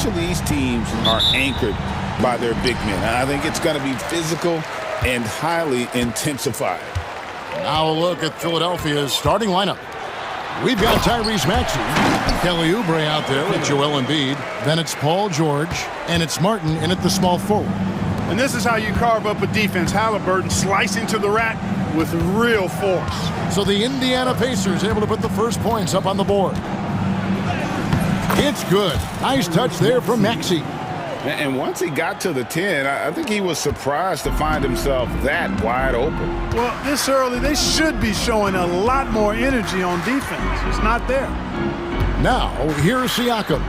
of these teams are anchored by their big men. I think it's going to be physical and highly intensified. Now a look at Philadelphia's starting lineup. We've got Tyrese Maxey, Kelly Oubre out there with Joel Embiid. Then it's Paul George, and it's Martin in at the small forward. And this is how you carve up a defense. Halliburton slicing to the rack with real force. So the Indiana Pacers able to put the first points up on the board. It's good. Nice touch there from Maxey. And once he got to the 10, I think he was surprised to find himself that wide open. Well, this early, they should be showing a lot more energy on defense. It's not there. Now, here's Siakam.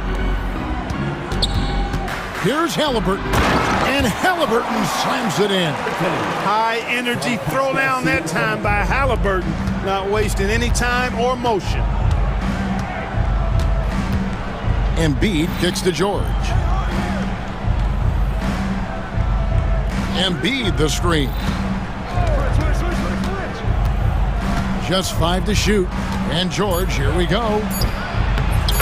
Here's Halliburton. And Halliburton slams it in. High energy throw down that time by Halliburton. Not wasting any time or motion. Embiid kicks to George. Embiid the screen. Just 5 to shoot. And George, here we go.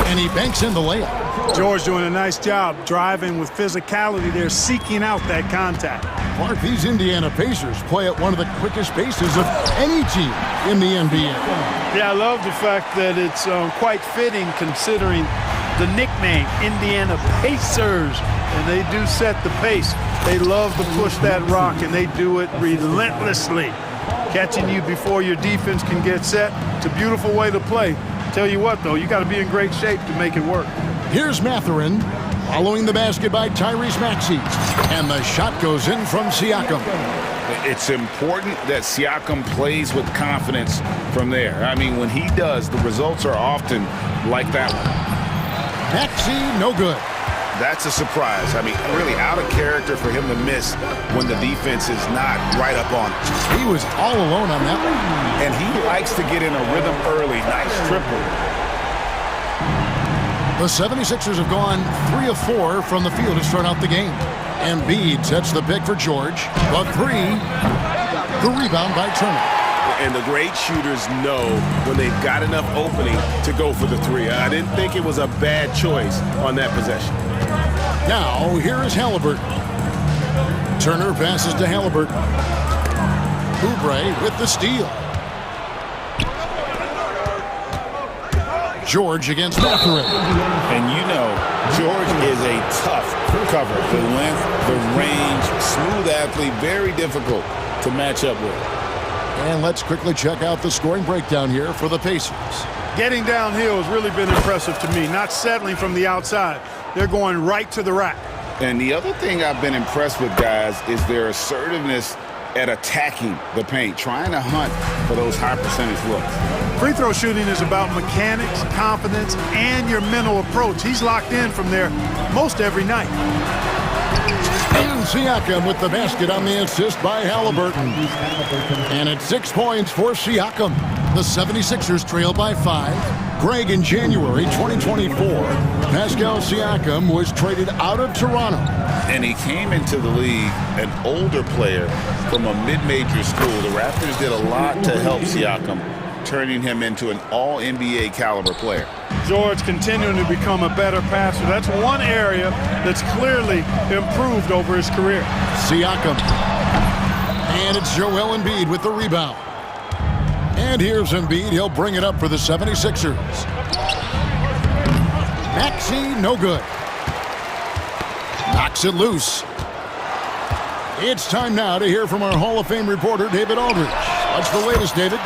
And he banks in the layup. George doing a nice job driving with physicality. They're seeking out that contact. Clark, these Indiana Pacers play at one of the quickest paces of any team in the NBA. Yeah, I love the fact that it's quite fitting considering the nickname, Indiana Pacers. And they do set the pace. They love to push that rock, and they do it relentlessly. Catching you before your defense can get set. It's a beautiful way to play. Tell you what, though, you got to be in great shape to make it work. Here's Mathurin, following the basket by Tyrese Maxey. And the shot goes in from Siakam. It's important that Siakam plays with confidence from there. I mean, when he does, the results are often like that one. Maxey, no good. That's a surprise. I mean, really out of character for him to miss when the defense is not right up on him. He was all alone on that one. And he likes to get in a rhythm early. Nice triple. The 76ers have gone 3 of 4 from the field to start out the game. Embiid sets the pick for George. The 3, the rebound by Turner. And the great shooters know when they've got enough opening to go for the 3. I didn't think it was a bad choice on that possession. Now, here is Halliburton. Turner passes to Halliburton. Oubre with the steal. George against Mathurin. And you know, George is a tough cover. The length, the range, smooth athlete, very difficult to match up with. And let's quickly check out the scoring breakdown here for the Pacers. Getting downhill has really been impressive to me, not settling from the outside. They're going right to the rack. And the other thing I've been impressed with, guys, is their assertiveness at attacking the paint, trying to hunt for those high percentage looks. Free throw shooting is about mechanics, confidence, and your mental approach. He's locked in from there most every night. And Siakam with the basket on the assist by Halliburton. And it's 6 points for Siakam. The 76ers trail by 5. Greg, in January 2024, Pascal Siakam was traded out of Toronto. And he came into the league an older player from a mid-major school. The Raptors did a lot to help Siakam, turning him into an all-NBA caliber player. George continuing to become a better passer. That's one area that's clearly improved over his career. Siakam. And it's Joel Embiid with the rebound. And here's Embiid. He'll bring it up for the 76ers. Maxey, no good. Knocks it loose. It's time now to hear from our Hall of Fame reporter, David Aldridge. What's the latest, David?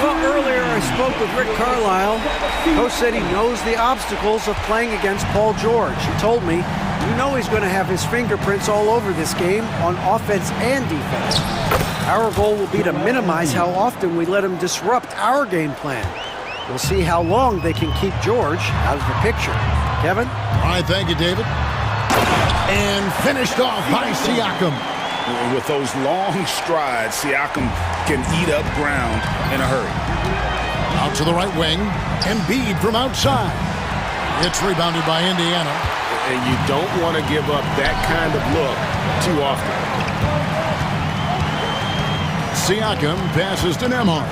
Well, earlier I spoke with Rick Carlisle. Coach said he knows the obstacles of playing against Paul George. He told me, you know he's going to have his fingerprints all over this game on offense and defense. Our goal will be to minimize how often we let him disrupt our game plan. We'll see how long they can keep George out of the picture. Kevin? All right, thank you, David. And finished off by Siakam. With those long strides, Siakam can eat up ground in a hurry. Out to the right wing. Embiid from outside. It's rebounded by Indiana. And you don't want to give up that kind of look too often. Siakam passes to Nembhard.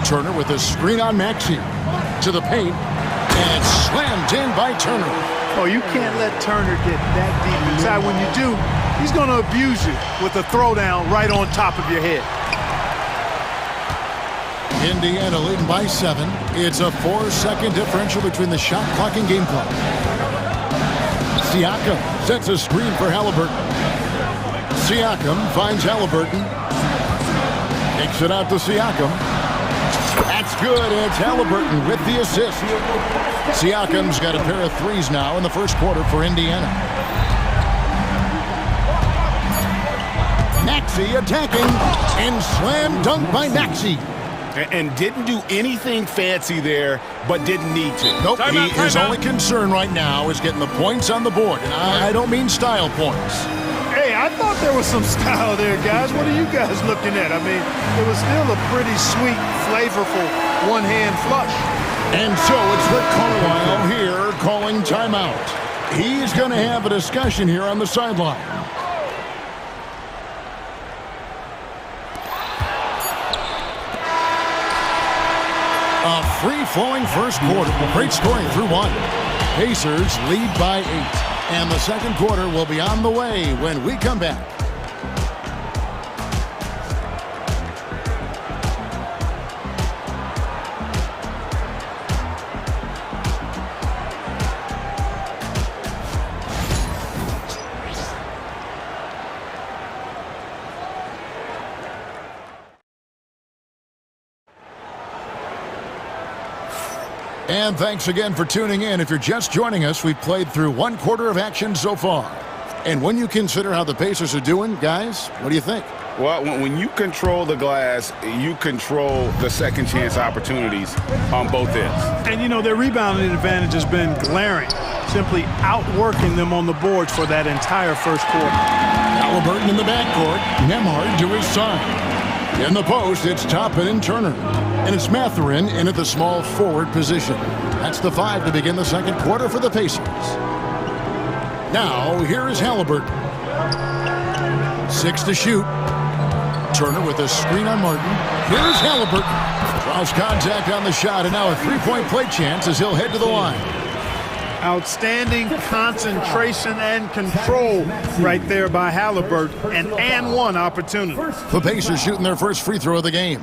Turner with a screen on Maxey. To the paint. And slammed in by Turner. Oh, you can't let Turner get that deep inside. When you do, he's going to abuse you with a throwdown right on top of your head. Indiana leading by 7. It's a 4-second differential between the shot clock and game clock. Siakam sets a screen for Halliburton. Siakam finds Halliburton. Takes it out to Siakam. That's good. It's Halliburton with the assist. Siakam's got a pair of threes now in the first quarter for Indiana. Maxey attacking, and slam dunk by Maxey. And didn't do anything fancy there, but didn't need to. Nope, his only concern right now is getting the points on the board. And I don't mean style points. Hey, I thought there was some style there, guys. What are you guys looking at? I mean, it was still a pretty sweet, flavorful one-hand flush. And so it's Rick Carlisle here calling timeout. He's going to have a discussion here on the sideline. A free-flowing first quarter. Great scoring through 1. Pacers lead by 8. And the second quarter will be on the way when we come back. And thanks again for tuning in. If you're just joining us, we've played through 1 quarter of action so far. And when you consider how the Pacers are doing, guys, what do you think? Well, when you control the glass, you control the second chance opportunities on both ends. And, you know, their rebounding advantage has been glaring, simply outworking them on the boards for that entire first quarter. Halliburton in the backcourt, Nembhard to his side. In the post, it's Toppin and Turner. And it's Mathurin in at the small forward position. That's the 5 to begin the second quarter for the Pacers. Now, here is Halliburton. 6 to shoot. Turner with a screen on Martin. Here's Halliburton. Draws contact on the shot, and now a three-point play chance as he'll head to the line. Outstanding concentration and control right there by Halliburton. And one opportunity. The Pacers shooting their first free throw of the game.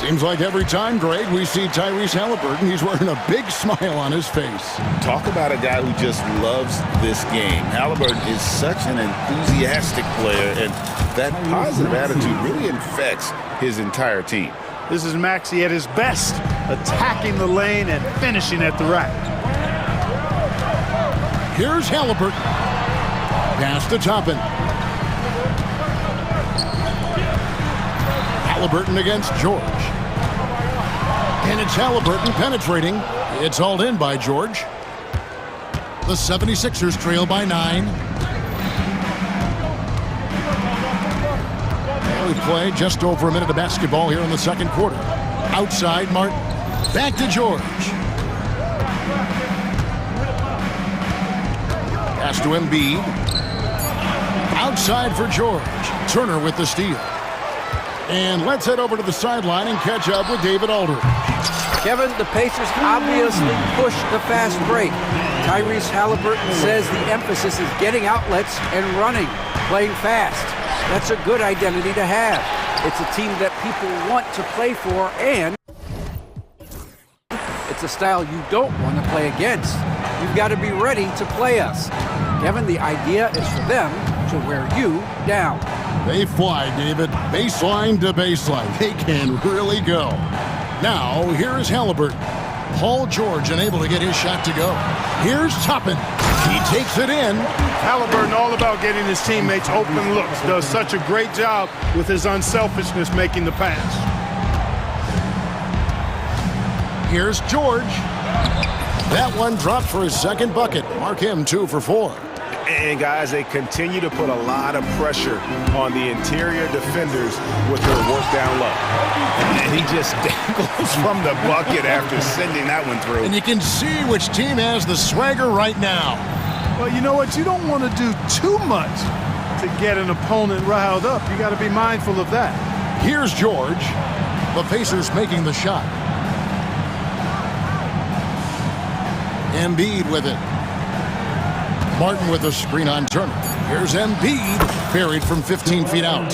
Seems like every time, Greg, we see Tyrese Halliburton, he's wearing a big smile on his face. Talk about a guy who just loves this game. Halliburton is such an enthusiastic player, and that positive attitude really infects his entire team. This is Maxey at his best, attacking the lane and finishing at the rack. Here's Halliburton. Pass to Toppin. Halliburton against George. And it's Halliburton penetrating. It's hauled in by George. The 76ers trail by 9. We play just over a minute of basketball here in the second quarter. Outside, Martin. Back to George. Pass to Embiid. Outside for George. Turner with the steal. And let's head over to the sideline and catch up with David Aldridge. Kevin, the Pacers obviously pushed the fast break. Tyrese Halliburton says the emphasis is getting outlets and running, playing fast. That's a good identity to have. It's a team that people want to play for, and it's a style you don't want to play against. You've got to be ready to play us. Kevin, the idea is for them to wear you down. They fly, David. Baseline to baseline. They can really go. Now, here is Halliburton. Paul George unable to get his shot to go. Here's Toppin. He takes it in. Halliburton all about getting his teammates open looks. Does such a great job with his unselfishness making the pass. Here's George. That one dropped for his second bucket. Mark him 2 for 4. And guys, they continue to put a lot of pressure on the interior defenders with their work down low. And he just dangles from the bucket after sending that one through. And you can see which team has the swagger right now. Well, you know what? You don't want to do too much to get an opponent riled up. You got to be mindful of that. Here's George. The Pacers making the shot. Embiid with it. Martin with a screen on Turner. Here's Embiid, buried from 15 feet out.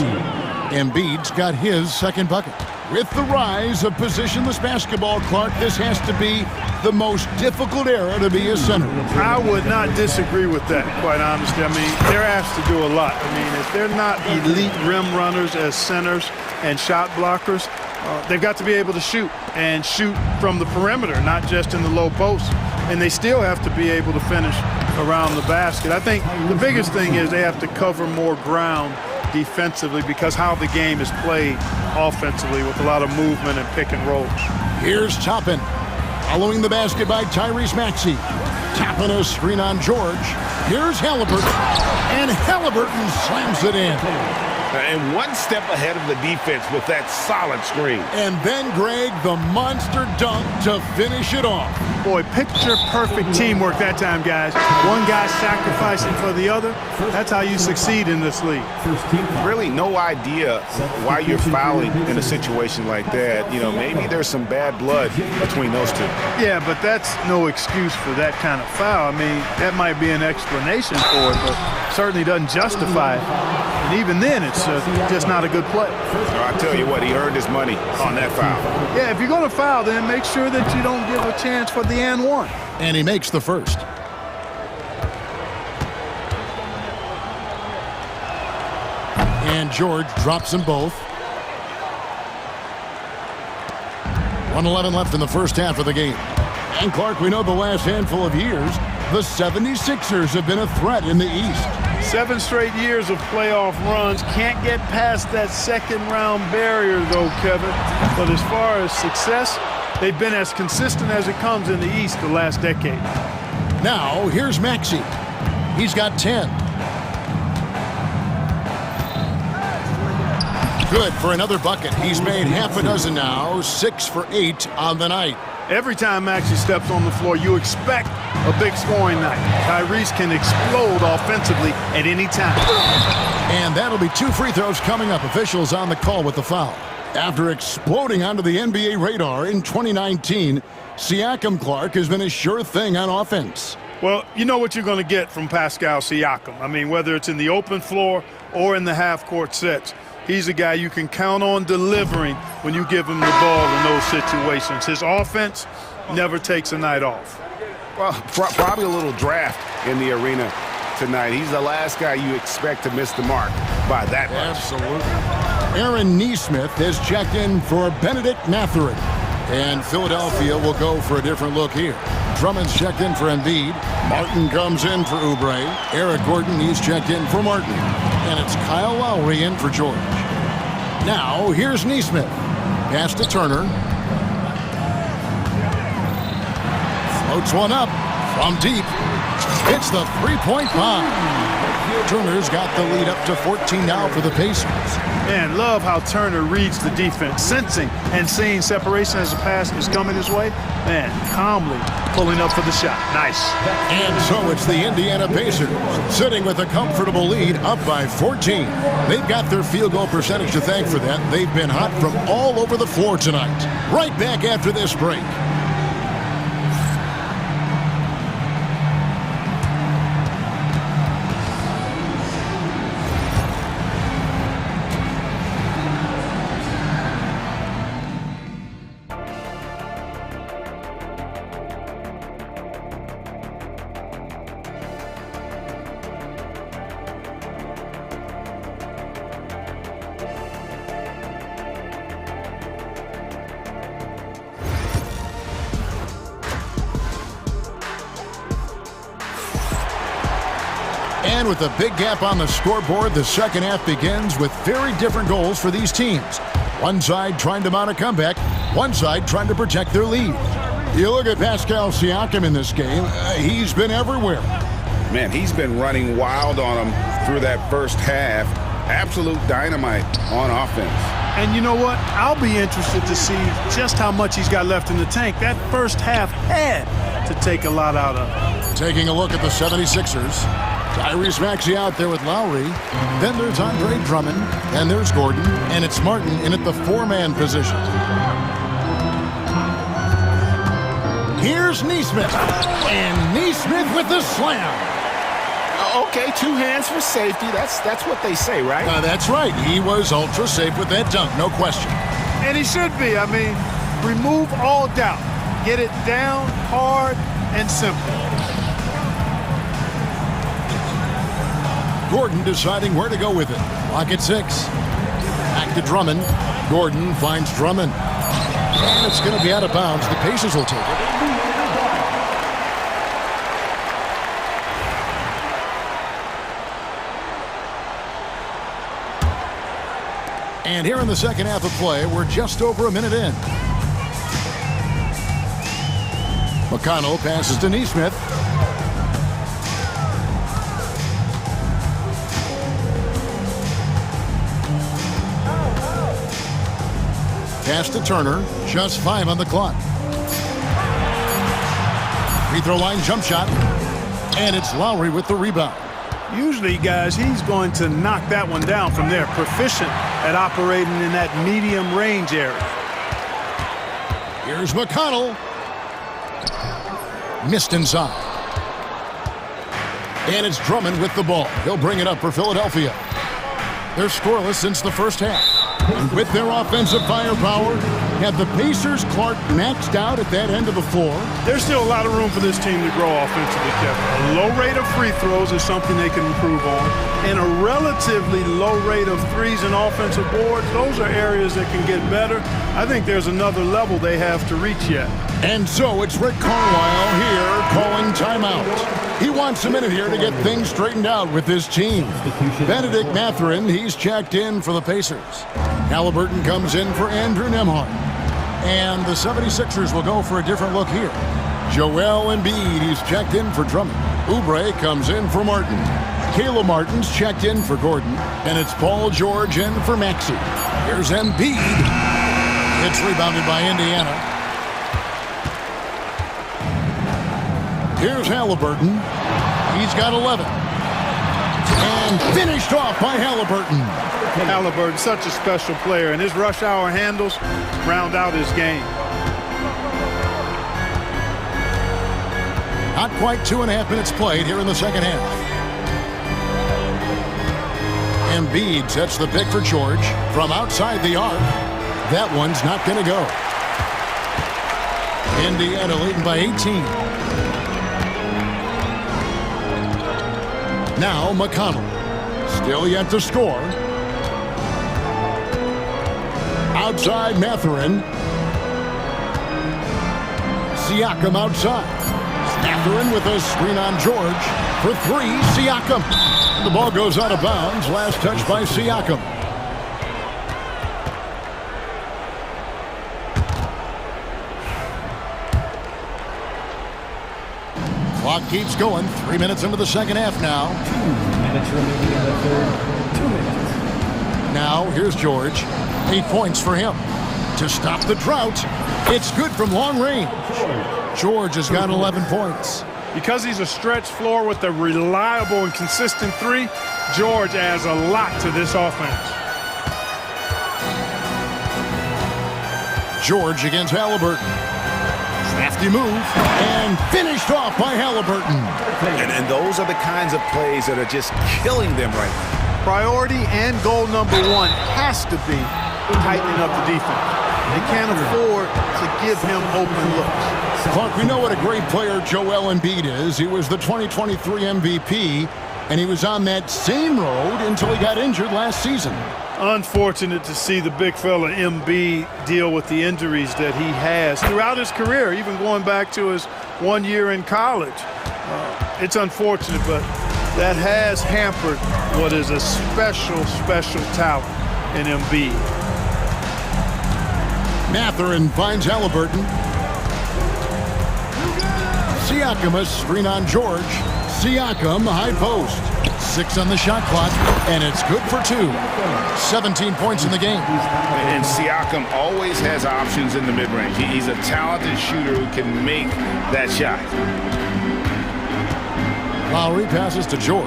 Embiid's got his second bucket. With the rise of positionless basketball, Clark, this has to be the most difficult era to be a center. I would not disagree with that, quite honestly. I mean, they're asked to do a lot. I mean, if they're not elite rim runners as centers and shot blockers, they've got to be able to shoot and shoot from the perimeter, not just in the low post. And they still have to be able to finish around the basket. I think the biggest thing is they have to cover more ground defensively because how the game is played offensively with a lot of movement and pick and roll. Here's Toppin. Following the basket by Tyrese Maxey. Toppin a screen on George. Here's Halliburton. And Halliburton slams it in. And one step ahead of the defense with that solid screen. And then, Greg, the monster dunk to finish it off. Boy, picture-perfect teamwork that time, guys. One guy sacrificing for the other. That's how you succeed in this league. Really no idea why you're fouling in a situation like that. You know, maybe there's some bad blood between those two. Yeah, but that's no excuse for that kind of foul. I mean, that might be an explanation for it, but certainly doesn't justify it. And even then, it's just not a good play. I tell you what, he earned his money on that foul. Yeah, if you're going to foul, then make sure that you don't give a chance for the and one. And he makes the first. And George drops them both. 1:11 left in the first half of the game. And Clark, we know the last handful of years, the 76ers have been a threat in the East. 7 straight years of playoff runs. Can't get past that second-round barrier, though, Kevin. But as far as success, they've been as consistent as it comes in the East the last decade. Now, here's Maxey. He's got 10. Good for another bucket. He's made half a dozen now, 6 for 8 on the night. Every time Maxey steps on the floor, you expect a big scoring night. Tyrese can explode offensively at any time. And that'll be 2 free throws coming up. Officials on the call with the foul. After exploding onto the NBA radar in 2019, Siakam, Clark, has been a sure thing on offense. Well, you know what you're going to get from Pascal Siakam. I mean, whether it's in the open floor or in the half-court sets, he's a guy you can count on delivering when you give him the ball in those situations. His offense never takes a night off. Well, probably a little draft in the arena tonight. He's the last guy you expect to miss the mark by that much. Absolutely. Aaron Nesmith has checked in for Benedict Mathurin. And Philadelphia will go for a different look here. Drummond's checked in for Embiid. Martin comes in for Oubre. Eric Gordon, he's checked in for Martin. And it's Kyle Lowry in for George. Now, here's Nesmith. Pass to Turner. Floats one up from deep. It's the three-point bomb. Turner's got the lead up to 14 now for the Pacers. Man, love how Turner reads the defense, sensing and seeing separation as the pass is coming his way. Man, calmly pulling up for the shot. Nice. And so it's the Indiana Pacers sitting with a comfortable lead up by 14. They've got their field goal percentage to thank for that. They've been hot from all over the floor tonight. Right back after this break. And with a big gap on the scoreboard, the second half begins with very different goals for these teams. One side trying to mount a comeback, one side trying to protect their lead. You look at Pascal Siakam in this game, he's been everywhere. Man, he's been running wild on him through that first half. Absolute dynamite on offense. And you know what? I'll be interested to see just how much he's got left in the tank. That first half had to take a lot out of. Taking a look at the 76ers. Tyrese Maxey out there with Lowry. Then there's Andre Drummond. And there's Gordon. And it's Martin in at the four-man position. Here's Nesmith. And Nesmith with the slam. Oh, okay, 2 hands for safety. That's what they say, right? That's right. He was ultra safe with that dunk, no question. And he should be. I mean, remove all doubt. Get it down, hard, and simple. Gordon deciding where to go with it. Lock at 6. Back to Drummond. Gordon finds Drummond. And it's going to be out of bounds. The Pacers will take it. And here in the second half of play, we're just over a minute in. McConnell passes to Neesmith. Pass to Turner. Just 5 on the clock. Free throw line jump shot. And it's Lowry with the rebound. Usually, guys, he's going to knock that one down from there. Proficient at operating in that medium range area. Here's McConnell. Missed inside. And it's Drummond with the ball. He'll bring it up for Philadelphia. They're scoreless since the first half. And with their offensive firepower, have the Pacers Clark maxed out at that end of the floor? There's still a lot of room for this team to grow offensively, Kevin. A low rate of free throws is something they can improve on. And a relatively low rate of threes and offensive boards, those are areas that can get better. I think there's another level they have to reach yet. And so it's Rick Carlisle here calling timeout. He wants a minute here to get things straightened out with his team. Benedict Mathurin, he's checked in for the Pacers. Halliburton comes in for Andrew Nembhard. And the 76ers will go for a different look here. Joel Embiid, he's checked in for Drummond. Oubre comes in for Martin. Caleb Martin's checked in for Gordon. And it's Paul George in for Maxey. Here's Embiid. It's rebounded by Indiana. Here's Halliburton. He's got 11. And finished off by Halliburton. Halliburton, such a special player, and his rush hour handles round out his game. Not quite 2.5 minutes played here in the second half. Embiid sets the pick for George from outside the arc. That one's not going to go. Indiana leading by 18. Now McConnell. Still yet to score. Outside Mathurin. Siakam outside. Mathurin with a screen on George. For 3, Siakam. The ball goes out of bounds. Last touch by Siakam. Clock keeps going. 3 minutes into the second half now. 2 minutes remaining in the third. 2 minutes. Now, here's George. 8 points for him. To stop the drought, it's good from long range. George has got 11 points. Because he's a stretch floor with a reliable and consistent 3, George adds a lot to this offense. George against Halliburton. Crafty move, and finished off by Halliburton. And those are the kinds of plays that are just killing them right now. Priority and goal number 1 has to be tightening up the defense. They can't afford to give him open looks. Clark, we know what a great player Joel Embiid is. He was the 2023 MVP, and he was on that same road until he got injured last season. Unfortunate to see the big fella Embiid deal with the injuries that he has throughout his career, even going back to his 1 year in college. It's unfortunate, but that has hampered what is a special talent in Embiid. Mathurin finds Halliburton. Siakam a screen on George. Siakam high post. 6 on the shot clock, and it's good for 2. 17 points in the game. And Siakam always has options in the mid-range. He's a talented shooter who can make that shot. Lowry passes to George.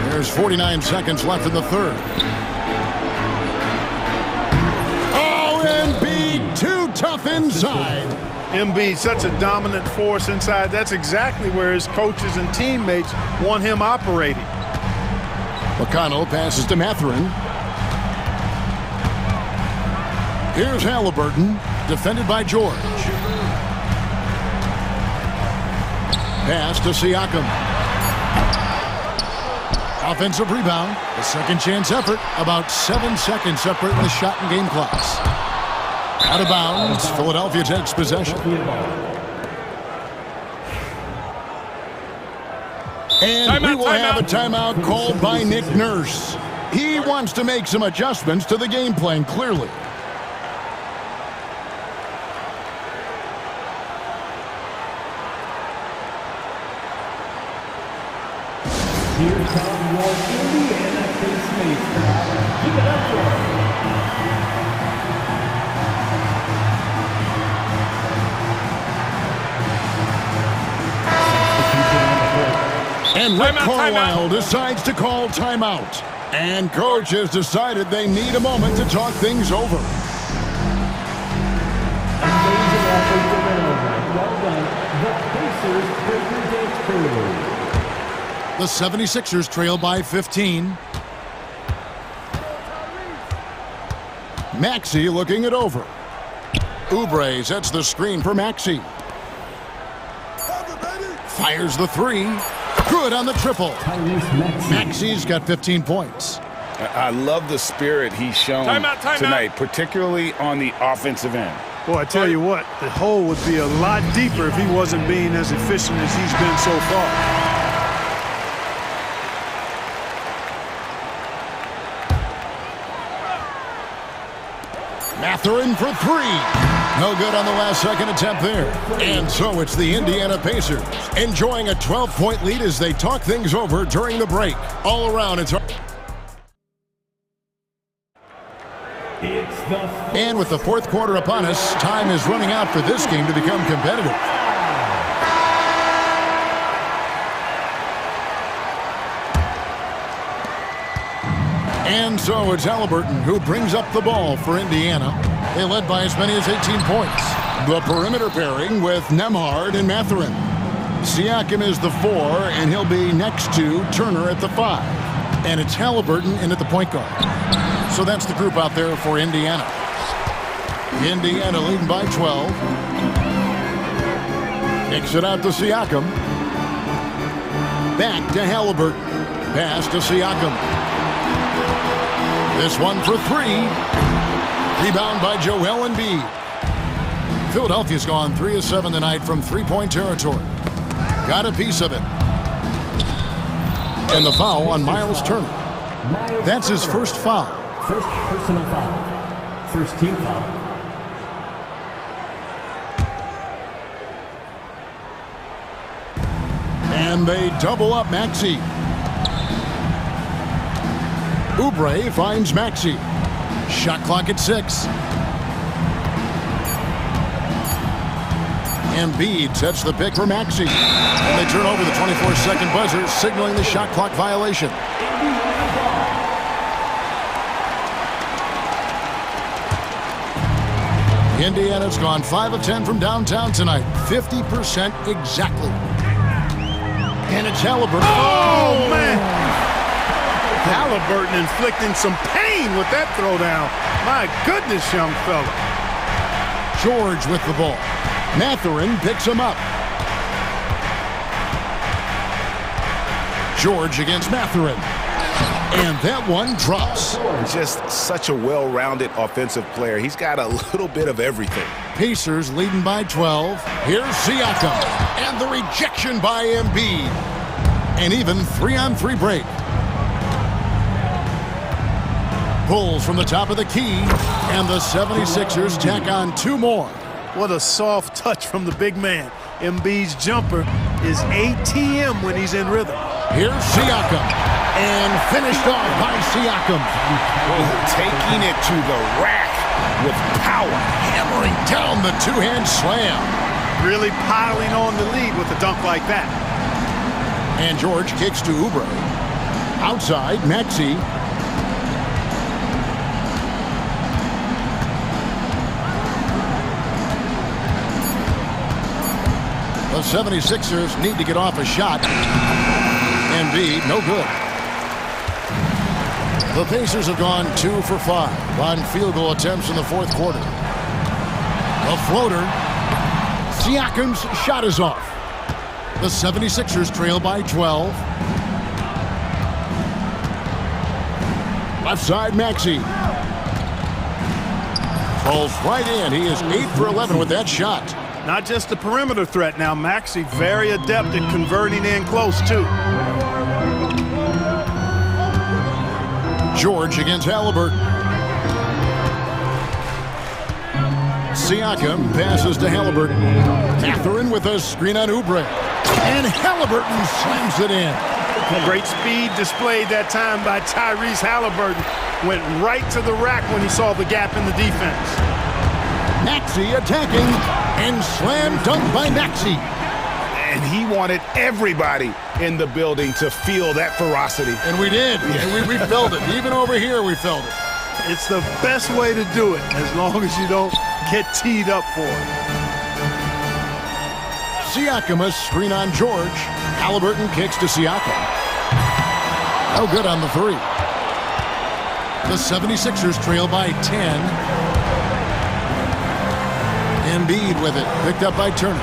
There's 49 seconds left in the third. Oh, Embiid too tough inside. Embiid, such a dominant force inside. That's exactly where his coaches and teammates want him operating. McConnell passes to Mathurin. Here's Halliburton, defended by George. Pass to Siakam. Offensive rebound, a second chance effort, about 7 seconds separating the shot and game clocks. Out of bounds, Philadelphia takes possession. And we will have a timeout called by Nick Nurse. He wants to make some adjustments to the game plan, clearly. Here come your Indiana Pacemates. Keep it up for us. And Rick Carlisle decides to call timeout. And coach has decided they need a moment to talk things over. Amazing effort to win over. Well done. The Pacers break your dance crew. The 76ers trail by 15. Maxey looking it over. Oubre sets the screen for Maxey. Fires the three. Good on the triple. Maxey's got 15 points. I love the spirit he's shown tonight, particularly on the offensive end. Boy, I tell you what, the hole would be a lot deeper if he wasn't being as efficient as he's been so far. Mathurin for three. No good on the last second attempt there. And so it's the Indiana Pacers enjoying a 12-point lead as they talk things over during the break. All around, it's... And with the fourth quarter upon us, time is running out for this game to become competitive. And so it's Halliburton who brings up the ball for Indiana. They led by as many as 18 points. The perimeter pairing with Nembhard and Mathurin. Siakam is the 4, and he'll be next to Turner at the 5. And it's Halliburton in at the point guard. So that's the group out there for Indiana. Indiana leading by 12. Kicks it out to Siakam. Back to Halliburton. Pass to Siakam. This one for three. Rebound by Joel Embiid. Philadelphia's gone 3 of 7 tonight from three-point territory. Got a piece of it. And the foul on Miles Turner. That's his first foul. First personal foul. First team foul. And they double up Maxey. Oubre finds Maxey. Shot clock at 6. Embiid sets the pick for Maxey. And they turn over the 24-second buzzer, signaling the shot clock violation. Indiana's gone 5 of 10 from downtown tonight. 50% exactly. And it's Halliburton. Oh, man! Halliburton inflicting some pain with that throwdown. My goodness, young fella. George with the ball. Mathurin picks him up. George against Mathurin. And that one drops. Just such a well-rounded offensive player. He's got a little bit of everything. Pacers leading by 12. Here's Siakam. And the rejection by Embiid. An even 3-on-3 break. Pulls from the top of the key. And the 76ers tack on 2 more. What a soft touch from the big man. Embiid's jumper is ATM when he's in rhythm. Here's Siakam. And finished off by Siakam. Taking it to the rack with power. Hammering down the two-hand slam. Really piling on the lead with a dunk like that. And George kicks to Oubre. Outside, Maxey. The 76ers need to get off a shot. Embiid, no good. The Pacers have gone 2 for 5 on field goal attempts in the fourth quarter. A floater. Siakam's shot is off. The 76ers trail by 12. Left side, Maxey. Falls right in. He is 8 for 11 with that shot. Not just a perimeter threat now. Maxey very adept at converting in close, too. George against Halliburton. Siakam passes to Halliburton. Catherine with a screen on Oubre. And Halliburton slams it in. Great speed displayed that time by Tyrese Halliburton. Went right to the rack when he saw the gap in the defense. Maxey attacking, and slam dunk by Maxey. And he wanted everybody in the building to feel that ferocity. And we did. Yeah. We felt it. Even over here, we felt it. It's the best way to do it, as long as you don't get teed up for it. Siakam, a screen on George. Halliburton kicks to Siakam. No good on the three. The 76ers trail by 10. Embiid with it, picked up by Turner.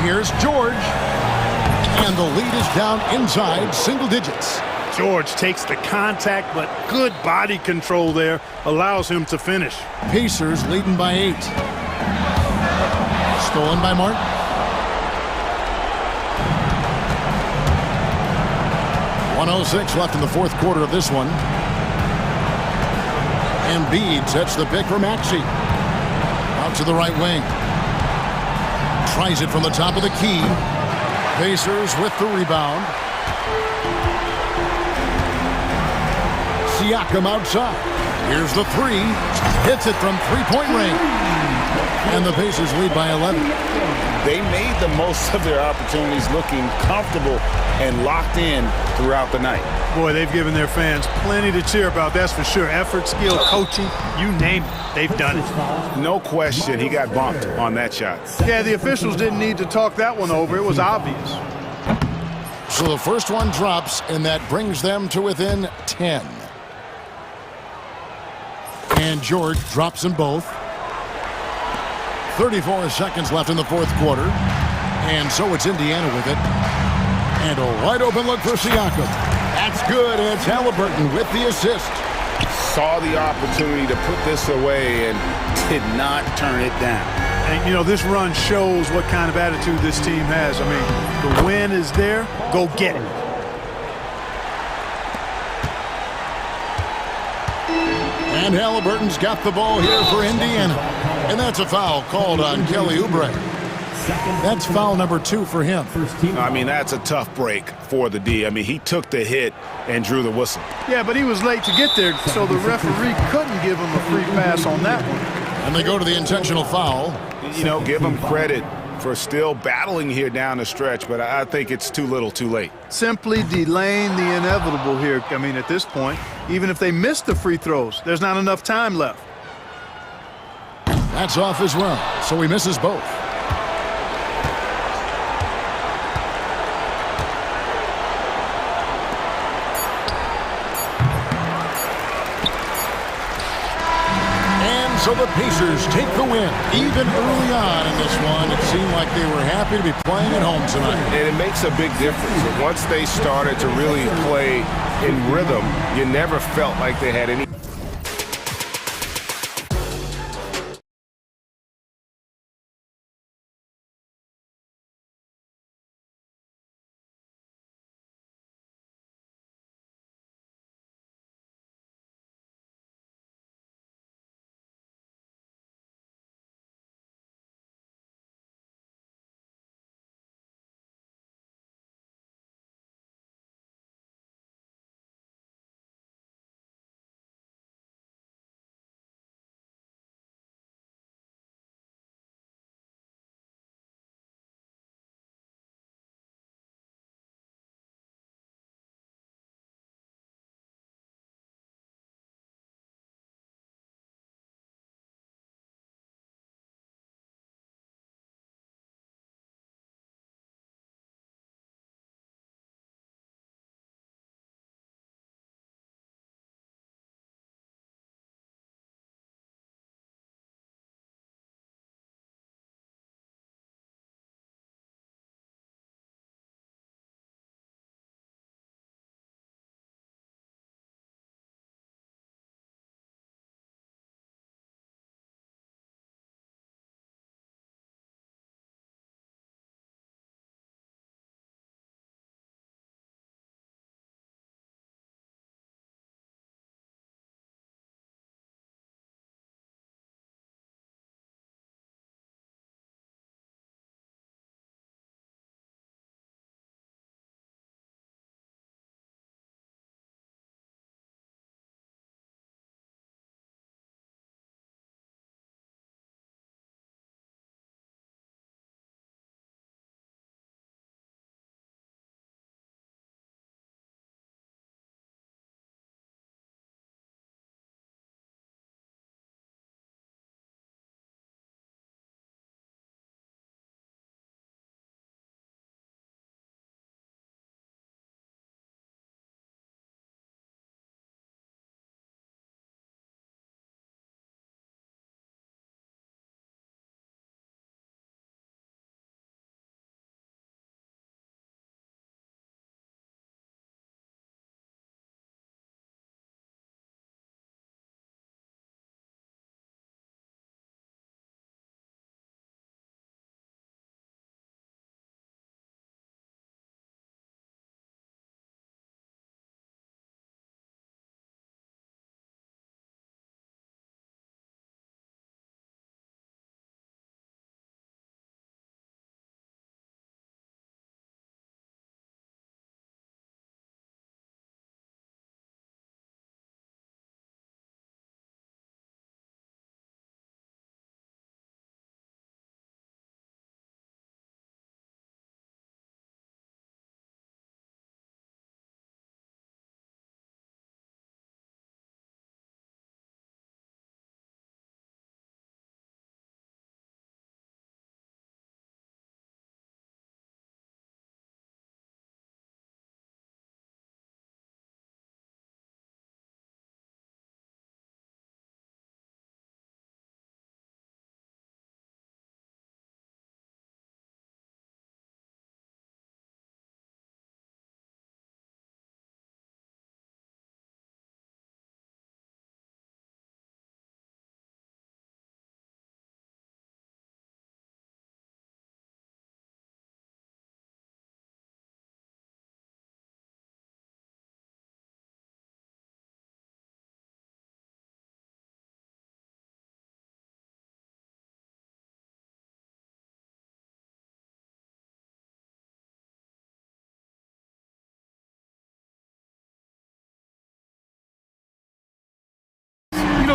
Here's George. And the lead is down inside single digits. George takes the contact, but good body control there allows him to finish. Pacers leading by 8. Stolen by Martin. .106 left in the fourth quarter of this one. Embiid sets the pick for Maxey. Out to the right wing. Tries it from the top of the key. Pacers with the rebound. Siakam outside. Here's the three. Hits it from three-point range. And the Pacers lead by 11. They made the most of their opportunities, looking comfortable and locked in throughout the night. Boy, they've given their fans plenty to cheer about, that's for sure. Effort, skill, coaching, you name it, they've done it. No question he got bumped on that shot. Yeah, the officials didn't need to talk that one over. It was obvious. So the first one drops, and that brings them to within 10. And George drops them both. 34 seconds left in the fourth quarter. And so it's Indiana with it. And a wide open look for Siakam. That's good, and it's Halliburton with the assist. Saw the opportunity to put this away and did not turn it down. And, you know, this run shows what kind of attitude this team has. I mean, the win is there. Go get it. And Halliburton's got the ball here for Indiana. And that's a foul called on Kelly Oubre. That's foul number 2 for him. I mean, that's a tough break for the D. I mean, he took the hit and drew the whistle. Yeah, but he was late to get there, so the referee couldn't give him a free pass on that one. And they go to the intentional foul. You know, give him credit for still battling here down the stretch, but I think it's too little too late. Simply delaying the inevitable here. I mean, at this point, even if they miss the free throws, there's not enough time left. That's off as well, so he misses both. So the Pacers take the win. Even early on in this one, it seemed like they were happy to be playing at home tonight. And it makes a big difference. Once they started to really play in rhythm, you never felt like they had any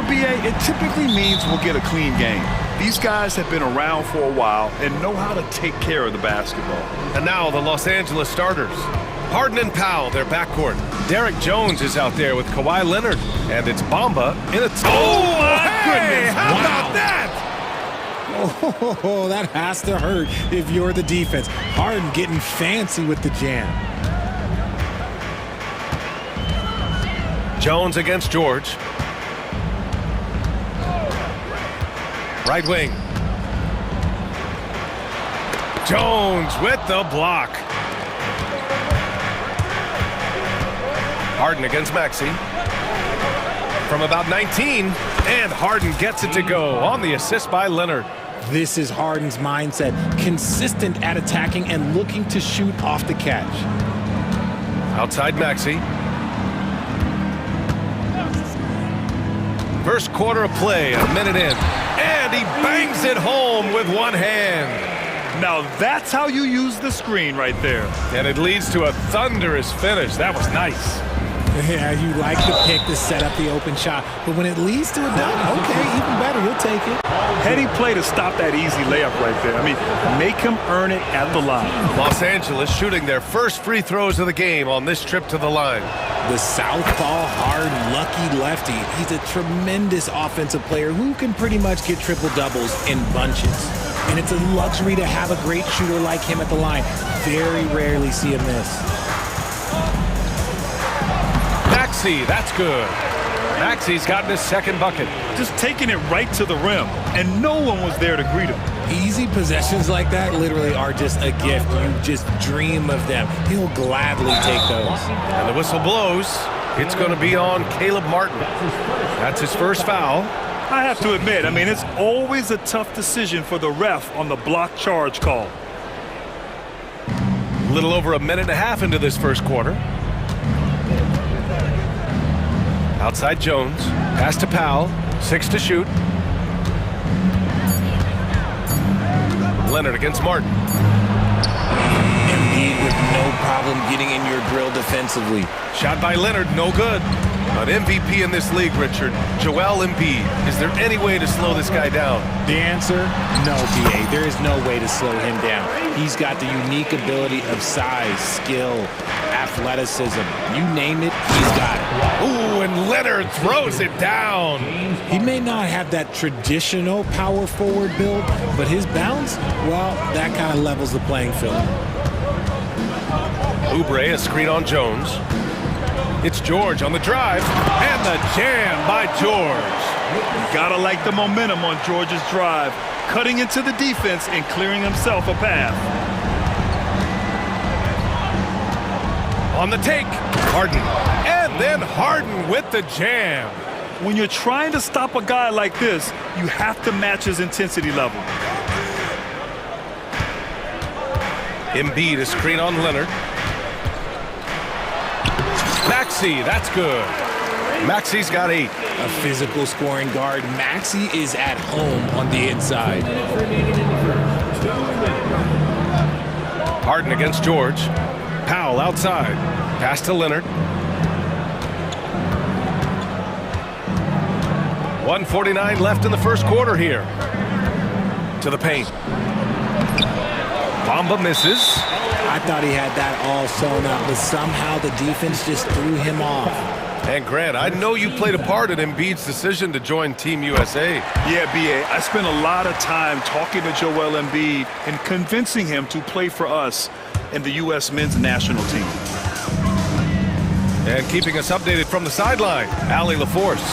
know, B.A., it typically means we'll get a clean game. These guys have been around for a while and know how to take care of the basketball. And now the Los Angeles starters. Harden and Powell, their backcourt. Derek Jones is out there with Kawhi Leonard. And it's Bamba in a... Oh, my goodness! How about that? Oh, that has to hurt if you're the defense. Harden getting fancy with the jam. Jones against George. Right wing. Jones with the block. Harden against Maxey. From about 19, and Harden gets it to go on the assist by Leonard. This is Harden's mindset. Consistent at attacking and looking to shoot off the catch. Outside Maxey. First quarter of play, a minute in. And he bangs it home with one hand. Now that's how you use the screen right there. And it leads to a thunderous finish. That was nice. Yeah, you like the pick to set up the open shot, but when it leads to a dunk, okay, even better, you'll take it. Heady play to stop that easy layup right there. I mean, make him earn it at the line. Los Angeles shooting their first free throws of the game on this trip to the line. The southpaw, hard, lucky lefty. He's a tremendous offensive player who can pretty much get triple-doubles in bunches. And it's a luxury to have a great shooter like him at the line. Very rarely see him miss. Maxey, that's good. Maxey's gotten his second bucket. Just taking it right to the rim, and no one was there to greet him. Easy possessions like that literally are just a gift. You just dream of them. He'll gladly take those. And the whistle blows. It's going to be on Caleb Martin. That's his first foul. I have to admit, I mean, it's always a tough decision for the ref on the block charge call. A little over a minute and a half into this first quarter. Outside Jones, pass to Powell, 6 to shoot. Leonard against Martin. Embiid with no problem getting in your grill defensively. Shot by Leonard, no good. An MVP in this league, Richard, Joel Embiid. Is there any way to slow this guy down? The answer, no, BA. There is no way to slow him down. He's got the unique ability of size, skill, athleticism. You name it, he's got it. Ooh, and Leonard throws it down. He may not have that traditional power forward build, but his bounce, well, that kind of levels the playing field. Oubre, a screen on Jones. It's George on the drive, and the jam by George. Gotta like the momentum on George's drive, cutting into the defense and clearing himself a path. On the take, Harden, and then Harden with the jam. When you're trying to stop a guy like this, you have to match his intensity level. Embiid, a screen on Leonard. Maxey, that's good. Maxey's got 8. A physical scoring guard. Maxey is at home on the inside. Harden against George. Powell outside. Pass to Leonard. 1:49 left in the first quarter here. To the paint. Bamba misses. I thought he had that all sewn up, but somehow the defense just threw him off. And Grant, I know you played a part in Embiid's decision to join Team USA. Yeah, B.A., I spent a lot of time talking to Joel Embiid and convincing him to play for us in the U.S. men's national team. And keeping us updated from the sideline, Allie LaForce.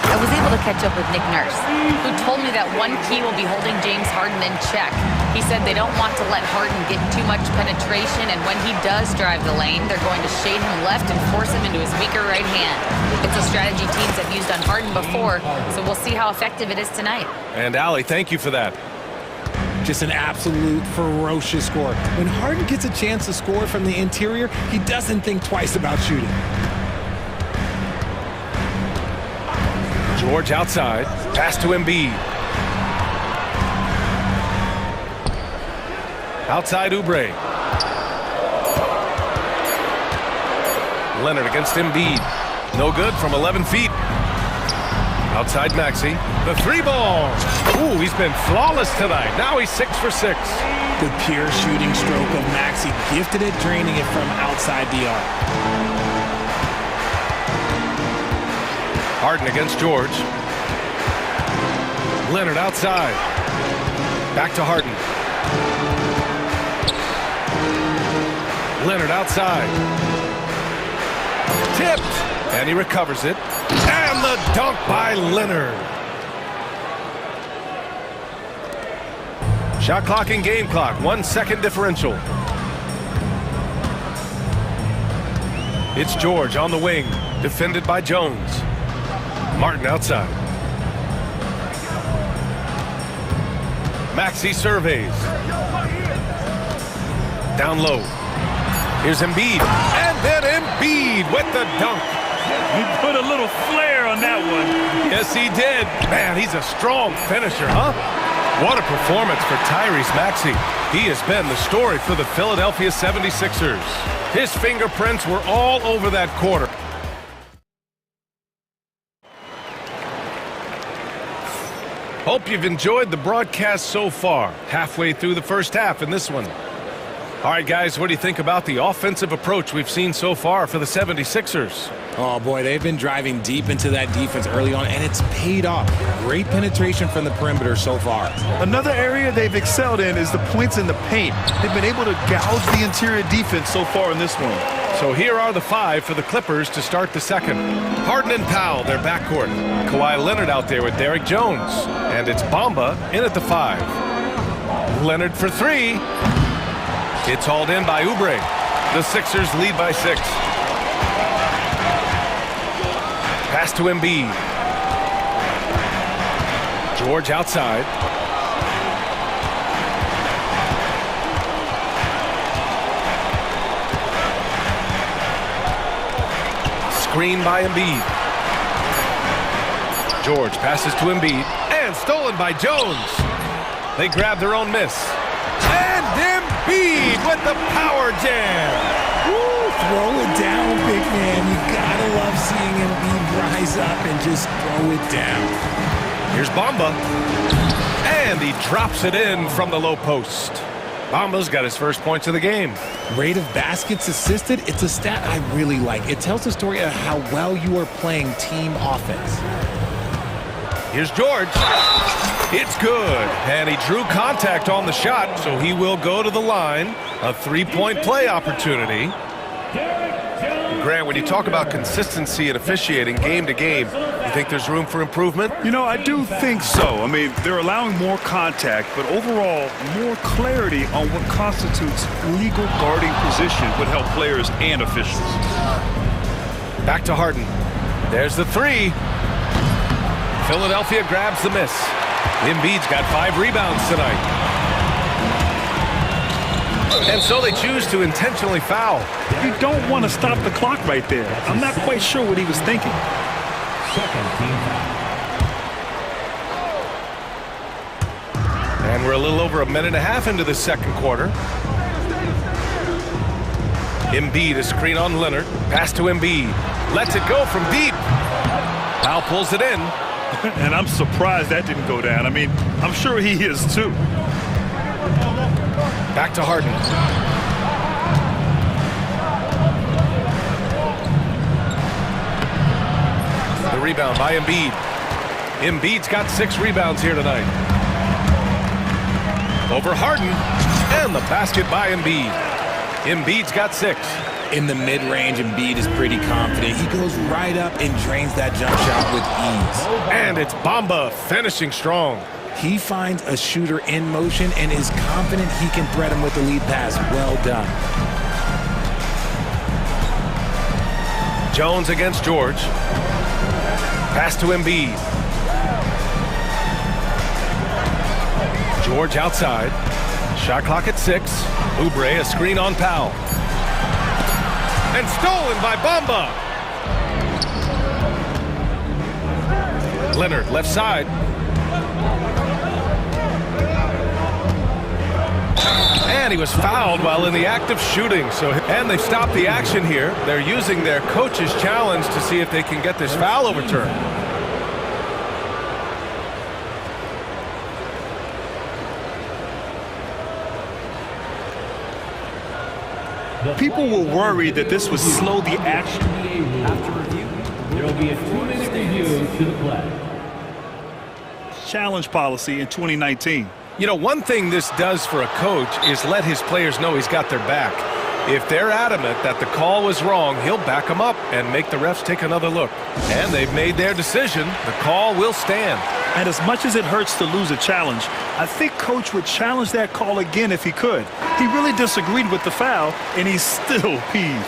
I was able to catch up with Nick Nurse, who told me that one key will be holding James Harden in check. He said they don't want to let Harden get too much penetration, and when he does drive the lane, they're going to shade him left and force him into his weaker right hand. It's a strategy teams have used on Harden before, so we'll see how effective it is tonight. And Allie, thank you for that. Just an absolute ferocious score. When Harden gets a chance to score from the interior, he doesn't think twice about shooting. George outside. Pass to Embiid. Outside Oubre. Leonard against Embiid. No good from 11 feet. Outside Maxey. The three ball. Ooh, he's been flawless tonight. Now he's 6 for 6. The pure shooting stroke of Maxey, gifted at draining it from outside the arc. Harden against George. Leonard outside. Back to Harden. Leonard outside. Tipped. And he recovers it. And the dunk by Leonard. Shot clock and game clock. 1 second differential. It's George on the wing. Defended by Jones. Martin outside. Maxey surveys. Down low. Here's Embiid. And then Embiid with the dunk. He put a little flair on that one. Yes, he did. Man, he's a strong finisher, huh? What a performance for Tyrese Maxey. He has been the story for the Philadelphia 76ers. His fingerprints were all over that quarter. Hope you've enjoyed the broadcast so far. Halfway through the first half in this one. All right, guys, what do you think about the offensive approach we've seen so far for the 76ers? Oh, boy, they've been driving deep into that defense early on, and it's paid off. Great penetration from the perimeter so far. Another area they've excelled in is the points in the paint. They've been able to gouge the interior defense so far in this one. So here are the 5 for the Clippers to start the second. Harden and Powell, their backcourt. Kawhi Leonard out there with Derek Jones. And it's Bamba in at the 5. Leonard for 3. It's hauled in by Oubre. The Sixers lead by 6. Pass to Embiid. George outside. Screen by Embiid. George passes to Embiid. And stolen by Jones. They grab their own miss. And Embiid with the power jam. Woo, throw it down, big man. You gotta love seeing Embiid rise up and just throw it down. Here's Bamba. And he drops it in from the low post. Bamba's got his first points of the game. Rate of baskets assisted, it's a stat I really like. It tells the story of how well you are playing team offense. Here's George. It's good. And he drew contact on the shot, so he will go to the line. A 3-point play opportunity. Grant, when you talk about consistency and officiating game to game, you think there's room for improvement? You know, I do think so. I mean, they're allowing more contact, but overall, more clarity on what constitutes legal guarding position would help players and officials. Back to Harden. There's the 3. Philadelphia grabs the miss. Embiid's got 5 rebounds tonight. And so they choose to intentionally foul. You don't want to stop the clock right there. I'm not quite sure what he was thinking. Second team foul. And we're a little over a minute and a half into the second quarter. Embiid, a screen on Leonard. Pass to Embiid. Lets it go from deep. Powell pulls it in. And I'm surprised that didn't go down. I mean, I'm sure he is too. Back to Harden. The rebound by Embiid. Embiid's got 6 rebounds here tonight. Over Harden. And the basket by Embiid. Embiid's got 6. In the mid-range, Embiid is pretty confident. He goes right up and drains that jump shot with ease. And it's Bamba finishing strong. He finds a shooter in motion and is confident he can thread him with the lead pass. Well done. Jones against George. Pass to Embiid. George outside. Shot clock at 6. Oubre, a screen on Powell. And stolen by Bamba. Leonard, left side. And he was fouled while in the act of shooting. And they've stopped the action here. They're using their coach's challenge to see if they can get this foul overturned. People were worried that this would slow the action. After review, there will be a 2-minute review to the play. Challenge policy in 2019. You know, one thing this does for a coach is let his players know he's got their back. If they're adamant that the call was wrong, he'll back them up and make the refs take another look. And they've made their decision. The call will stand. And as much as it hurts to lose a challenge, I think Coach would challenge that call again if he could. He really disagreed with the foul, and he's still peeved.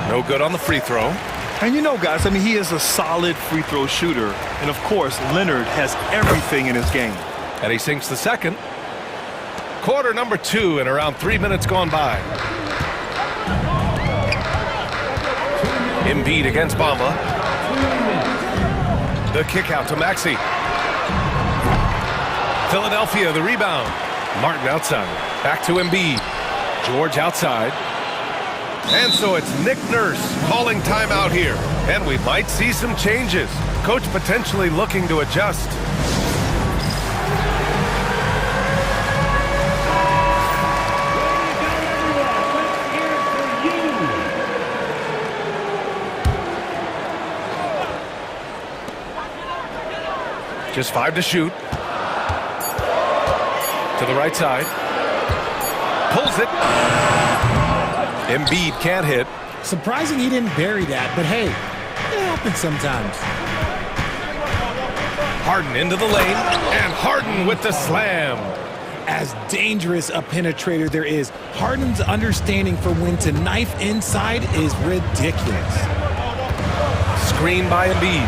No good on the free throw. And you know, guys, I mean, he is a solid free throw shooter. And, of course, Leonard has everything in his game. And he sinks the second. Quarter number 2 and around 3 minutes gone by. Embiid against Bamba. The kick out to Maxey. Philadelphia, the rebound. Martin outside. Back to Embiid. George outside. And so it's Nick Nurse calling timeout here. And we might see some changes. Coach potentially looking to adjust. Just 5 to shoot. To the right side. Pulls it. Embiid can't hit. Surprising he didn't bury that, but hey, it happens sometimes. Harden into the lane, and Harden with the slam. As dangerous a penetrator there is, Harden's understanding for when to knife inside is ridiculous. Screen by Embiid.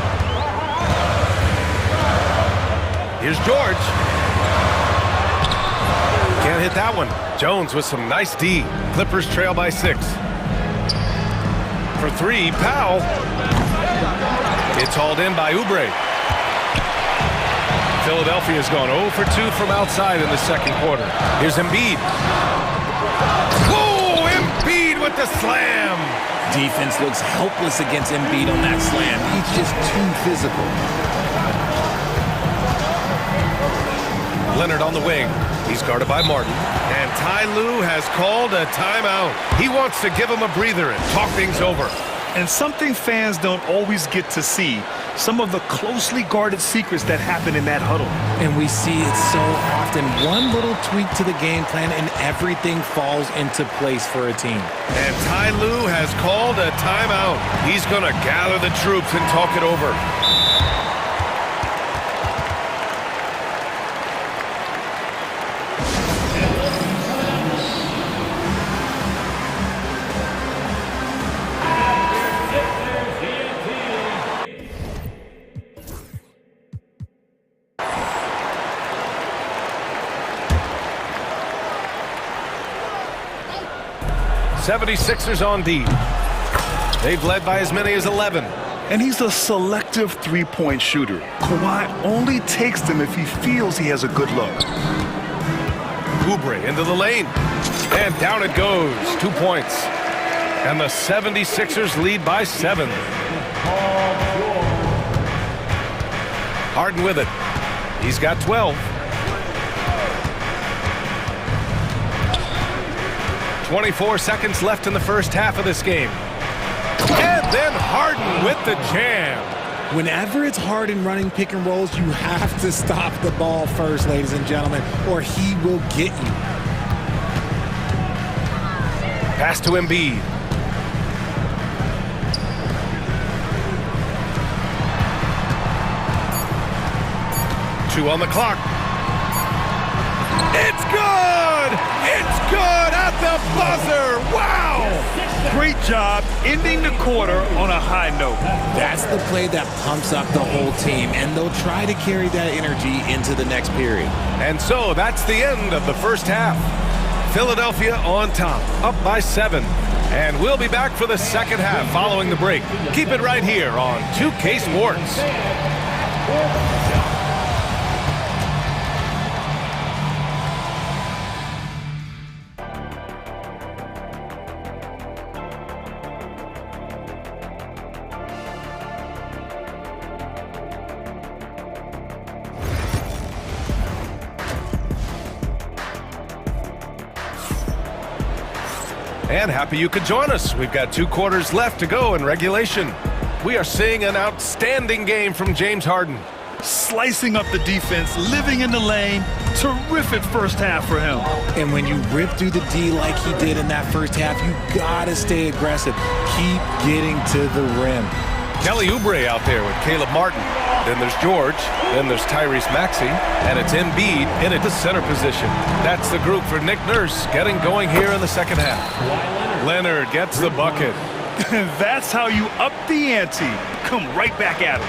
Here's George. Can't hit that one. Jones with some nice D. Clippers trail by 6. For 3, Powell. It's hauled in by Oubre. Philadelphia's gone 0 for 2 from outside in the second quarter. Here's Embiid. Whoa! Embiid with the slam! Defense looks helpless against Embiid on that slam. He's just too physical. Leonard on the wing. He's guarded by Martin. And Ty Lue has called a timeout. He wants to give him a breather and talk things over. And something fans don't always get to see, some of the closely guarded secrets that happen in that huddle. And we see it so often. One little tweak to the game plan and everything falls into place for a team. And Ty Lue has called a timeout. He's going to gather the troops and talk it over. '76ers on D. They've led by as many as 11. And he's a selective three-point shooter. Kawhi only takes them if he feels he has a good look. Oubre into the lane. And down it goes. 2 points. And the 76ers lead by 7. Harden with it. He's got 12. 24 seconds left in the first half of this game. And then Harden with the jam. Whenever it's Harden running pick and rolls, you have to stop the ball first, ladies and gentlemen, or he will get you. Pass to Embiid. Two on the clock. It's good! It's good at the buzzer! Wow! Great job ending the quarter on a high note. That's the play that pumps up the whole team, and they'll try to carry that energy into the next period. And so that's the end of the first half. Philadelphia on top, up by 7. And we'll be back for the second half following the break. Keep it right here on 2K Sports. and happy you could join us. We've got 2 quarters left to go in regulation. We are seeing an outstanding game from James Harden. Slicing up the defense, living in the lane. Terrific first half for him. And when you rip through the D like he did in that first half, you gotta stay aggressive. Keep getting to the rim. Kelly Oubre out there with Caleb Martin. Then there's George. Then there's Tyrese Maxey. And it's Embiid in at the center position. That's the group for Nick Nurse getting going here in the second half. Leonard gets the bucket. That's how you up the ante. Come right back at him.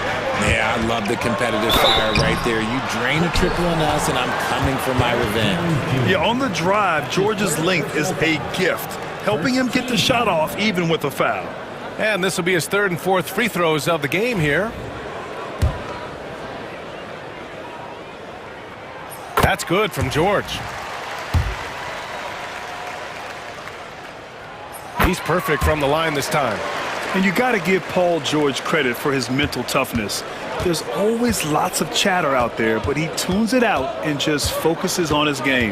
Yeah, I love the competitive fire right there. You drain a triple on us, and I'm coming for my revenge. Yeah, on the drive, George's length is a gift, helping him get the shot off even with a foul. And this will be his 3rd and 4th free throws of the game here. That's good from George. He's perfect from the line this time. And you got to give Paul George credit for his mental toughness. There's always lots of chatter out there, but he tunes it out and just focuses on his game.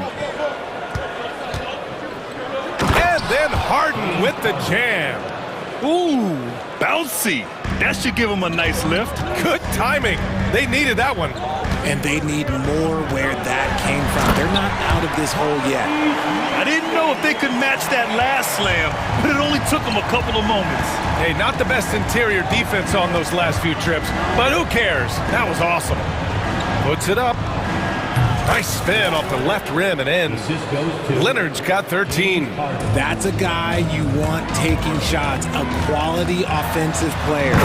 And then Harden with the jam. Ooh, bouncy. That should give him a nice lift. Good timing. They needed that one. And they need more where that came from. They're not out of this hole yet. I didn't know if they could match that last slam, but it only took them a couple of moments. Hey, not the best interior defense on those last few trips, but who cares? That was awesome. Puts it up. Nice spin off the left rim and in. Leonard's got 13. That's a guy you want taking shots, a quality offensive player.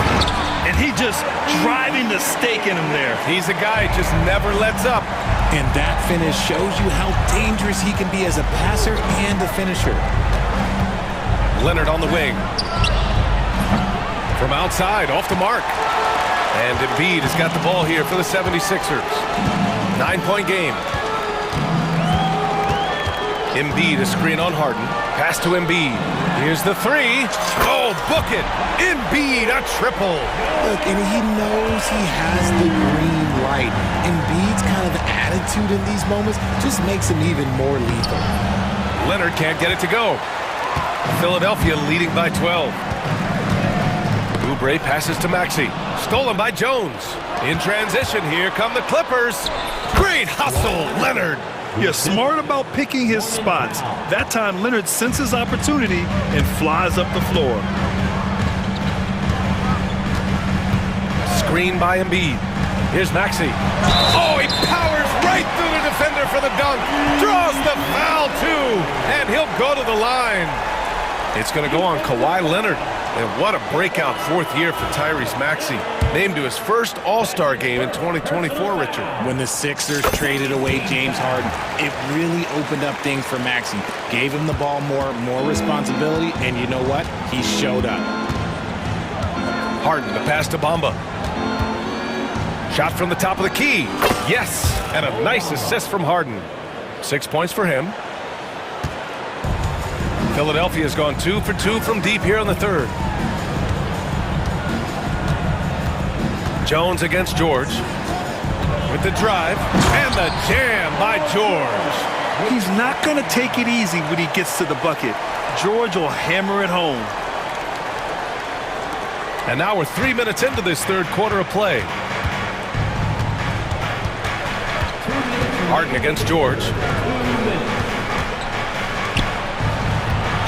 And he just driving the stake in him there. He's a guy who just never lets up. And that finish shows you how dangerous he can be as a passer and a finisher. Leonard on the wing. From outside, off the mark. And Embiid has got the ball here for the 76ers. 9-point game. Embiid, a screen on Harden. Pass to Embiid. Here's the 3. Oh, book it. Embiid, a triple. Look, and he knows he has the green light. Embiid's kind of attitude in these moments just makes him even more lethal. Leonard can't get it to go. Philadelphia leading by 12. Oubre passes to Maxey. Stolen by Jones. In transition, here come the Clippers. Great hustle, Leonard. You're smart about picking his spots. That time, Leonard senses opportunity and flies up the floor. Screen by Embiid. Here's Maxey. Oh, he powers right through the defender for the dunk. Draws the foul, too. And he'll go to the line. It's going to go on Kawhi Leonard. And what a breakout 4th year for Tyrese Maxey. Named to his first All-Star game in 2024, Richard. When the Sixers traded away James Harden, it really opened up things for Maxey. Gave him the ball more responsibility, and you know what? He showed up. Harden, the pass to Bamba. Shot from the top of the key. Yes, and a nice assist from Harden. 6 points for him. Philadelphia has gone 2 for 2 from deep here in the 3rd. Jones against George. With the drive. And the jam by George. He's not going to take it easy when he gets to the bucket. George will hammer it home. And now we're 3 minutes into this 3rd quarter of play. Harden against George.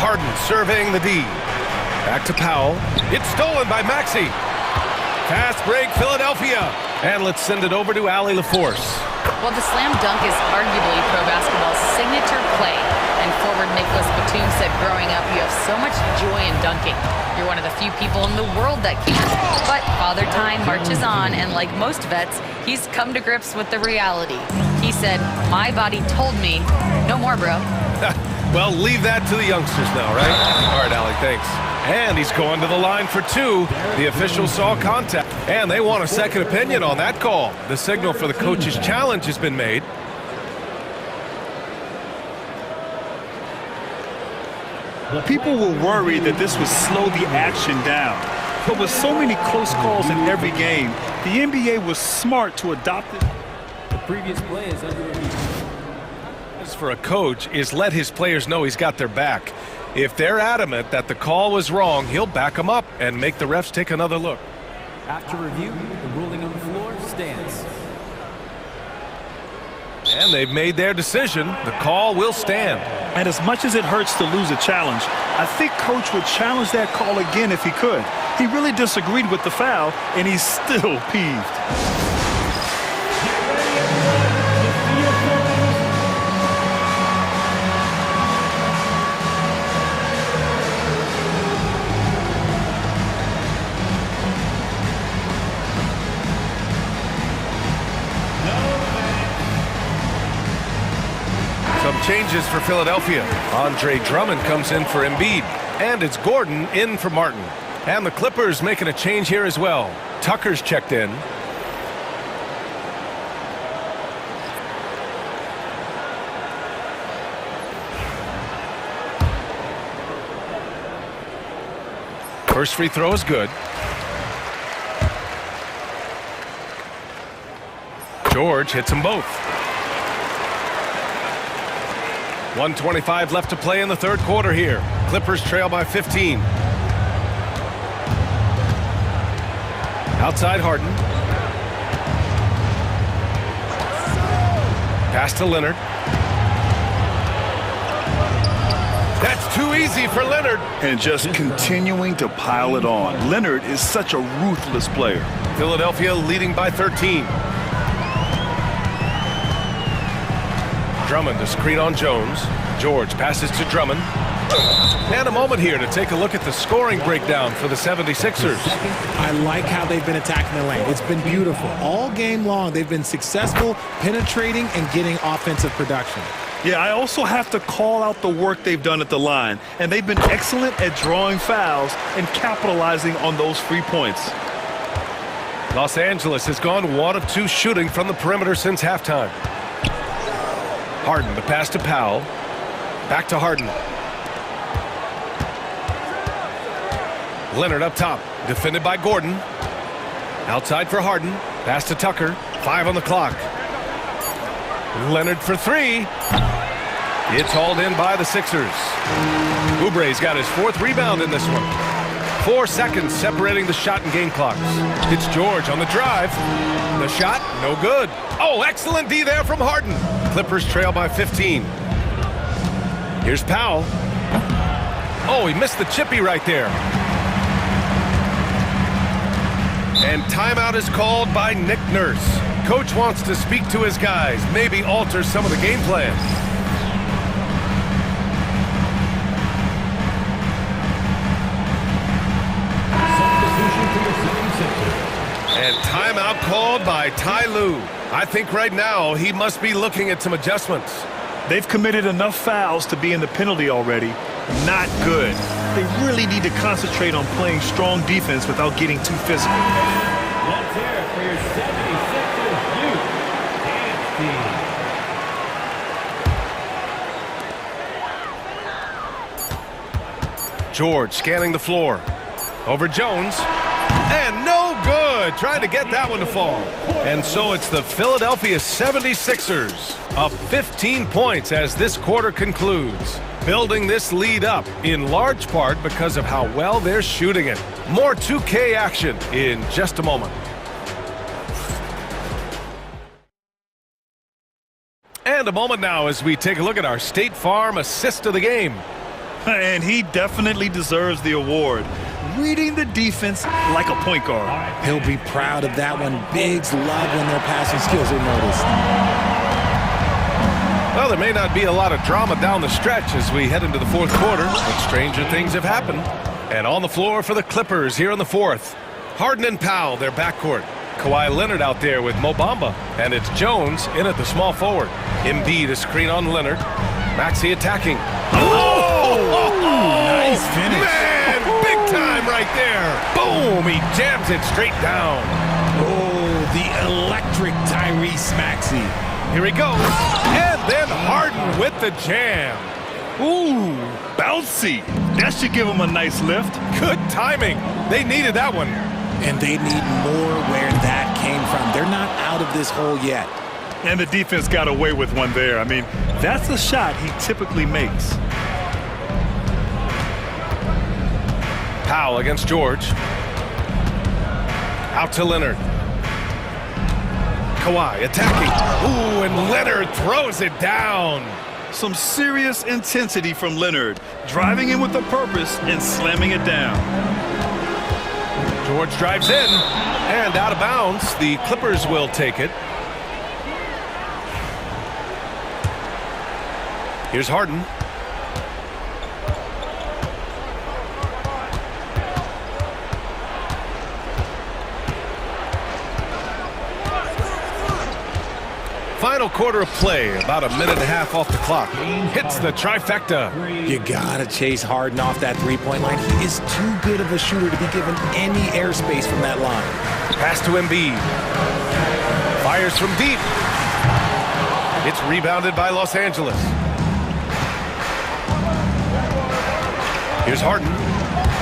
Harden surveying the D. Back to Powell. It's stolen by Maxey. Fast break, Philadelphia. And let's send it over to Allie LaForce. Well, the slam dunk is arguably pro basketball's signature play. And forward Nicholas Batum said growing up, you have so much joy in dunking. You're one of the few people in the world that can. But Father Time marches on, and like most vets, he's come to grips with the reality. He said, my body told me, no more, bro. Well, leave that to the youngsters now, right? All right, Allie, thanks. And he's going to the line for 2. The officials saw contact, and they want a second opinion on that call. The signal for the coach's challenge has been made. People were worried that this would slow the action down. But with so many close calls in every game, the NBA was smart to adopt it. The previous play is under review. For a coach is let his players know he's got their back. If they're adamant that the call was wrong, he'll back them up and make the refs take another look. After review, the ruling on the floor stands. And they've made their decision. The call will stand. And as much as it hurts to lose a challenge, I think Coach would challenge that call again if he could. He really disagreed with the foul, and he's still peeved. Changes for Philadelphia. Andre Drummond comes in for Embiid. And it's Gordon in for Martin. And the Clippers making a change here as well. Tucker's checked in. First free throw is good. George hits them both. 1:25 left to play in the third quarter here. Clippers trail by 15. Outside Harden. Pass to Leonard. That's too easy for Leonard. And just continuing to pile it on. Leonard is such a ruthless player. Philadelphia leading by 13. Drummond, a screen on Jones. George passes to Drummond. And a moment here to take a look at the scoring breakdown for the 76ers. I like how they've been attacking the lane. It's been beautiful. All game long, they've been successful penetrating and getting offensive production. Yeah, I also have to call out the work they've done at the line. And they've been excellent at drawing fouls and capitalizing on those free points. Los Angeles has gone 1 of 2 shooting from the perimeter since halftime. Harden, the pass to Powell. Back to Harden. Leonard up top, defended by Gordon. Outside for Harden. Pass to Tucker. 5 on the clock. Leonard for 3. It's hauled in by the Sixers. Oubre's got his 4th rebound in this one. 4 seconds separating the shot and game clocks. It's George on the drive. The shot, no good. Oh, excellent D there from Harden. Clippers trail by 15. Here's Powell. Oh, he missed the chippy right there. And timeout is called by Nick Nurse. Coach wants to speak to his guys, maybe alter some of the game plan. And timeout called by Ty Lue. I think right now he must be looking at some adjustments. They've committed enough fouls to be in the penalty already. Not good. They really need to concentrate on playing strong defense without getting too physical. Let's hear it for your 76ers youth dance team. George scanning the floor. Over Jones. And no good. Trying to get that one to fall. And so it's the Philadelphia 76ers up 15 points as this quarter concludes. Building this lead up in large part because of how well they're shooting it. More 2K action in just a moment. And a moment now as we take a look at our State Farm assist of the game. And he definitely deserves the award. Reading the defense like a point guard. He'll be proud of that one. Bigs love when their passing skills are noticed. Well, there may not be a lot of drama down the stretch as we head into the fourth quarter, but stranger things have happened. And on the floor for the Clippers here in the fourth. Harden and Powell, their backcourt. Kawhi Leonard out there with Mo Bamba. And it's Jones in at the small forward. Embiid a screen on Leonard. Maxey attacking. Nice finish. Man, big time right there. Boom, he jams it straight down. Oh, the electric Tyrese Maxey. Here he goes. And then Harden with the jam. Ooh, bouncy. That should give him a nice lift. Good timing. They needed that one. And they need more where that came from. They're not out of this hole yet. And the defense got away with one there. I mean, that's a shot he typically makes. Powell against George. Out to Leonard. Kawhi attacking. Ooh, and Leonard throws it down. Some serious intensity from Leonard, driving in with a purpose and slamming it down. George drives in and out of bounds. The Clippers will take it. Here's Harden. Final quarter of play, about a minute and a half off the clock. Hits the trifecta. You gotta chase Harden off that three-point line. He is too good of a shooter to be given any airspace from that line. Pass to Embiid. Fires from deep. It's rebounded by Los Angeles. Here's Harden.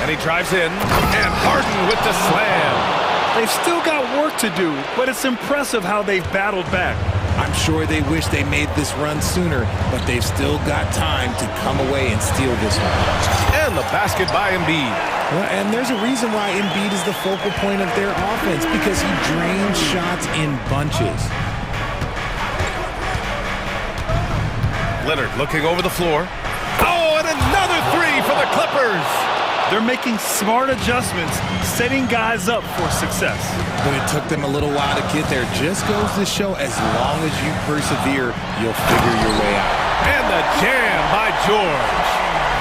And he drives in. And Harden with the slam. They've still got work to do, but it's impressive how they've battled back. I'm sure they wish they made this run sooner, but they've still got time to come away and steal this one. And the basket by Embiid. Well, and there's a reason why Embiid is the focal point of their offense, because he drains shots in bunches. Leonard looking over the floor. Oh, and another three for the Clippers. They're making smart adjustments, setting guys up for success. But it took them a little while to get there. Just goes to show, as long as you persevere, you'll figure your way out. And the jam by George.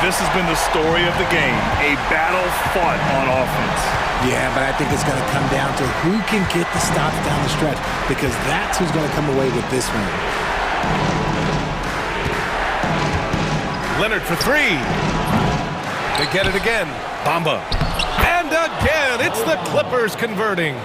This has been the story of the game, a battle fought on offense. Yeah, but I think it's going to come down to who can get the stops down the stretch, because that's who's going to come away with this one. Leonard for three. They get it again. Bamba. And again, it's the Clippers converting.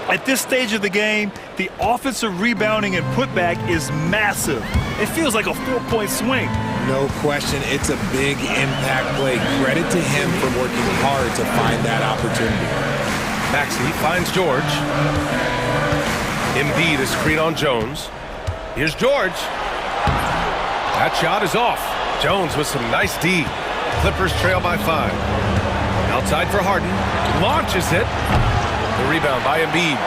At this stage of the game, the offensive rebounding and putback is massive. It feels like a 4-point swing. No question, it's a big impact play. Credit to him for working hard to find that opportunity. Maxey finds George. Embiid is screen on Jones. Here's George. That shot is off. Jones with some nice D. Clippers trail by 5. Outside for Harden. Launches it. The rebound by Embiid.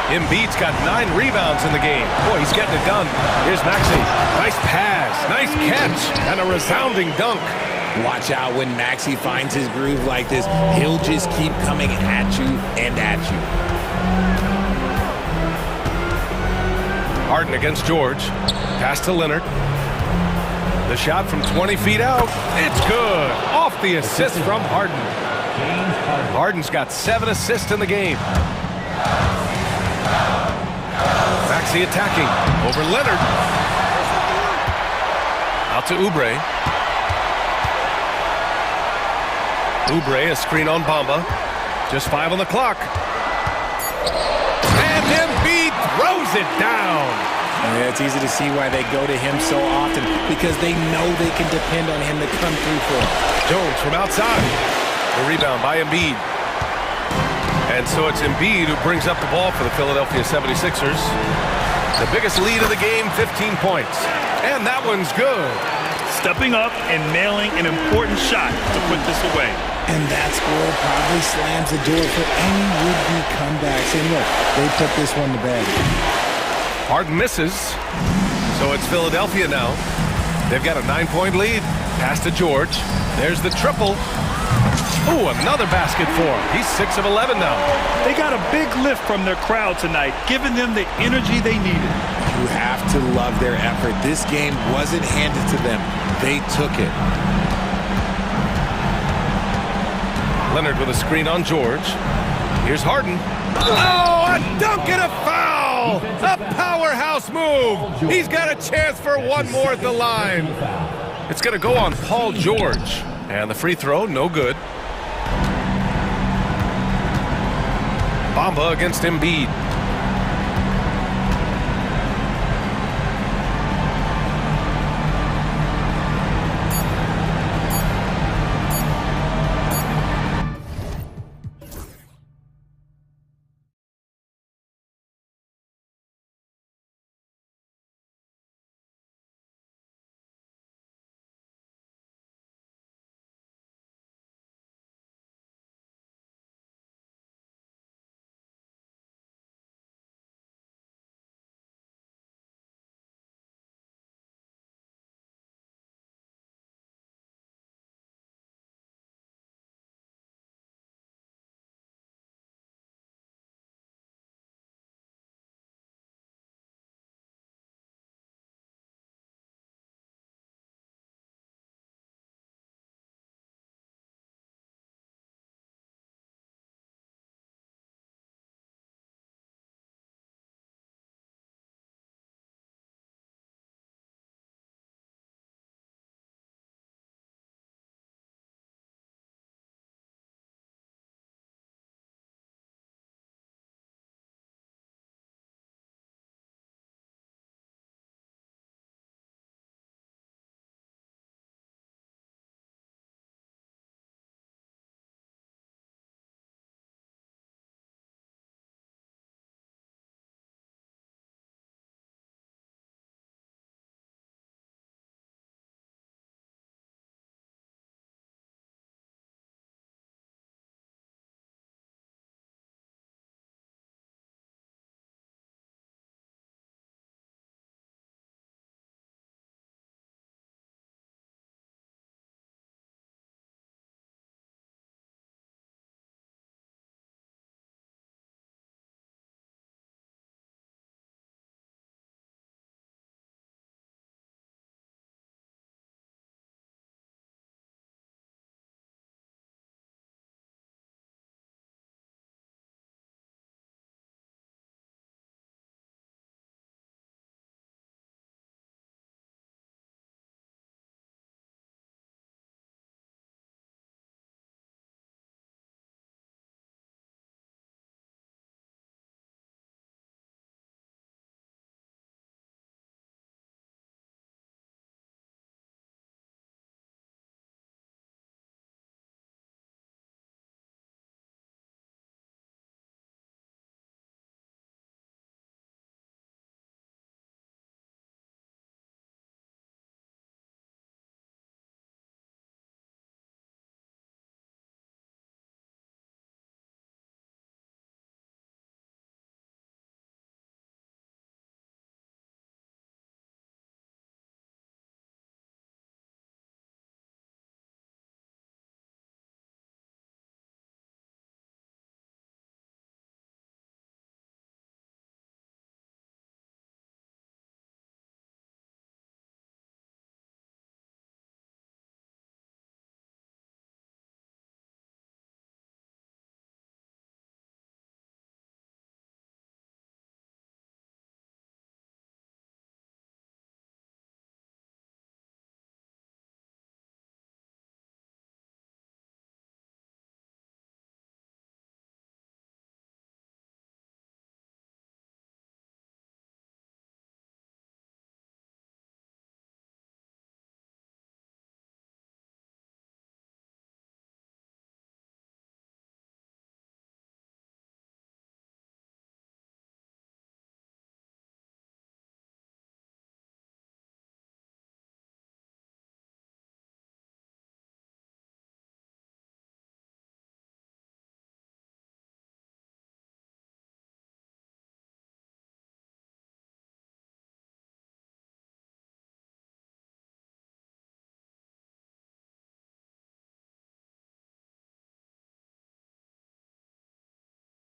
Embiid's got 9 rebounds in the game. Boy, he's getting it done. Here's Maxey. Nice pass. Nice catch. And a resounding dunk. Watch out when Maxey finds his groove like this. He'll just keep coming at you and at you. Harden against George. Pass to Leonard. The shot from 20 feet out. It's good. Off the assist from Harden. Harden's got 7 assists in the game. Maxey attacking. Over Leonard. Out to Oubre. Oubre, a screen on Bamba. Just 5 on the clock. And Embiid throws it down. Yeah, it's easy to see why they go to him so often, because they know they can depend on him to come through for them. Jones from outside. The rebound by Embiid. And so it's Embiid who brings up the ball for the Philadelphia 76ers. The biggest lead of the game, 15 points. And that one's good. Stepping up and nailing an important shot to put this away. And that score probably slams the door for any would-be comebacks. And look, they put this one to bed. Harden misses. So it's Philadelphia now. They've got a 9-point lead. Pass to George. There's the triple. Ooh, another basket for him. He's 6 of 11 now. They got a big lift from their crowd tonight, giving them the energy they needed. You have to love their effort. This game wasn't handed to them. They took it. Leonard with a screen on George. Here's Harden. Oh, a dunk and a foul! A powerhouse move! He's got a chance for one more at the line. It's going to go on Paul George. And the free throw, no good. Bamba against Embiid.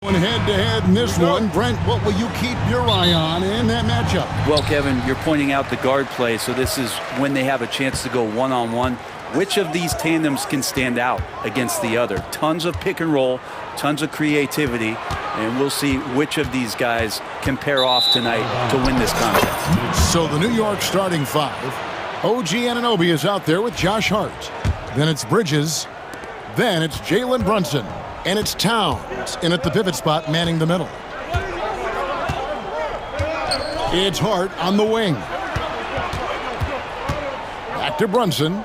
Head-to-head in this one. Brent, what will you keep your eye on in that matchup? Well, Kevin, you're pointing out the guard play, so this is when they have a chance to go one-on-one. Which of these tandems can stand out against the other? Tons of pick and roll, tons of creativity, and we'll see which of these guys can pair off tonight to win this contest. So the New York starting five. OG Anunoby is out there with Josh Hart. Then it's Bridges. Then it's Jalen Brunson. And it's Towns in at the pivot spot, manning the middle. It's Hart on the wing. Back to Brunson.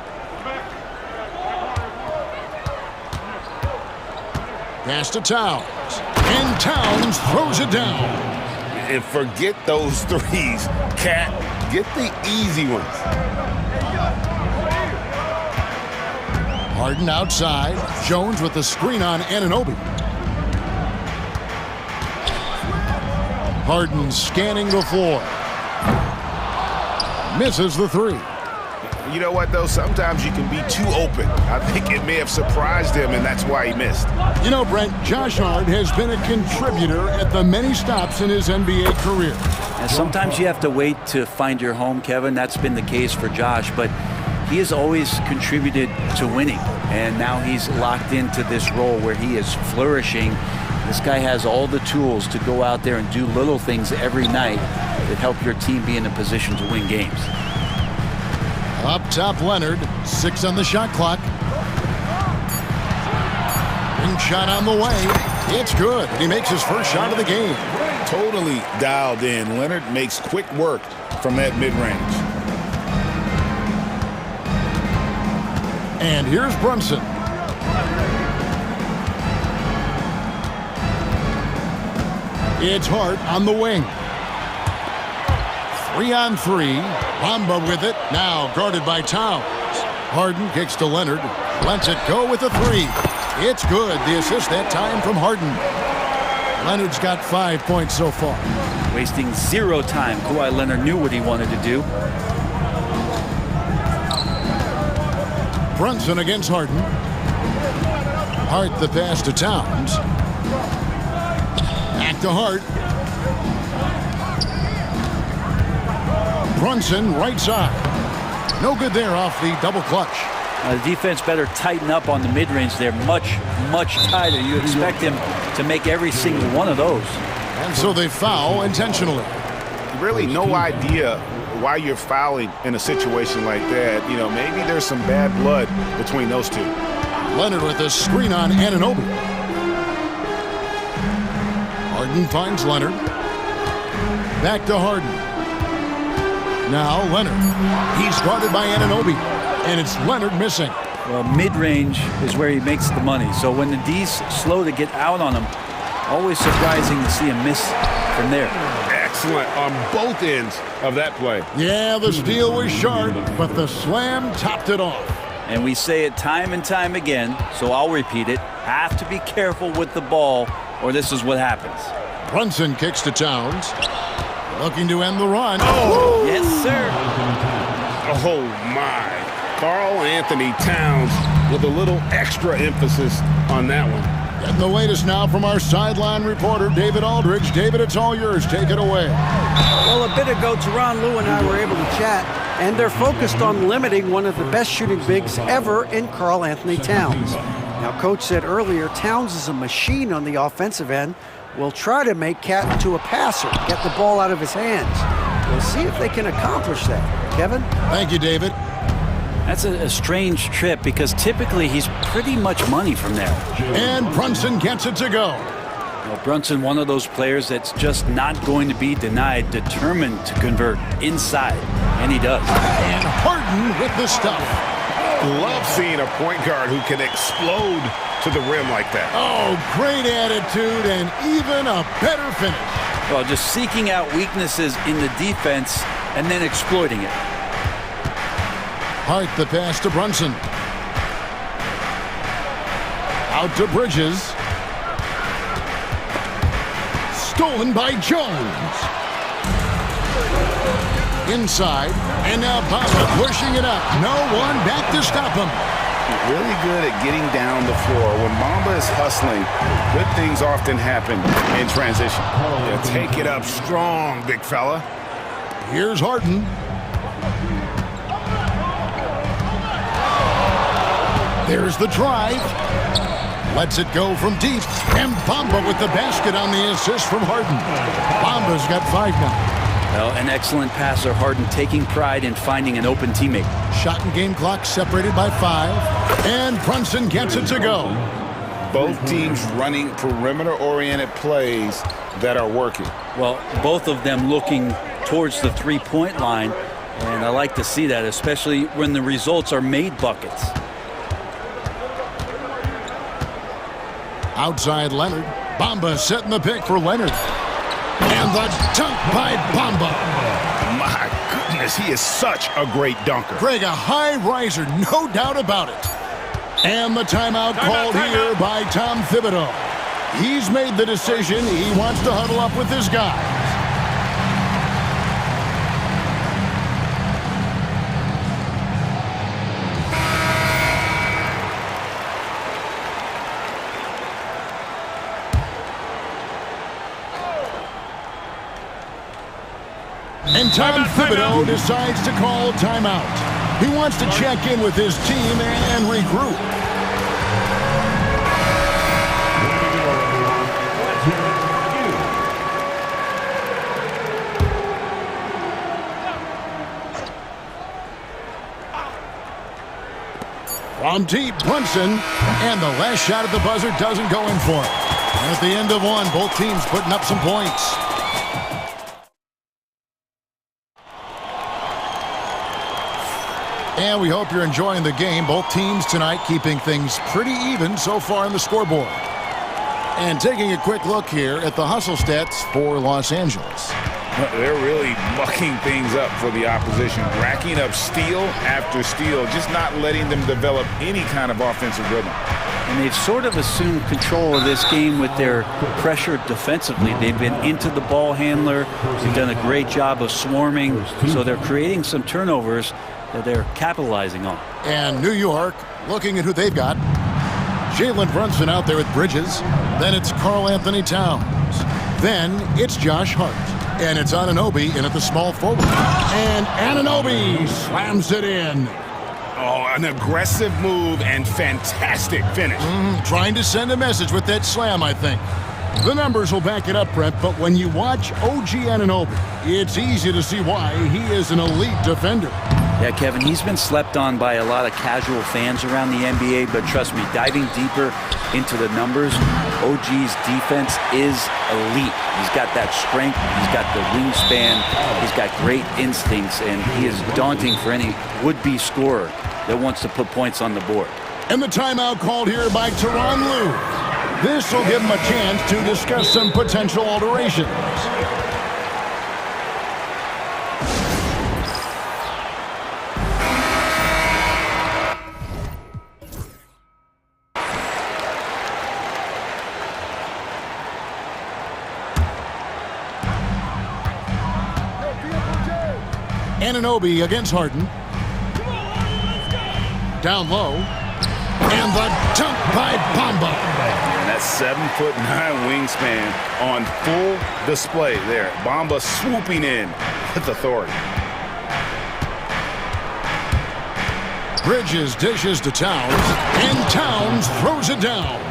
Pass to Towns. And Towns throws it down. And forget those threes. Cat, get the easy ones. Harden outside. Jones with the screen on Anunoby. Harden scanning the floor. Misses the three. You know what, though? Sometimes you can be too open. I think it may have surprised him, and that's why he missed. You know, Brent, Josh Hart has been a contributor at the many stops in his NBA career. And sometimes you have to wait to find your home, Kevin. That's been the case for Josh, but he has always contributed to winning, and now he's locked into this role where he is flourishing. This guy has all the tools to go out there and do little things every night that help your team be in a position to win games. Up top, Leonard. 6 on the shot clock. Ring shot on the way. It's good. He makes his first shot of the game. Totally dialed in. Leonard makes quick work from that mid-range. And here's Brunson. It's Hart on the wing. 3-on-3. Bamba with it. Now guarded by Towns. Harden kicks to Leonard. Lets it go with a three. It's good. The assist that time from Harden. Leonard's got 5 points so far. Wasting zero time. Kawhi Leonard knew what he wanted to do. Brunson against Harden. Hart the pass to Towns. Back to Hart. Brunson right side. No good there off the double clutch. The defense better tighten up on the mid-range there. Much tighter. You expect him to make every single one of those. And so they foul intentionally. Really no idea why you're fouling in a situation like that. You know, maybe there's some bad blood between those two. Leonard with a screen on Anunoby. Harden finds Leonard. Back to Harden. Now Leonard. He's guarded by Anunoby. And it's Leonard missing. Well, mid-range is where he makes the money. So when the D's slow to get out on him, always surprising to see him miss from there. Excellent on both ends of that play. Yeah, the steal was sharp, but the slam topped it off. And we say it time and time again, so I'll repeat it. Have to be careful with the ball, or this is what happens. Brunson kicks to Towns. Looking to end the run. Oh! Yes, sir. Oh, my. Karl Anthony Towns with a little extra emphasis on that one. Getting the latest now from our sideline reporter, David Aldridge. David, it's all yours. Take it away. Well, a bit ago, Teron Lou and I were able to chat, and they're focused on limiting one of the best shooting bigs ever in Karl Anthony Towns. Now, Coach said earlier, Towns is a machine on the offensive end. We'll try to make Cat into a passer, get the ball out of his hands. We'll see if they can accomplish that. Kevin? Thank you, David. That's a strange trip because typically he's pretty much money from there. And Brunson gets it to go. Well, Brunson, one of those players that's just not going to be denied, determined to convert inside, and he does. And Harden with the stuff. Love seeing a point guard who can explode to the rim like that. Oh, great attitude and even a better finish. Well, just seeking out weaknesses in the defense and then exploiting it. Hart the pass to Brunson. Out to Bridges. Stolen by Jones. Inside. And now Bamba pushing it up. No one back to stop him. Really good at getting down the floor. When Bamba is hustling, good things often happen in transition. Yeah, take it up strong, big fella. Here's Harden. There's the drive. Lets it go from deep. And Bamba with the basket on the assist from Harden. Bamba's got 5 now. Well, an excellent passer, Harden taking pride in finding an open teammate. Shot and game clock separated by 5. And Brunson gets it to go. Both teams running perimeter-oriented plays that are working. Well, both of them looking towards the three-point line. And I like to see that, especially when the results are made buckets. Outside Leonard. Bamba setting the pick for Leonard. And the dunk by Bamba. My goodness, he is such a great dunker. Greg, a high riser, no doubt about it. And the timeout called here by Tom Thibodeau. He's made the decision. He wants to huddle up with his guys. And Tom Thibodeau decides to call timeout. He wants to check in with his team and regroup. From deep, Brunson, and the last shot at the buzzer doesn't go in for it. And at the end of one, both teams putting up some points. And we hope you're enjoying the game. Both teams tonight keeping things pretty even so far on the scoreboard. And taking a quick look here at the hustle stats for Los Angeles. They're really mucking things up for the opposition, racking up steal after steal, just not letting them develop any kind of offensive rhythm. And they've sort of assumed control of this game with their pressure defensively. They've been into the ball handler. They've done a great job of swarming. So they're creating some turnovers that they're capitalizing on. And New York, looking at who they've got. Jalen Brunson out there with Bridges. Then it's Karl Anthony Towns. Then it's Josh Hart. And it's Anunoby in at the small forward. And Anunoby slams it in. Oh, an aggressive move and fantastic finish. Trying to send a message with that slam, I think. The numbers will back it up, Brent, but when you watch OG Anunoby, it's easy to see why he is an elite defender. Yeah, Kevin, he's been slept on by a lot of casual fans around the NBA, but trust me, diving deeper into the numbers, OG's defense is elite. He's got that strength, he's got the wingspan, he's got great instincts, and he is daunting for any would-be scorer that wants to put points on the board. And the timeout called here by Tyronn Lue. This will give him a chance to discuss some potential alterations. Anunoby against Harden. Down low. And the dunk by Bamba. And that 7'9" wingspan on full display there. Bamba swooping in with authority. Bridges dishes to Towns. And Towns throws it down.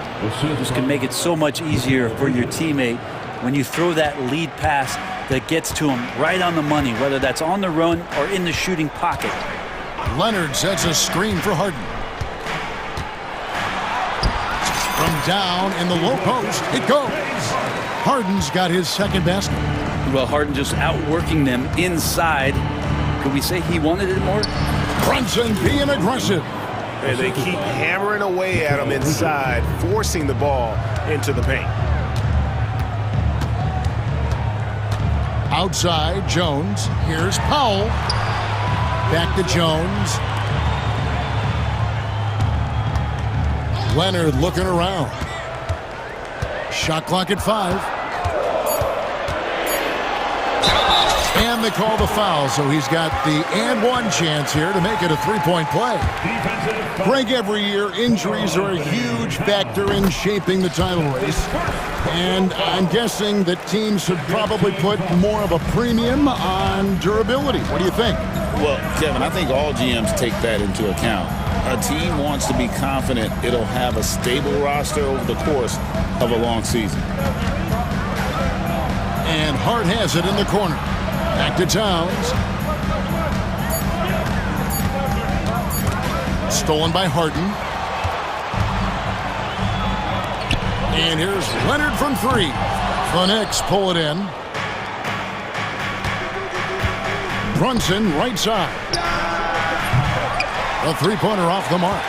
This can make it so much easier for your teammate when you throw that lead pass that gets to him right on the money, whether that's on the run or in the shooting pocket. Leonard sets a screen for Harden. From down in the low post, it goes. Harden's got his second basket. Well, Harden just outworking them inside. Could we say he wanted it more? Brunson being aggressive. And they keep hammering away at him inside, forcing the ball into the paint. Outside, Jones. Here's Powell. Back to Jones. Leonard looking around. Shot clock at 5. And they call the foul, so he's got the and one chance here to make it a three-point play. Greg, every year, injuries are a huge factor in shaping the title race. And I'm guessing that teams should probably put more of a premium on durability. What do you think? Well, Kevin, I think all GMs take that into account. A team wants to be confident it'll have a stable roster over the course of a long season. And Hart has it in the corner. Back to Towns. Stolen by Harden. And here's Leonard from three. The Knicks pull it in. Brunson, right side. A three-pointer off the mark.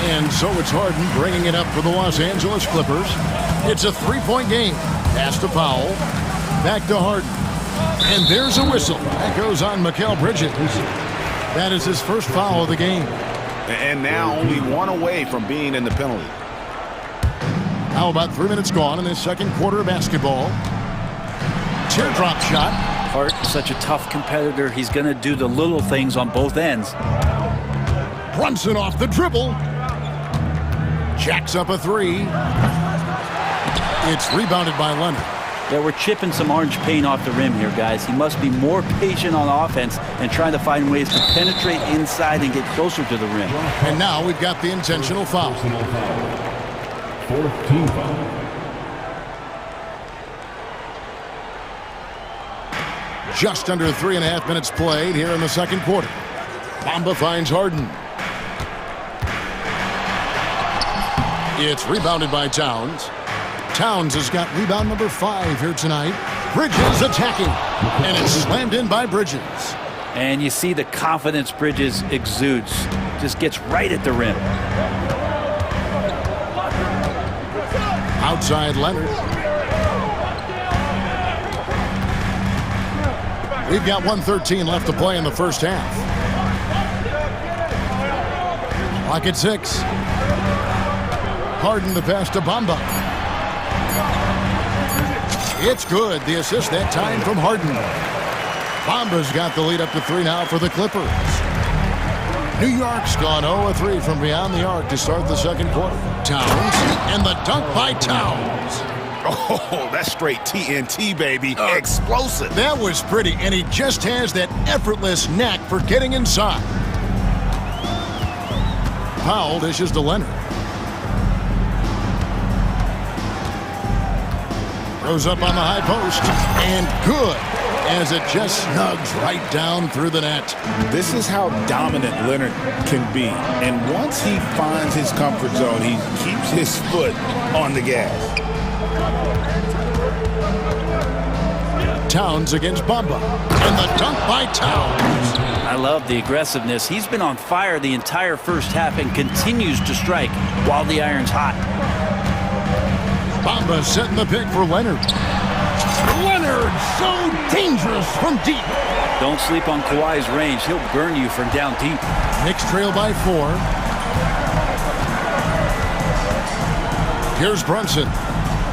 And so it's Harden bringing it up for the Los Angeles Clippers. It's a three-point game. Pass to Powell. Back to Harden. And there's a whistle. That goes on Mikal Bridges. That is his first foul of the game. And now only one away from being in the penalty. Now about 3 minutes gone in this second quarter of basketball. Teardrop shot. Hart, such a tough competitor. He's going to do the little things on both ends. Brunson off the dribble. Jacks up a three. It's rebounded by Leonard. Yeah, we're chipping some orange paint off the rim here, guys. He must be more patient on offense and trying to find ways to penetrate inside and get closer to the rim. And now we've got the intentional foul. 4th team foul. Just under 3.5 minutes played here in the second quarter. Bamba finds Harden. It's rebounded by Towns. Towns has got rebound number 5 here tonight. Bridges attacking. And it's slammed in by Bridges. And you see the confidence Bridges exudes. Just gets right at the rim. Outside Leonard. We've got 1:13 left to play in the first half. Clock at 6. Harden the pass to Bamba. It's good. The assist that time from Harden. Bamba's got the lead up to 3 now for the Clippers. New York's gone 0-3 from beyond the arc to start the second quarter. Towns, and the dunk by Towns. Oh, that's straight TNT, baby. Explosive. That was pretty, and he just has that effortless knack for getting inside. Powell dishes to Leonard. Goes up on the high post, and good, as it just snugs right down through the net. This is how dominant Leonard can be. And once he finds his comfort zone, he keeps his foot on the gas. Towns against Bamba, and the dunk by Towns. I love the aggressiveness. He's been on fire the entire first half and continues to strike while the iron's hot. Bamba setting the pick for Leonard. Leonard, so dangerous from deep. Don't sleep on Kawhi's range. He'll burn you from down deep. Knicks trail by 4. Here's Brunson.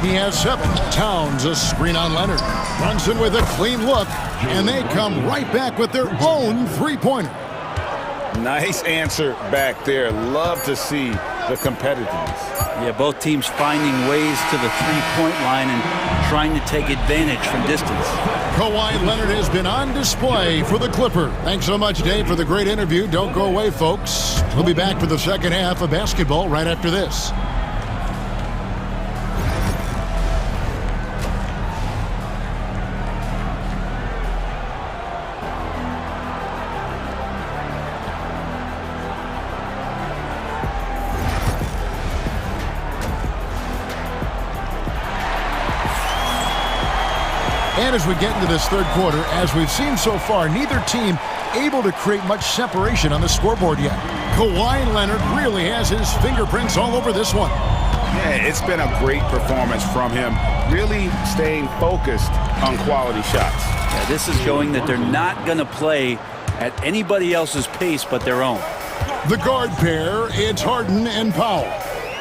He has 7. Towns a screen on Leonard. Brunson with a clean look, and they come right back with their own three-pointer. Nice answer back there. Love to see the competitiveness. Yeah, both teams finding ways to the three-point line and trying to take advantage from distance. Kawhi Leonard has been on display for the Clipper. Thanks so much, Dave, for the great interview. Don't go away, folks. We'll be back for the second half of basketball right after this. And as we get into this third quarter, as we've seen so far, neither team able to create much separation on the scoreboard yet. Kawhi Leonard really has his fingerprints all over this one. Yeah, it's been a great performance from him, really staying focused on quality shots. Yeah, this is showing that they're not going to play at anybody else's pace but their own. The guard pair, it's Harden and Powell.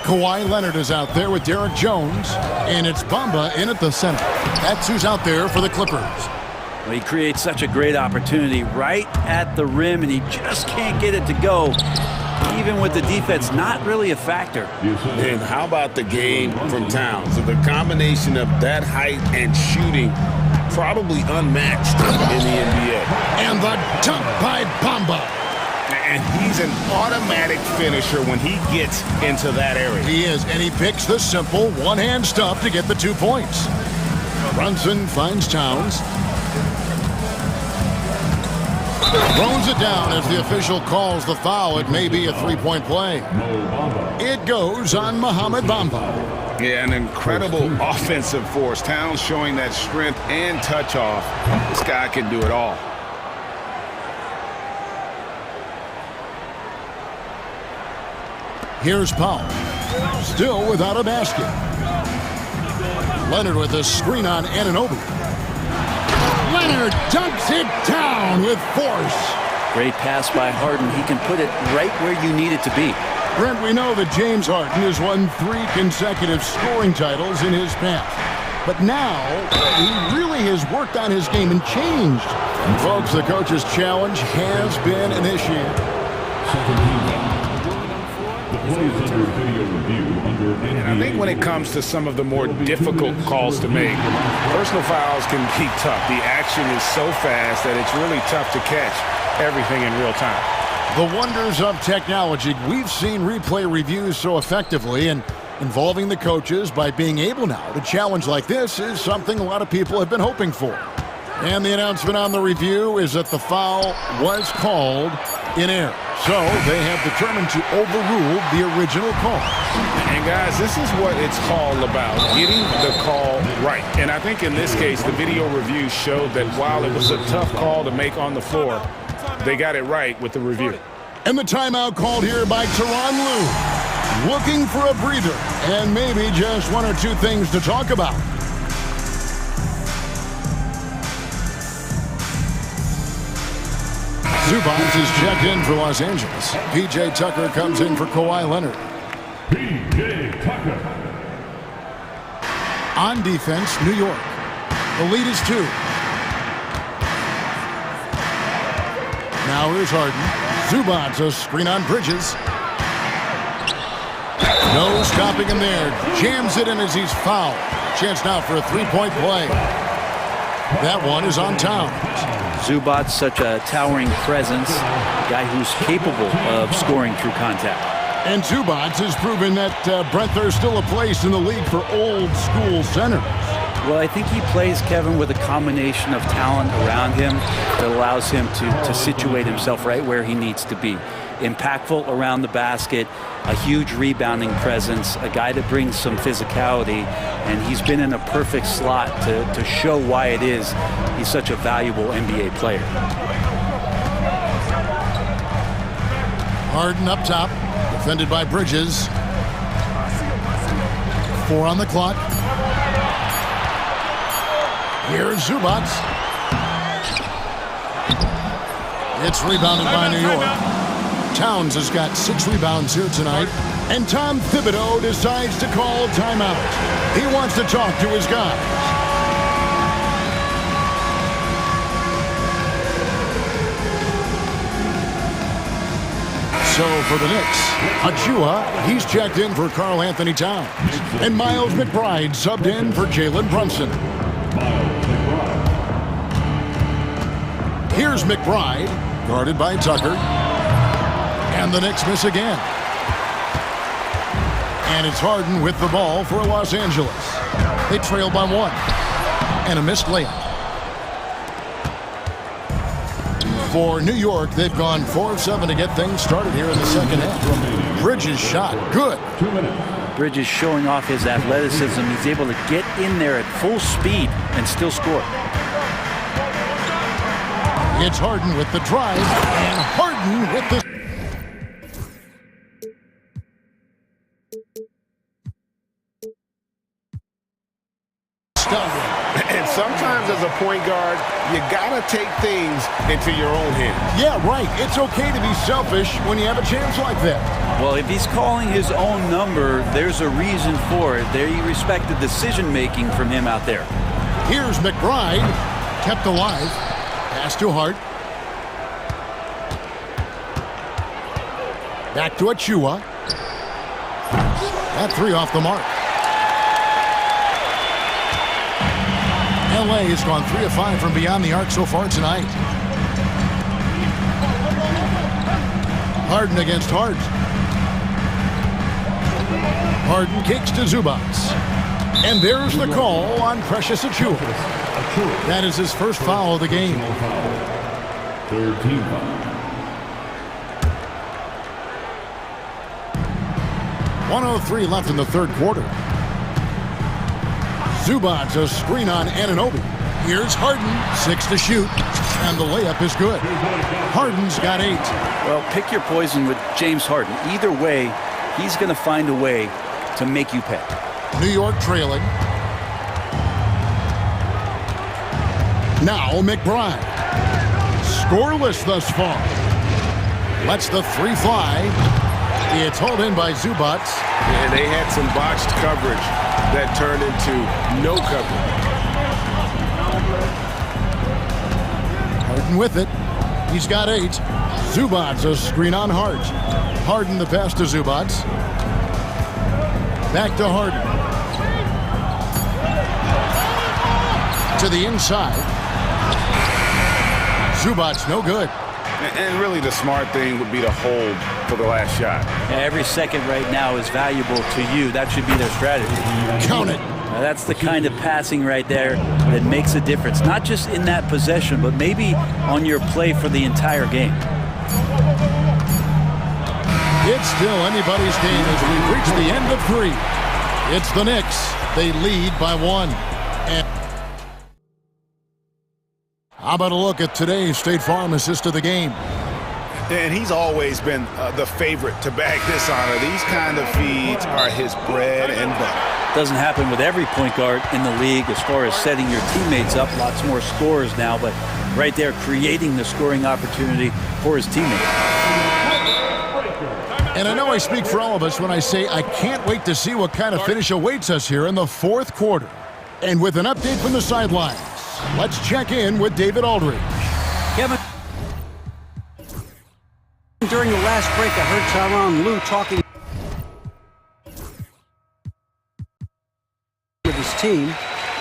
Kawhi Leonard is out there with Derek Jones, and it's Bamba in at the center. That's who's out there for the Clippers. Well, he creates such a great opportunity right at the rim, and he just can't get it to go. Even with the defense not really a factor. And how about the game from Towns? So the combination of that height and shooting, probably unmatched in the NBA. And the dunk by Bamba. And he's an automatic finisher when he gets into that area. He is, and he picks the simple one-hand stuff to get the 2 points. Brunson finds Towns. Throws it down as the official calls the foul. It may be a three-point play. It goes on Mohamed Bamba. Yeah, an incredible offensive force. Towns showing that strength and touch off. This guy can do it all. Here's Powell. Still without a basket. Leonard with a screen on Anunoby. Leonard dunks it down with force. Great pass by Harden. He can put it right where you need it to be. Brent, we know that James Harden has won 3 consecutive scoring titles in his past. But now, he really has worked on his game and changed. And folks, the coach's challenge has been initiated. And I think when it comes to some of the more difficult calls to make, personal fouls can be tough. The action is so fast that it's really tough to catch everything in real time. The wonders of technology. We've seen replay reviews so effectively, and involving the coaches by being able now to challenge like this is something a lot of people have been hoping for. And the announcement on the review is that the foul was called in error. So they have determined to overrule the original call. And guys, this is what it's all about, getting the call right. And I think in this case, the video review showed that while it was a tough call to make on the floor, they got it right with the review. And the timeout called here by Tyronn Lue. Looking for a breather and maybe just 1 or 2 things to talk about. Zubats is checked in for Los Angeles. P.J. Tucker comes in for Kawhi Leonard. P.J. Tucker. On defense, New York. The lead is 2. Now here's Harden. Zubats a screen on Bridges. No stopping him there. Jams it in as he's fouled. Chance now for a 3-point play. That one is on Towns. Zubats, such a towering presence, a guy who's capable of scoring through contact. And Zubats has proven that, Brent, there's still a place in the league for old-school centers. Well, I think he plays, Kevin, with a combination of talent around him that allows him to situate himself right where he needs to be. Impactful around the basket, a huge rebounding presence, a guy that brings some physicality, and he's been in a perfect slot to show why it is he's such a valuable NBA player. Harden up top, defended by Bridges. 4 on the clock. Here's Zubats. It's rebounded by New York. Towns has got 6 rebounds here tonight. And Tom Thibodeau decides to call timeout. He wants to talk to his guys. So for the Knicks, Achua, he's checked in for Karl Anthony Towns. And Miles McBride subbed in for Jalen Brunson. Here's McBride, guarded by Tucker. And the Knicks miss again. And it's Harden with the ball for Los Angeles. They trail by 1. And a missed layup. For New York, they've gone 4 of 7 to get things started here in the second half. Bridges shot. Good. Bridges showing off his athleticism. He's able to get in there at full speed and still score. It's Harden with the drive. And Harden with the... And sometimes Sometimes as a point guard, you gotta take things into your own hands. Yeah, right. It's okay to be selfish when you have a chance like that. Well, if he's calling his own number, there's a reason for it. They respect the decision-making from him out there. Here's McBride, kept alive. Pass to Hart. Back to Achua. That three off the mark. LA has gone 3 of 5 from beyond the arc so far tonight. Harden against Hart. Harden kicks to Zubats. And there's the call on Precious Achua. That is his first foul of the game. Third team foul. 1:03 left in the third quarter. Zubats a screen on Anunoby. Here's Harden, 6 to shoot, and the layup is good. Harden's got 8. Well, pick your poison with James Harden. Either way, he's going to find a way to make you pay. New York trailing. Now McBride. Scoreless thus far. Lets the three fly. It's hauled in by Zubats. And they had some botched coverage that turned into no coverage. Harden with it. He's got 8. Zubats a screen on Hart. Harden the pass to Zubats. Back to Harden. To the inside. Zubats no good. And really the smart thing would be to hold for the last shot. Every second right now is valuable to you. That should be their strategy. Count it. That's the kind of passing right there that makes a difference. Not just in that possession, but maybe on your play for the entire game. It's still anybody's game as we reach the end of 3. It's the Knicks. They lead by 1. And how about a look at today's State Farm assist of the game? And he's always been the favorite to bag this honor. These kind of feeds are his bread and butter. Doesn't happen with every point guard in the league as far as setting your teammates up. Lots more scores now, but right there creating the scoring opportunity for his teammates. And I know I speak for all of us when I say I can't wait to see what kind of finish awaits us here in the fourth quarter. And with an update from the sidelines, let's check in with David Aldridge. Kevin, during the last break, I heard Tyronn Lue talking with his team.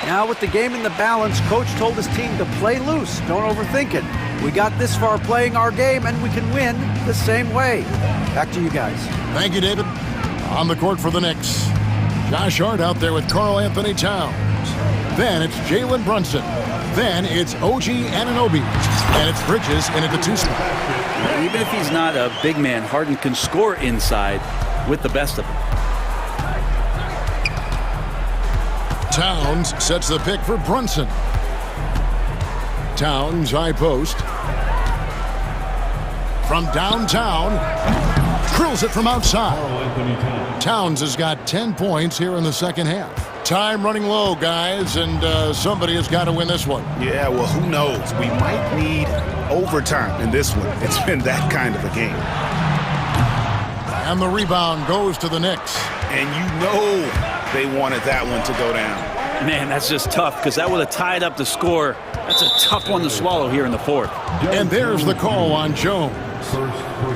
Now with the game in the balance, coach told his team to play loose. Don't overthink it. We got this far playing our game, and we can win the same way. Back to you guys. Thank you, David. On the court for the Knicks, Josh Hart out there with Karl Anthony Towns. Then it's Jalen Brunson. Then it's OG Anunoby. And it's Bridges in at the 2 spot. Even if he's not a big man, Harden can score inside with the best of them. Towns sets the pick for Brunson. Towns high post. From downtown. Drills it from outside. Towns has got 10 points here in the second half. Time running low, guys, and somebody has got to win this one. Yeah, well, who knows? We might need overtime in this one. It's been that kind of a game. And the rebound goes to the Knicks. And you know they wanted that one to go down. Man, that's just tough because that would have tied up the score. That's a tough one to swallow here in the fourth. And there's the call on Jones.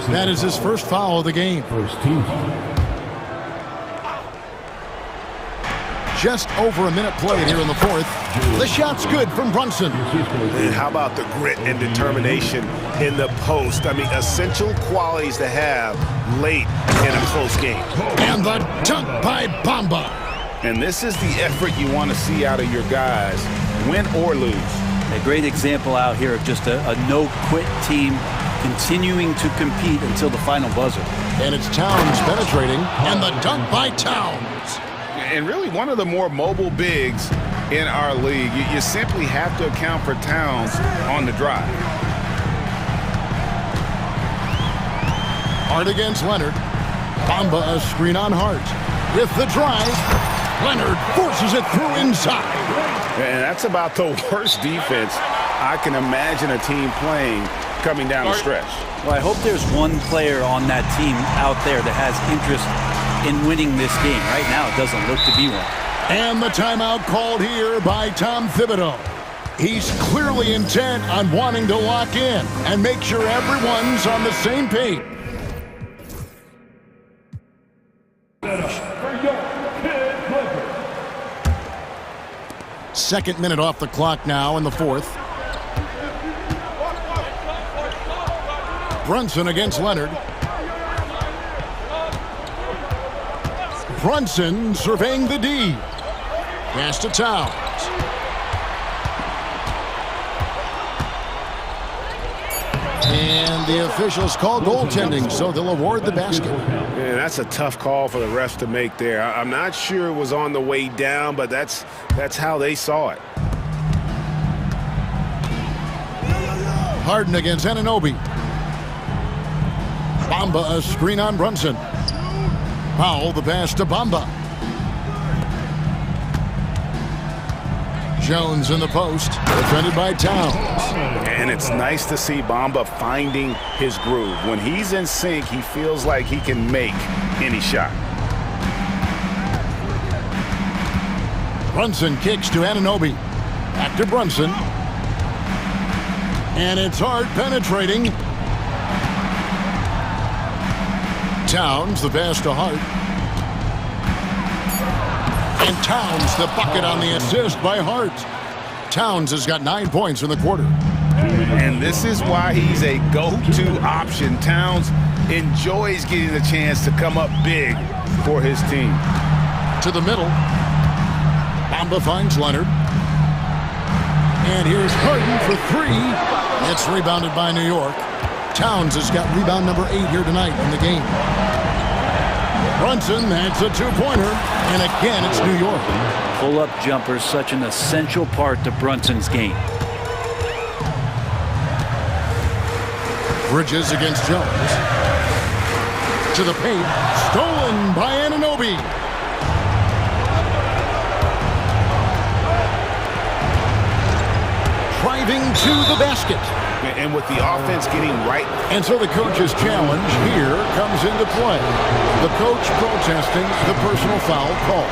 That is his first foul of the game. First team foul. Just over a minute played here in the fourth. The shot's good from Brunson. And how about the grit and determination in the post? I mean, essential qualities to have late in a close game. And the dunk by Bamba. And this is the effort you want to see out of your guys, win or lose. A great example out here of just a no-quit team continuing to compete until the final buzzer. And it's Towns penetrating, and the dunk by Towns. And really one of the more mobile bigs in our league. You simply have to account for Towns on the drive. Hart against Leonard. Bamba a screen on Hart. With the drive, Leonard forces it through inside. And that's about the worst defense I can imagine a team playing coming down the stretch. Well, I hope there's one player on that team out there that has interest in winning this game. Right now, it doesn't look to be one. And the timeout called here by Tom Thibodeau. He's clearly intent on wanting to lock in and make sure everyone's on the same page. Second minute off the clock now in the fourth. Brunson against Leonard. Brunson surveying the D. Pass to Towns. And the officials call goaltending, so they'll award the basket. Yeah, that's a tough call for the refs to make there. I'm not sure it was on the way down, but that's how they saw it. Harden against Anunoby. Bamba a screen on Brunson. Powell the pass to Bamba. Jones in the post, defended by Towns. And it's nice to see Bamba finding his groove. When he's in sync, he feels like he can make any shot. Brunson kicks to Anunoby. Back to Brunson. And it's hard penetrating. Towns the pass to Hart. And Towns the bucket on the assist by Hart. Towns has got 9 points in the quarter. And this is why he's a go-to option. Towns enjoys getting the chance to come up big for his team. To the middle. Bamba finds Leonard. And here's Harden for three. It's rebounded by New York. Towns has got rebound number 8 here tonight in the game. Brunson, that's a two-pointer. And again, it's New York. Pull-up jumper is such an essential part to Brunson's game. Bridges against Jones. To the paint. Stolen by Anunoby. Driving to the basket. And with the offense getting right. And so the coach's challenge here comes into play. The coach protesting the personal foul call.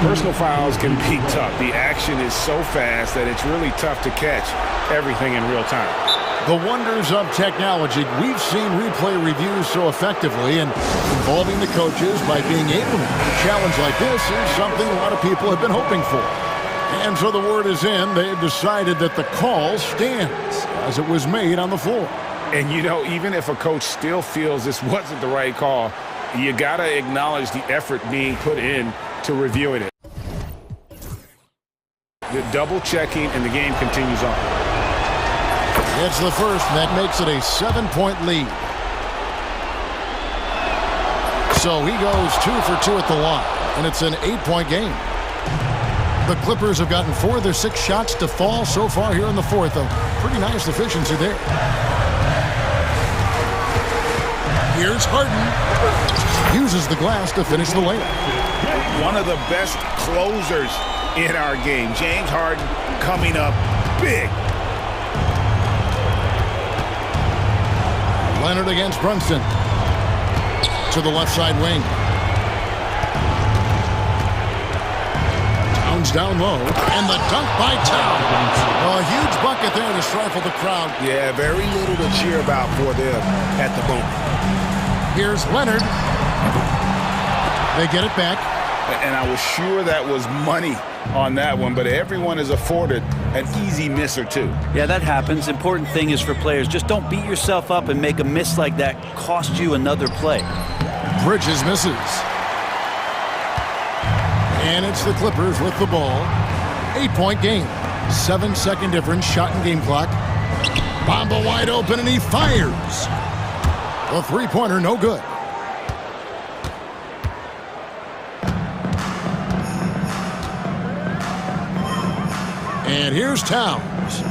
Personal fouls can be tough. The action is so fast that it's really tough to catch everything in real time. The wonders of technology. We've seen replay reviews so effectively, and involving the coaches by being able to a challenge like this is something a lot of people have been hoping for. And so the word is in. They've decided that the call stands as it was made on the floor. And, you know, even if a coach still feels this wasn't the right call, you got to acknowledge the effort being put in to reviewing it. The double-checking, and the game continues on. It's the first, and that makes it a 7-point lead. So he goes 2 for 2 at the line, and it's an 8-point game. The Clippers have gotten 4 of their 6 shots to fall so far here in the fourth. A pretty nice efficiency there. Here's Harden. Uses the glass to finish the layup. One of the best closers in our game. James Harden coming up big. Leonard against Brunson. To the left side wing. Towns down low. And the dunk by Towns. Oh, a huge bucket there to stifle the crowd. Yeah, very little to cheer about for them at the moment. Here's Leonard. They get it back. And I was sure that was money on that one, but everyone is afforded an easy miss or two. Yeah, that happens. Important thing is for players, just don't beat yourself up and make a miss like that cost you another play. Bridges misses. And it's the Clippers with the ball. 8-point game. 7-second difference, shot and game clock. Bamba wide open, and he fires. The three-pointer, no good. And here's Towns.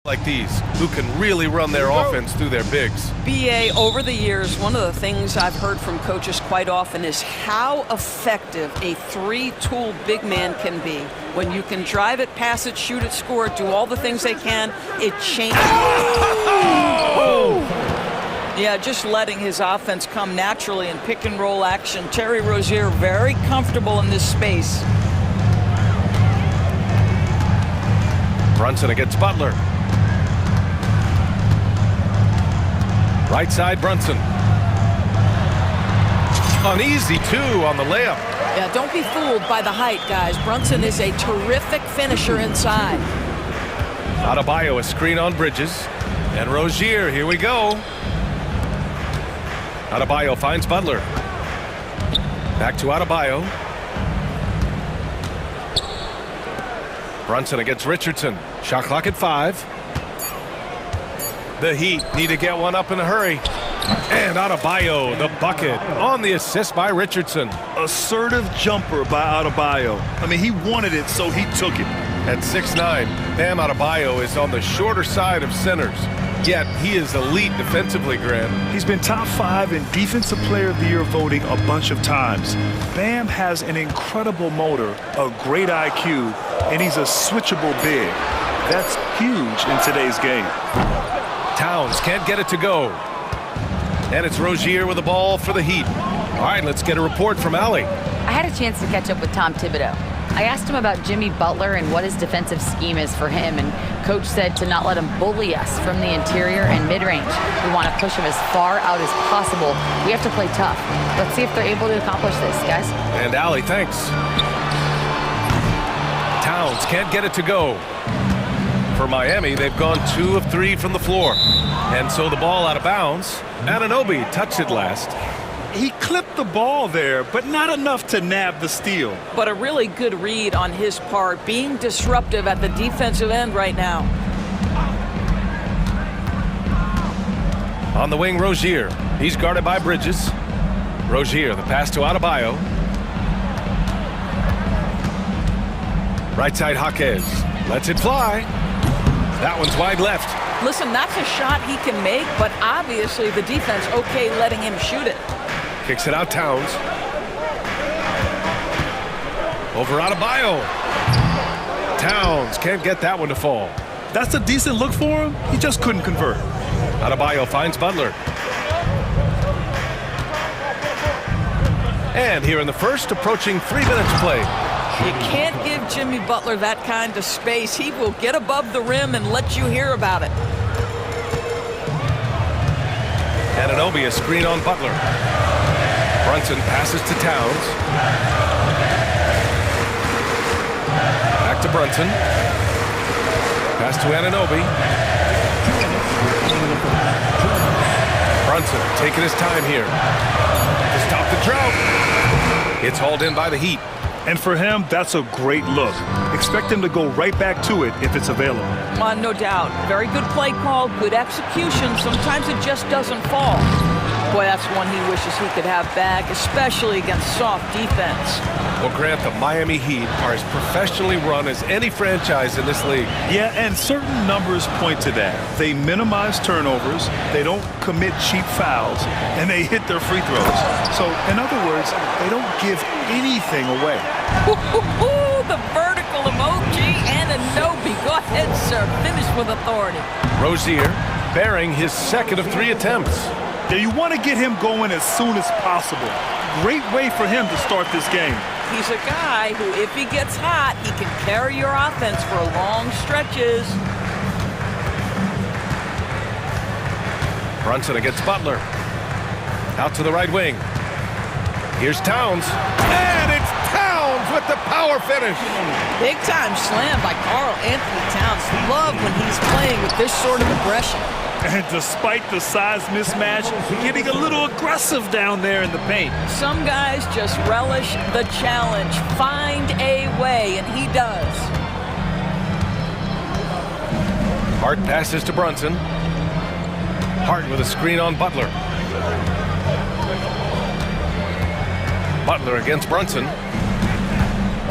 like these, who can really run their offense through their bigs. BA, over the years, one of the things I've heard from coaches quite often is how effective a three-tool big man can be. When you can drive it, pass it, shoot it, score it, do all the things they can, it changes. Oh! Yeah, just letting his offense come naturally in pick and roll action. Terry Rozier very comfortable in this space. Brunson against Butler. Right side, Brunson. Uneasy, too, on the layup. Yeah, don't be fooled by the height, guys. Brunson is a terrific finisher inside. Adebayo, a screen on Bridges. And Rozier, here we go. Adebayo finds Butler. Back to Adebayo. Brunson against Richardson. Shot clock at 5. The Heat need to get one up in a hurry. And Adebayo, the bucket, on the assist by Richardson. Assertive jumper by Adebayo. I mean, he wanted it, so he took it. At 6'9", Bam Adebayo is on the shorter side of centers. Yet, he is elite defensively, Grant. He's been top 5 in Defensive Player of the Year voting a bunch of times. Bam has an incredible motor, a great IQ, and he's a switchable big. That's huge in today's game. Towns can't get it to go. And it's Rozier with the ball for the Heat. All right, let's get a report from Allie. I had a chance to catch up with Tom Thibodeau. I asked him about Jimmy Butler and what his defensive scheme is for him, and Coach said to not let him bully us from the interior and mid-range. We want to push him as far out as possible. We have to play tough. Let's see if they're able to accomplish this, guys. And Allie, thanks. Towns can't get it to go. For Miami, they've gone 2 of 3 from the floor. And so the ball out of bounds. Anunoby touched it last. He clipped the ball there, but not enough to nab the steal. But a really good read on his part, being disruptive at the defensive end right now. On the wing, Rozier. He's guarded by Bridges. Rozier, the pass to Adebayo. Right side, Jaquez. Lets it fly. That one's wide left. Listen, that's a shot he can make, but obviously the defense okay letting him shoot it. Kicks it out, Towns. Over Adebayo. Towns can't get that one to fall. That's a decent look for him. He just couldn't convert. Adebayo finds Butler. And here in the first, approaching 3 minutes play. You can't give Jimmy Butler that kind of space. He will get above the rim and let you hear about it. Anunoby, a screen on Butler. Brunson passes to Towns. Back to Brunson. Pass to Anunoby. Brunson taking his time here to stop the drought. It's hauled in by the Heat. And for him, that's a great look. Expect him to go right back to it if it's available. No doubt. Very good play call, good execution. Sometimes it just doesn't fall. Boy, that's one he wishes he could have back, especially against soft defense. Well, Grant, the Miami Heat are as professionally run as any franchise in this league. Yeah, and certain numbers point to that. They minimize turnovers, they don't commit cheap fouls, and they hit their free throws. So, in other words, they don't give anything away. The vertical emoji and Anunoby. Go ahead, sir. Finish with authority. Rozier bearing his second of 3 attempts. Yeah, you want to get him going as soon as possible. Great way for him to start this game. He's a guy who, if he gets hot, he can carry your offense for long stretches. Brunson against Butler. Out to the right wing. Here's Towns. And it's Towns with the power finish. Big time slam by Karl Anthony Towns. Love when he's playing with this sort of aggression. And despite the size mismatch, getting a little aggressive down there in the paint. Some guys just relish the challenge. Find a way, and he does. Hart passes to Brunson. Hart with a screen on Butler. Butler against Brunson.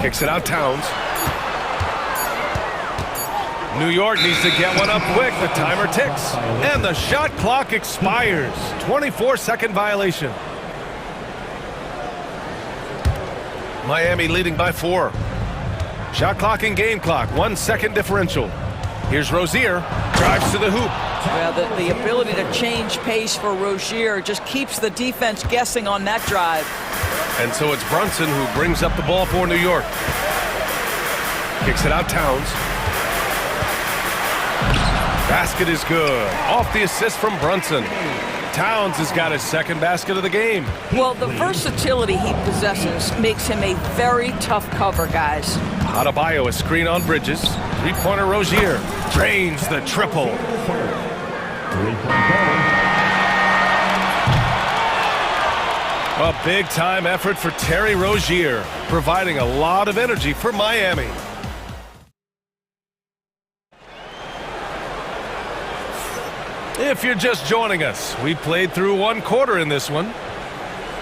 Kicks it out, Towns. New York needs to get one up quick. The timer ticks. And the shot clock expires. 24-second violation. Miami leading by 4. Shot clock and game clock. 1 second differential. Here's Rozier. Drives to the hoop. Well, the ability to change pace for Rozier just keeps the defense guessing on that drive. And so it's Brunson who brings up the ball for New York. Kicks it out Towns. Basket is good. Off the assist from Brunson. Towns has got his second basket of the game. Well, the versatility he possesses makes him a very tough cover, guys. Adebayo, a screen on Bridges. Three-pointer Rozier. Drains the triple. A big-time effort for Terry Rozier, providing a lot of energy for Miami. If you're just joining us, we played through 1 quarter in this one.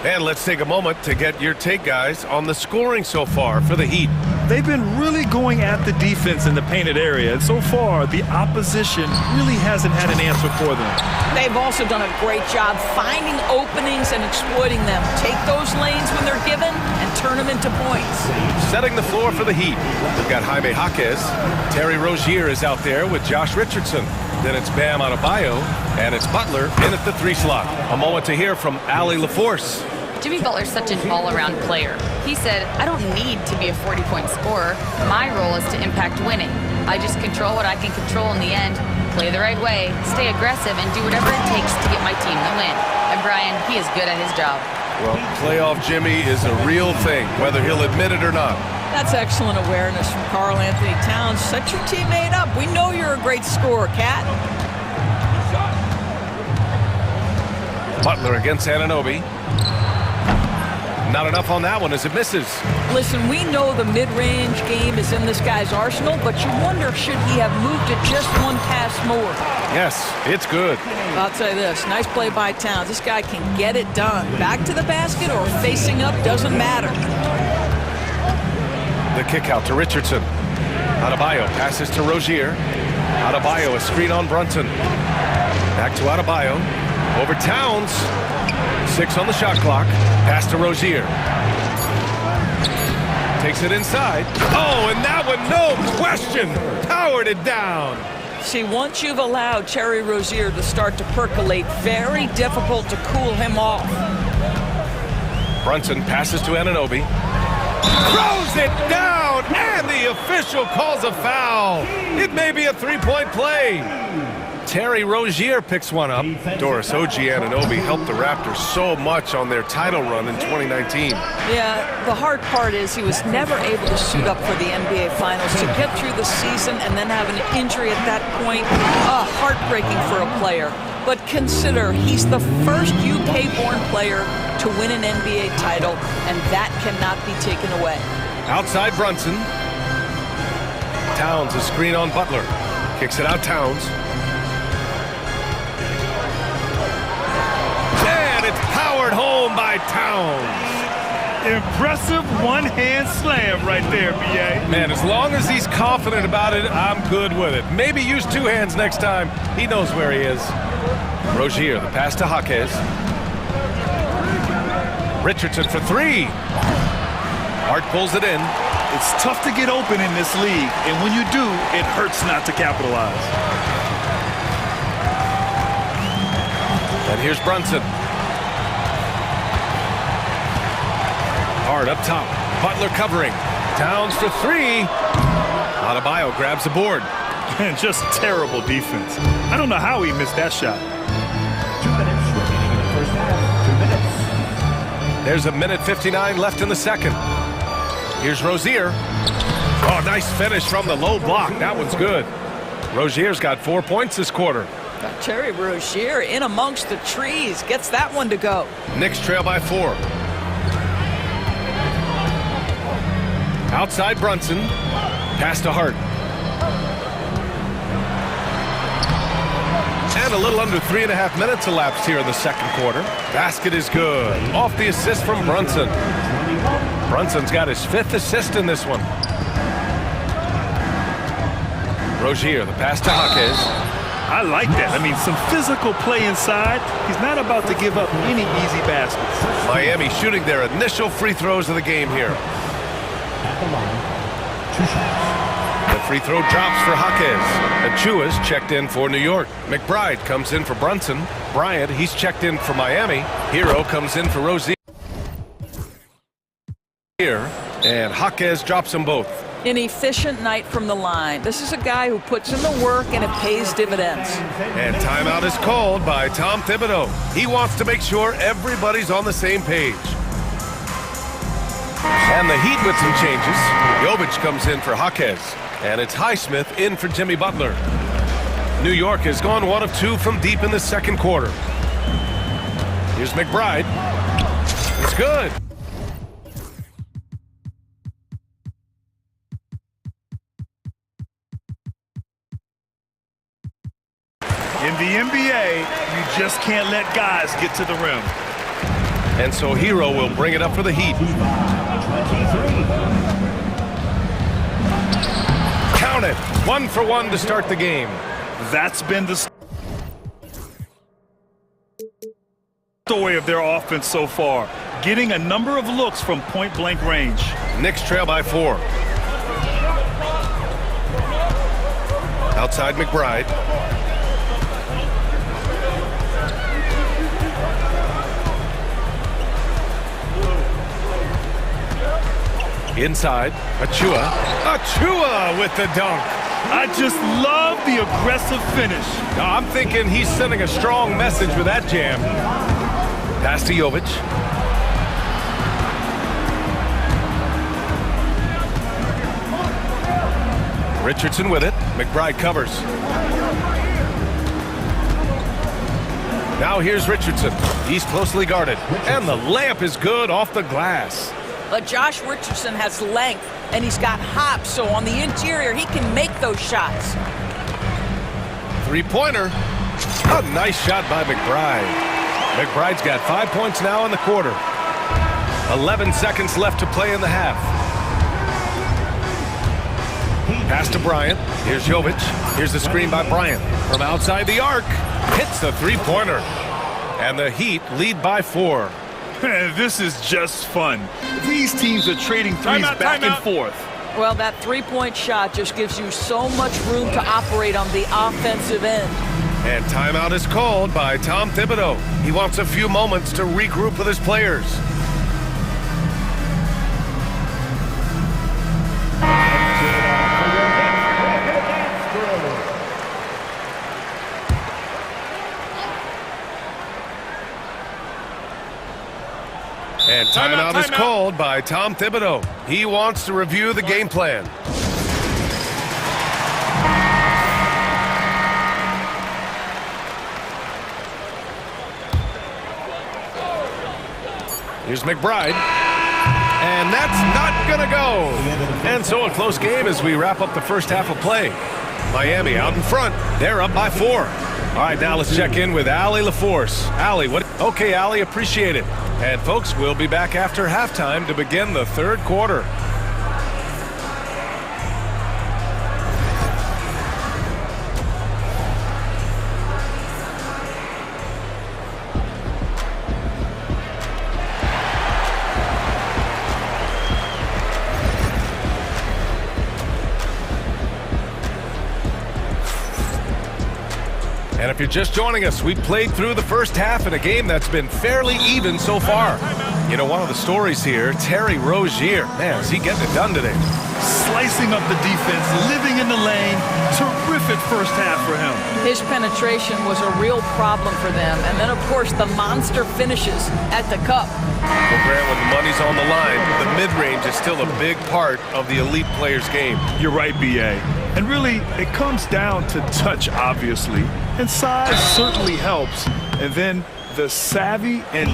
And let's take a moment to get your take, guys, on the scoring so far for the Heat. They've been really going at the defense in the painted area, and so far the opposition really hasn't had an answer for them. They've also done a great job finding openings and exploiting them. Take those lanes when they're given and turn them into points. Setting the floor for the Heat. We've got Jaime Jaquez. Terry Rozier is out there with Josh Richardson. Then it's Bam Adebayo, and it's Butler in at the 3 slot. A moment to hear from Allie LaForce. Jimmy Butler's such an all-around player. He said, I don't need to be a 40-point scorer. My role is to impact winning. I just control what I can control in the end, play the right way, stay aggressive, and do whatever it takes to get my team the win. And Brian, he is good at his job. Well, playoff Jimmy is a real thing, whether he'll admit it or not. That's excellent awareness from Karl Anthony Towns. Set your teammate up. We know you're a great scorer, Cat. Butler against Anunoby. Not enough on that one as it misses. Listen, we know the mid-range game is in this guy's arsenal, but you wonder, should he have moved it just 1 pass more? Yes, it's good. I'll tell you this, nice play by Towns. This guy can get it done. Back to the basket or facing up, doesn't matter. The kick out to Richardson. Adebayo passes to Rozier. Adebayo, a screen on Brunson. Back to Adebayo. Over Towns. 6 on the shot clock. Pass to Rozier. Takes it inside. Oh, and that one, no question, powered it down. See, once you've allowed Terry Rozier to start to percolate, very difficult to cool him off. Brunson passes to Anunoby. Throws it down, and the official calls a foul. It may be a 3-point play. Terry Rozier picks one up. Doris Anunoby helped the Raptors so much on their title run in 2019. Yeah, the hard part is he was never able to suit up for the NBA Finals. To get through the season and then have an injury at that point, heartbreaking for a player. But consider, he's the first UK-born player to win an NBA title, and that cannot be taken away. Outside Brunson. Towns, a screen on Butler. Kicks it out Towns. And it's powered home by Towns. Impressive one-hand slam right there, B.A. Man, as long as he's confident about it, I'm good with it. Maybe use 2 hands next time. He knows where he is. Rozier, the pass to Jaquez. Richardson for 3. Hart pulls it in. It's tough to get open in this league, and when you do, it hurts not to capitalize. And here's Brunson. Hart up top. Butler covering. Towns for 3. Adebayo grabs the board. And just terrible defense. I don't know how he missed that shot. 2 minutes remaining in the first half. 2 minutes. There's a minute 59 left in the second. Here's Rozier. Oh, nice finish from the low block. That one's good. Rozier's got 4 points this quarter. Terry Rozier in amongst the trees. Gets that one to go. Knicks trail by 4. Outside Brunson. Pass to Hart. And a little under 3.5 minutes elapsed here in the second quarter. Basket is good. Off the assist from Brunson. Brunson's got his 5th assist in this one. Rozier, the pass to Jaquez. I like that. I mean, some physical play inside. He's not about to give up any easy baskets. Miami shooting their initial free throws of the game here. At the line, 2 shots. The free throw drops for Jaquez. Achua's checked in for New York. McBride comes in for Brunson. Bryant, he's checked in for Miami. Hero comes in for Rozier. And Jaquez drops them both. An efficient night from the line. This is a guy who puts in the work and it pays dividends. And timeout is called by Tom Thibodeau. He wants to make sure everybody's on the same page. And the Heat with some changes. Jovic comes in for Jaquez. And it's Highsmith in for Jimmy Butler. New York has gone 1 of 2 from deep in the second quarter. Here's McBride. It's good. In the NBA, you just can't let guys get to the rim. And so Hero will bring it up for the Heat. Count it. 1 for 1 to start the game. That's been the story of their offense so far. Getting a number of looks from point-blank range. Knicks trail by 4. Outside McBride. Inside, Achua. Achua with the dunk. I just love the aggressive finish. Now, I'm thinking he's sending a strong message with that jam. Pass to Jovic. Richardson with it. McBride covers. Now here's Richardson. He's closely guarded. And the layup is good off the glass. But Josh Richardson has length, and he's got hops, so on the interior, he can make those shots. Three-pointer. A nice shot by McBride. McBride's got 5 points now in the quarter. 11 seconds left to play in the half. Pass to Bryant. Here's Jovic. Here's the screen by Bryant. From outside the arc. Hits the three-pointer. And the Heat lead by 4. This is just fun. These teams are trading threes back and forth. Well, that three-point shot just gives you so much room to operate on the offensive end. And timeout is called by Tom Thibodeau. He wants a few moments to regroup with his players. And timeout is called by Tom Thibodeau. He wants to review the game plan. Here's McBride. And that's not going to go. And so a close game as we wrap up the first half of play. Miami out in front. They're up by 4. All right, now let's check in with Allie LaForce. Allie, what? Okay, Allie, appreciate it. And folks, we'll be back after halftime to begin the third quarter. And if you're just joining us, we played through the first half in a game that's been fairly even so far. You know, one of the stories here, Terry Rozier. Man, is he getting it done today? Slicing up the defense, living in the lane. Terrific first half for him. His penetration was a real problem for them. And then, of course, the monster finishes at the cup. Well, Grant, when the money's on the line, the mid-range is still a big part of the elite player's game. You're right, B.A. And really, it comes down to touch, obviously. And size certainly helps. And then the savvy and...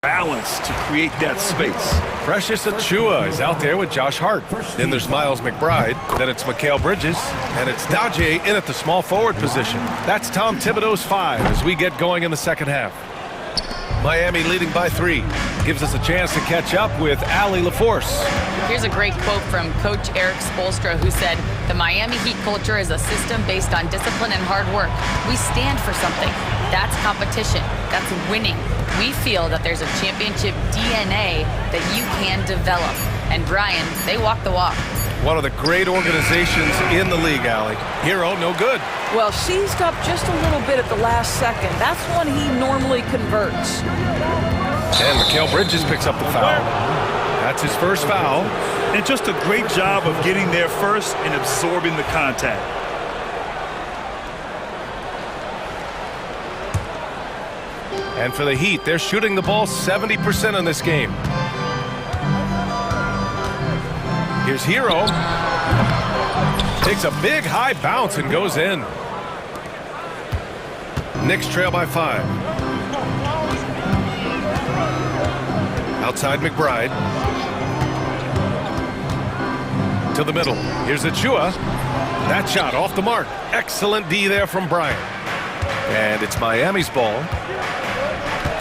balance to create that space. Precious Achua is out there with Josh Hart. Then there's Miles McBride. Then it's Mikal Bridges. And it's Daje in at the small forward position. That's Tom Thibodeau's 5 as we get going in the second half. Miami leading by 3. Gives us a chance to catch up with Allie LaForce. Here's a great quote from Coach Eric Spoelstra, who said, "The Miami Heat culture is a system based on discipline and hard work. We stand for something. That's competition. That's winning. We feel that there's a championship DNA that you can develop." And Brian, they walk the walk. One of the great organizations in the league, Allie. Hero, no good. Well, seized up just a little bit at the last second. That's when he normally converts. And Mikal Bridges picks up the foul. That's his first foul. And just a great job of getting there first and absorbing the contact. And for the Heat, they're shooting the ball 70% in this game. Here's Hero. Takes a big high bounce and goes in. Knicks trail by 5. Outside McBride. To the middle. Here's Achua. That shot off the mark. Excellent D there from Bryant. And it's Miami's ball.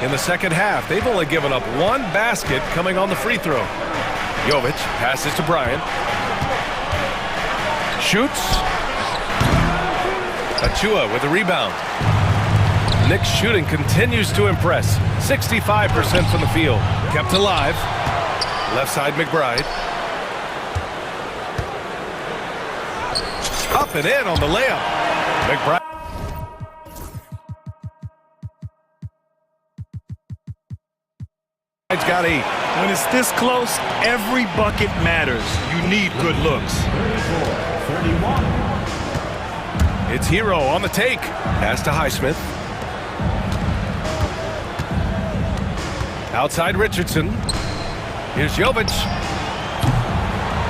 In the second half, they've only given up 1 basket coming on the free throw. Jovic passes to Bryant. Shoots. Achua with a rebound. Knicks shooting continues to impress. 65% from the field. Kept alive. Left side McBride. Up and in on the layup. McBride. Got 8. When it's this close, every bucket matters. You need good looks. It's Hero on the take. Pass to Highsmith. Outside Richardson. Here's Jovic.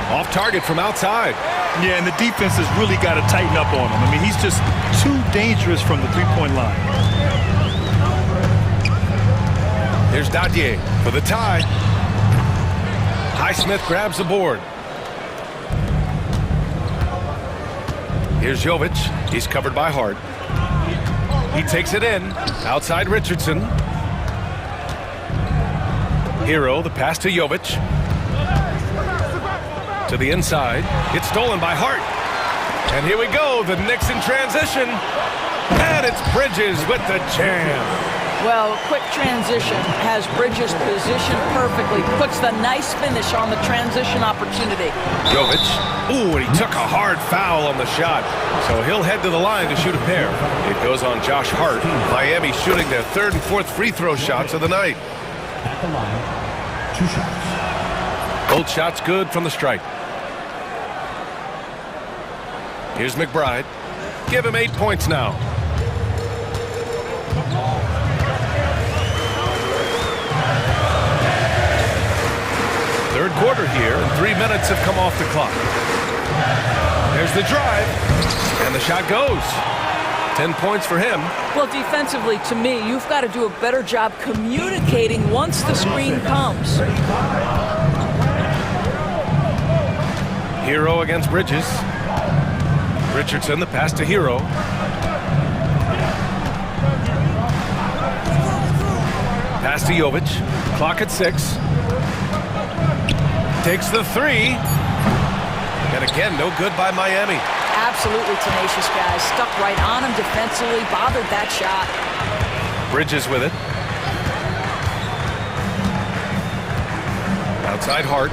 Off target from outside. Yeah, and the defense has really got to tighten up on him. I mean, he's just too dangerous from the three-point line. Here's Daje for the tie. Highsmith grabs the board. Here's Jovic. He's covered by Hart. He takes it in. Outside Richardson. Hero, the pass to Jovic. To the inside. It's stolen by Hart. And here we go. The Knicks in transition. And it's Bridges with the jam. Well, quick transition has Bridges positioned perfectly. Puts the nice finish on the transition opportunity. Jovic. Ooh, and he took a hard foul on the shot. So he'll head to the line to shoot a pair. It goes on Josh Hart. Miami shooting their 3rd and 4th free throw shots of the night. At the line, 2 shots. Both shots good from the stripe. Here's McBride. Give him 8 points now. Third quarter here, and 3 minutes have come off the clock. There's the drive, and the shot goes. 10 points for him. Well, defensively, to me, you've got to do a better job communicating once the screen comes. Hero against Bridges. Richardson, the pass to Hero. Pass to Jovic. Clock at 6. Takes the 3. And again, no good by Miami. Absolutely tenacious, guys. Stuck right on him defensively, bothered that shot. Bridges with it. Outside Hart.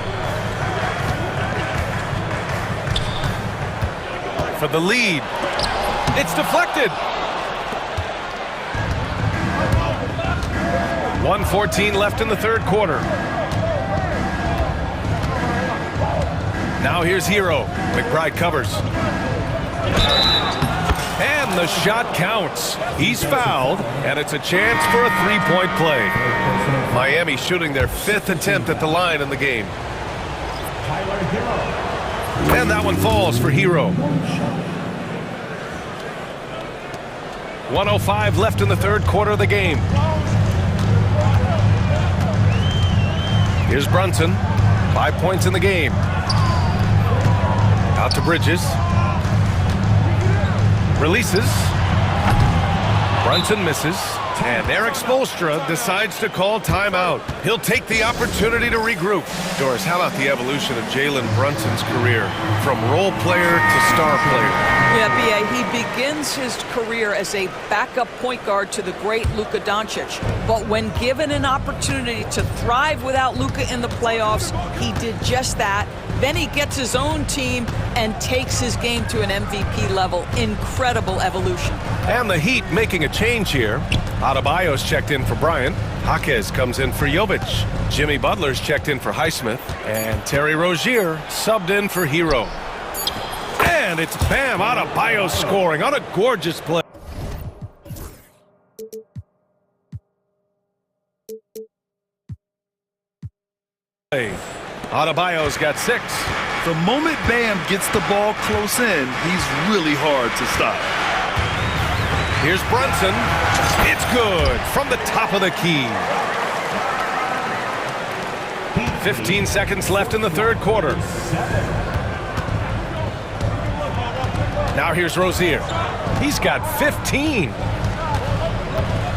For the lead. It's deflected. 1:14 left in the 3rd quarter. Now here's Hero. McBride covers. And the shot counts. He's fouled, and it's a chance for a 3-point play. Miami shooting their 5th attempt at the line in the game. And that one falls for Hero. 1:05 left in the 3rd quarter of the game. Here's Brunson. 5 points in the game. Out to Bridges. Releases. Brunson misses. And Eric Spoelstra decides to call timeout. He'll take the opportunity to regroup. Doris, how about the evolution of Jalen Brunson's career from role player to star player? Yeah, B.A., he begins his career as a backup point guard to the great Luka Doncic. But when given an opportunity to thrive without Luka in the playoffs, he did just that. Then he gets his own team and takes his game to an MVP level. Incredible evolution. And the Heat making a change here. Adebayo's checked in for Bryant. Jaquez comes in for Jovic. Jimmy Butler's checked in for Highsmith. And Terry Rozier subbed in for Hero. And it's Bam Adebayo scoring on a gorgeous play. Adebayo's got 6. The moment Bam gets the ball close in, he's really hard to stop. Here's Brunson. It's good from the top of the key. 15 seconds left in the third quarter. Now here's Rozier. He's got 15.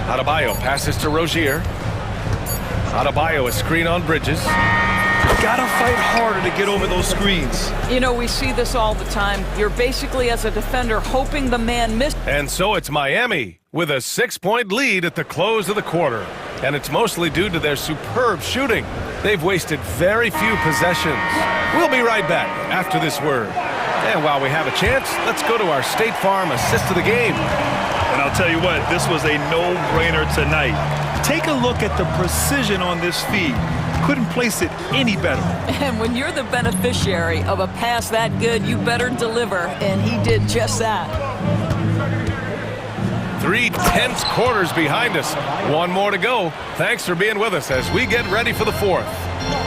Adebayo passes to Rozier. Adebayo a screen on Bridges. Gotta fight harder to get over those screens. You know, we see this all the time. You're basically, as a defender, hoping the man missed. And so it's Miami with a 6-point lead at the close of the quarter. And it's mostly due to their superb shooting. They've wasted very few possessions. We'll be right back after this word. And while we have a chance, let's go to our State Farm assist of the game. And I'll tell you what, this was a no-brainer tonight. Take a look at the precision on this feed. Couldn't place it any better. And when you're the beneficiary of a pass that good, you better deliver, and he did just that. 3 tense quarters behind us. One more to go. Thanks for being with us as we get ready for the fourth.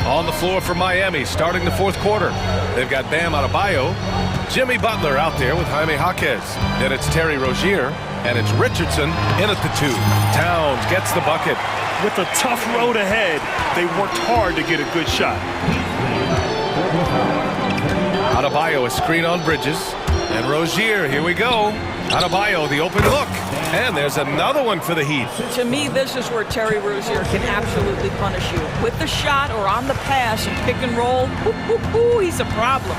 On the floor for Miami, starting the fourth quarter. They've got Bam Adebayo, Jimmy Butler out there with Jaime Jaquez. Then it's Terry Rozier, and it's Richardson in at the 2. Towns gets the bucket. With a tough road ahead, they worked hard to get a good shot. Adebayo a screen on Bridges. And Rozier, here we go. Adebayo, the open look. And there's another one for the Heat. To me, this is where Terry Rozier can absolutely punish you. With the shot or on the pass and pick and roll, he's a problem.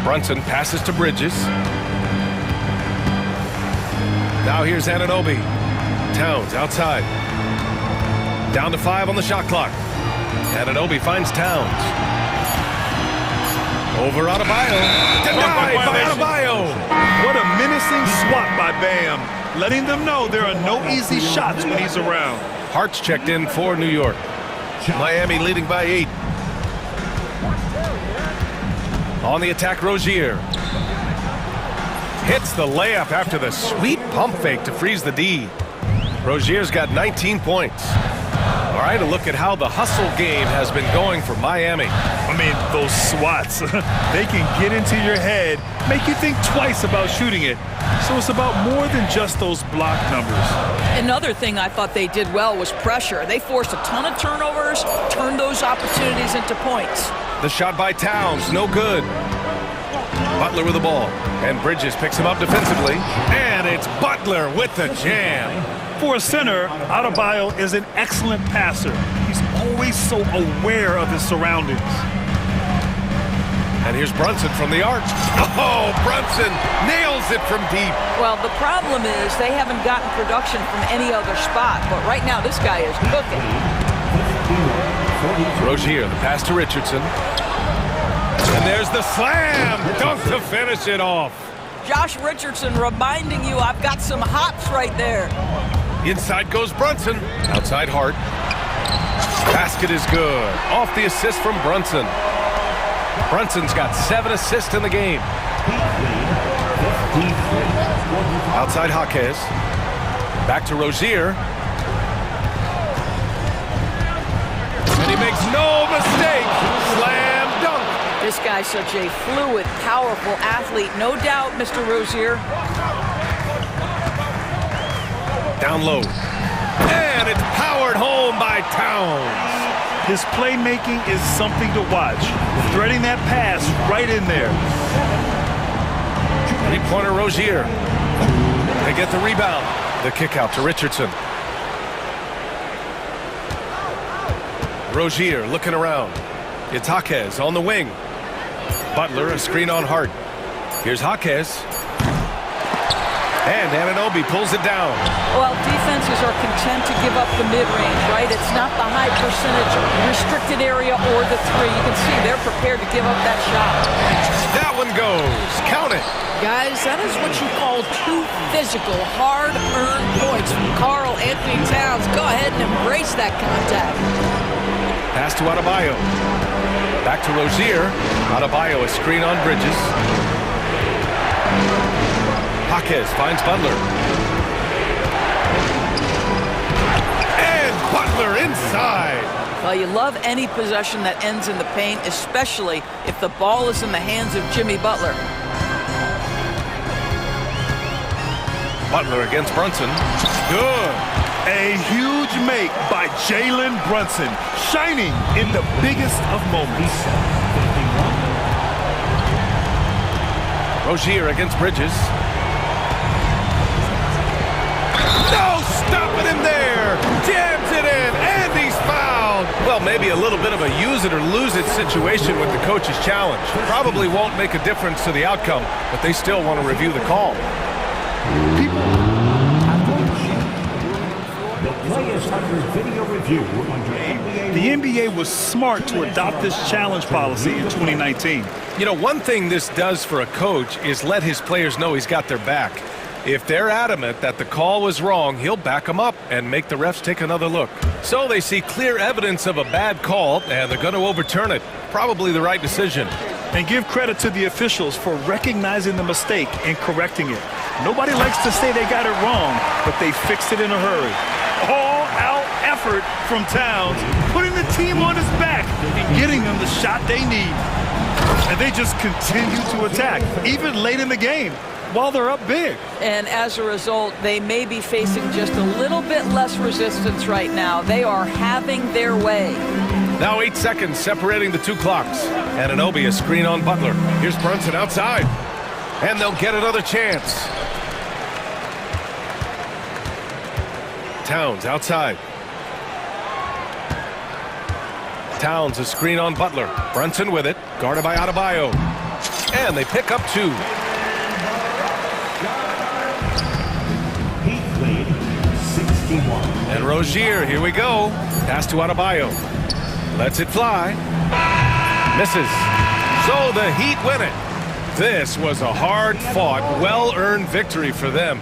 Brunson passes to Bridges. Now here's Anunoby. Towns outside. Down to 5 on the shot clock. Anunoby finds Towns. Over Adebayo. Denied by Adebayo. What a menacing swat by Bam. Letting them know there are no easy shots when he's around. Hart's checked in for New York. Miami leading by 8. On the attack, Rozier. Hits the layup after the sweet pump fake to freeze the D. Rozier's got 19 points. All right, a look at how the hustle game has been going for Miami. I mean, those swats, they can get into your head, make you think twice about shooting it. So it's about more than just those block numbers. Another thing I thought they did well was pressure. They forced a ton of turnovers, turned those opportunities into points. The shot by Towns, no good. Butler with the ball, and Bridges picks him up defensively, and it's Butler with the jam. For a center, Adebayo is an excellent passer. He's always so aware of his surroundings. And here's Brunson from the arc. Oh, Brunson nails it from deep. Well, the problem is they haven't gotten production from any other spot, but right now this guy is cooking. Rozier, the pass to Richardson. And there's the slam dunk to finish it off. Josh Richardson reminding you I've got some hops right there. Inside goes Brunson. Outside Hart. Basket is good. Off the assist from Brunson. Brunson's got 7 assists in the game. Outside Jaquez. Back to Rozier. And he makes no mistake. Slam dunk. This guy's such a fluid, powerful athlete. No doubt, Mr. Rozier. Down low. And And it's powered home by Towns. His playmaking is something to watch. Threading that pass right in there. Three-pointer Rozier. They get the rebound. The kick out to Richardson. Rozier looking around. It's Jaquez on the wing. Butler, a screen on Hart. Here's Jaquez. And Anunoby pulls it down. Well, defenses are content to give up the mid-range, right? It's not the high percentage restricted area or the three. You can see they're prepared to give up that shot. That one goes. Count it. Guys, that is what you call two physical, hard-earned points from Karl Anthony Towns. Go ahead and embrace that contact. Pass to Adebayo. Back to Rozier. Adebayo, a screen on Bridges. Jaquez finds Butler. And Butler inside. Well, you love any possession that ends in the paint, especially if the ball is in the hands of Jimmy Butler. Butler against Brunson. Good. A huge make by Jalen Brunson, shining in the biggest of moments. Rozier against Bridges. No, stopping him there. Jams it in, and he's fouled. Well, maybe a little bit of a use it or lose it situation with the coach's challenge. Probably won't make a difference to the outcome, but they still want to review the call. The NBA was smart to adopt this challenge policy in 2019. You know, one thing this does for a coach is let his players know he's got their back. If they're adamant that the call was wrong, he'll back them up and make the refs take another look. So they see clear evidence of a bad call, and they're going to overturn it. Probably the right decision. And give credit to the officials for recognizing the mistake and correcting it. Nobody likes to say they got it wrong, but they fixed it in a hurry. All-out effort from Towns, putting the team on his back and getting them the shot they need. And they just continue to attack, even late in the game, while they're up big. And as a result, they may be facing just a little bit less resistance right now. They are having their way. Now 8 seconds separating the two clocks. Anunoby, a screen on Butler. Here's Brunson outside. And they'll get another chance. Towns outside. Towns, a screen on Butler. Brunson with it, guarded by Adebayo. And they pick up two. Heat lead, 61. And Rozier, here we go. Pass to Adebayo. Lets it fly. Misses. So the Heat win it. This was a hard-fought, well-earned victory for them.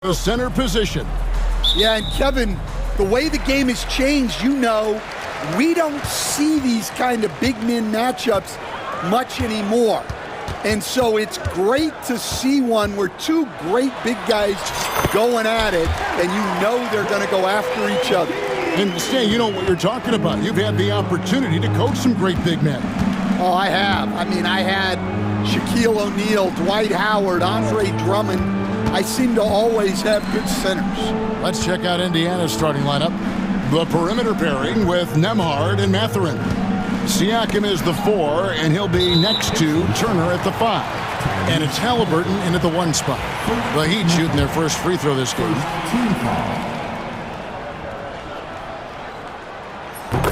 The center position. Yeah, and Kevin, the way the game has changed, we don't see these kind of big men matchups much anymore. And so it's great to see one where two great big guys going at it, and they're going to go after each other. And Stan, you know what you're talking about. You've had the opportunity to coach some great big men. Oh, I have. I mean, I had Shaquille O'Neal, Dwight Howard, Andre Drummond. I seem to always have good centers. Let's check out Indiana's starting lineup. The perimeter pairing with Nembhard and Mathurin. Siakam is the 4, and he'll be next to Turner at the 5. And it's Halliburton in at the 1 spot. The Heat shooting their first free throw this game.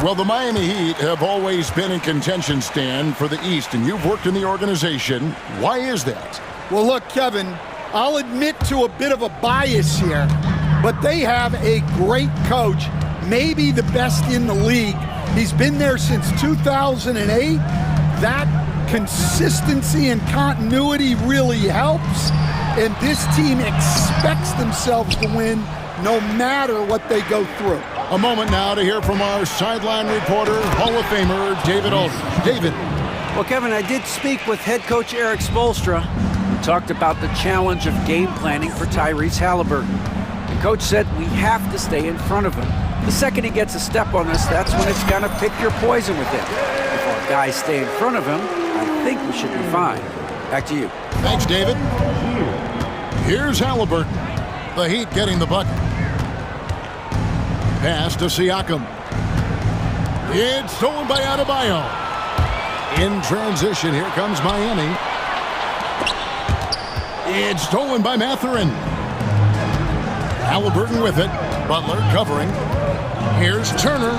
Well, the Miami Heat have always been in contention, Stan, for the East, and you've worked in the organization. Why is that? Well, look, Kevin, I'll admit to a bit of a bias here, but they have a great coach, maybe the best in the league. He's been there since 2008. That consistency and continuity really helps, and this team expects themselves to win no matter what they go through. A moment now to hear from our sideline reporter, Hall of Famer David Aldridge. David. Well, Kevin, I did speak with head coach Eric Spoelstra. We talked about the challenge of game planning for Tyrese Halliburton. The coach said we have to stay in front of him. The second he gets a step on us, that's when it's gonna pick your poison with him. If our guys stay in front of him, I think we should be fine. Back to you. Thanks, David. Here's Halliburton. The Heat getting the bucket. Pass to Siakam. It's stolen by Adebayo. In transition, here comes Miami. It's stolen by Mathurin. Halliburton with it. Butler covering. Here's Turner.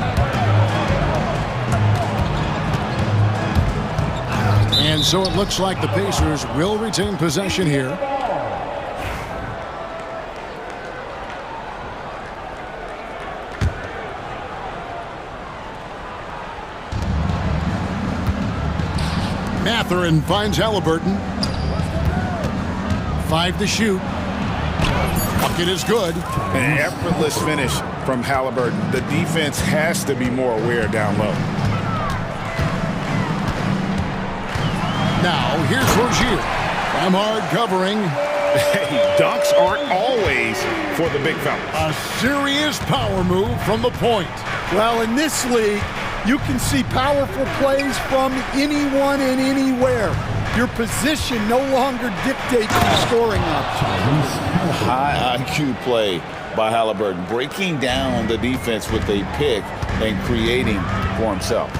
And so it looks like the Pacers will retain possession here. Mathurin finds Halliburton. 5 to shoot. Bucket is good. An effortless finish from Halliburton. The defense has to be more aware down low. Now, here's Rozier. Nembhard covering. Hey, dunks aren't always for the big fella. A serious power move from the point. Well, in this league, you can see powerful plays from anyone and anywhere. Your position no longer dictates the scoring options. High IQ play by Halliburton, breaking down the defense with a pick and creating for himself.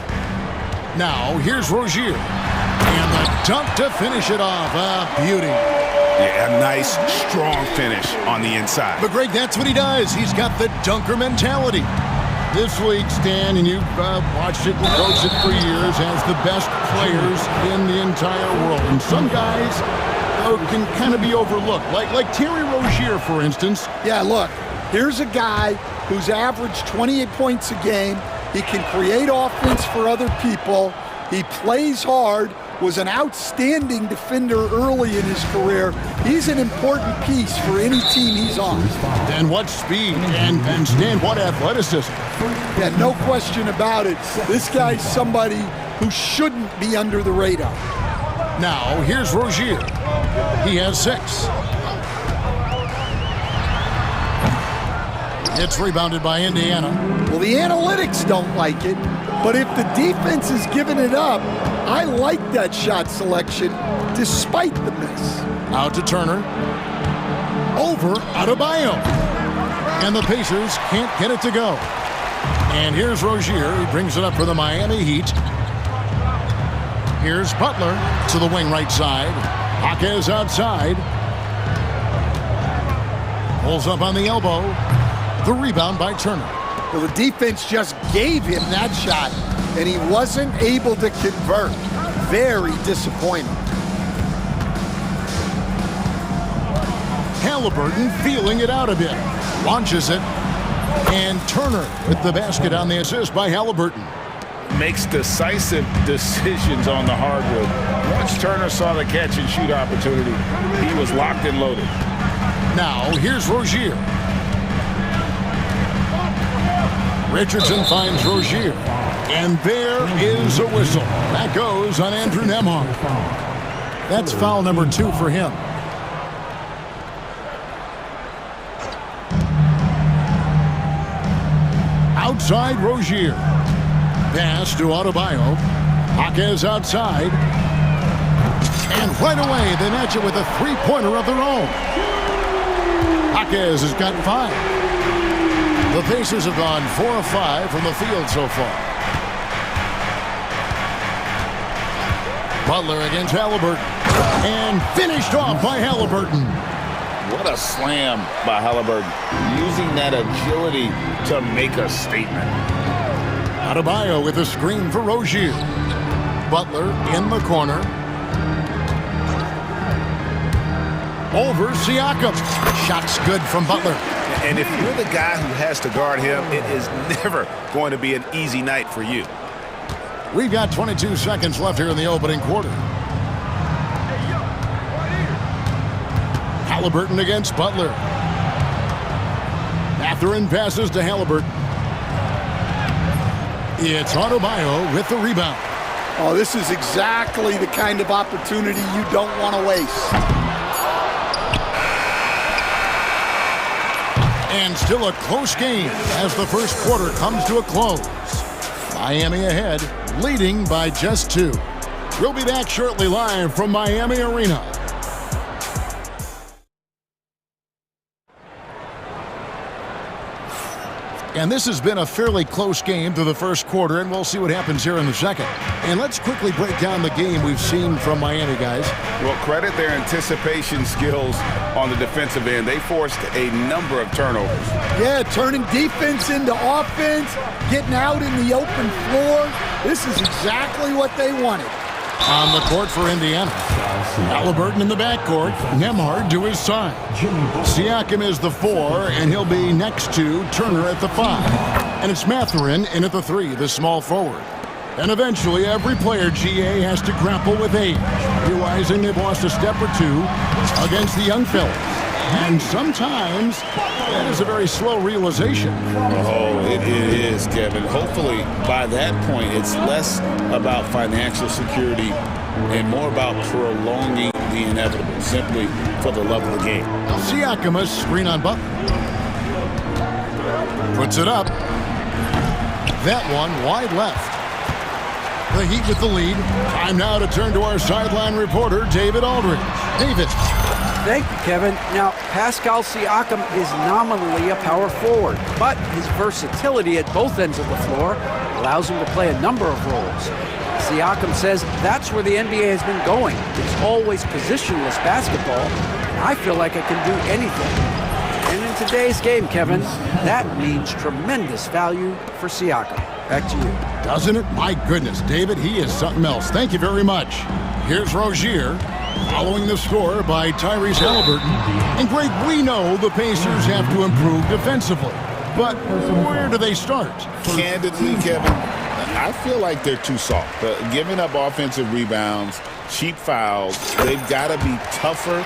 Now, here's Rozier. And the dunk to finish it off. A beauty. Yeah, a nice, strong finish on the inside. But Greg, that's what he does. He's got the dunker mentality. This league, Stan, and you've watched it and coached it for years, has the best players in the entire world. And some guys can kind of be overlooked, like Terry Rozier, for instance. Yeah, look, here's a guy who's averaged 28 points a game. He can create offense for other people. He plays hard, was an outstanding defender early in his career. He's an important piece for any team he's on. And what speed and Stan, what athleticism. Yeah, no question about it. This guy's somebody who shouldn't be under the radar. Now, here's Rozier. He has 6. It's rebounded by Indiana. Well, the analytics don't like it, but if the defense is giving it up, I like that shot selection despite the miss. Out to Turner. Over Adebayo. And the Pacers can't get it to go. And here's Rozier. He brings it up for the Miami Heat. Here's Butler to the wing right side. Jaquez outside. Pulls up on the elbow. The rebound by Turner. Well, the defense just gave him that shot, and he wasn't able to convert. Very disappointing. Halliburton feeling it out a bit. Launches it. And Turner with the basket on the assist by Halliburton. Makes decisive decisions on the hardwood. Once Turner saw the catch and shoot opportunity, he was locked and loaded. Now, here's Rozier. Richardson finds Rozier. And there is a whistle. That goes on Andrew Nembhard. That's foul number 2 for him. Outside Rozier. Pass to Adebayo. Jaquez outside. And right away, they match it with a three-pointer of their own. Jaquez has got 5. The Pacers have gone 4 of 5 from the field so far. Butler against Halliburton. And finished off by Halliburton. What a slam by Halliburton. Using that agility to make a statement. Adebayo with a screen for Rozier. Butler in the corner. Over Siakam. Shot's good from Butler. And if you're the guy who has to guard him, it is never going to be an easy night for you. We've got 22 seconds left here in the opening quarter. Halliburton against Butler. Mathurin passes to Halliburton. It's Adebayo with the rebound. Oh, this is exactly the kind of opportunity you don't want to waste. And still a close game as the first quarter comes to a close. Miami ahead, leading by just 2. We'll be back shortly live from Miami Arena. And this has been a fairly close game through the first quarter, and we'll see what happens here in the second. And let's quickly break down the game we've seen from Miami, guys. Well, credit their anticipation skills on the defensive end. They forced a number of turnovers. Yeah, turning defense into offense, getting out in the open floor. This is exactly what they wanted. On the court for Indiana. Halliburton in the backcourt. Nembhard to his side. Siakam is the 4, and he'll be next to Turner at the 5. And it's Mathurin in at the 3, the small forward. And eventually, every player, GA, has to grapple with age, realizing they've lost a step or 2 against the young fellas. And sometimes that is a very slow realization. Oh, it is, Kevin. Hopefully, by that point, it's less about financial security and more about prolonging the inevitable, simply for the love of the game. Siakam, a screen on Butler. Puts it up. That one wide left. The Heat with the lead. Time now to turn to our sideline reporter, David Aldridge. David. Thank you, Kevin. Now, Pascal Siakam is nominally a power forward, but his versatility at both ends of the floor allows him to play a number of roles. Siakam says that's where the NBA has been going. It's always positionless basketball, and I feel like I can do anything. And in today's game, Kevin, that means tremendous value for Siakam. Back to you. Doesn't it? My goodness, David, he is something else. Thank you very much. Here's Rozier, following the score by Tyrese Halliburton. And Greg, we know the Pacers have to improve defensively. But where do they start? Candidly, Kevin, I feel like they're too soft. Giving up offensive rebounds, cheap fouls, they've got to be tougher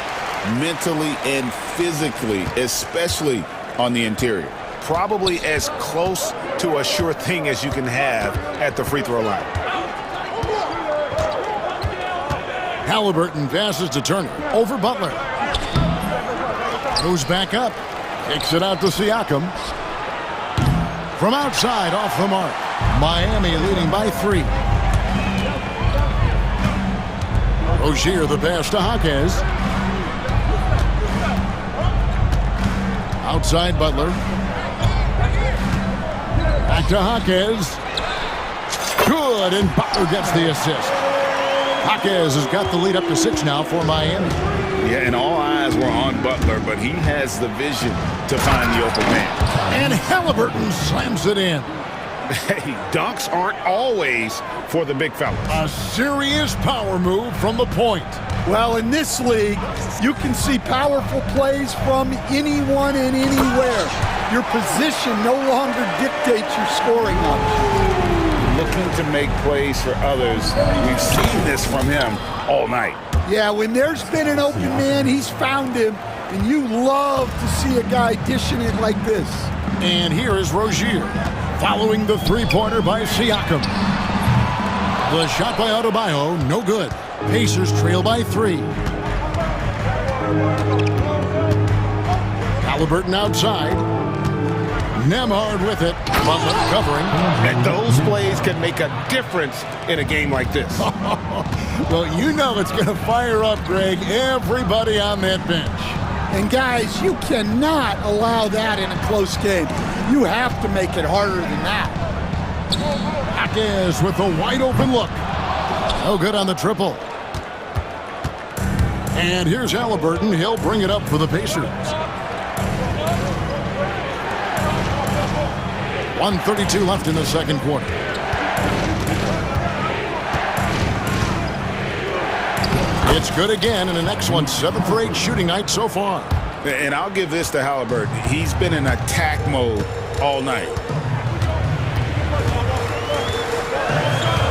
mentally and physically, especially on the interior. Probably as close to a sure thing as you can have at the free throw line. Halliburton passes to Turner. Over Butler. Goes back up. Kicks it out to Siakam. From outside, off the mark. Miami leading by 3. Rozier the pass to Jaquez. Outside Butler. Back to Jaquez. Good, and Butler gets the assist. Jaquez has got the lead up to 6 now for Miami. Yeah, and all eyes were on Butler, but he has the vision to find the open man. And Halliburton slams it in. Hey, dunks aren't always for the big fellas. A serious power move from the point. Well, in this league, you can see powerful plays from anyone and anywhere. Your position no longer dictates your scoring options. Looking to make plays for others. We've seen this from him all night. Yeah, when there's been an open man, he's found him, And you love to see a guy dishing it like this. And here is Rozier, following the three-pointer by Siakam. The shot by Adebayo, no good. Pacers trail by 3. Halliburton outside. Nembhard with it. Butler covering. And those plays can make a difference in a game like this. Well, you know it's going to fire up, Greg, everybody on that bench. And guys, you cannot allow that in a close game. You have to make it harder than that. Jaquez with a wide open look. No good on the triple. And here's Halliburton. He'll bring it up for the Pacers. 1:32 left in the second quarter. It's good again, and an excellent 7 for 8 shooting night so far. And I'll give this to Halliburton. He's been in attack mode all night.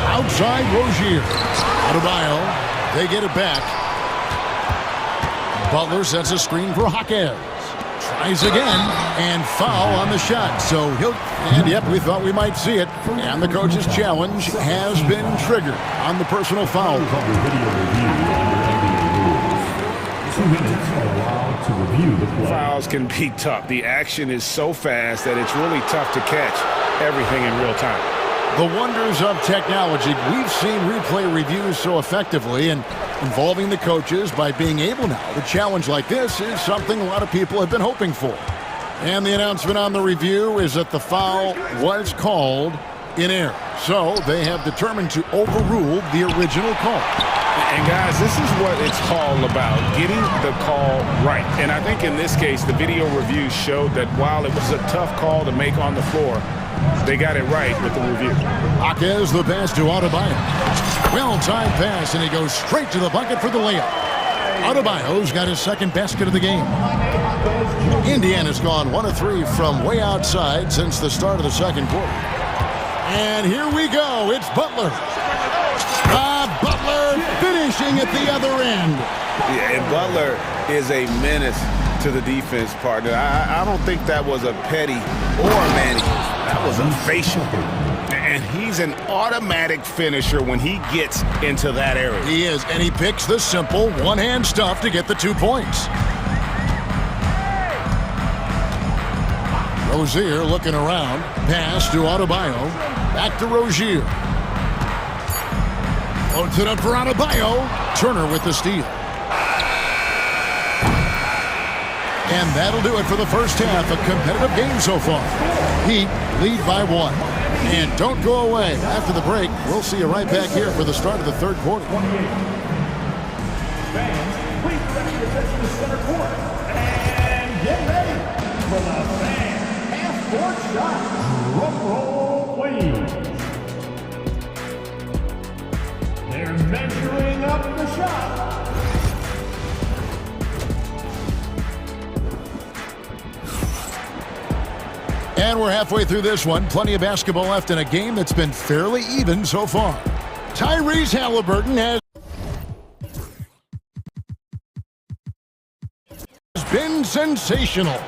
Outside Rozier. Adebayo. They get it back. Butler sets a screen for Jaquez. Tries again, and foul on the shot. So yep, we thought we might see it. And the coach's challenge has been triggered on the personal foul call. Fouls can be tough. The action is so fast that it's really tough to catch everything in real time. The wonders of technology. We've seen replay reviews so effectively, and involving the coaches by being able now to challenge like this is something a lot of people have been hoping for. And the announcement on the review is that the foul was called in error. So they have determined to overrule the original call. And guys, this is what it's all about, getting the call right. And I think in this case, the video review showed that while it was a tough call to make on the floor, they got it right with the review. Jaquez the pass to Adebayo. Well-timed pass, and he goes straight to the bucket for the layup. Adebayo's got his second basket of the game. Indiana's gone 1 of 3 from way outside since the start of the second quarter. And here we go. It's Butler. Butler finishing at the other end. Yeah, and Butler is a menace to the defense, partner. I don't think that was a petty or a Manny. That was a facial. And he's an automatic finisher when he gets into that area. He is, and he picks the simple one-hand stuff to get the 2 points. Rozier looking around. Pass to Adebayo. Back to Rozier. Loads it up for Adebayo. Turner with the steal. And that'll do it for the first half. A competitive game so far. Heat lead by 1. And don't go away. After the break, we'll see you right back here for the start of the third quarter. Fans, please direct your attention to center court. And get ready for the fan half-court shot. Drum roll, please. They're measuring up the shot. And we're halfway through this one. Plenty of basketball left in a game that's been fairly even so far. Tyrese Halliburton has been sensational.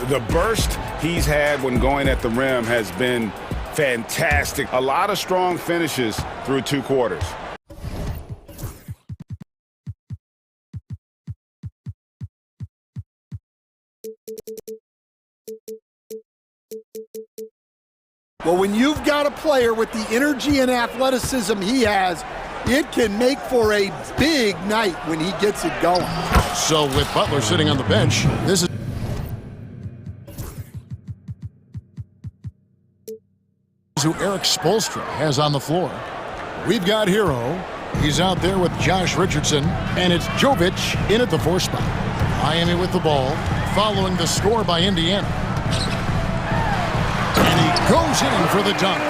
The burst he's had when going at the rim has been fantastic. A lot of strong finishes through 2 quarters. Well, when you've got a player with the energy and athleticism he has, it can make for a big night when he gets it going. So with Butler sitting on the bench, this is who Eric Spoelstra has on the floor. We've got Hero. He's out there with Josh Richardson, and it's Jovic in at the 4 spot. Miami with the ball, following the score by Indiana. And he goes in for the dunk.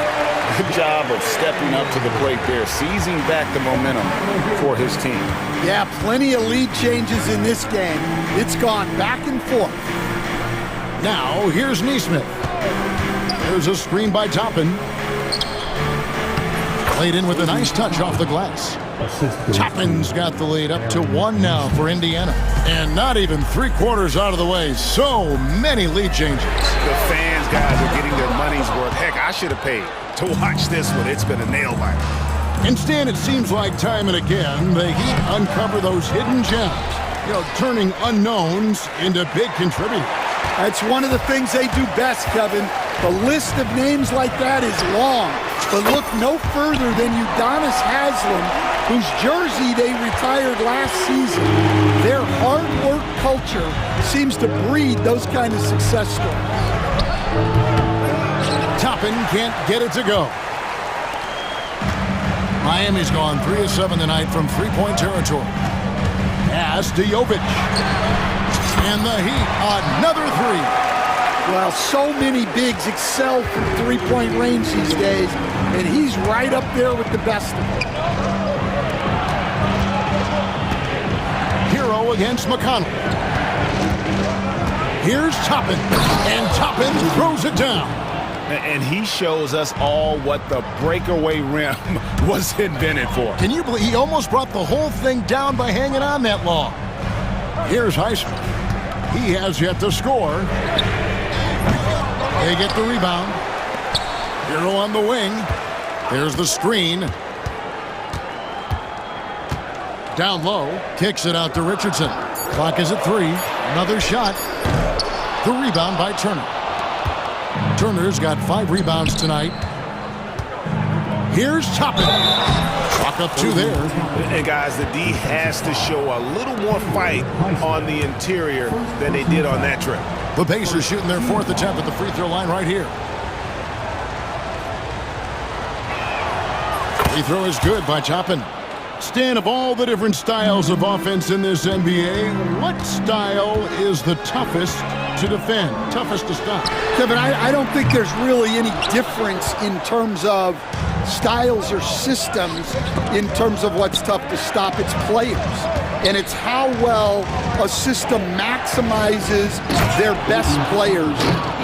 Good job of stepping up to the plate there, seizing back the momentum for his team. Yeah, plenty of lead changes in this game. It's gone back and forth. Now, here's Nesmith. There's a screen by Toppin. Played in with a nice touch off the glass. Toppin's got the lead up to 1 now for Indiana. And not even 3/4 out of the way. So many lead changes. The fans, guys, are getting their money's worth. Heck, I should have paid to watch this one. It's been a nail-biter. Instead, it seems like time and again, the Heat uncover those hidden gems, turning unknowns into big contributors. That's one of the things they do best, Kevin. The list of names like that is long, but look no further than Udonis Haslem, whose jersey they retired last season. Their hard work culture seems to breed those kind of success stories. Toppin can't get it to go. Miami's gone 3 of 7 tonight from three-point territory. Pass to Jovic. And the Heat, another three. Well, so many bigs excel from three-point range these days, and he's right up there with the best of them. Hero against McConnell. Here's Toppin, and Toppin throws it down. And he shows us all what the breakaway rim was invented for. Can you believe he almost brought the whole thing down by hanging on that long? Here's Highsmith. He has yet to score. They get the rebound. Hero on the wing. There's the screen. Down low. Kicks it out to Richardson. Clock is at 3. Another shot. The rebound by Turner. Turner's got 5 rebounds tonight. Here's Toppin. Clock up 2 there. And guys, the D has to show a little more fight on the interior than they did on that trip. The Pacers shooting their 4th attempt at the free throw line right here. Free throw is good by Toppin. Stan, of all the different styles of offense in this NBA, what style is the toughest to defend, toughest to stop? Kevin, I don't think there's really any difference in terms of styles or systems in terms of what's tough to stop. It's players. And it's how well a system maximizes their best players.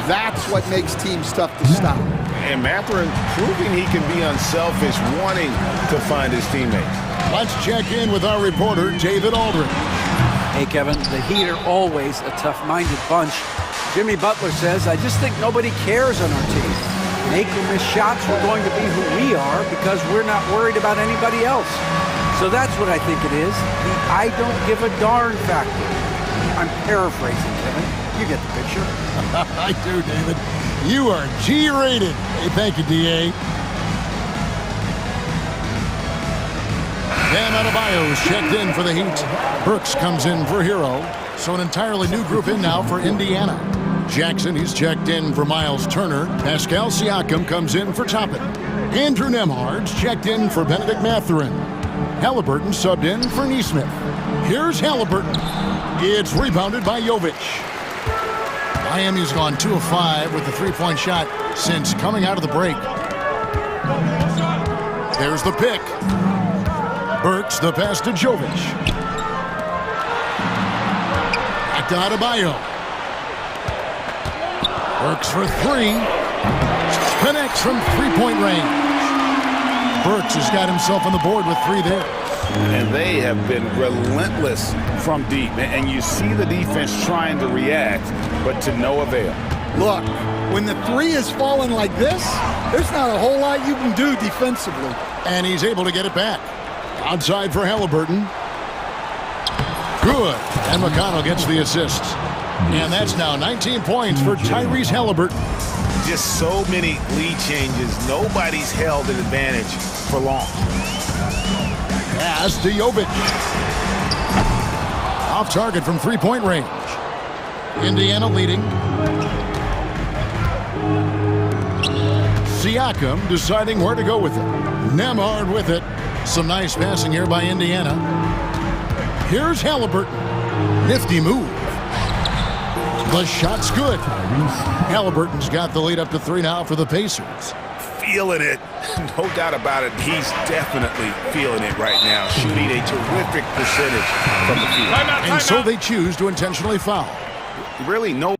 That's what makes teams tough to stop. And Mathup proving he can be unselfish, wanting to find his teammates. Let's check in with our reporter, David Aldridge. Hey, Kevin, the Heat are always a tough-minded bunch. Jimmy Butler says, I just think nobody cares on our team. Make or miss shots, we're going to be who we are because we're not worried about anybody else. So that's what I think it is, the I don't give a darn factor. I'm paraphrasing, Kevin. You get the picture. I do, David. You are G-rated. Hey, thank you, D.A. Bam Adebayo's checked in for the Heat. Brooks comes in for Hero. So an entirely new group in now for Indiana. Jackson, he's checked in for Miles Turner. Pascal Siakam comes in for Toppin. Andrew Nembhard's checked in for Benedict Mathurin. Halliburton subbed in for Nesmith. Here's Halliburton. It's rebounded by Jovic. Miami's gone 2 of 5 with the three-point shot since coming out of the break. There's the pick. Burks the pass to Jovic. Back to Adebayo. Burks for 3. Connects from three-point range. Burks has got himself on the board with 3 there. And they have been relentless from deep. And you see the defense trying to react, but to no avail. Look, when the 3 is falling like this, there's not a whole lot you can do defensively. And he's able to get it back. Outside for Halliburton. Good. And McConnell gets the assist. And that's now 19 points for Tyrese Halliburton. Just so many lead changes. Nobody's held an advantage for long. Pass to Jovic. Off target from three-point range. Indiana leading. Siakam deciding where to go with it. Nembhard with it. Some nice passing here by Indiana. Here's Halliburton. Nifty move. The shot's good. Halliburton's got the lead up to 3 now for the Pacers. Feeling it. No doubt about it. He's definitely feeling it right now. Shooting a terrific percentage from the field. And so they choose to intentionally foul. Really no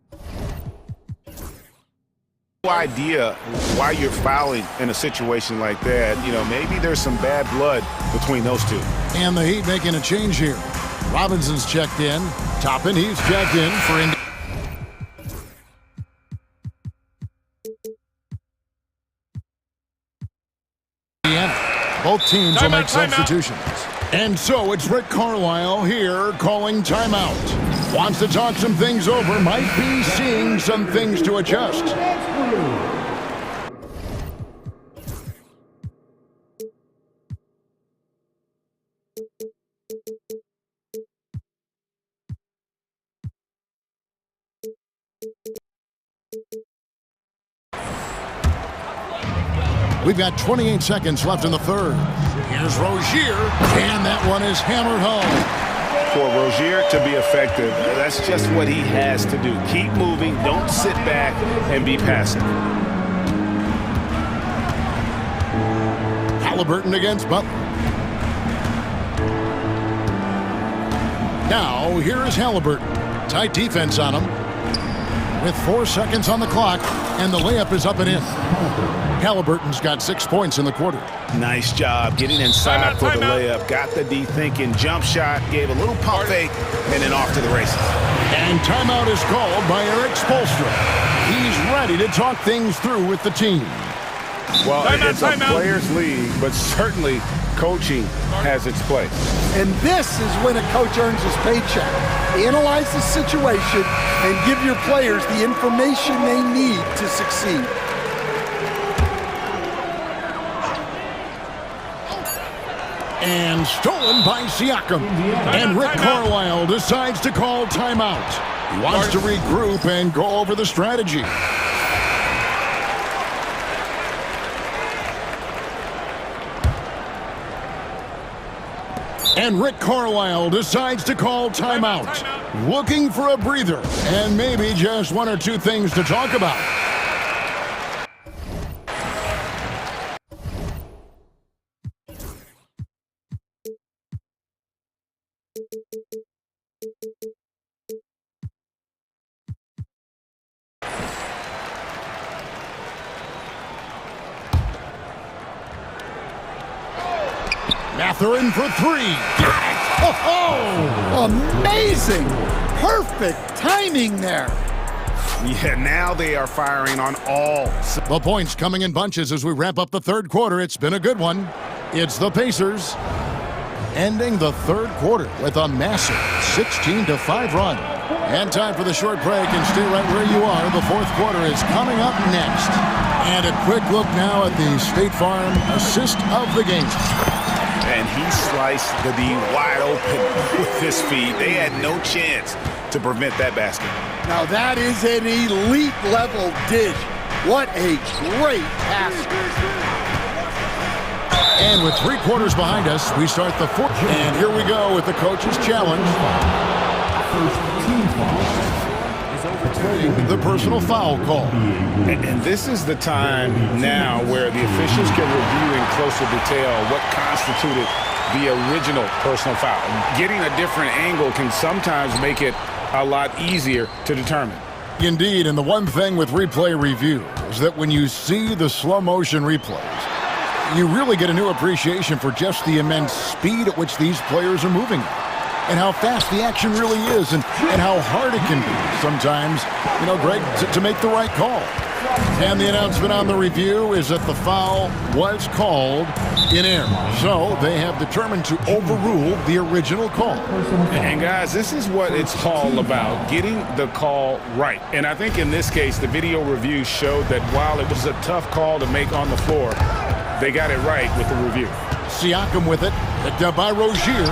No idea why you're fouling in a situation like that. You know, maybe there's some bad blood between those two. And the Heat making a change here. Robinson's checked in. Toppin, he's checked in for Indiana. Both teams will make substitutions. And so it's Rick Carlisle here calling timeout. Wants to talk some things over, might be seeing some things to adjust. We've got 28 seconds left in the third. Here's Rozier, and that one is hammered home. For Rozier to be effective, that's just what he has to do. Keep moving, don't sit back and be passive. Halliburton against Butler. Now, here is Halliburton. Tight defense on him. With 4 seconds on the clock, and the layup is up and in. Halliburton's got 6 points in the quarter. Nice job getting inside for the layup. Got the D thinking, jump shot, gave a little pump fake, and then off to the races. And timeout is called by Eric Spoelstra. He's ready to talk things through with the team. Well, it's a players' league, but certainly coaching has its place. And this is when a coach earns his paycheck. Analyze the situation and give your players the information they need to succeed. And stolen by Siakam. And Rick Carlisle decides to call timeout. He wants to regroup and go over the strategy. And Rick Carlisle decides to call timeout. Looking for a breather and maybe just one or two things to talk about. Mathurin for three. Oh, amazing. Perfect timing there. Yeah, now they are firing on all. The points coming in bunches as we wrap up the third quarter. It's been a good one. It's the Pacers ending the third quarter with a massive 16-5 run. And time for the short break, and stay right where you are. The fourth quarter is coming up next. And a quick look now at the State Farm assist of the game. And he sliced the D wide open with his feet. They had no chance to prevent that basket. Now that is an elite level dish. What a great pass. And with 3 quarters behind us, we start the fourth. And here we go with the coach's challenge. First team foul is overturning the personal foul call. And this is the time now where the officials can review in closer detail what constituted the original personal foul. Getting a different angle can sometimes make it a lot easier to determine. Indeed, and the one thing with replay review is that when you see the slow motion replays, you really get a new appreciation for just the immense speed at which these players are moving and how fast the action really is and how hard it can be sometimes, you know, Greg, to make the right call. And the announcement on the review is that the foul was called in error. So they have determined to overrule the original call. And guys, this is what it's all about, getting the call right. And I think in this case, the video review showed that while it was a tough call to make on the floor, they got it right with the review. Siakam with it, picked up by Rozier.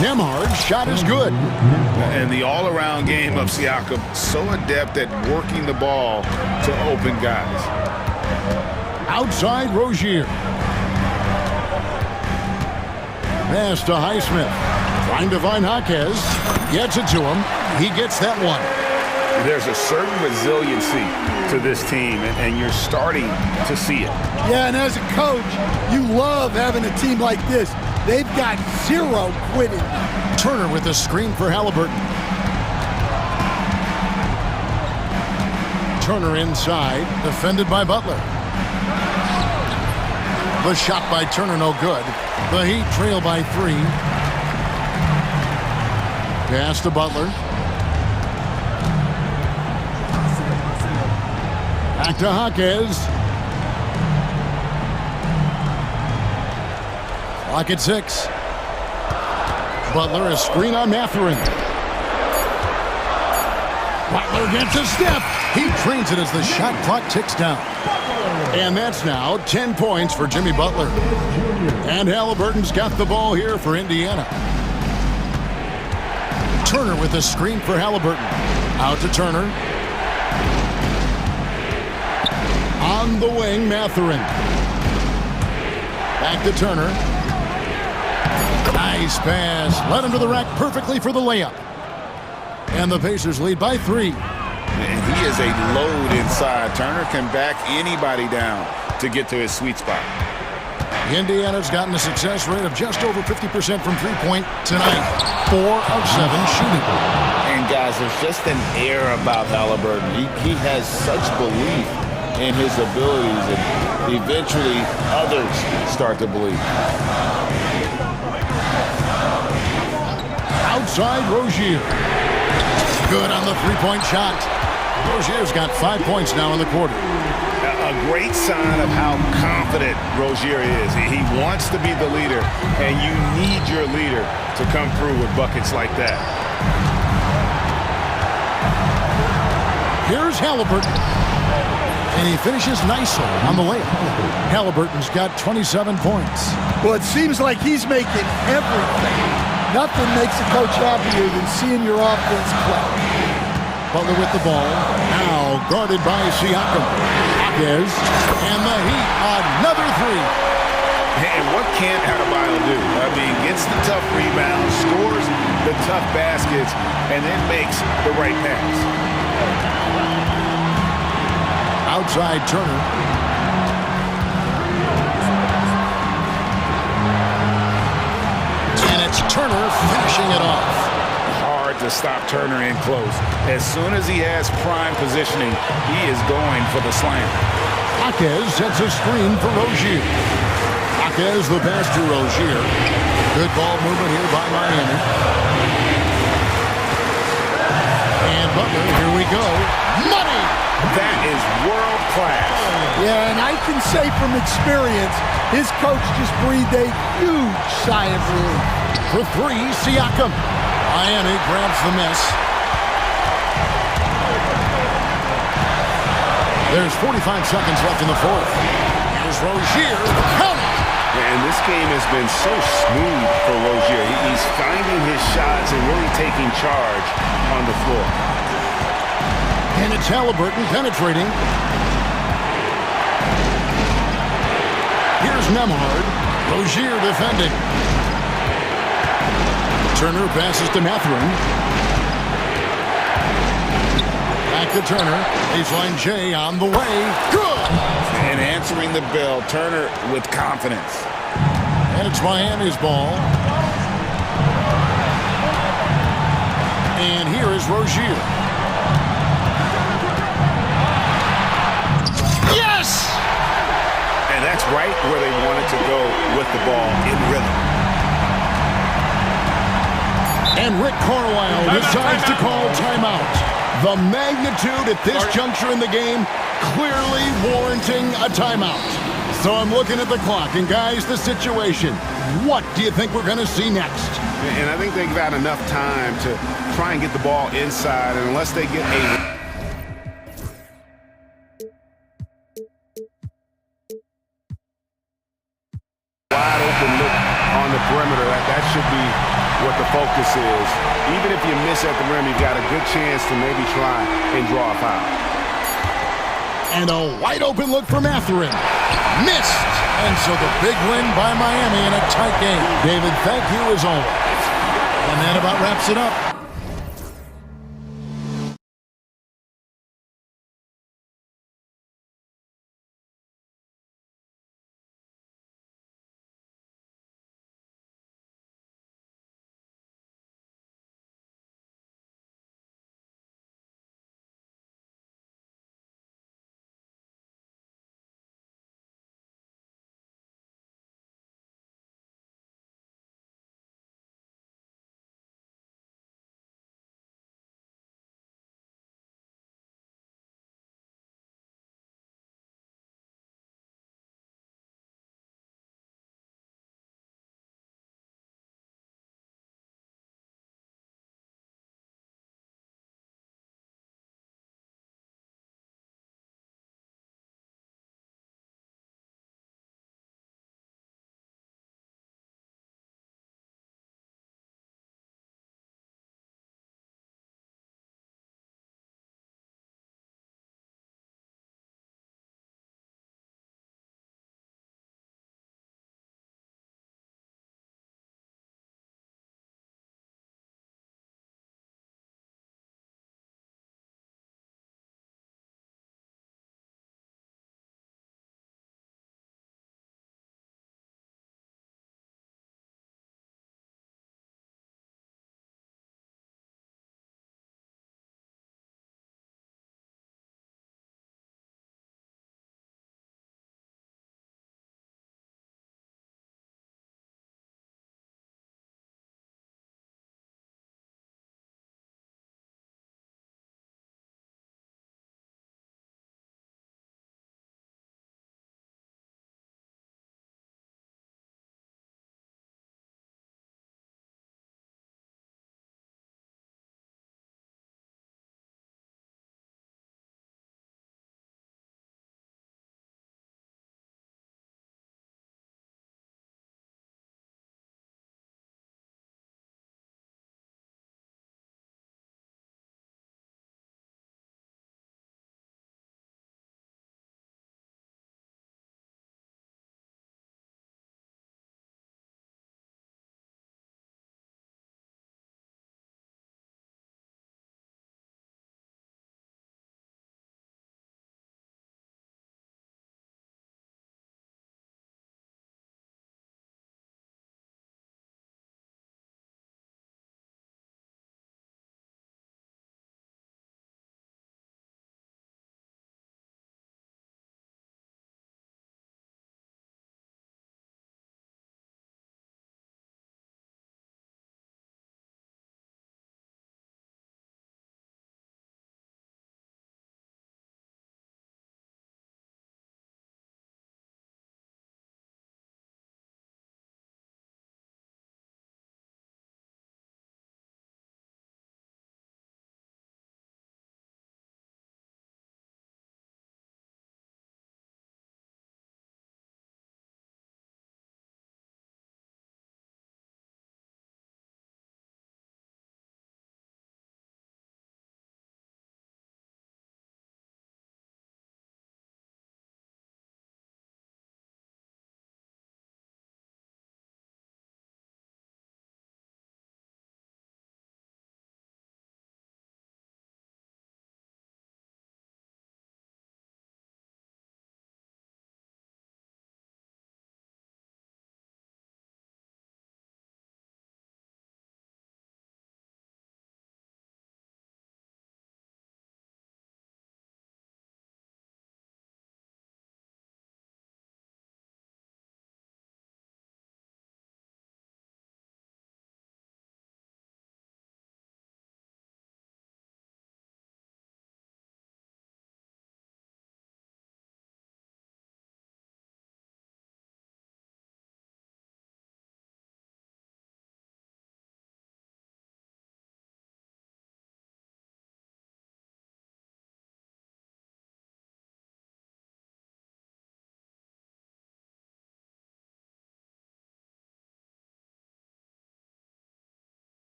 Nembhard's shot is good. And the all-around game of Siakam, so adept at working the ball to open guys. Outside Rozier. Pass to Highsmith. Trying to find Jaquez. Gets it to him. He gets that one. There's a certain resiliency to this team, and you're starting to see it. Yeah, and as a coach, you love having a team like this. They've got zero quitting. Turner with a screen for Halliburton. Turner inside, defended by Butler. The shot by Turner, no good. The Heat trail by 3. Pass to Butler. Back to Hawkes. Clock at 6. Butler, a screen on Mathurin. Butler gets a step. He trains it as the shot clock ticks down. And that's now 10 points for Jimmy Butler. And Halliburton's got the ball here for Indiana. Turner with a screen for Halliburton. Out to Turner. On the wing, Mathurin. Back to Turner. Nice pass. Led him to the rack perfectly for the layup. And the Pacers lead by 3. And he is a load inside. Turner can back anybody down to get to his sweet spot. Indiana's gotten a success rate of just over 50% from three-point tonight. 4 of 7 shooting. And guys, there's just an air about Halliburton. He has such belief in his abilities, and eventually others start to believe. Outside Rozier. Good on the three-point shot. Rozier's got 5 points now in the quarter. A great sign of how confident Rozier is. He wants to be the leader, and you need your leader to come through with buckets like that. Here's Halliburton. And he finishes nicely on the layup. Halliburton's got 27 points. Well, it seems like he's making everything. Nothing makes a coach happier than seeing your offense play. Butler with the ball. Now guarded by Siakam. Hawkes. And the Heat, another 3. And what can't Adebayo do? I mean, gets the tough rebounds, scores the tough baskets, and then makes the right pass. Outside Turner. And it's Turner finishing it off. Hard to stop Turner in close. As soon as he has prime positioning, he is going for the slam. Hawkes sets a screen for Rozier. Hawkes the pass to Rozier. Good ball movement here by Miami. And Butler, here we go. Money! That is world class. Yeah, and I can say from experience, his coach just breathed a huge sigh of relief. For 3, Siakam. Miami grabs the miss. There's 45 seconds left in the fourth. Here's Rozier. Count it! And this game has been so smooth for Rozier. He's finding his shots and really taking charge on the floor. And it's Halliburton penetrating. Here's Nembhard. Rozier defending. Turner passes to Mathurin. Back to Turner. Baseline J on the way. Good! And answering the bell, Turner with confidence. And it's Miami's ball. And here is Rozier. Yes! And that's right where they wanted to go with the ball in rhythm. And Rick Carlisle decides to call timeout. The magnitude at this juncture in the game clearly warranting a timeout. So I'm looking at the clock, and guys, the situation. What do you think we're going to see next? And I think they've got enough time to try and get the ball inside, and unless they get a wide open look on the perimeter, that should be what the focus is. Even if you miss at the rim, you've got a good chance to maybe try and draw a foul. And a wide open look for Mathurin. Missed! And so the big win by Miami in a tight game. David, thank you as always. And that about wraps it up.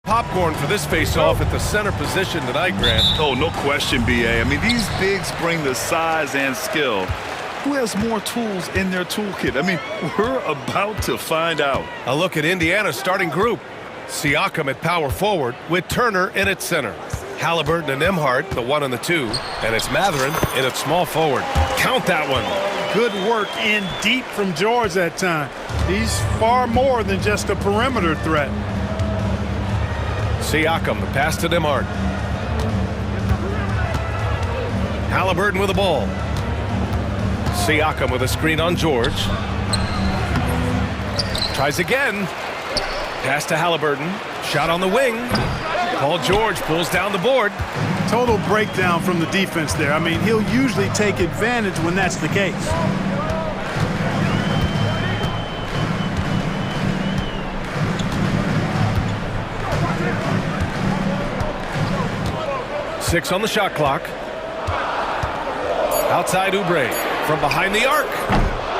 Popcorn for this face-off at the center position tonight, Grant. Oh, no question, B.A. I mean, these bigs bring the size and skill. Who has more tools in their toolkit? I mean, we're about to find out. A look at Indiana's starting group. Siakam at power forward with Turner in its center. Halliburton and Nembhard, the 1 and the 2. And it's Mathurin in at small forward. Count that one. Good work in deep from George that time. He's far more than just a perimeter threat. Siakam, the pass to Nembhard. Halliburton with the ball. Siakam with a screen on George. Tries again. Pass to Halliburton. Shot on the wing. Paul George pulls down the board. Total breakdown from the defense there. I mean, he'll usually take advantage when that's the case. Six on the shot clock. Outside Oubre. From behind the arc.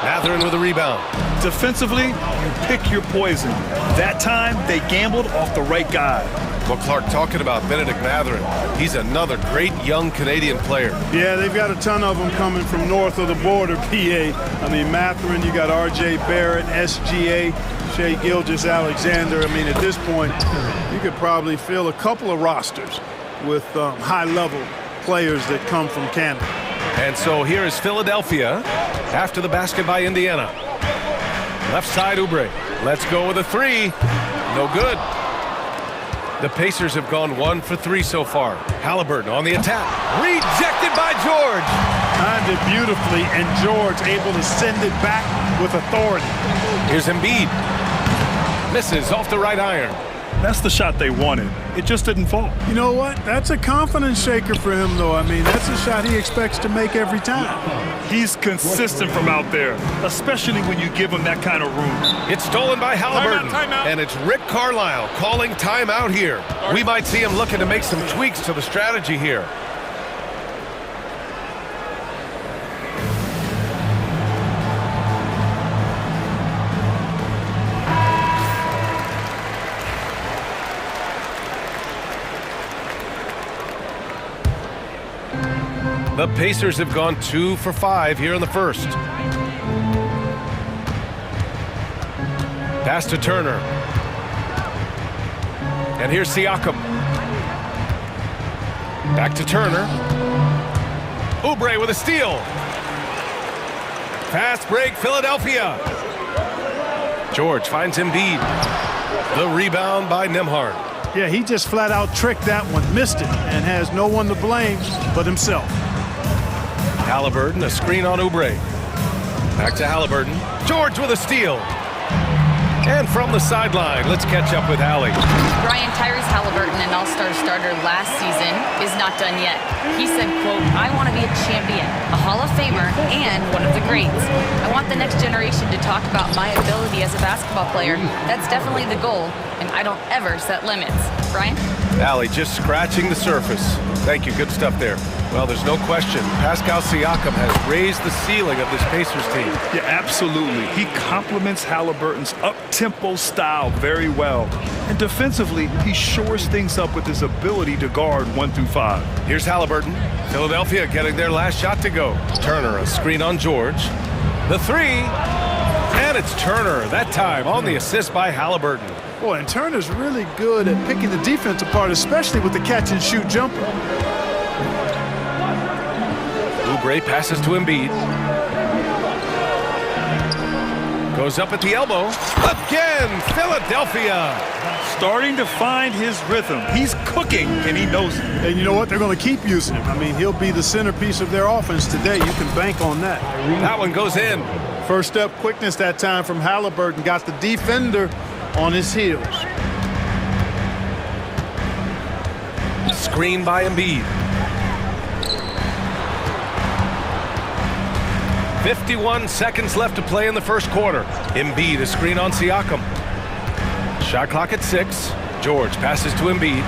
Mathurin with a rebound. Defensively, you pick your poison. That time, they gambled off the right guy. Well, Clark, talking about Benedict Mathurin, he's another great young Canadian player. Yeah, they've got a ton of them coming from north of the border, PA. I mean, Mathurin, you got R.J. Barrett, SGA, Shai Gilgeous-Alexander. I mean, at this point, you could probably fill a couple of rosters with high-level players that come from Canada. And so here is Philadelphia after the basket by Indiana. Left side, Oubre. Let's go with a three. No good. The Pacers have gone 1 for 3 so far. Halliburton on the attack. Rejected by George. Timed it beautifully, and George able to send it back with authority. Here's Embiid. Misses off the right iron. That's the shot they wanted. It just didn't fall. You know what? That's a confidence shaker for him, though. I mean, that's a shot he expects to make every time. He's consistent from out there, especially when you give him that kind of room. It's stolen by Halliburton. Timeout. And it's Rick Carlisle calling timeout here. We might see him looking to make some tweaks to the strategy here. The Pacers have gone 2 for 5 here in the first. Pass to Turner. And here's Siakam. Back to Turner. Oubre with a steal. Fast break, Philadelphia. George finds Embiid. The rebound by Nembhard. Yeah, he just flat out tricked that one, missed it, and has no one to blame but himself. Halliburton, a screen on Oubre. Back to Halliburton. George with a steal. And from the sideline, let's catch up with Hallie. Brian, Tyrese Halliburton, an all-star starter last season, is not done yet. He said, quote, "I want to be a champion, a Hall of Famer, and one of the greats. I want the next generation to talk about my ability as a basketball player. That's definitely the goal, and I don't ever set limits." Brian? Hallie just scratching the surface. Thank you, good stuff there. Well, there's no question. Pascal Siakam has raised the ceiling of this Pacers team. Yeah, absolutely. He complements Halliburton's up-tempo style very well. And defensively, he shores things up with his ability to guard 1 through 5. Here's Halliburton. Philadelphia getting their last shot to go. Turner, a screen on George. The three. And it's Turner, that time on the assist by Halliburton. Boy, and Turner's really good at picking the defense apart, especially with the catch-and-shoot jumper. Oubre passes to Embiid. Goes up at the elbow. Again, Philadelphia. Starting to find his rhythm. He's cooking, and he knows it. And you know what? They're going to keep using him. I mean, he'll be the centerpiece of their offense today. You can bank on that. That one goes in. First step quickness that time from Halliburton. Got the defender on his heels. Screen by Embiid. 51 seconds left to play in the first quarter. Embiid, a screen on Siakam. Shot clock at 6. George passes to Embiid.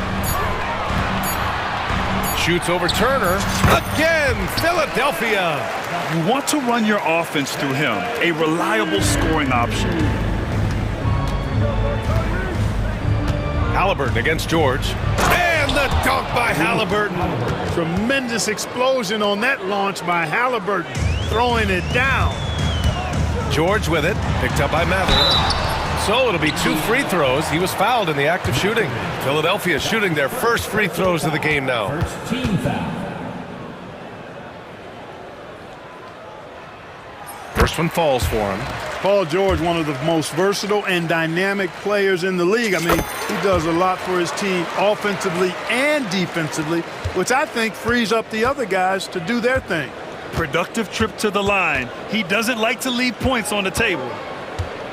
Shoots over Turner. Again, Philadelphia. You want to run your offense through him, a reliable scoring option. Halliburton against George. And the dunk by Halliburton. Tremendous explosion on that launch by Halliburton, throwing it down. George with it, picked up by Mathup. So it'll be 2 free throws. He was fouled in the act of shooting. Philadelphia shooting their first free throws of the game now. First team foul. First one falls for him. Paul George, one of the most versatile and dynamic players in the league. I mean, he does a lot for his team offensively and defensively, which I think frees up the other guys to do their thing. Productive trip to the line. He doesn't like to leave points on the table.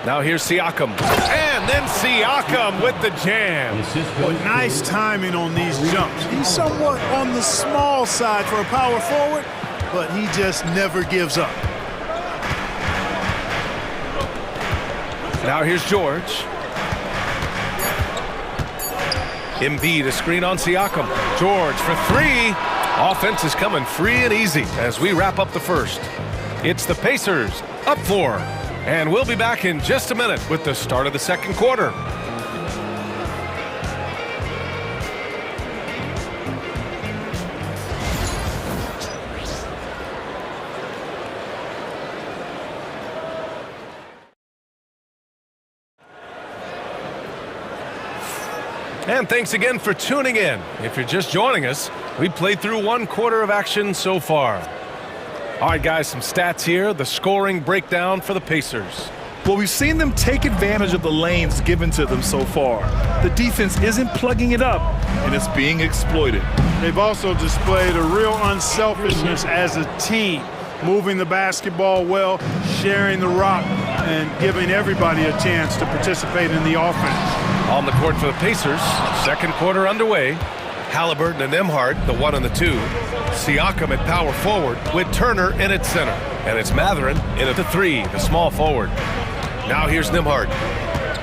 Now here's Siakam. And then Siakam with the jam. Boy, nice timing on these jumps. He's somewhat on the small side for a power forward, but he just never gives up. Now here's George. Embiid, a screen on Siakam. George for 3. Offense is coming free and easy as we wrap up the first. It's the Pacers up 4. And we'll be back in just a minute with the start of the second quarter. And thanks again for tuning in. If you're just joining us, we played through 1 quarter of action so far. All right, guys, some stats here. The scoring breakdown for the Pacers. Well, we've seen them take advantage of the lanes given to them so far. The defense isn't plugging it up, and it's being exploited. They've also displayed a real unselfishness as a team, moving the basketball well, sharing the rock, and giving everybody a chance to participate in the offense. On the court for the Pacers, second quarter underway. Halliburton and Nembhard, the 1 and the 2. Siakam at power forward with Turner in at center. And it's Mathurin in at the 3, the small forward. Now here's Nembhard.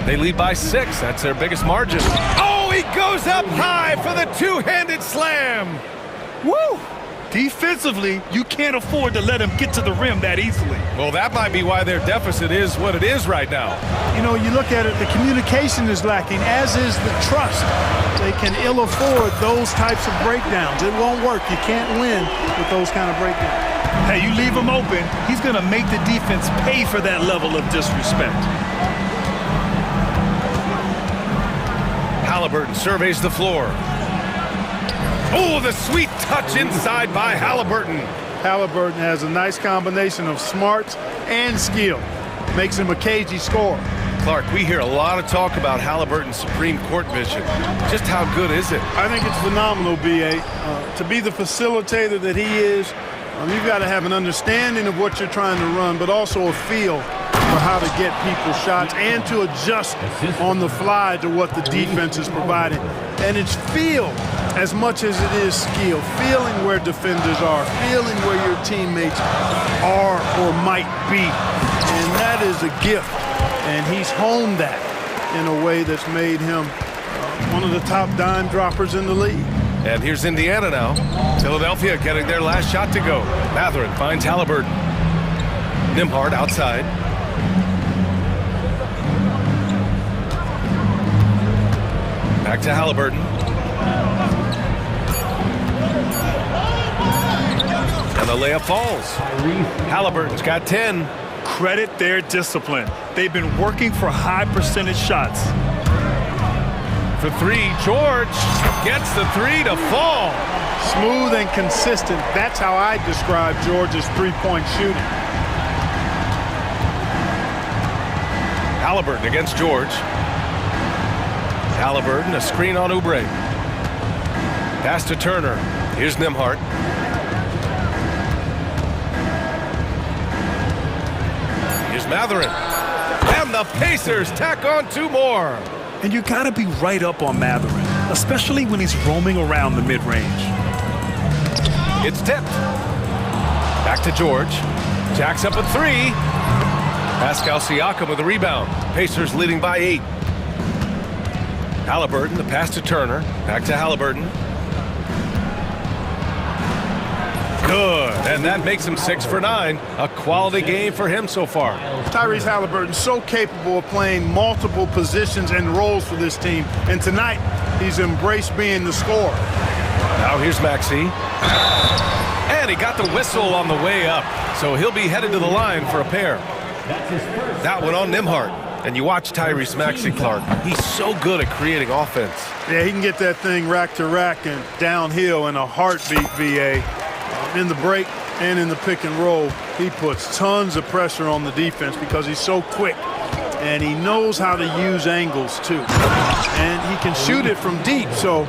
They lead by 6. That's their biggest margin. Oh, he goes up high for the 2-handed slam. Woo! Defensively, you can't afford to let him get to the rim that easily. Well, that might be why their deficit is what it is right now. You know, you look at it, the communication is lacking, as is the trust. They can ill afford those types of breakdowns. It won't work. You can't win with those kind of breakdowns. Hey, you leave him open, he's going to make the defense pay for that level of disrespect. Halliburton surveys the floor. Oh, the sweet touch inside by Halliburton. Halliburton has a nice combination of smarts and skill. Makes him a cagey scorer. Clark, we hear a lot of talk about Halliburton's supreme court vision. Just how good is it? I think it's phenomenal, B.A. To be the facilitator that he is, you've got to have an understanding of what you're trying to run, but also a feel for how to get people shots and to adjust on the fly to what the defense is providing. And it's feel as much as it is skill, feeling where defenders are, feeling where your teammates are or might be. And that is a gift, and he's honed that in a way that's made him one of the top dime droppers in the league. And here's Indiana now. Philadelphia getting their last shot to go. Mathurin finds Halliburton. Nembhard outside. Back to Halliburton. And the layup falls. Halliburton's got 10. Credit their discipline. They've been working for high percentage shots. For 3, George gets the 3 to fall. Smooth and consistent. That's how I describe George's three-point shooting. Halliburton against George. Halliburton, a screen on Oubre. Pass to Turner. Here's Nembhard. Here's Mathurin. And the Pacers tack on 2 more. And you got to be right up on Mathurin, especially when he's roaming around the mid-range. It's tipped. Back to George. Jacks up a 3. Pascal Siakam with a rebound. Pacers leading by 8. Halliburton, the pass to Turner. Back to Halliburton. Good, and that makes him 6 for 9. A quality game for him so far. Tyrese Halliburton so capable of playing multiple positions and roles for this team. And tonight, he's embraced being the scorer. Now here's Maxey. And he got the whistle on the way up. So he'll be headed to the line for a pair. That one on Nembhard. And you watch Tyrese Maxey, Clark. He's so good at creating offense. Yeah, he can get that thing rack to rack and downhill in a heartbeat, VA. In the break and in the pick and roll, he puts tons of pressure on the defense because he's so quick. And he knows how to use angles, too. And he can shoot it from deep, so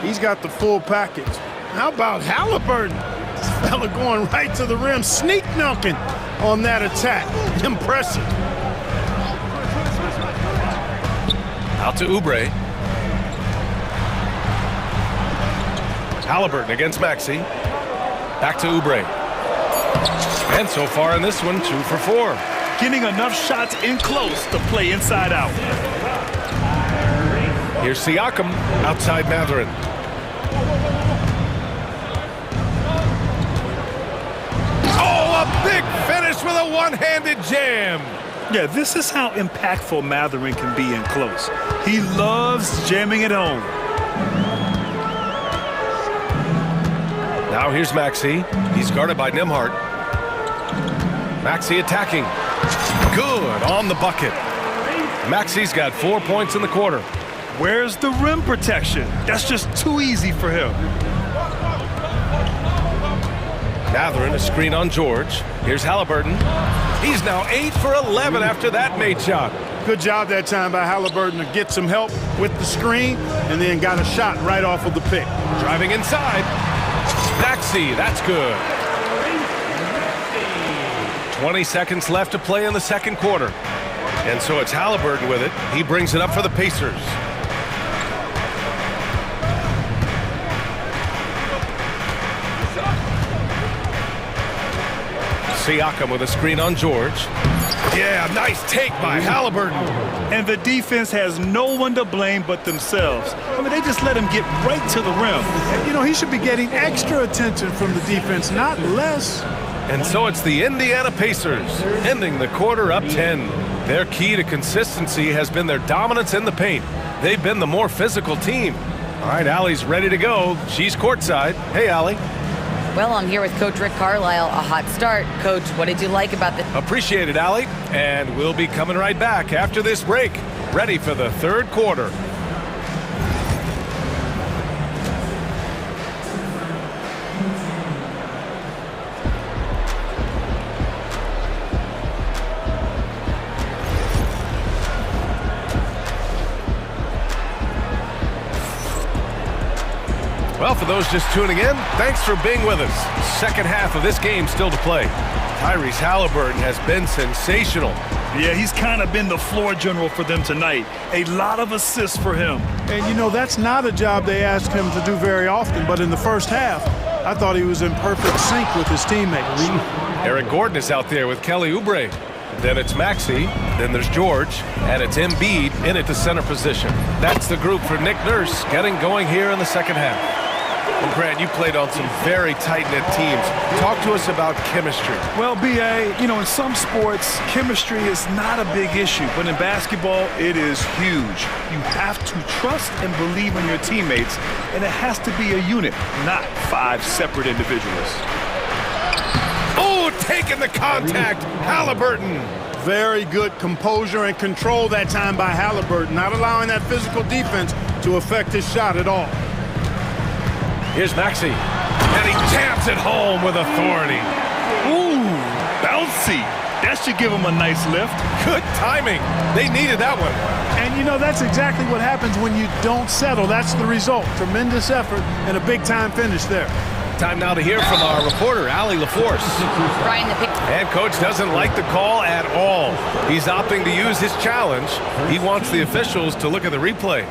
he's got the full package. How about Halliburton? This fella going right to the rim, sneak dunking on that attack. Impressive. Out to Oubre. Halliburton against Maxey. Back to Oubre. And so far in this one, 2 for 4. Getting enough shots in close to play inside out. Here's Siakam outside Mathurin. Oh, a big finish with a one-handed jam. Yeah, this is how impactful Mathurin can be in close. He loves jamming it home. Now here's Maxey. He's guarded by Nembhard. Maxey attacking. Good on the bucket. Maxey's got 4 points in the quarter. Where's the rim protection? That's just too easy for him. Mathurin, a screen on George. Here's Halliburton. He's now 8 for 11 after that made shot. Good job that time by Halliburton to get some help with the screen and then got a shot right off of the pick. Driving inside. Maxey, that's good. 20 seconds left to play in the second quarter. And so it's Halliburton with it. He brings it up for the Pacers. Siakam with a screen on George. Yeah, nice take by Halliburton. And the defense has no one to blame but themselves. I mean, they just let him get right to the rim. And, you know, he should be getting extra attention from the defense, not less. And so it's the Indiana Pacers, ending the quarter up 10. Their key to consistency has been their dominance in the paint. They've been the more physical team. All right, Allie's ready to go. She's courtside. Hey, Allie. Well, I'm here with Coach Rick Carlisle. A hot start. Coach, what did you like about the... Appreciate it, Allie. And we'll be coming right back after this break. Ready for the third quarter. Well, for those just tuning in, thanks for being with us. Second half of this game still to play. Tyrese Halliburton has been sensational. Yeah, he's kind of been the floor general for them tonight. A lot of assists for him. And, you know, that's not a job they ask him to do very often, but in the first half, I thought he was in perfect sync with his teammates. Eric Gordon is out there with Kelly Oubre. Then it's Maxey, then there's George, and it's Embiid in at the center position. That's the group for Nick Nurse getting going here in the second half. Well, Grant, you played on some very tight-knit teams. Talk to us about chemistry. Well, B.A., you know, in some sports, chemistry is not a big issue, but in basketball, it is huge. You have to trust and believe in your teammates, and it has to be a unit, not 5 separate individuals. Oh, taking the contact, Halliburton. Very good composure and control that time by Halliburton, not allowing that physical defense to affect his shot at all. Here's Maxey, and he jams it home with authority. Ooh, bouncy. That should give him a nice lift. Good timing. They needed that one. And, you know, that's exactly what happens when you don't settle. That's the result. Tremendous effort and a big-time finish there. Time now to hear from our reporter, Allie LaForce. Brian, the pick... And Coach doesn't like the call at all. He's opting to use his challenge. He wants the officials to look at the replay.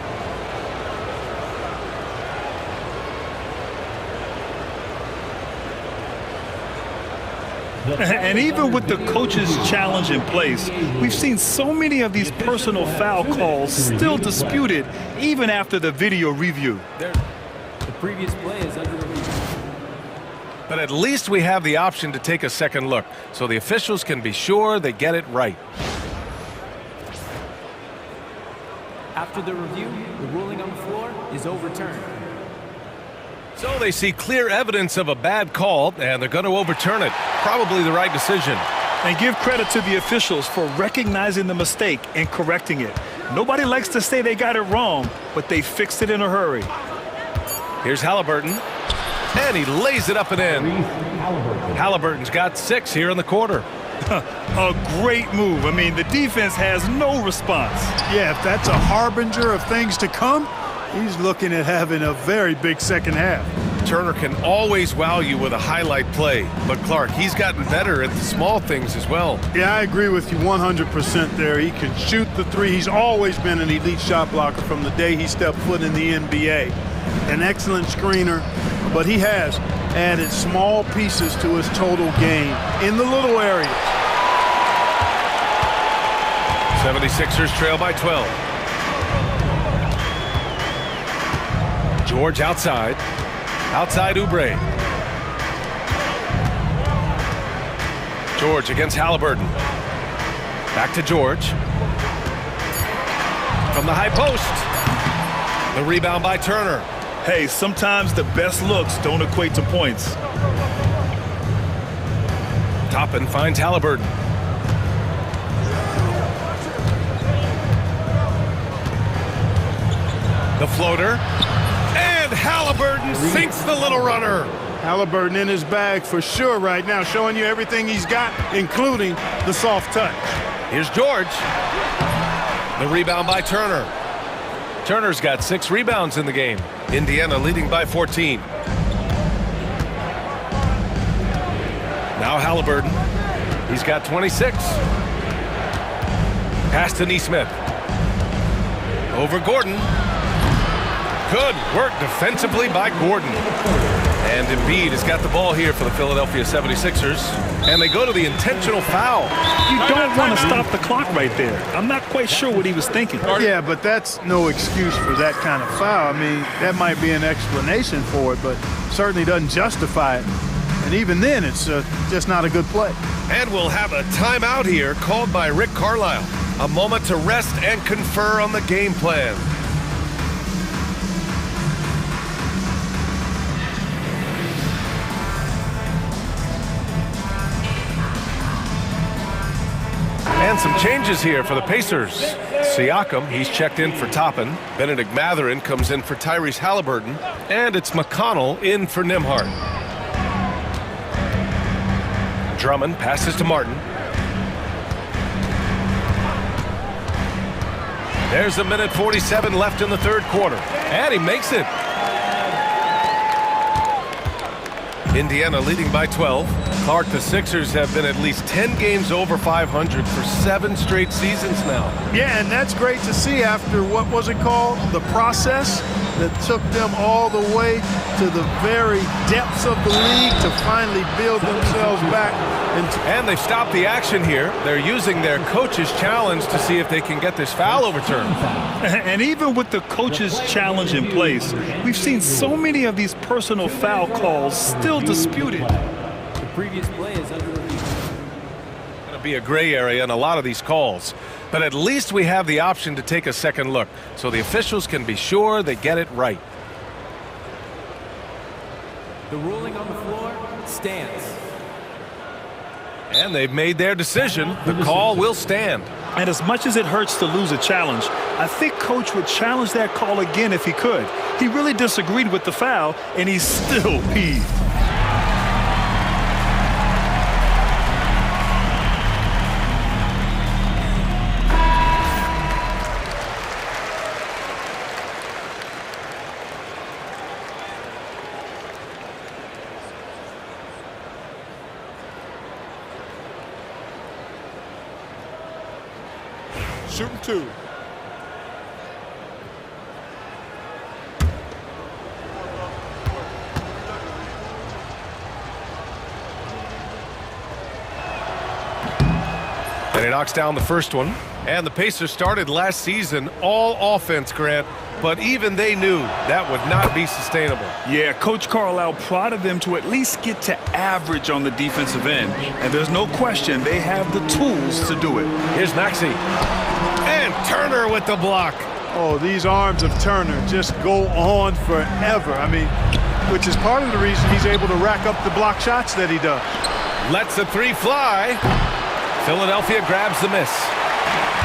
And even with the coach's challenge in place, we've seen so many of these personal foul calls still disputed even after the video review. The previous play is under review. But at least we have the option to take a second look, so the officials can be sure they get it right. After the review, the ruling on the floor is overturned. So they see clear evidence of a bad call, and they're going to overturn it. Probably the right decision. And give credit to the officials for recognizing the mistake and correcting it. Nobody likes to say they got it wrong, but they fixed it in a hurry. Here's Halliburton, and he lays it up and in. Halliburton's got 6 here in the quarter. A great move. I mean, the defense has no response. Yeah, if that's a harbinger of things to come, he's looking at having a very big second half. Turner can always wow you with a highlight play, but Clark, he's gotten better at the small things as well. Yeah, I agree with you 100% there. He can shoot the three. He's always been an elite shot blocker from the day he stepped foot in the NBA. An excellent screener, but he has added small pieces to his total game in the little areas. 76ers trail by 12. George outside. Outside Oubre. George against Halliburton. Back to George. From the high post. The rebound by Turner. Hey, sometimes the best looks don't equate to points. Toppin finds Halliburton. The floater. And Halliburton sinks the little runner. Halliburton in his bag for sure right now, showing you everything he's got, including the soft touch. Here's George. The rebound by Turner. Turner's got 6 rebounds in the game. Indiana leading by 14. Now Halliburton. He's got 26. Pass to Nesmith. Over Gordon. Good work defensively by Gordon. And Embiid has got the ball here for the Philadelphia 76ers. And they go to the intentional foul. You don't want to stop the clock right there. I'm not quite sure what he was thinking. Yeah, but that's no excuse for that kind of foul. I mean, that might be an explanation for it, but certainly doesn't justify it. And even then, it's just not a good play. And we'll have a timeout here called by Rick Carlisle. A moment to rest and confer on the game plan. And some changes here for the Pacers. Siakam, he's checked in for Toppin. Benedict Mathurin comes in for Tyrese Halliburton. And it's McConnell in for Nembhard. Drummond passes to Martin. There's a minute 47 left in the third quarter. And he makes it. Indiana leading by 12. Clark, the Sixers have been at least 10 games over 500 for 7 straight seasons now. Yeah, and that's great to see after, what was it called? The process that took them all the way to the very depths of the league to finally build themselves back. And they've stopped the action here. They're using their coach's challenge to see if they can get this foul overturned. And even with the coach's challenge in place, we've seen so many of these personal foul calls still disputed. The previous play is under review. Going to be a gray area in a lot of these calls. But at least we have the option to take a second look, so the officials can be sure they get it right. The ruling on the floor stands. And they've made their decision. The call will stand. And as much as it hurts to lose a challenge, I think Coach would challenge that call again if he could. He really disagreed with the foul, and he's still peeved. Shooting 2. And he knocks down the first one. And the Pacers started last season all offense, Grant, but even they knew that would not be sustainable. Yeah, Coach Carlisle prodded them to at least get to average on the defensive end. And there's no question they have the tools to do it. Here's Maxey. And Turner with the block. Oh, these arms of Turner just go on forever. I mean, which is part of the reason he's able to rack up the block shots that he does. Lets the three fly. Philadelphia grabs the miss.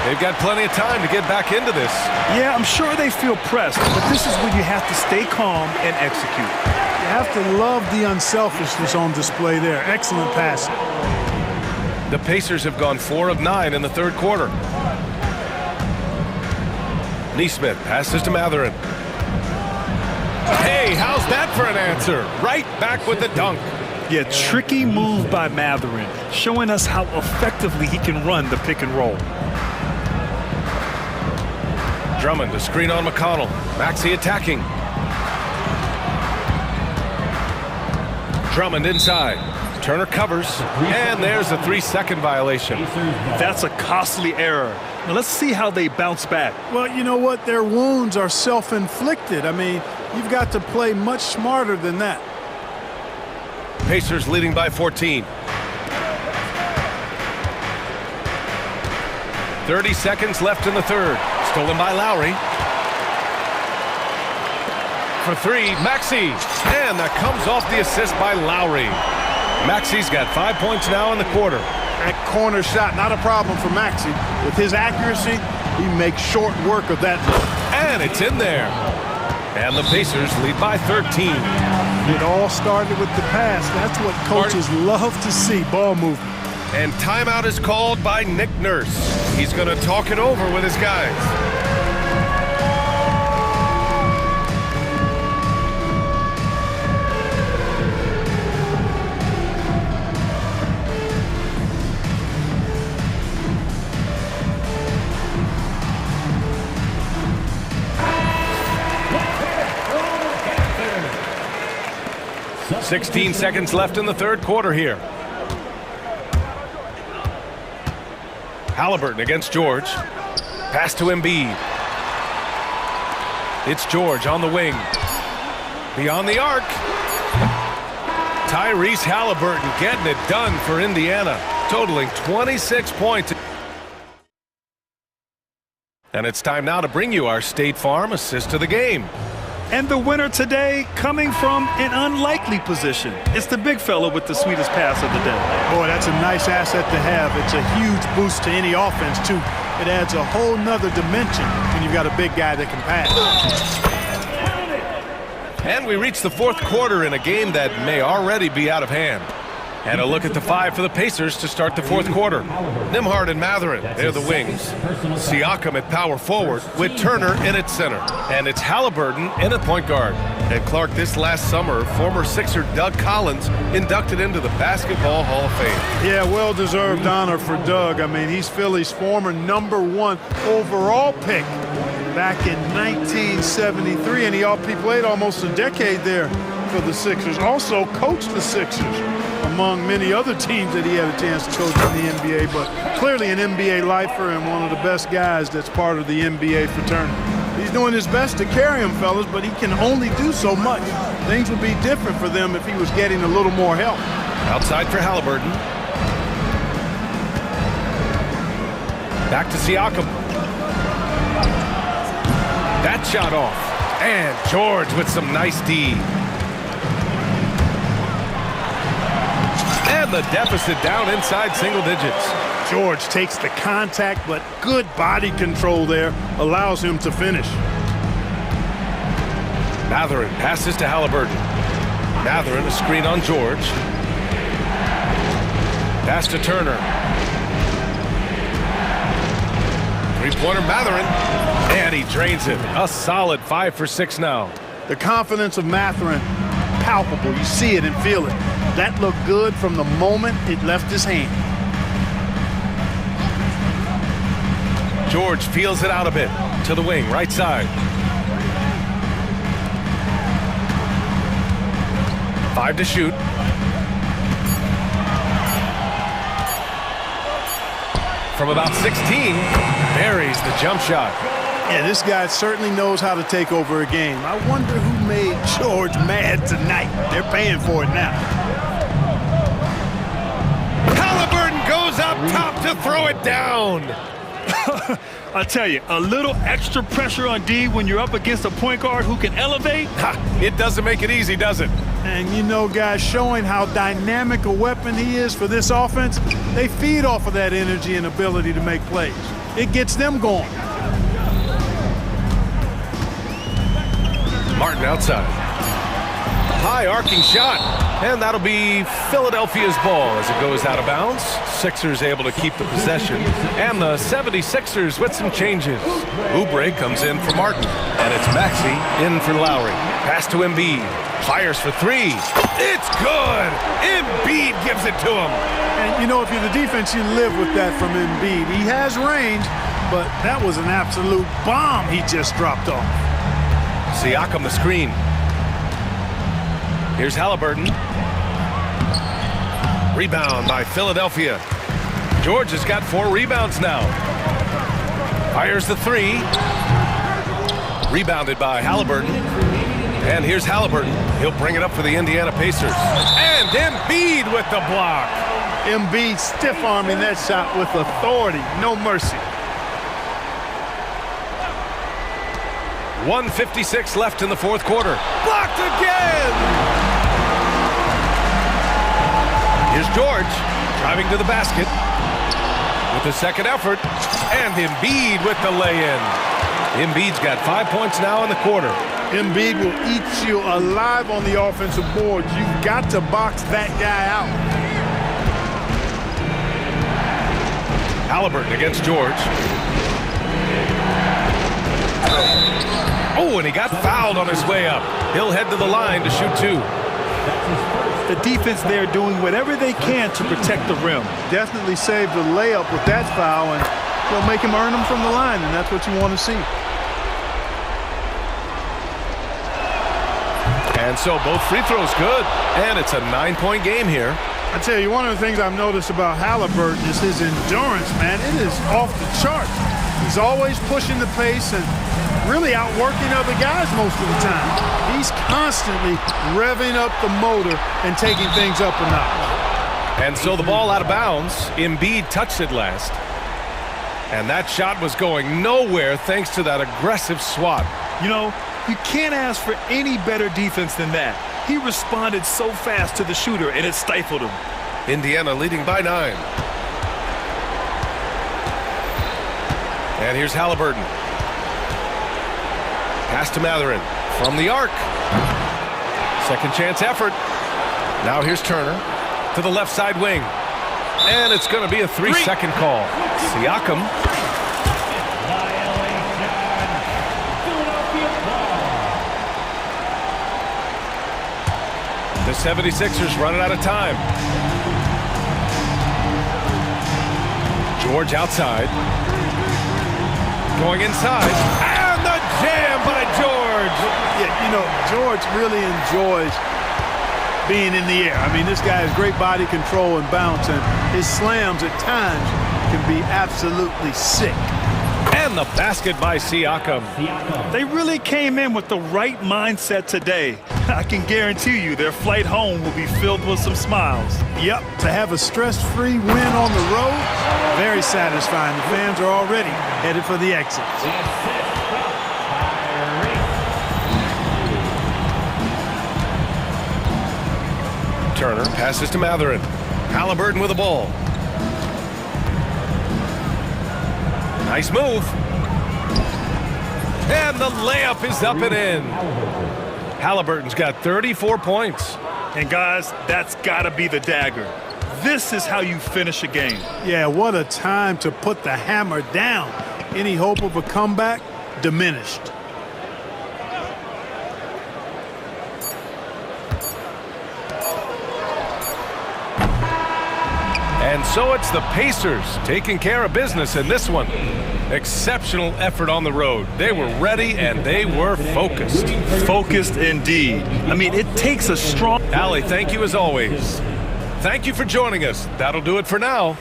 They've got plenty of time to get back into this. Yeah, I'm sure they feel pressed, but this is when you have to stay calm and execute. You have to love the unselfishness on display there. Excellent passing. The Pacers have gone 4 of 9 in the third quarter. Neesmith passes to Mathurin. Hey, how's that for an answer? Right back with the dunk. Yeah, tricky move by Mathurin, showing us how effectively he can run the pick and roll. Drummond to screen on McConnell. Maxey attacking. Drummond inside. Turner covers. And there's a 3-second violation. That's a costly error. Now let's see how they bounce back. Well, you know what? Their wounds are self-inflicted. I mean, you've got to play much smarter than that. Pacers leading by 14. 30 seconds left in the third. Stolen by Lowry. For three, Maxey. And that comes off the assist by Lowry. Maxey's got 5 points now in the quarter. That corner shot, not a problem for Maxey. With his accuracy, he makes short work of that. And it's in there. And the Pacers lead by 13. It all started with the pass. That's what coaches love to see, ball movement. And timeout is called by Nick Nurse. He's going to talk it over with his guys. Set. 16 seconds left in the third quarter here. Halliburton against George. Pass to Embiid. It's George on the wing. Beyond the arc. Tyrese Halliburton getting it done for Indiana, totaling 26 points. And it's time now to bring you our State Farm assist of the game. And the winner today coming from an unlikely position. It's the big fella with the sweetest pass of the day. Boy, that's a nice asset to have. It's a huge boost to any offense, too. It adds a whole nother dimension when you've got a big guy that can pass. And we reach the fourth quarter in a game that may already be out of hand. And a look at the five for the Pacers to start the fourth quarter. Nembhard and Mathurin, they're the wings. Siakam at power forward with Turner in at center. And it's Halliburton in at point guard. And Clark, this last summer, former Sixer Doug Collins inducted into the Basketball Hall of Fame. Yeah, well-deserved honor for Doug. I mean, he's Philly's former #1 overall pick back in 1973. And he played almost a decade there for the Sixers. Also coached the Sixers, among many other teams that he had a chance to coach in the NBA, but clearly an NBA lifer and one of the best guys that's part of the NBA fraternity. He's doing his best to carry him, fellas, but he can only do so much. Things would be different for them if he was getting a little more help. Outside for Halliburton. Back to Siakam. That shot off. And George with some nice D. And the deficit down inside single digits. George takes the contact, but good body control there allows him to finish. Mathurin passes to Halliburton. Mathurin a screen on George. Pass to Turner. Three-pointer Mathurin. And he drains it. A solid 5 for 6 now. The confidence of Mathurin, palpable. You see it and feel it. That looked good from the moment it left his hand. George feels it out a bit. To the wing, right side. 5 to shoot. from about 16. Buries the jump shot. Yeah, this guy certainly knows how to take over a game. I wonder who made George mad tonight. They're paying for it now. Halliburton goes up top to throw it down. I tell you, a little extra pressure on D when you're up against a point guard who can elevate. It doesn't make it easy, does it? And you know, guys, showing how dynamic a weapon he is for this offense, they feed off of that energy and ability to make plays. It gets them going. Martin outside. High arcing shot. And that'll be Philadelphia's ball as it goes out of bounds. Sixers able to keep the possession. And the 76ers with some changes. Oubre comes in for Martin. And it's Maxey in for Lowry. Pass to Embiid. Fires for three. It's good. Embiid gives it to him. And, you know, if you're the defense, you live with that from Embiid. He has range, but that was an absolute bomb he just dropped off. Siakam the screen. Here's Halliburton. Rebound by Philadelphia. George has got 4 rebounds now. Fires the three. Rebounded by Halliburton. And here's Halliburton. He'll bring it up for the Indiana Pacers. And Embiid with the block. Embiid stiff-arming that shot with authority. No mercy. 1:56 left in the fourth quarter. Blocked again! Here's George driving to the basket with the second effort. And Embiid with the lay-in. Embiid's got 5 points now in the quarter. Embiid will eat you alive on the offensive boards. You've got to box that guy out. Halliburton against George. Oh, and he got fouled on his way up. He'll head to the line to shoot 2. The defense there doing whatever they can to protect the rim. Definitely saved the layup with that foul, and they'll make him earn them from the line, and that's what you want to see. And so both free throws good, and it's a 9-point game here. I tell you, one of the things I've noticed about Halliburton is his endurance, man. It is off the charts. He's always pushing the pace and really outworking other guys most of the time. He's constantly revving up the motor and taking things up a notch. And so the ball out of bounds. Embiid touched it last. And that shot was going nowhere thanks to that aggressive swat. You know, you can't ask for any better defense than that. He responded so fast to the shooter, and it stifled him. Indiana leading by 9. And here's Halliburton. Pass to Mathurin from the arc. Second chance effort. Now here's Turner to the left side wing. And it's going to be a 3-second call. Siakam. The 76ers running out of time. George outside. Going inside. And the jam by George. Yeah, you know, George really enjoys being in the air. I mean, this guy has great body control and bounce, and his slams at times can be absolutely sick. And the basket by Siakam. They really came in with the right mindset today. I can guarantee you their flight home will be filled with some smiles. Yep, to have a stress-free win on the road, very satisfying. The fans are already headed for the exits. Turner passes to Mathurin. Halliburton with the ball. Nice move. And the layup is up and in. Halliburton's got 34 points. And guys, that's got to be the dagger. This is how you finish a game. Yeah, what a time to put the hammer down. Any hope of a comeback diminished. And so it's the Pacers taking care of business in this one. Exceptional effort on the road. They were ready and they were focused. Focused indeed. I mean, it takes a strong... Allie, thank you as always. Thank you for joining us. That'll do it for now.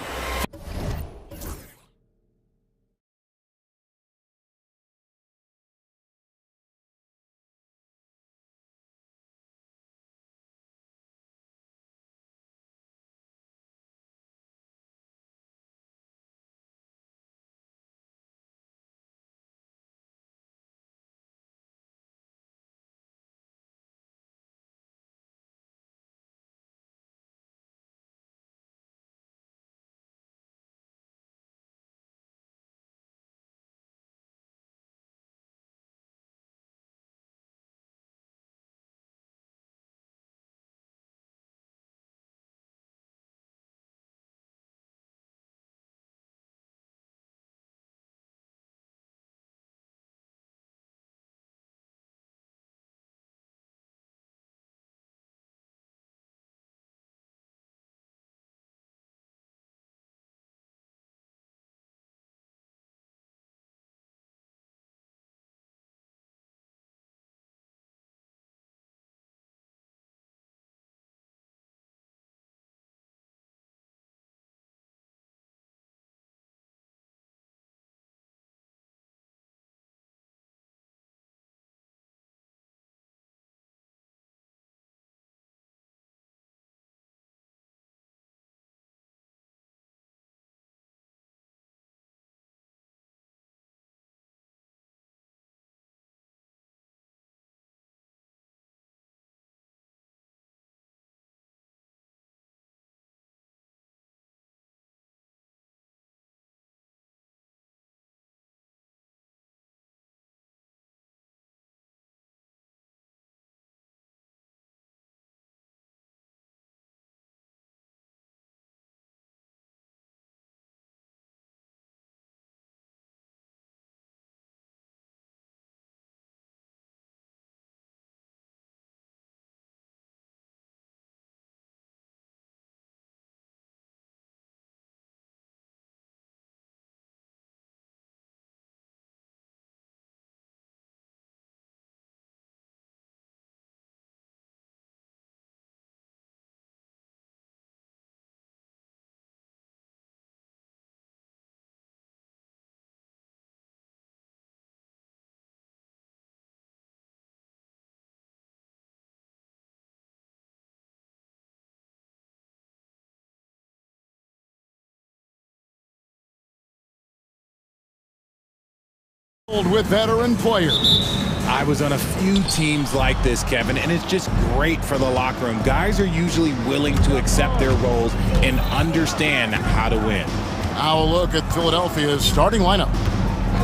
With veteran players. I was on a few teams like this, Kevin, and it's just great for the locker room. Guys are usually willing to accept their roles and understand how to win. Now a look at Philadelphia's starting lineup.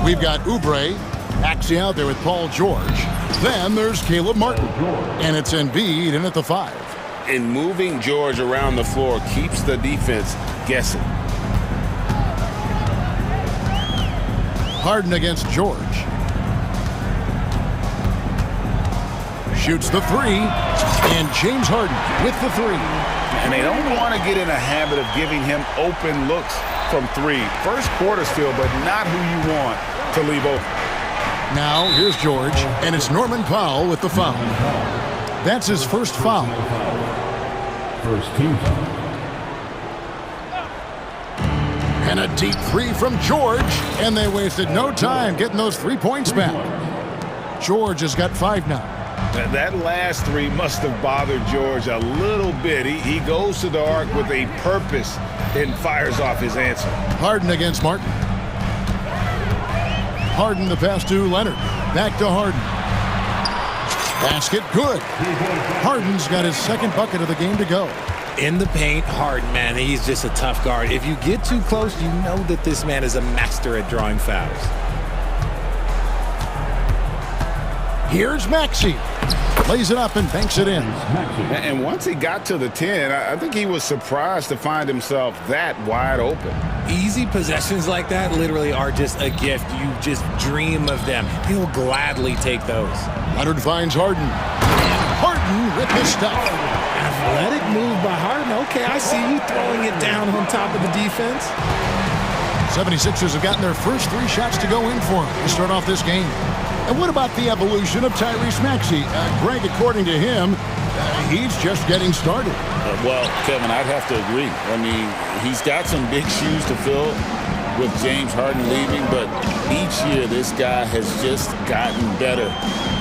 We've got Oubre, Maxey out there with Paul George. Then there's Caleb Martin, and it's Embiid in at the 5. And moving George around the floor keeps the defense guessing. Harden against George. Shoots the 3, and James Harden with the 3. And they don't want to get in a habit of giving him open looks from 3. First quarter still, but not who you want to leave open. Now here's George, and it's Norman Powell with the foul. That's his first foul. First team foul. And a deep 3 from George, and they wasted no time getting those 3 points back. George has got 5 now. That last 3 must have bothered George a little bit. He goes to the arc with a purpose and fires off his answer. Harden against Martin. Harden the pass to Leonard. Back to Harden. Basket good. Harden's got his second bucket of the game to go. In the paint, Harden, man, he's just a tough guard. If you get too close, you know that this man is a master at drawing fouls. Here's Maxey. Lays it up and banks it in. And once he got to the 10, I think he was surprised to find himself that wide open. Easy possessions like that literally are just a gift. You just dream of them. He'll gladly take those. Leonard finds Harden. And Harden with the stuff. Athletic move by Harden. Okay, I see you throwing it down on top of the defense. 76ers have gotten their first 3 shots to go in for him to start off this game. And what about the evolution of Tyrese Maxey? Greg, according to him, he's just getting started. Well, Kevin, I'd have to agree. I mean, he's got some big shoes to fill with James Harden leaving, but each year this guy has just gotten better.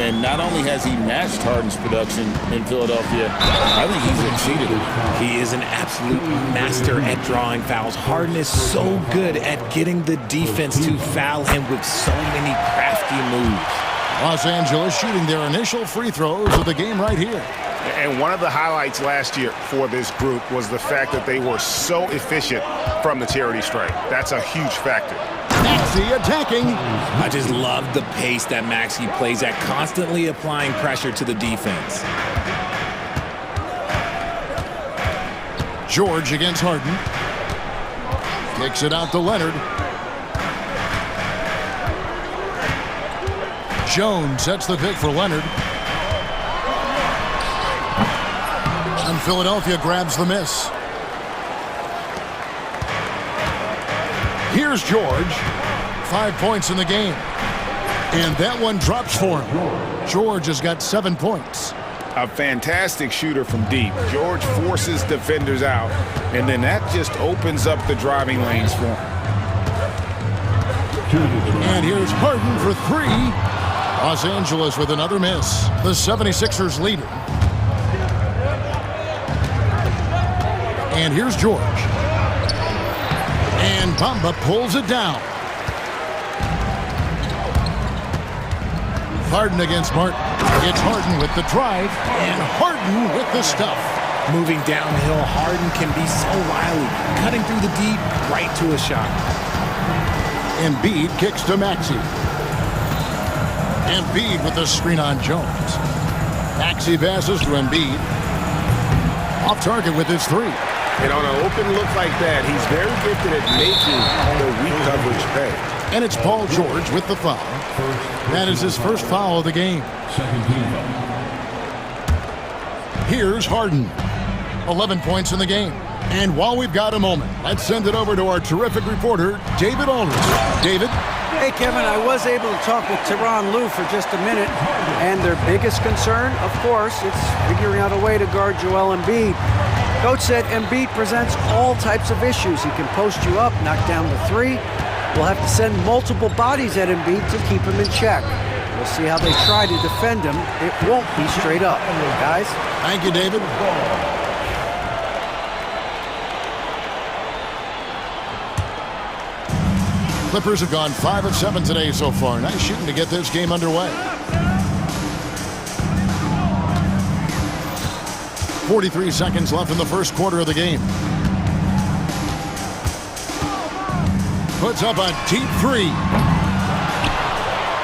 And not only has he matched Harden's production in Philadelphia, I think he's exceeded it. He is an absolute master at drawing fouls. Harden is so good at getting the defense to foul him with so many crafty moves. Los Angeles shooting their initial free throws of the game right here. And one of the highlights last year for this group was the fact that they were so efficient from the charity stripe. That's a huge factor. Maxey attacking. I just love the pace that Maxey plays at, constantly applying pressure to the defense. George against Harden. Kicks it out to Leonard. Jones sets the pick for Leonard. And Philadelphia grabs the miss. Here's George. 5 points in the game. And that one drops for him. George has got 7 points. A fantastic shooter from deep. George forces defenders out, and then that just opens up the driving lanes for him. And here's Harden for 3. Los Angeles with another miss. The 76ers lead it. And here's George. And Bamba pulls it down. Harden against Martin. It's Harden with the drive, and Harden with the stuff. Moving downhill, Harden can be so wily, cutting through the deep, right to a shot. Embiid kicks to Maxey. Embiid with the screen on Jones. Maxey passes to Embiid. Off target with his 3. And on an open look like that, he's very gifted at making the weak coverage pay. And it's Paul George with the foul. That is his first foul of the game. Here's Harden. 11 points in the game. And while we've got a moment, let's send it over to our terrific reporter, David Aldridge. David? Hey, Kevin, I was able to talk with Tyronn Lue for just a minute, and their biggest concern, of course, it's figuring out a way to guard Joel Embiid. Coach said Embiid presents all types of issues. He can post you up, knock down the 3. We'll have to send multiple bodies at Embiid to keep him in check. We'll see how they try to defend him. It won't be straight up. Guys? Thank you, David. Clippers have gone 5 of 7 today so far. Nice shooting to get this game underway. 43 seconds left in the first quarter of the game. Puts up a deep three.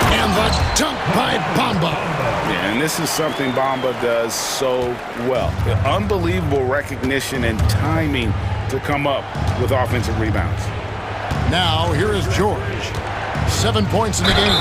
And the dunk by Bamba. Yeah, and this is something Bamba does so well. Unbelievable recognition and timing to come up with offensive rebounds. Now, here is George. 7 points in the game.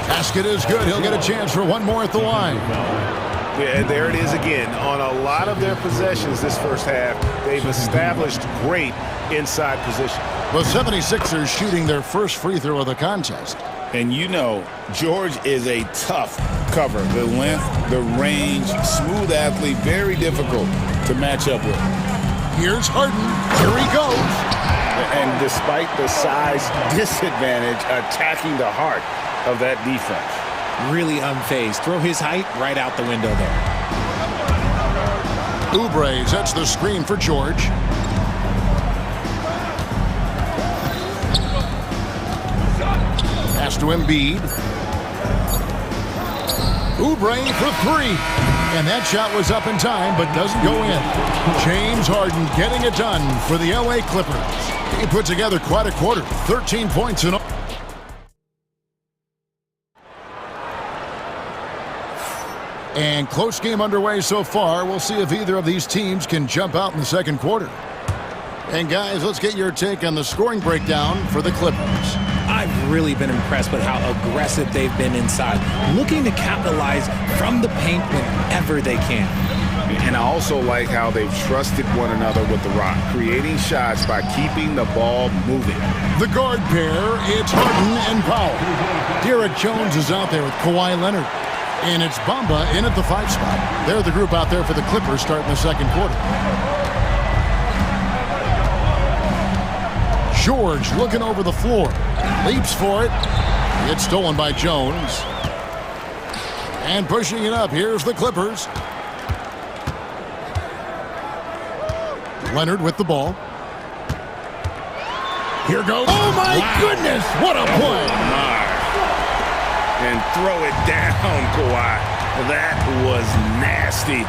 Basket is good. He'll get a chance for one more at the line. Yeah, there it is again. On a lot of their possessions this first half, they've established great inside position. The 76ers shooting their first free throw of the contest. And you know, George is a tough cover. The length, the range, smooth athlete, very difficult to match up with. Here's Harden. Here he goes. And despite the size disadvantage, attacking the heart of that defense. Really unfazed. Throw his height right out the window there. Oubre sets the screen for George. Pass to Embiid. Oubre for three. And that shot was up in time, but doesn't go in. James Harden getting it done for the LA Clippers. He put together quite a quarter. 13 points in all. And close game underway so far. We'll see if either of these teams can jump out in the second quarter. And guys, let's get your take on the scoring breakdown for the Clippers. I've really been impressed with how aggressive they've been inside, looking to capitalize from the paint whenever they can. And I also like how they've trusted one another with the rock, creating shots by keeping the ball moving. The guard pair, it's Harden and Powell. Derek Jones is out there with Kawhi Leonard. And it's Bamba in at the 5 spot. They're the group out there for the Clippers starting the second quarter. George looking over the floor. Leaps for it. It's stolen by Jones. And pushing it up, here's the Clippers. Leonard with the ball. Here goes. Oh, my goodness. What a play. And throw it down, Kawhi. That was nasty.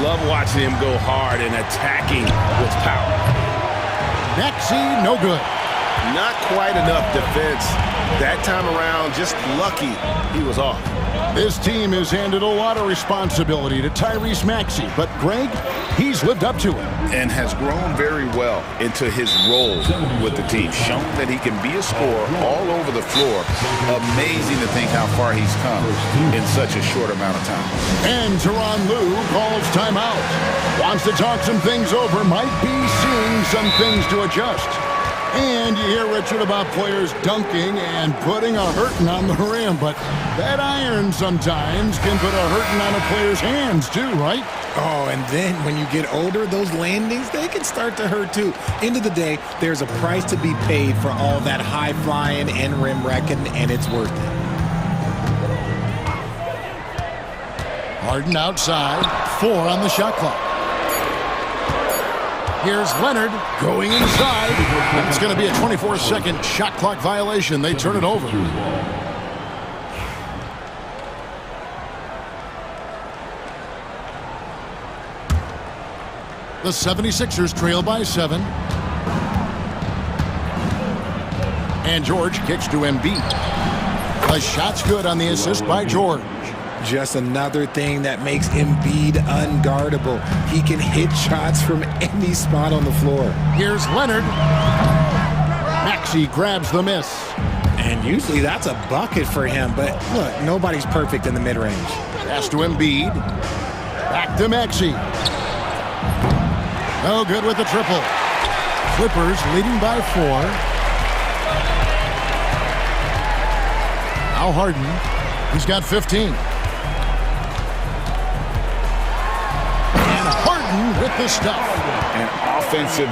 Love watching him go hard and attacking with power. Maxey, no good. Not quite enough defense. That time around, just lucky he was off. This team has handed a lot of responsibility to Tyrese Maxey, but Greg, he's lived up to it. And has grown very well into his role with the team. Shown that he can be a scorer all over the floor. Amazing to think how far he's come in such a short amount of time. And Tyronn Lue calls timeout. Wants to talk some things over, might be seeing some things to adjust. And you hear, Richard, about players dunking and putting a hurting on the rim, but that iron sometimes can put a hurting on a player's hands too, right? Oh, and then when you get older, those landings, they can start to hurt too. End of the day, there's a price to be paid for all that high flying and rim wrecking, and it's worth it. Harden outside, 4 on the shot clock. Here's Leonard going inside. It's going to be a 24-second shot clock violation. They turn it over. The 76ers trail by 7. And George kicks to Embiid. The shot's good on the assist by George. Just another thing that makes Embiid unguardable. He can hit shots from any spot on the floor. Here's Leonard. Maxey grabs the miss. And usually that's a bucket for him, but look, nobody's perfect in the mid-range. Pass to Embiid. Back to Maxey. No good with the triple. Clippers leading by 4. Now Harden. He's got 15. With the stuff. An offensive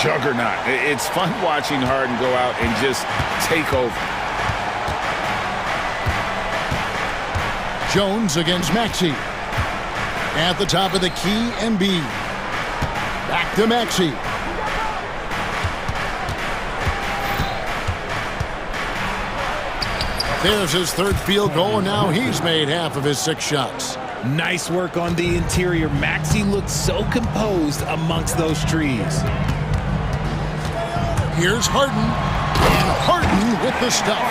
juggernaut. It's fun watching Harden go out and just take over. Jones against Maxey. At the top of the key, Embiid. Back to Maxey. There's his third field goal, and now he's made half of his 6 shots. Nice work on the interior. Maxey looks so composed amongst those trees. Here's Harden, and Harden with the stuff.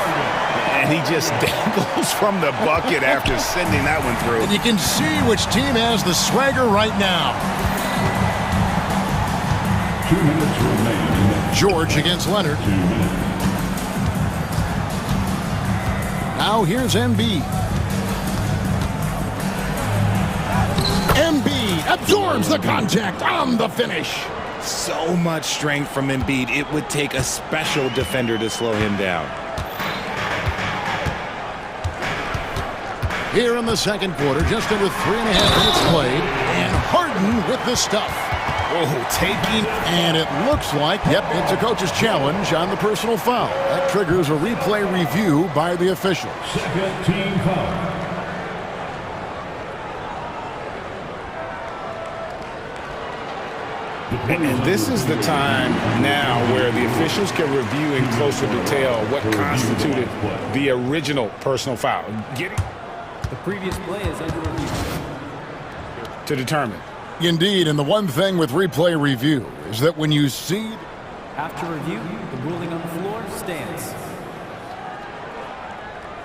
And he just dangles from the bucket after sending that one through. And you can see which team has the swagger right now. 2 minutes remaining. George against Leonard. 2 minutes. Now here's Embiid. Embiid absorbs the contact on the finish. So much strength from Embiid. It would take a special defender to slow him down. Here in the second quarter, just under 3.5 minutes played, and Harden with the stuff. Oh, taking. And it looks like, yep, it's a coach's challenge on the personal foul. That triggers a replay review by the officials. Second team foul. And this is the time now where the officials can review in closer detail what constituted the original personal foul. The previous play is under review. To determine. Indeed, and the one thing with replay review is that when you see... After review, the ruling on the floor stands.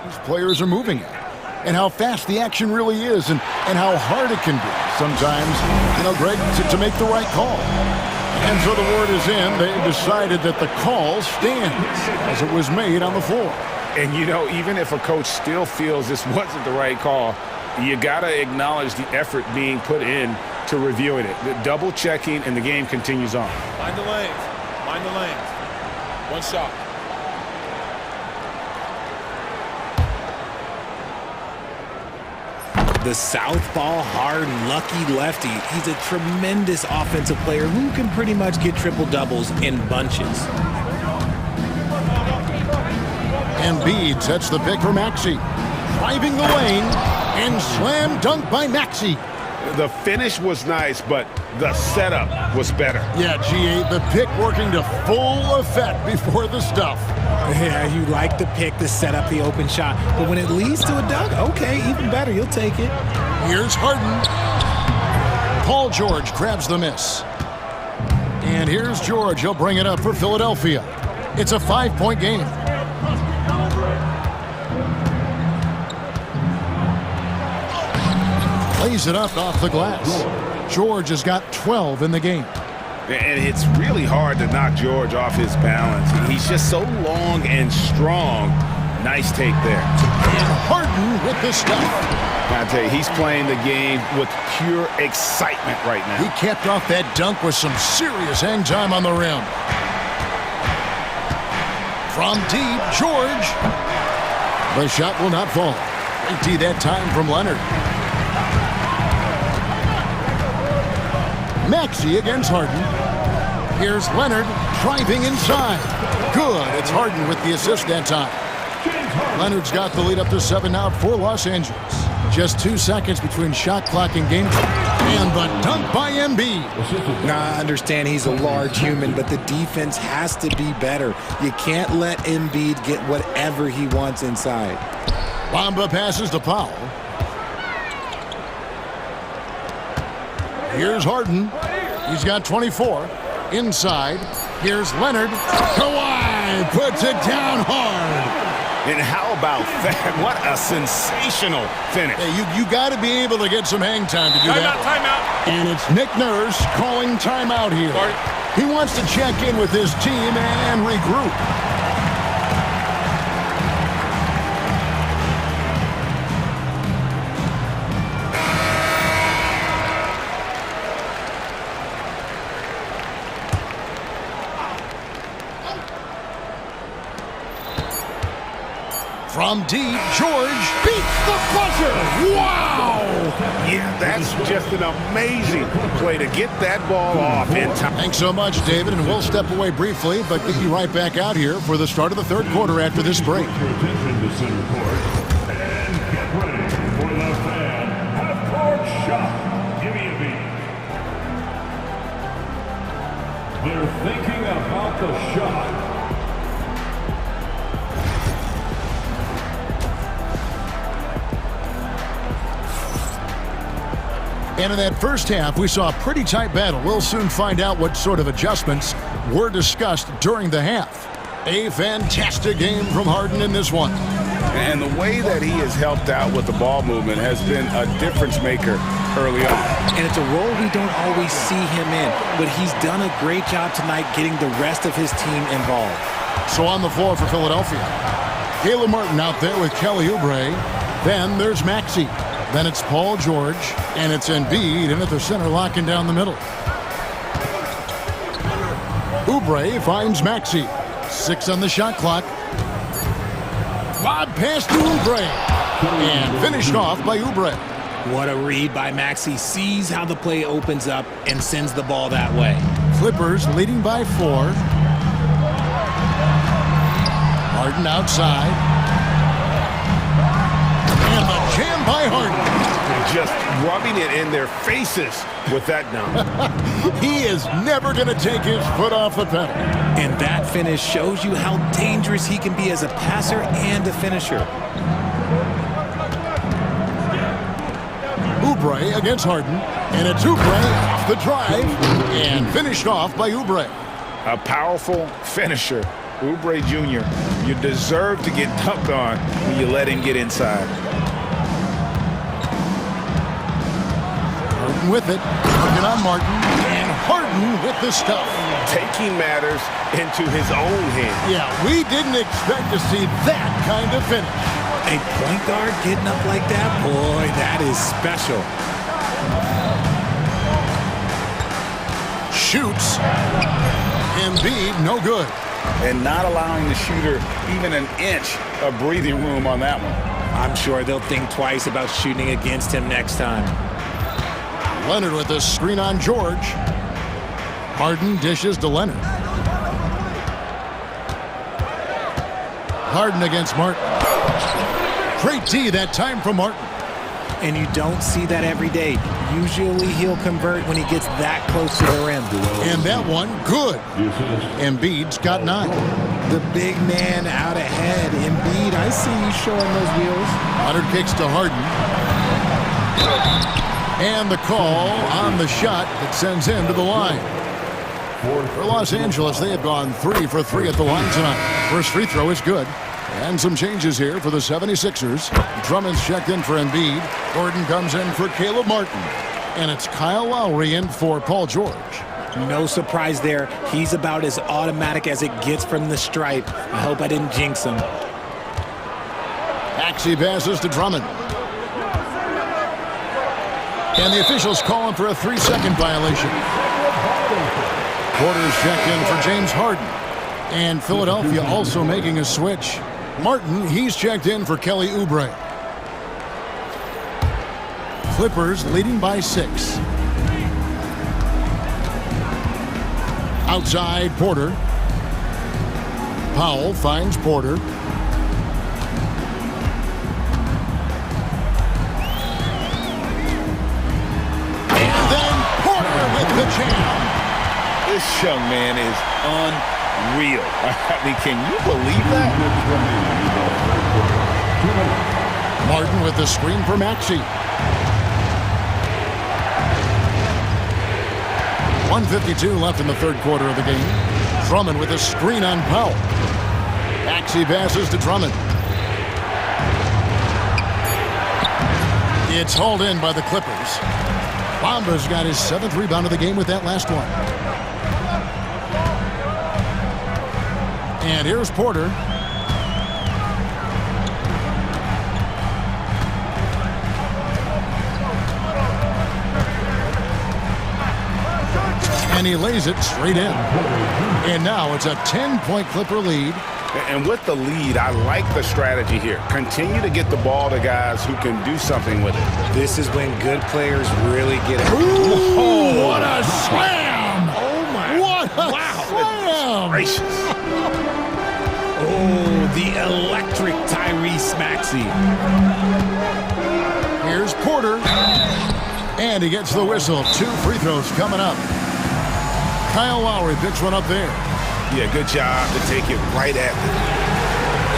These players are moving at, and how fast the action really is, and how hard it can be sometimes, Greg, to make the right call. And so the word is in, they've decided that the call stands as it was made on the floor. And, even if a coach still feels this wasn't the right call, you got to acknowledge the effort being put in to reviewing it. The double checking, and the game continues on. Mind the lanes. Mind the lanes. One shot. The southpaw, hard, lucky lefty. He's a tremendous offensive player who can pretty much get triple-doubles in bunches. Embiid sets the pick for Maxey. Driving the lane, and slam dunk by Maxey. The finish was nice, but the setup was better. Yeah, G8, the pick working to full effect before the stuff. Yeah, you like the pick to set up the open shot, but when it leads to a dunk, okay, even better, you'll take it. Here's Harden. Paul George grabs the miss. And here's George. He'll bring it up for Philadelphia. It's a 5-point game. Lays it up off the glass. George has got 12 in the game. And it's really hard to knock George off his balance. He's just so long and strong. Nice take there. And Harden with the stuff. I tell you, he's playing the game with pure excitement right now. He capped off that dunk with some serious hang time on the rim. From deep, George. The shot will not fall. Great D that time from Leonard. Maxey against Harden. Here's Leonard driving inside. Good. It's Harden with the assist that time. Leonard's got the lead up to 7 now for Los Angeles. Just 2 seconds between shot clock and game time. And the dunk by Embiid. Now, I understand he's a large human, but the defense has to be better. You can't let Embiid get whatever he wants inside. Bamba passes to Powell. Here's Harden. He's got 24. Inside. Here's Leonard. Kawhi puts it down hard. And how about that? What a sensational finish. Hey, you got to be able to get some hang time to do that. Timeout. And it's Nick Nurse calling timeout here. He wants to check in with his team and regroup. From deep, George beats the buzzer. Wow! Yeah, that's just an amazing play to get that ball off in time. Thanks so much, David, and we'll step away briefly, but get you right back out here for the start of the third quarter after this break. Attention to center court. And get ready for the fan half-court shot. Give me a beat. They're thinking about the shot. And in that first half, we saw a pretty tight battle. We'll soon find out what sort of adjustments were discussed during the half. A fantastic game from Harden in this one. And the way that he has helped out with the ball movement has been a difference maker early on. And it's a role we don't always see him in, but he's done a great job tonight getting the rest of his team involved. So on the floor for Philadelphia, Caleb Martin out there with Kelly Oubre. Then there's Maxey. Then it's Paul George, and it's Embiid in at the center, locking down the middle. Oubre finds Maxey. 6 on the shot clock. Lob pass to Oubre. And finished off by Oubre. What a read by Maxey. Sees how the play opens up and sends the ball that way. Clippers leading by 4. Harden outside. And the jam by Harden. Just rubbing it in their faces with that dunk. He is never going to take his foot off the pedal. And that finish shows you how dangerous he can be as a passer and a finisher. Oubre against Harden. And it's Oubre off the drive. And finished off by Oubre. A powerful finisher. Oubre Jr., you deserve to get dunked on when you let him get inside. Harden with it. Working on Martin. And Harden with the stuff. Taking matters into his own hands. Yeah, we didn't expect to see that kind of finish. A point guard getting up like that? Boy, that is special. Shoots. Embiid, no good. And not allowing the shooter even an inch of breathing room on that one. I'm sure they'll think twice about shooting against him next time. Leonard with a screen on George. Harden dishes to Leonard. Harden against Martin. Great D that time from Martin. And you don't see that every day. Usually he'll convert when he gets that close to the rim. And that one, good. Embiid's got 9. The big man out ahead. Embiid, I see you showing those wheels. Leonard kicks to Harden. And the call on the shot that sends him to the line. For Los Angeles, they have gone 3 for 3 at the line tonight. First free throw is good. And some changes here for the 76ers. Drummond's checked in for Embiid. Gordon comes in for Caleb Martin. And it's Kyle Lowry in for Paul George. No surprise there. He's about as automatic as it gets from the stripe. I hope I didn't jinx him. Maxey passes to Drummond. And the officials calling for a 3-second violation. Porter's checked in for James Harden. And Philadelphia also making a switch. Martin, he's checked in for Kelly Oubre. Clippers leading by 6. Outside, Porter. Powell finds Porter. And then Porter with the jam. This young man is unreal. I mean, can you believe that? Martin with the screen for Maxey. 1:52 left in the third quarter of the game. Drummond with a screen on Powell. Maxey passes to Drummond. It's hauled in by the Clippers. Bamba's got his 7th rebound of the game with that last one. And here's Porter. And he lays it straight in. And now it's a 10-point Clipper lead. And with the lead, I like the strategy here. Continue to get the ball to guys who can do something with it. This is when good players really get it. Ooh, what a slam! Oh, my. What a slam! Gracious. Oh, the electric Tyrese Maxey. Here's Porter. And he gets the whistle. 2 free throws coming up. Kyle Lowry picks one up there. Yeah, good job to take it right at them.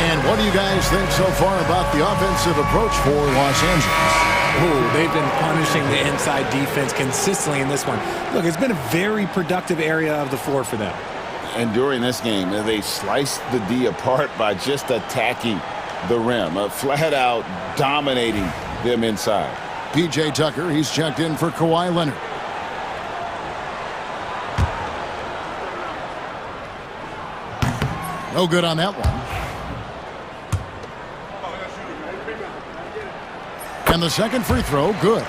And what do you guys think so far about the offensive approach for Los Angeles? Oh, they've been punishing the inside defense consistently in this one. Look, it's been a very productive area of the floor for them. And during this game, they sliced the D apart by just attacking the rim, flat out dominating them inside. P.J. Tucker, he's checked in for Kawhi Leonard. No good on that one. And the second free throw, good.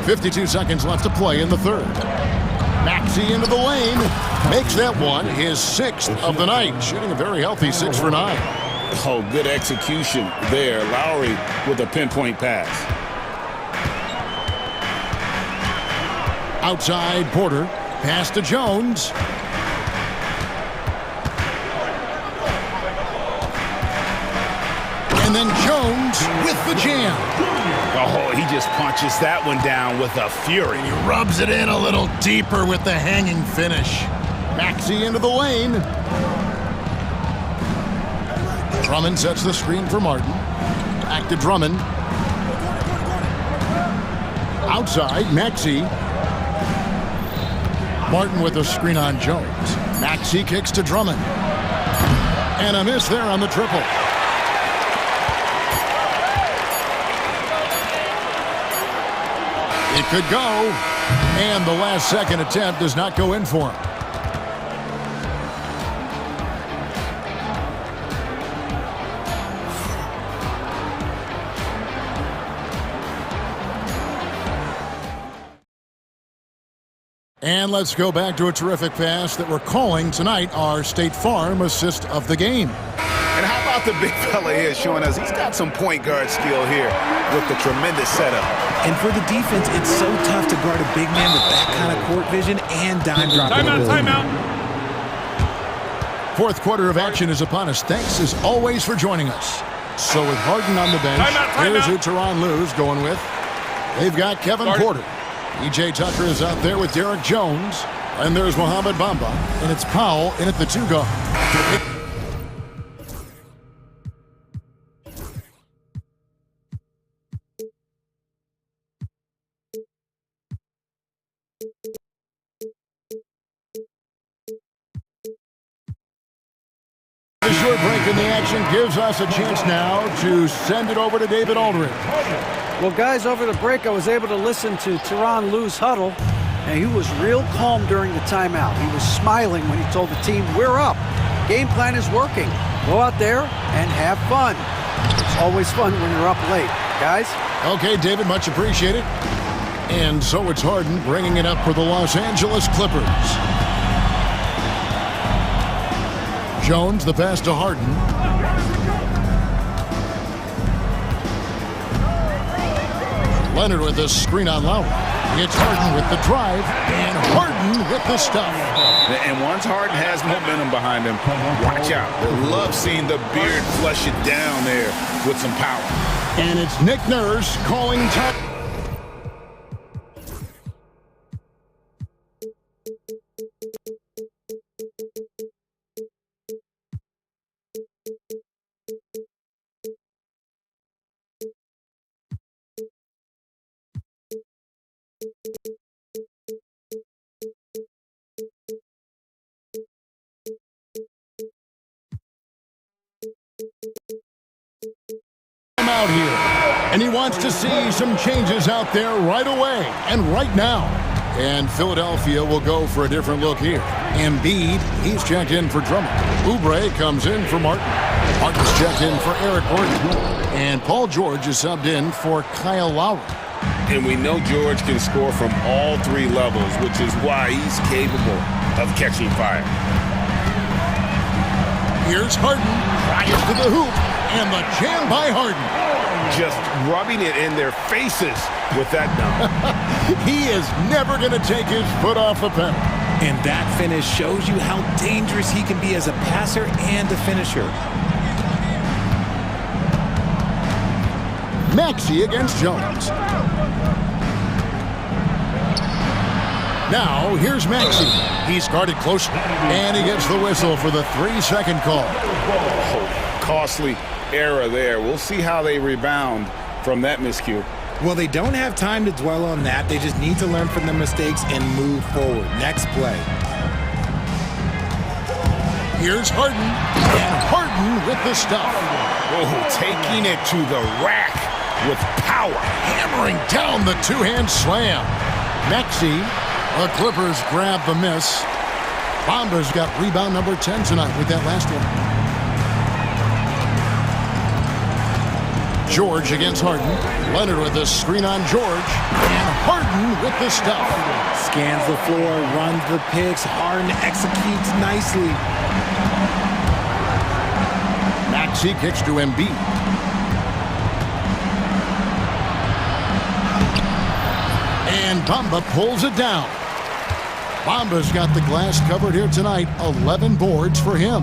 52 seconds left to play in the third. Maxey into the lane. Makes that one his 6th of the night. Shooting a very healthy 6 for 9. Oh, good execution there. Lowry with a pinpoint pass. Outside Porter. Pass to Jones. And then Jones with the jam. Oh, he just punches that one down with a fury. He rubs it in a little deeper with the hanging finish. Maxey into the lane. Drummond sets the screen for Martin. Back to Drummond. Outside, Maxey. Martin with a screen on Jones. Maxey kicks to Drummond. And a miss there on the triple. It could go. And the last second attempt does not go in for him. And let's go back to a terrific pass that we're calling tonight our State Farm assist of the game. And how about the big fella here showing us he's got some point guard skill here with the tremendous setup. And for the defense, it's so tough to guard a big man with that kind of court vision and dime drop ability. Timeout. Fourth quarter of action is upon us. Thanks as always for joining us. So with Harden on the bench, here's who Tyronn Lue's going with. They've got Kevin Porter. E.J. Tucker is out there with Derek Jones. And there's Mohamed Bamba. And it's Powell in at the 2 guard. A short break in the action gives us a chance now to send it over to David Aldridge. Well, guys, over the break, I was able to listen to Tyronn Lue's huddle, and he was real calm during the timeout. He was smiling when he told the team, we're up. Game plan is working. Go out there and have fun. It's always fun when you're up late. Guys? Okay, David, much appreciated. And so it's Harden bringing it up for the Los Angeles Clippers. Jones, the pass to Harden. Leonard with the screen on Lowry. It's Harden with the drive, and Harden with the stuff. And once Harden has momentum behind him, watch out. They love seeing the beard flush it down there with some power. And it's Nick Nurse calling time. Out here, and he wants to see some changes out there right away and right now. And Philadelphia will go for a different look here. Embiid, he's checked in for Drummond. Oubre comes in for Martin. Martin's checked in for Eric Gordon. And Paul George is subbed in for Kyle Lowry. And we know George can score from all 3 levels, which is why he's capable of catching fire. Here's Harden, drives to the hoop, and the jam by Harden. Just rubbing it in their faces with that number. He is never going to take his foot off the pedal. And that finish shows you how dangerous he can be as a passer and a finisher. Maxey against Jones. Now, here's Maxey. He's guarded close, and he gets the whistle for the 3-second call. costly error there. We'll see how they rebound from that miscue. Well, they don't have time to dwell on that. They just need to learn from their mistakes and move forward. Next play. Here's Harden, and Harden with the stuff. Oh, taking it to the rack with power. Hammering down the two-hand slam. Maxey, the Clippers grab the miss. Bamba's got rebound number 10 tonight with that last one. George against Harden. Leonard with the screen on George. And Harden with the stuff. Scans the floor, runs the picks. Harden executes nicely. Maxey kicks to Embiid. And Bamba pulls it down. Bamba's got the glass covered here tonight. 11 boards for him.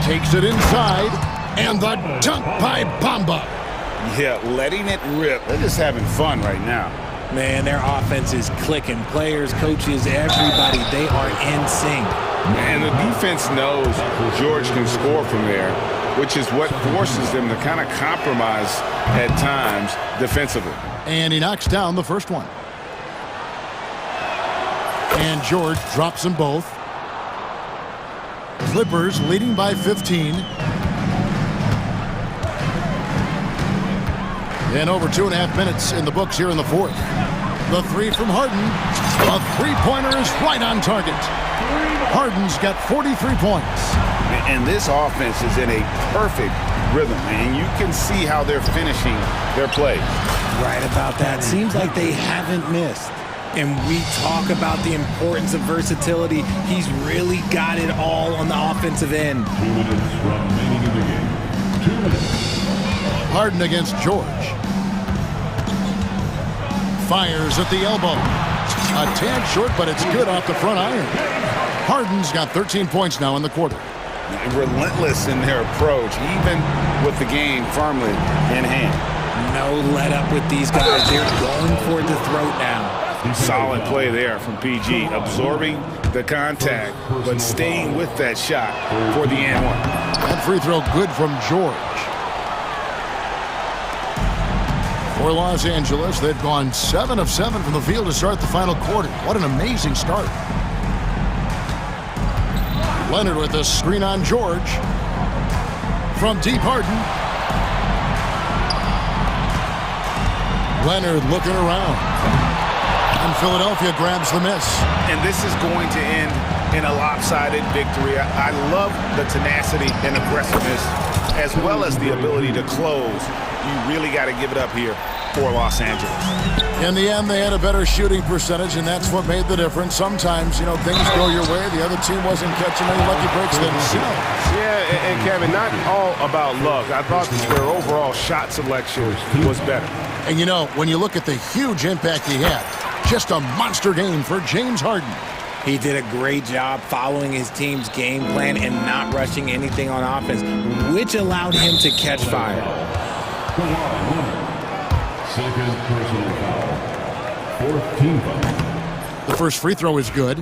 Takes it inside. And the dunk by Bamba. Yeah, letting it rip. They're just having fun right now. Man, their offense is clicking. Players, coaches, everybody, they are in sync. And the defense knows George can score from there, which is what forces them to kind of compromise at times defensively. And he knocks down the first one. And George drops them both. Clippers leading by 15. And over 2.5 minutes in the books here in the fourth. The three from Harden. A three-pointer is right on target. Harden's got 43 points. And this offense is in a perfect rhythm, and you can see how they're finishing their play. Right about that. Seems like they haven't missed. And we talk about the importance of versatility. He's really got it all on the offensive end. 2 minutes remaining in the game. 2 minutes. Harden against George. Fires at the elbow. A tad short, but it's good off the front iron. Harden's got 13 points now in the quarter. Relentless in their approach, even with the game firmly in hand. No let up with these guys. They're going for the throat now. Solid play there from PG, absorbing the contact, but staying with that shot for the and one. That free throw good from George. For Los Angeles, they've gone 7 of 7 from the field to start the final quarter. What an amazing start. Leonard with a screen on George. From deep, Harden. Leonard looking around. And Philadelphia grabs the miss. And this is going to end in a lopsided victory. I love the tenacity and aggressiveness, as well as the ability to close. You really got to give it up here for Los Angeles. In the end, they had a better shooting percentage, and that's what made the difference. Sometimes, things go your way. The other team wasn't catching any lucky breaks themselves. Yeah, and Kevin, not all about luck. I thought their overall shot selection was better. And when you look at the huge impact he had, just a monster game for James Harden. He did a great job following his team's game plan and not rushing anything on offense, which allowed him to catch fire. Second personal foul. 4th team foul. The first free throw is good.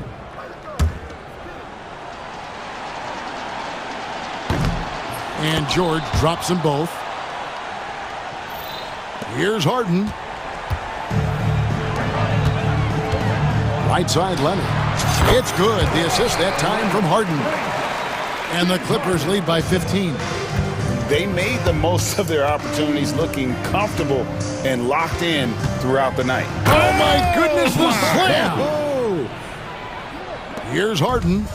And George drops them both. Here's Harden. Right side, Leonard. It's good. The assist that time from Harden. And the Clippers lead by 15. They made the most of their opportunities, looking comfortable and locked in throughout the night. Oh, my goodness, the slam! Here's Harden.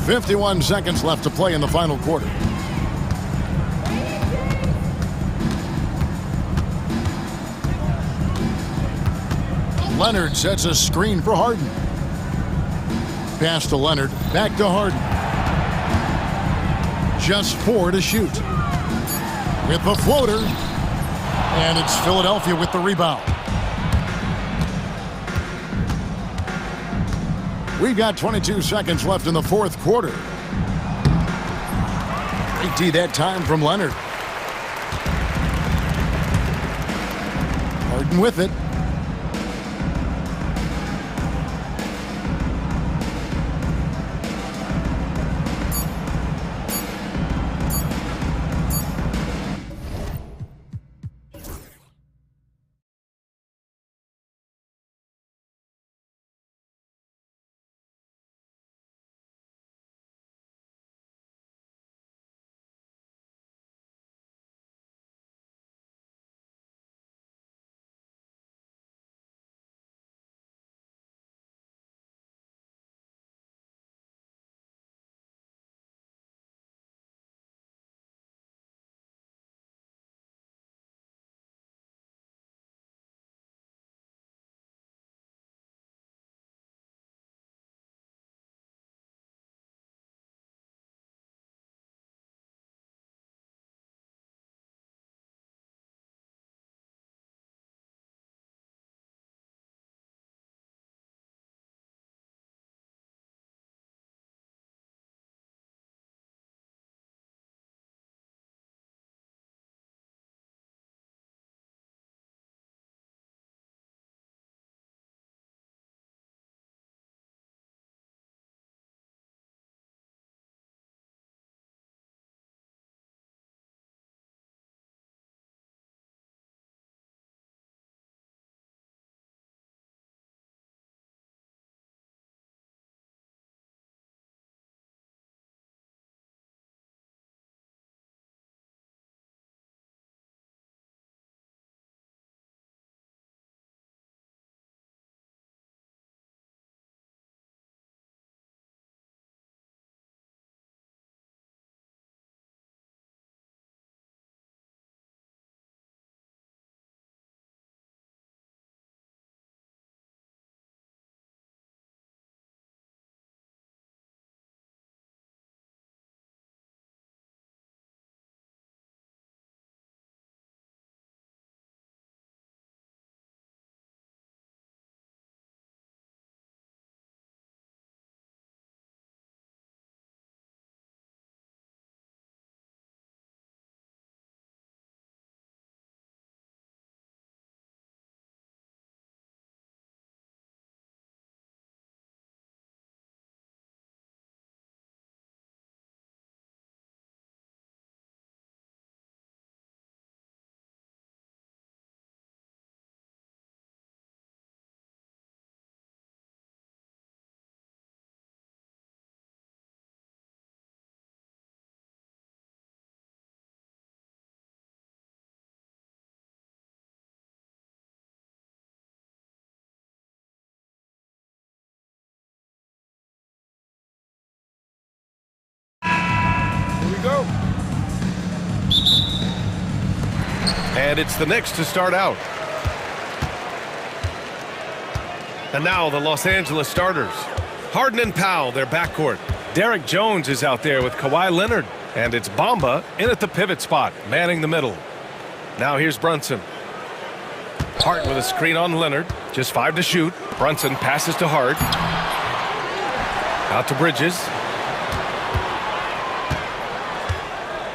51 seconds left to play in the final quarter. Leonard sets a screen for Harden. Pass to Leonard, back to Harden. Just 4 to shoot. With the floater. And it's Philadelphia with the rebound. We've got 22 seconds left in the fourth quarter. Great D that time from Leonard. Harden with it. go. And it's the Knicks to start out. And now the Los Angeles starters. Harden and Powell, their backcourt. Derek Jones is out there with Kawhi Leonard. And it's Bamba in at the pivot spot, manning the middle. Now here's Brunson. Hart with a screen on Leonard. Just 5 to shoot. Brunson passes to Hart. Out to Bridges.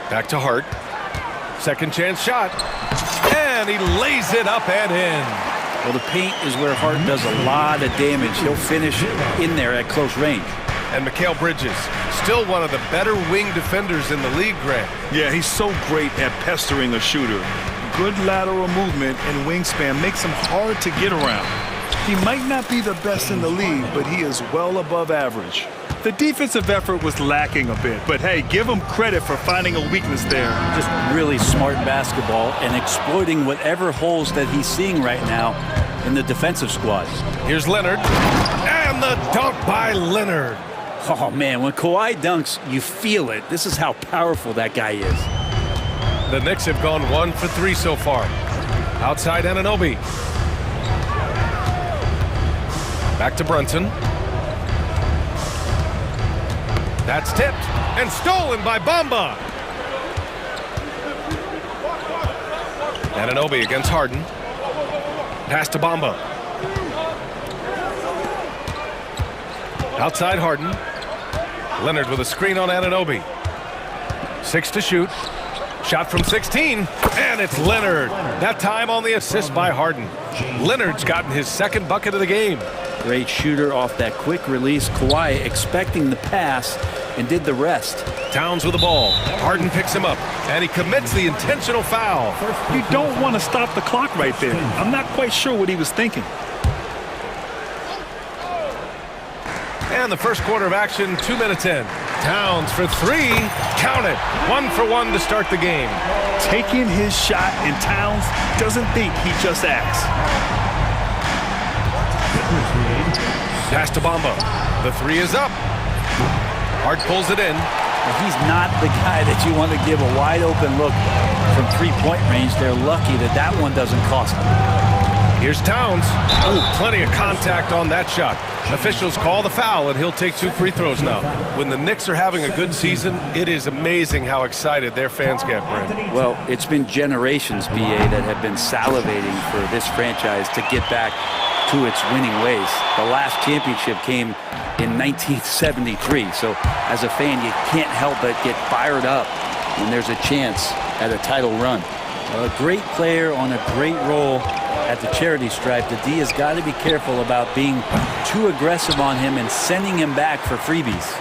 Back to Hart. Second chance shot. And he lays it up and in. Well, the paint is where Hart does a lot of damage. He'll finish in there at close range. And Mikal Bridges, still one of the better wing defenders in the league, Grant. Yeah, he's so great at pestering a shooter. Good lateral movement and wingspan makes him hard to get around. He might not be the best in the league, but he is well above average. The defensive effort was lacking a bit, but hey, give him credit for finding a weakness there. Just really smart basketball and exploiting whatever holes that he's seeing right now in the defensive squad. Here's Leonard, and the dunk by Leonard. Oh, man, when Kawhi dunks, you feel it. This is how powerful that guy is. The Knicks have gone 1 for 3 so far. Outside Anunoby. Back to Brunson. That's tipped and stolen by Bamba. Anunoby against Harden. Pass to Bamba. Outside Harden. Leonard with a screen on Anunoby. 6 to shoot. Shot from 16, and it's Leonard. That time on the assist by Harden. Leonard's gotten his second bucket of the game. Great shooter off that quick release. Kawhi expecting the pass and did the rest. Towns with the ball. Harden picks him up, and he commits the intentional foul. You don't want to stop the clock right there. I'm not quite sure what he was thinking. And the first quarter of action, 2 minutes in. Towns for 3. Count it. 1 for 1 to start the game. Taking his shot, and Towns doesn't think, he just acts. Pass to Bamba. The 3 is up. Hart pulls it in. He's not the guy that you want to give a wide open look from 3-point range. They're lucky that that one doesn't cost them. Here's Towns. Oh, plenty of contact on that shot. Officials call the foul, and he'll take 2 free throws now. When the Knicks are having a good season, it is amazing how excited their fans get, Brent. Well, it's been generations, BA, that have been salivating for this franchise to get back to its winning ways. The last championship came in 1973, so as a fan, you can't help but get fired up when there's a chance at a title run. A great player on a great role at the charity stripe. The D has got to be careful about being too aggressive on him and sending him back for freebies.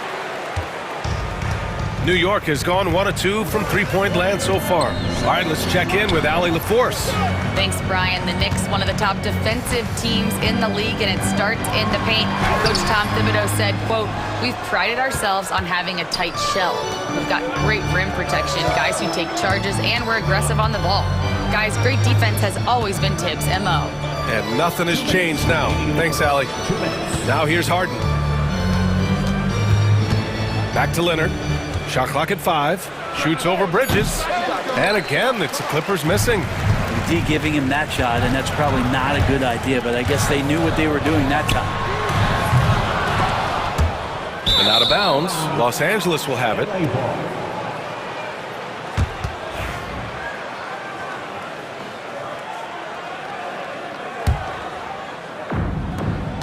New York has gone 1 of 2 from 3-point land so far. All right, let's check in with Allie LaForce. Thanks, Brian. The Knicks, one of the top defensive teams in the league, and it starts in the paint. Coach Tom Thibodeau said, quote, "We've prided ourselves on having a tight shell. We've got great rim protection, guys who take charges, and we're aggressive on the ball. Guys, great defense has always been Tibbs' MO." And nothing has changed now. Thanks, Allie. Now here's Harden. Back to Leonard. Shot clock at 5. Shoots over Bridges. And again, it's the Clippers missing. D giving him that shot, and that's probably not a good idea, but I guess they knew what they were doing that time. And out of bounds, Los Angeles will have it.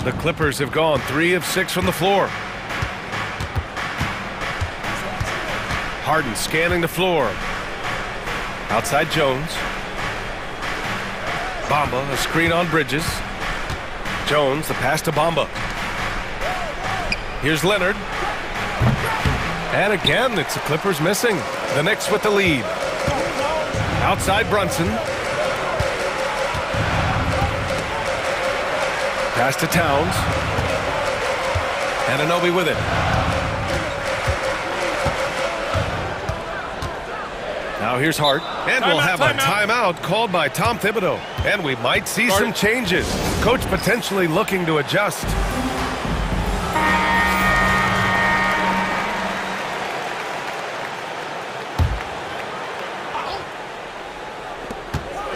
The Clippers have gone 3 of 6 from the floor. Harden scanning the floor. Outside Jones. Bamba, a screen on Bridges. Jones, the pass to Bamba. Here's Leonard. And again, it's the Clippers missing. The Knicks with the lead. Outside Brunson. Pass to Towns. Anunoby with it. Now here's Hart. And we'll have a timeout called by Tom Thibodeau. And we might see some changes. Coach potentially looking to adjust.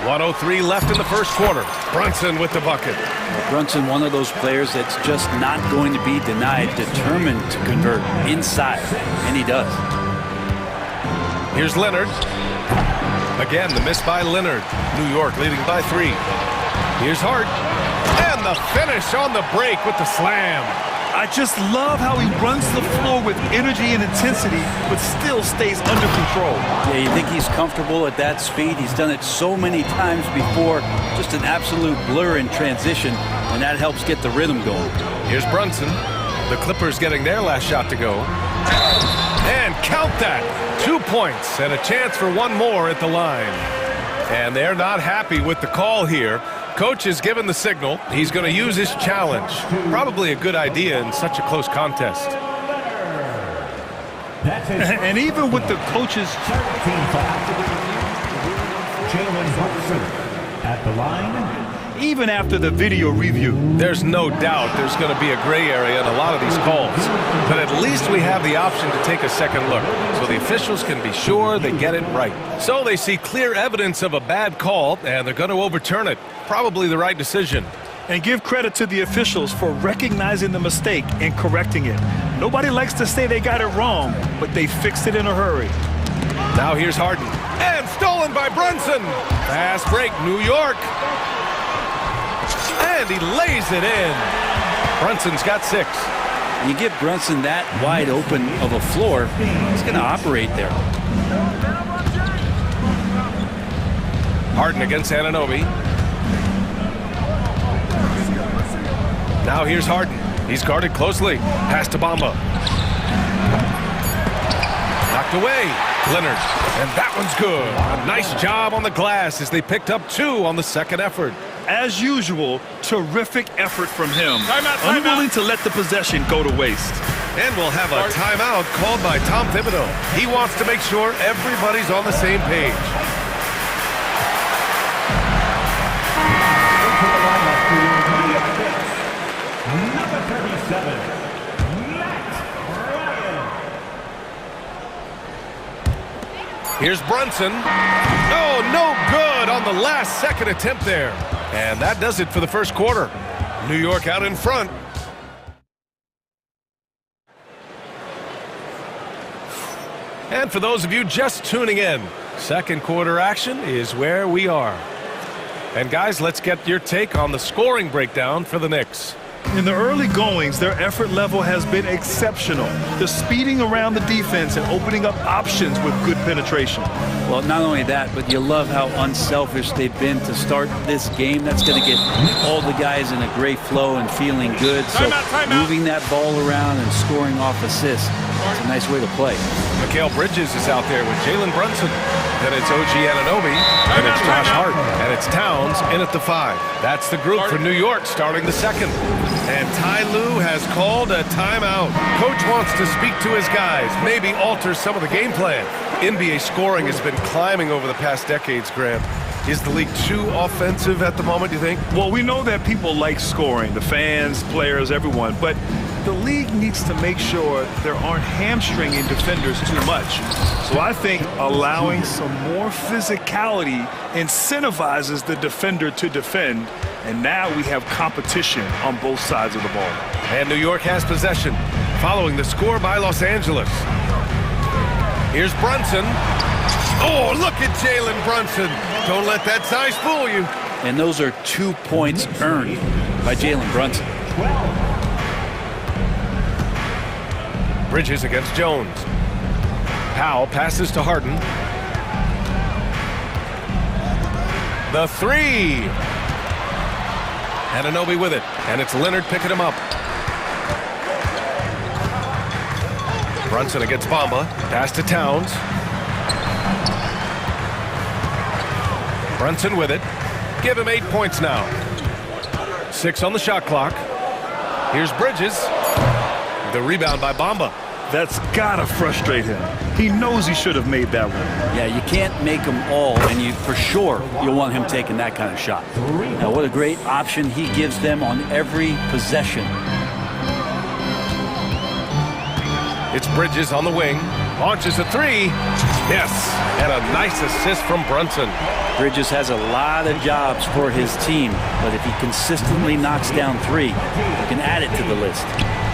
1:03 left in the first quarter. Brunson with the bucket. Brunson, one of those players that's just not going to be denied, determined to convert inside, and he does. Here's Leonard. Again, the miss by Leonard. New York leading by 3. Here's Hart. And the finish on the break with the slam. I just love how he runs the floor with energy and intensity, but still stays under control. Yeah, you think he's comfortable at that speed. He's done it so many times before. Just an absolute blur in transition, and that helps get the rhythm going. Here's Brunson. The Clippers getting their last shot to go. And count that. 2 points and a chance for one more at the line. And they're not happy with the call here. Coach has given the signal. He's going to use his challenge. Probably a good idea in such a close contest. And even with the coaches... At the line. Even after the video review. There's no doubt there's going to be a gray area in a lot of these calls. But at least we have the option to take a second look, so the officials can be sure they get it right. So they see clear evidence of a bad call, and they're going to overturn it. Probably the right decision. And give credit to the officials for recognizing the mistake and correcting it. Nobody likes to say they got it wrong, but they fixed it in a hurry. Now here's Harden. And stolen by Brunson. Fast break, New York. And he lays it in. Brunson's got 6. You give Brunson that wide open of a floor, he's going to operate there. Harden against Anunoby. Now here's Harden. He's guarded closely. Pass to Bamba. Knocked away. Leonard. And that one's good. A nice job on the glass as they picked up 2 on the second effort. As usual, terrific effort from him. Timeout. Unwilling to let the possession go to waste. And we'll have a timeout called by Tom Thibodeau. He wants to make sure everybody's on the same page. Number 37, Matt Ryan. Here's Brunson. Oh, no good on the last second attempt there. And that does it for the first quarter. New York out in front. And for those of you just tuning in, second quarter action is where we are. And guys, let's get your take on the scoring breakdown for the Knicks. In the early goings, their effort level has been exceptional. They're speeding around the defense and opening up options with good penetration. Well, not only that, but you love how unselfish they've been to start this game. That's going to get all the guys in a great flow and feeling good. So moving that ball around and scoring off assists, it's a nice way to play. Mikal Bridges is out there with Jalen Brunson. Then it's OG Anunoby, and it's Josh Hart, and it's Towns in at the 5. That's the group for New York starting the second. And Ty Lue has called a timeout. Coach wants to speak to his guys, maybe alter some of the game plan. NBA scoring has been climbing over the past decades, Graham. Is the league too offensive at the moment, do you think? Well, we know that people like scoring, the fans, players, everyone, but the league needs to make sure there aren't hamstringing defenders too much. So I think allowing some more physicality incentivizes the defender to defend, and now we have competition on both sides of the ball. And New York has possession, following the score by Los Angeles. Here's Brunson. Oh, look at Jalen Brunson. Don't let that size fool you. And those are 2 points earned by Jalen Brunson. Bridges against Jones. Powell passes to Harden. The 3. Anunoby with it. And it's Leonard picking him up. Brunson against Bamba. Pass to Towns. Brunson with it. Give him 8 points now. 6 on the shot clock. Here's Bridges. The rebound by Bamba. That's gotta frustrate him. He knows he should have made that one. Yeah, you can't make them all, and you for sure you'll want him taking that kind of shot. Now, what a great option he gives them on every possession. It's Bridges on the wing. Launches a three. Yes, and a nice assist from Brunson. Bridges has a lot of jobs for his team, but if he consistently knocks down three, he can add it to the list.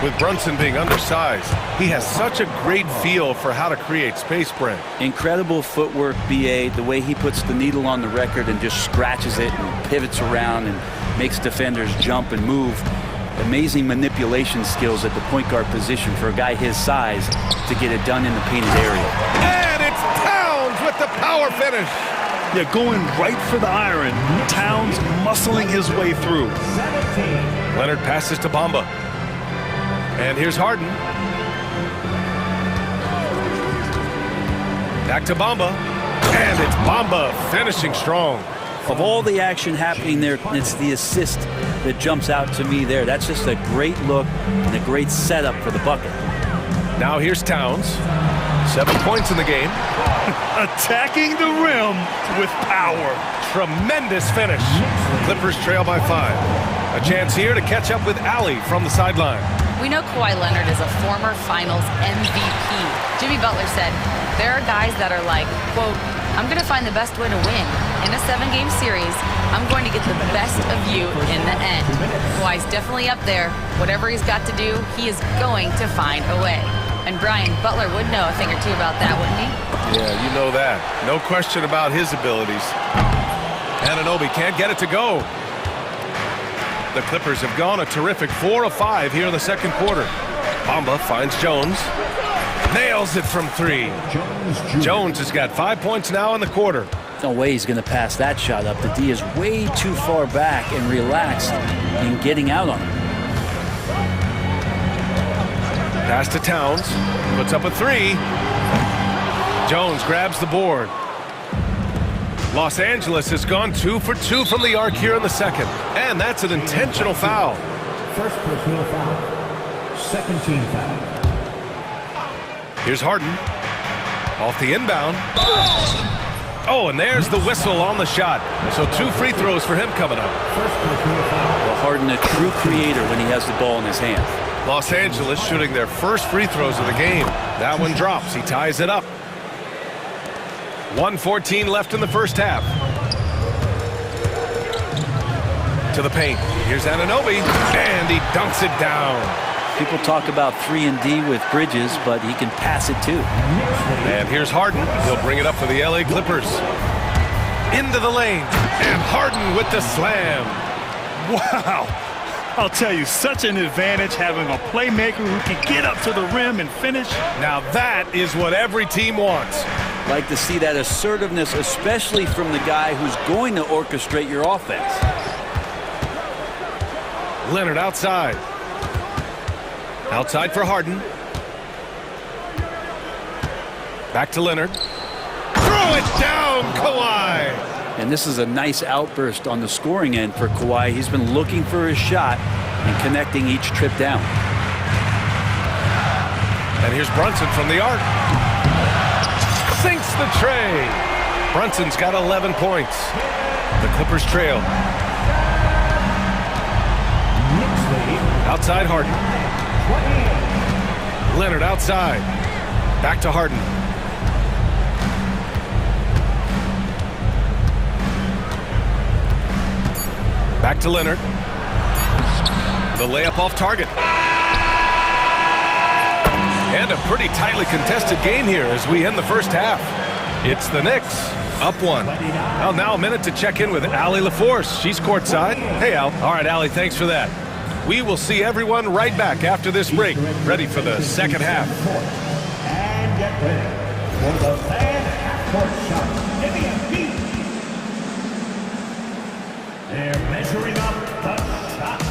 With Brunson being undersized, he has such a great feel for how to create space, Brent. Incredible footwork, BA, the way he puts the needle on the record and just scratches it and pivots around and makes defenders jump and move. Amazing manipulation skills at the point guard position for a guy his size to get it done in the painted area. And it's Towns with the power finish. Yeah, going right for the iron. Towns muscling his way through. Leonard passes to Bamba. And here's Harden. Back to Bamba. And it's Bamba finishing strong. Of all the action happening there, it's the assist that jumps out to me there. That's just a great look and a great setup for the bucket. Now here's Towns. 7 points in the game. Attacking the rim with power. Tremendous finish. Clippers trail by 5. A chance here to catch up with Allie from the sideline. We know Kawhi Leonard is a former Finals MVP. Jimmy Butler said, there are guys that are like, quote, I'm going to find the best way to win. In a 7-game series, I'm going to get the best of you in the end. Kawhi's definitely up there. Whatever he's got to do, he is going to find a way. And Brian, Butler would know a thing or two about that, wouldn't he? Yeah, you know that. No question about his abilities. Anunoby can't get it to go. The Clippers have gone a terrific 4 of 5 here in the second quarter. Bamba finds Jones. Nails it from 3. Jones has got 5 points now in the quarter. No way he's going to pass that shot up. The D is way too far back and relaxed in getting out on him. Pass to Towns. Puts up a 3. Jones grabs the board. Los Angeles has gone 2 for 2 from the arc here in the second. And that's an intentional foul. First personal foul. Second team foul. Here's Harden. Off the inbound. Oh, and there's the whistle on the shot. So 2 free throws for him coming up. Well, Harden, a true creator when he has the ball in his hand. Los Angeles shooting their first free throws of the game. That one drops. He ties it up. 1:14 left in the first half. To the paint. Here's Anunoby. And he dunks it down. People talk about 3 and D with Bridges, but he can pass it too. And here's Harden. He'll bring it up for the LA Clippers. Into the lane. And Harden with the slam. Wow. I'll tell you, such an advantage having a playmaker who can get up to the rim and finish. Now that is what every team wants. Like to see that assertiveness, especially from the guy who's going to orchestrate your offense. Leonard outside. Outside for Harden. Back to Leonard. Throw it down, Kawhi. And this is a nice outburst on the scoring end for Kawhi. He's been looking for his shot and connecting each trip down. And here's Brunson from the arc. Sinks the tray. Brunson's got 11 points. The Clippers trail. Outside Harden. Leonard outside. Back to Harden. Back to Leonard. The layup off target. And a pretty tightly contested game here as we end the first half. It's the Knicks, up 1. Well, now a minute to check in with Allie LaForce. She's courtside. Hey, Al. All right, Allie, thanks for that. We will see everyone right back after this break, ready for the second half. And get ready for the fan half-court shot. Give me a beat. They're measuring up the shot.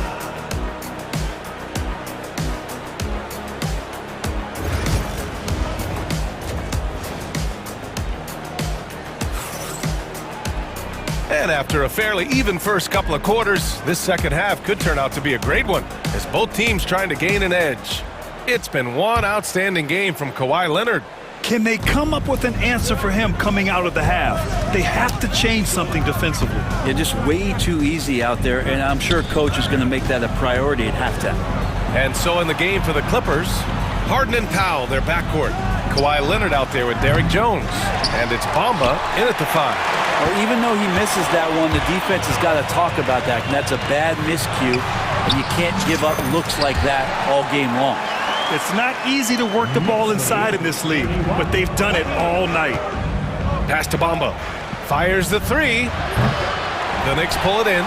And after a fairly even first couple of quarters, this second half could turn out to be a great one, as both teams trying to gain an edge. It's been one outstanding game from Kawhi Leonard. Can they come up with an answer for him coming out of the half? They have to change something defensively. Yeah, just way too easy out there, and I'm sure coach is going to make that a priority at halftime. And so in the game for the Clippers, Harden and Powell, their backcourt. Kawhi Leonard out there with Derrick Jones. And it's Bamba in at the 5. Well, even though he misses that one, the defense has got to talk about that. And that's a bad miscue. And you can't give up looks like that all game long. It's not easy to work the ball inside in this league, but they've done it all night. Pass to Bamba. Fires the 3. The Knicks pull it in.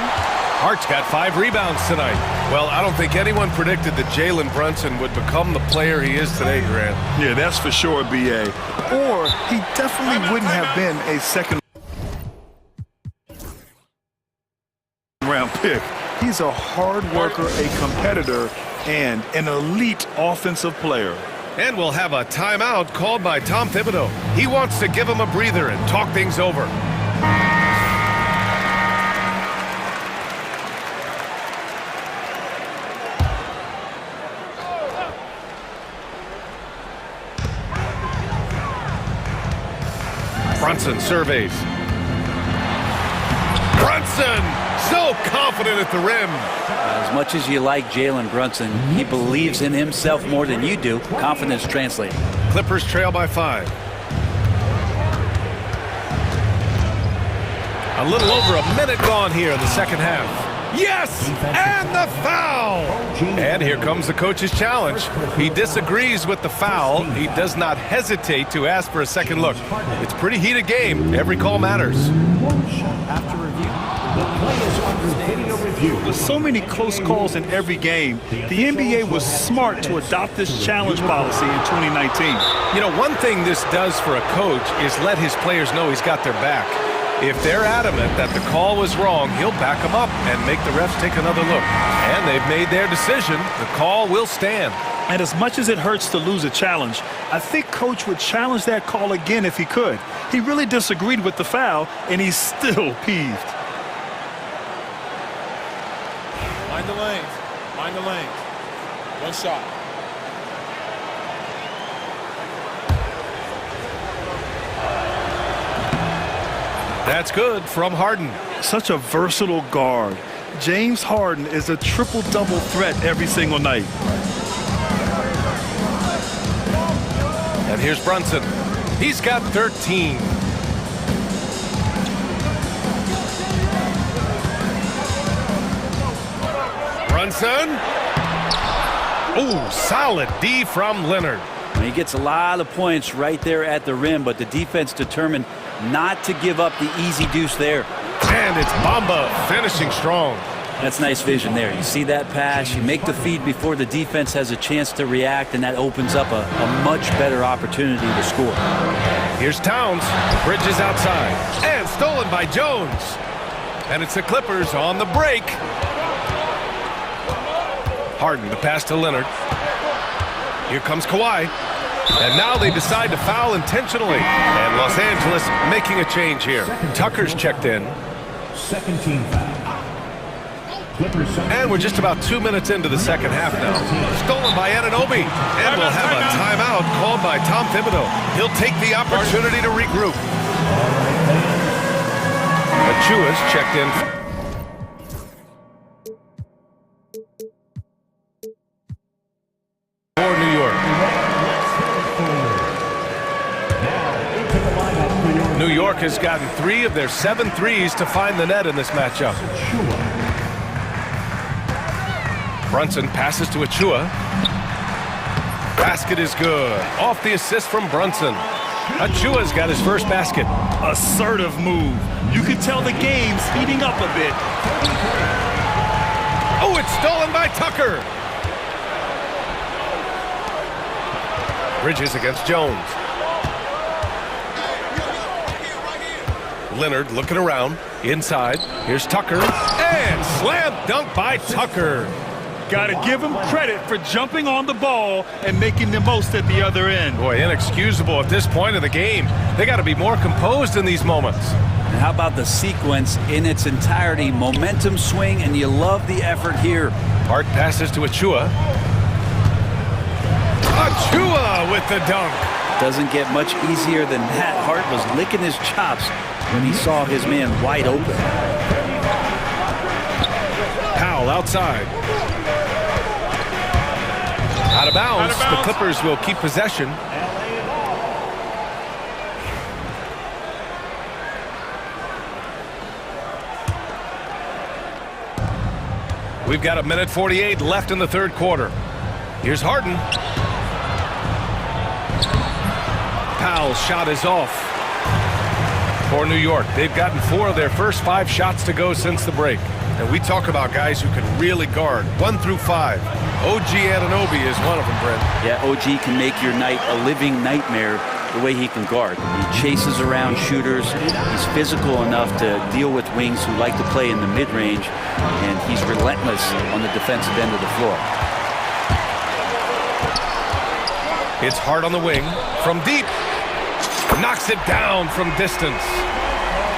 Hart's got 5 rebounds tonight. Well, I don't think anyone predicted that Jalen Brunson would become the player he is today, Grant. Yeah, that's for sure, B.A. Or he definitely wouldn't have been a second-round pick. He's a hard worker, a competitor, and an elite offensive player. And we'll have a timeout called by Tom Thibodeau. He wants to give him a breather and talk things over. Brunson surveys. Brunson! So confident at the rim. As much as you like Jalen Brunson, he believes in himself more than you do. Confidence translated. Clippers trail by 5. A little over a minute gone here in the second half. Yes! And the foul! And here comes the coach's challenge. He disagrees with the foul. He does not hesitate to ask for a second look. It's a pretty heated game. Every call matters. After review, the play is under video review. With so many close calls in every game, the NBA was smart to adopt this challenge policy in 2019. You know, one thing this does for a coach is let his players know he's got their back. If they're adamant that the call was wrong, he'll back them up and make the refs take another look. And they've made their decision. The call will stand. And as much as it hurts to lose a challenge, I think Coach would challenge that call again if he could. He really disagreed with the foul, and he's still peeved. Mind the lanes. Mind the lanes. One shot. That's good from Harden. Such a versatile guard. James Harden is a triple-double threat every single night. And here's Brunson. He's got 13. Brunson. Ooh, solid D from Leonard. He gets a lot of points right there at the rim, but the defense determined not to give up the easy deuce there. And it's Bamba finishing strong. That's nice vision there. You see that pass, you make the feed before the defense has a chance to react, and that opens up a much better opportunity to score. Here's Towns. Bridges outside. And stolen by Jones. And it's the Clippers on the break. Harden, the pass to Leonard. Here comes Kawhi. And now they decide to foul intentionally. And Los Angeles making a change here. Tucker's checked in. Second team foul. And we're just about 2 minutes into the second half now. Stolen by Anunoby. And we'll have a timeout called by Tom Thibodeau. He'll take the opportunity to regroup. Achua's checked in. For New York. New York has gotten 3 of their 7 threes to find the net in this matchup. Brunson passes to Achua. Basket is good. Off the assist from Brunson. Achua's got his first basket. Assertive move. You can tell the game's heating up a bit. Oh, it's stolen by Tucker. Bridges against Jones. Leonard looking around. Inside. Here's Tucker. And slam dunk by Tucker. Got to give him credit for jumping on the ball and making the most at the other end. Boy, inexcusable at this point of the game. They got to be more composed in these moments. And how about the sequence in its entirety? Momentum swing, and you love the effort here. Hart passes to Achua. Achua with the dunk. Doesn't get much easier than that. Hart was licking his chops when he saw his man wide open. Powell outside. Out of bounds. The Clippers will keep possession. We've got 1:48 left in the third quarter. Here's Harden. Powell's shot is off for New York. They've gotten 4 of their first 5 shots to go since the break. And we talk about guys who can really guard 1 through 5. OG Anunoby is one of them, Brent. Yeah, OG can make your night a living nightmare the way he can guard. He chases around shooters. He's physical enough to deal with wings who like to play in the mid-range, and he's relentless on the defensive end of the floor. It's Hart on the wing from deep. Knocks it down from distance.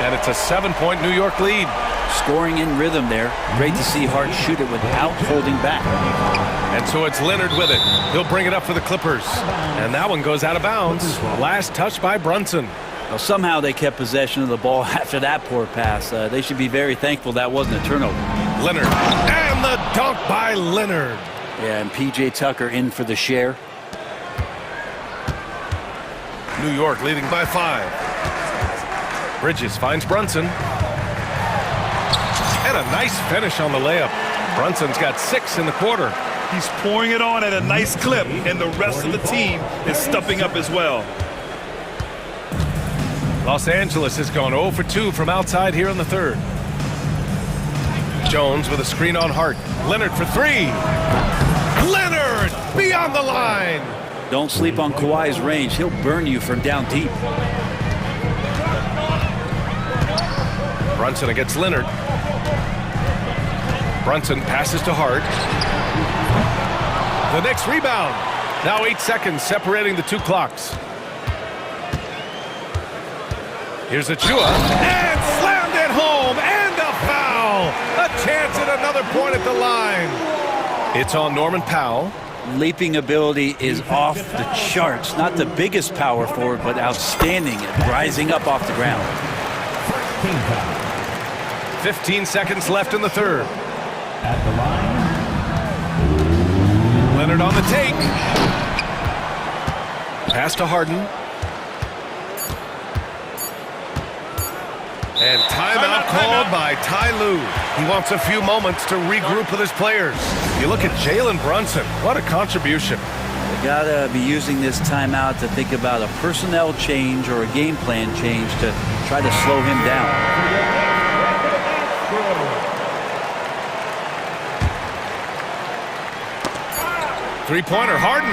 And it's a 7-point New York lead. Scoring in rhythm there. Great to see Hart shoot it without holding back. And so it's Leonard with it. He'll bring it up for the Clippers. And that one goes out of bounds. Last touch by Brunson. Well, somehow they kept possession of the ball after that poor pass. They should be very thankful that wasn't a turnover. Leonard. And the dunk by Leonard. Yeah, and P.J. Tucker in for the share. New York leading by 5. Bridges finds Brunson. And a nice finish on the layup. Brunson's got 6 in the quarter. He's pouring it on at a nice clip, and the rest of the team is stepping up as well. Los Angeles has gone 0 for 2 from outside here in the third. Jones with a screen on Hart. Leonard for 3. Leonard beyond the line. Don't sleep on Kawhi's range. He'll burn you from down deep. Brunson against Leonard. Brunson passes to Hart. The Knicks rebound. Now 8 seconds separating the 2 clocks. Here's Achua. And slammed it home. And a foul. A chance at another point at the line. It's on Norman Powell. Leaping ability is off the charts. Not the biggest power forward, but outstanding at rising up off the ground. 15 seconds left in the third. At the line. Leonard on the take. Pass to Harden. And timeout called by Ty Lue. He wants a few moments to regroup with his players. You look at Jalen Brunson. What a contribution. They gotta be using this timeout to think about a personnel change or a game plan change to try to slow him down. Three-pointer, Harden.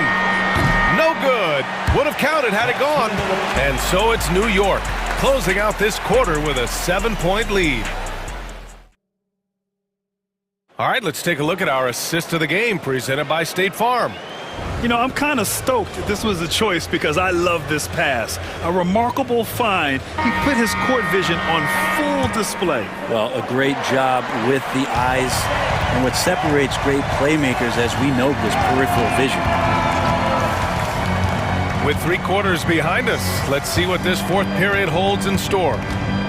No good. Would have counted had it gone. And so it's New York, closing out this quarter with a 7-point lead. All right, let's take a look at our assist of the game presented by State Farm. You know, I'm kind of stoked that this was a choice because I love this pass. A remarkable find. He put his court vision on full display. Well, a great job with the eyes. And what separates great playmakers, as we know, is peripheral vision. With 3 quarters behind us, let's see what this 4th period holds in store.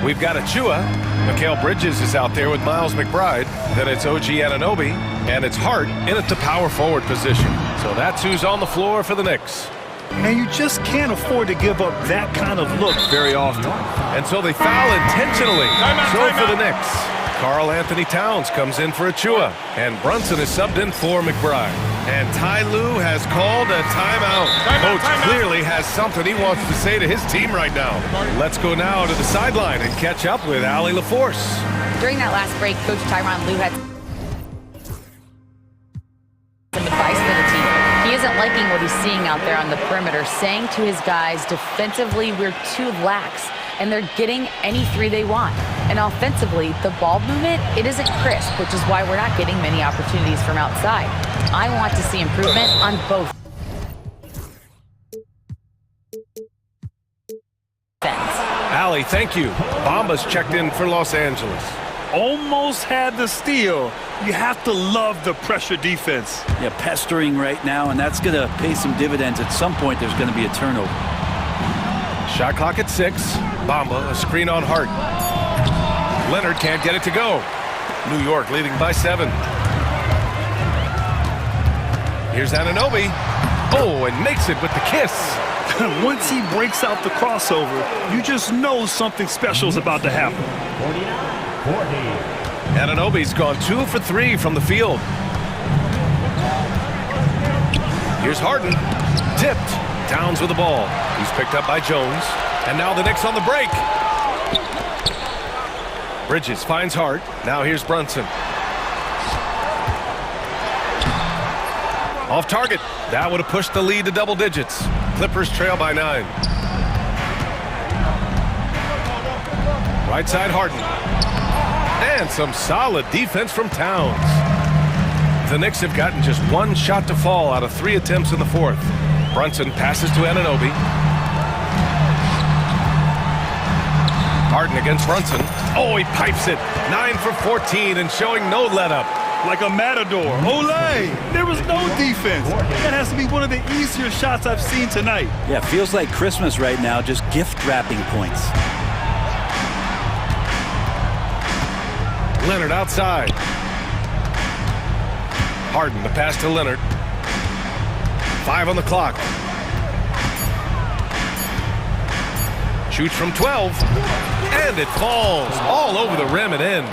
We've got Achua. Mikal Bridges is out there with Miles McBride. Then it's OG Anunoby. And it's Hart in at the power forward position. So that's who's on the floor for the Knicks. And you just can't afford to give up that kind of look very often. And so they foul intentionally. For the Knicks, Karl Anthony Towns comes in for Achua. And Brunson is subbed in for McBride. And Ty Lue has called a timeout. Coach clearly has something he wants to say to his team right now. Let's go now to the sideline and catch up with Allie LaForce. During that last break, Coach Tyronn Lue had some advice for the team. He isn't liking what he's seeing out there on the perimeter, saying to his guys, defensively, we're too lax, and they're getting any 3 they want. And offensively, the ball movement, it isn't crisp, which is why we're not getting many opportunities from outside. I want to see improvement on both ends. Allie, thank you. Bamba's checked in for Los Angeles. Almost had the steal. You have to love the pressure defense. Yeah, pestering right now, and that's going to pay some dividends. At some point, there's going to be a turnover. Shot clock at 6. Bamba, a screen on Hart. Leonard can't get it to go. New York leading by 7. Here's Anunoby. Oh, and makes it with the kiss. Once he breaks out the crossover, you just know something special is about to happen. Anunoby's gone 2 for 3 from the field. Here's Harden. Tipped. Towns with the ball. He's picked up by Jones. And now the Knicks on the break. Bridges finds Hart. Now here's Brunson. Off target. That would have pushed the lead to double digits. Clippers trail by 9. Right side Harden. And some solid defense from Towns. The Knicks have gotten just 1 shot to fall out of 3 attempts in the fourth. Brunson passes to Anunoby. Harden against Brunson. Oh, he pipes it. 9 for 14 and showing no let-up. Like a matador. Olay! There was no defense. That has to be one of the easier shots I've seen tonight. Yeah, feels like Christmas right now, just gift wrapping points. Leonard outside. Harden, the pass to Leonard. 5 on the clock. Shoots from 12. And it falls all over the rim and in.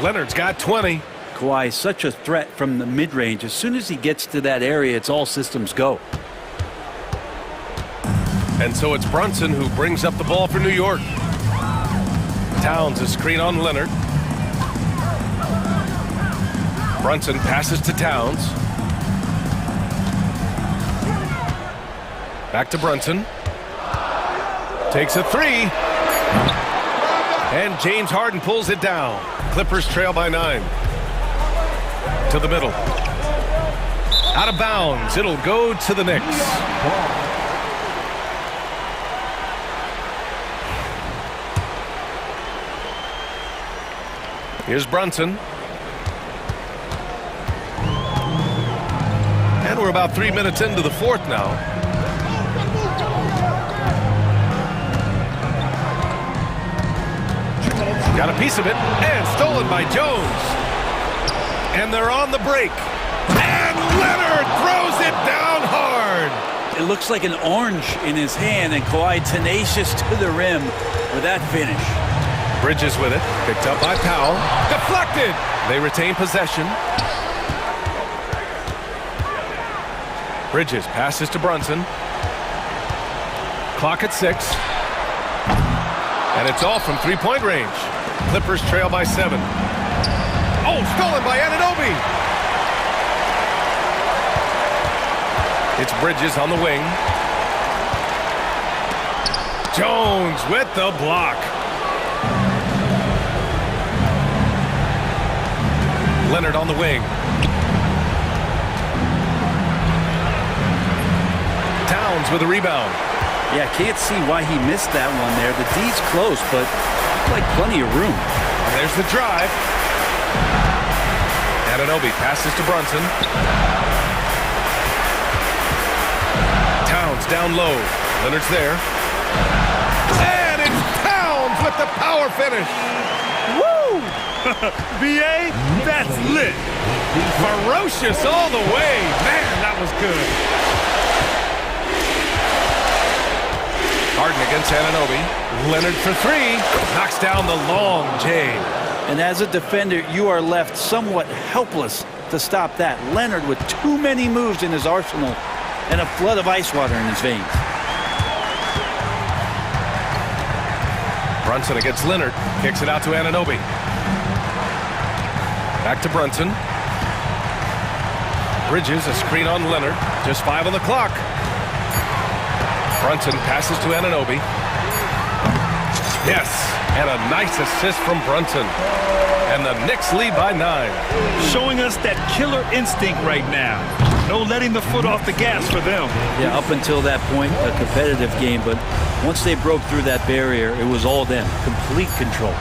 Leonard's got 20. Kawhi, such a threat from the mid-range. As soon as he gets to that area, it's all systems go. And so it's Brunson who brings up the ball for New York. Towns a screen on Leonard. Brunson passes to Towns. Back to Brunson. Takes a 3. And James Harden pulls it down. Clippers trail by 9. To the middle. Out of bounds. It'll go to the Knicks. Here's Brunson. And we're about 3 minutes into the fourth now. Got a piece of it, and stolen by Jones. And they're on the break. And Leonard throws it down hard. It looks like an orange in his hand, and Kawhi tenacious to the rim with that finish. Bridges with it, picked up by Powell. Deflected. They retain possession. Bridges passes to Brunson. Clock at 6. And it's all from three-point range. Clippers trail by 7. Oh, stolen by Anunoby. It's Bridges on the wing. Jones with the block. Leonard on the wing. Towns with a rebound. Yeah, can't see why he missed that one there. The D's close, but like plenty of room. And there's the drive. Anunoby passes to Brunson. Towns down low. Leonard's there. And it's Towns with the power finish. Woo! BA, that's lit. Ferocious all the way. Man, that was good. Harden against Anunoby. Leonard for 3. Knocks down the long J. And as a defender, you are left somewhat helpless to stop that. Leonard with too many moves in his arsenal and a flood of ice water in his veins. Brunson against Leonard. Kicks it out to Anunoby. Back to Brunson. Bridges, a screen on Leonard. Just 5 on the clock. Brunson passes to Anunoby. Yes, and a nice assist from Brunson. And the Knicks lead by 9. Showing us that killer instinct right now. No letting the foot off the gas for them. Yeah, up until that point, a competitive game, but once they broke through that barrier, it was all them. Complete control.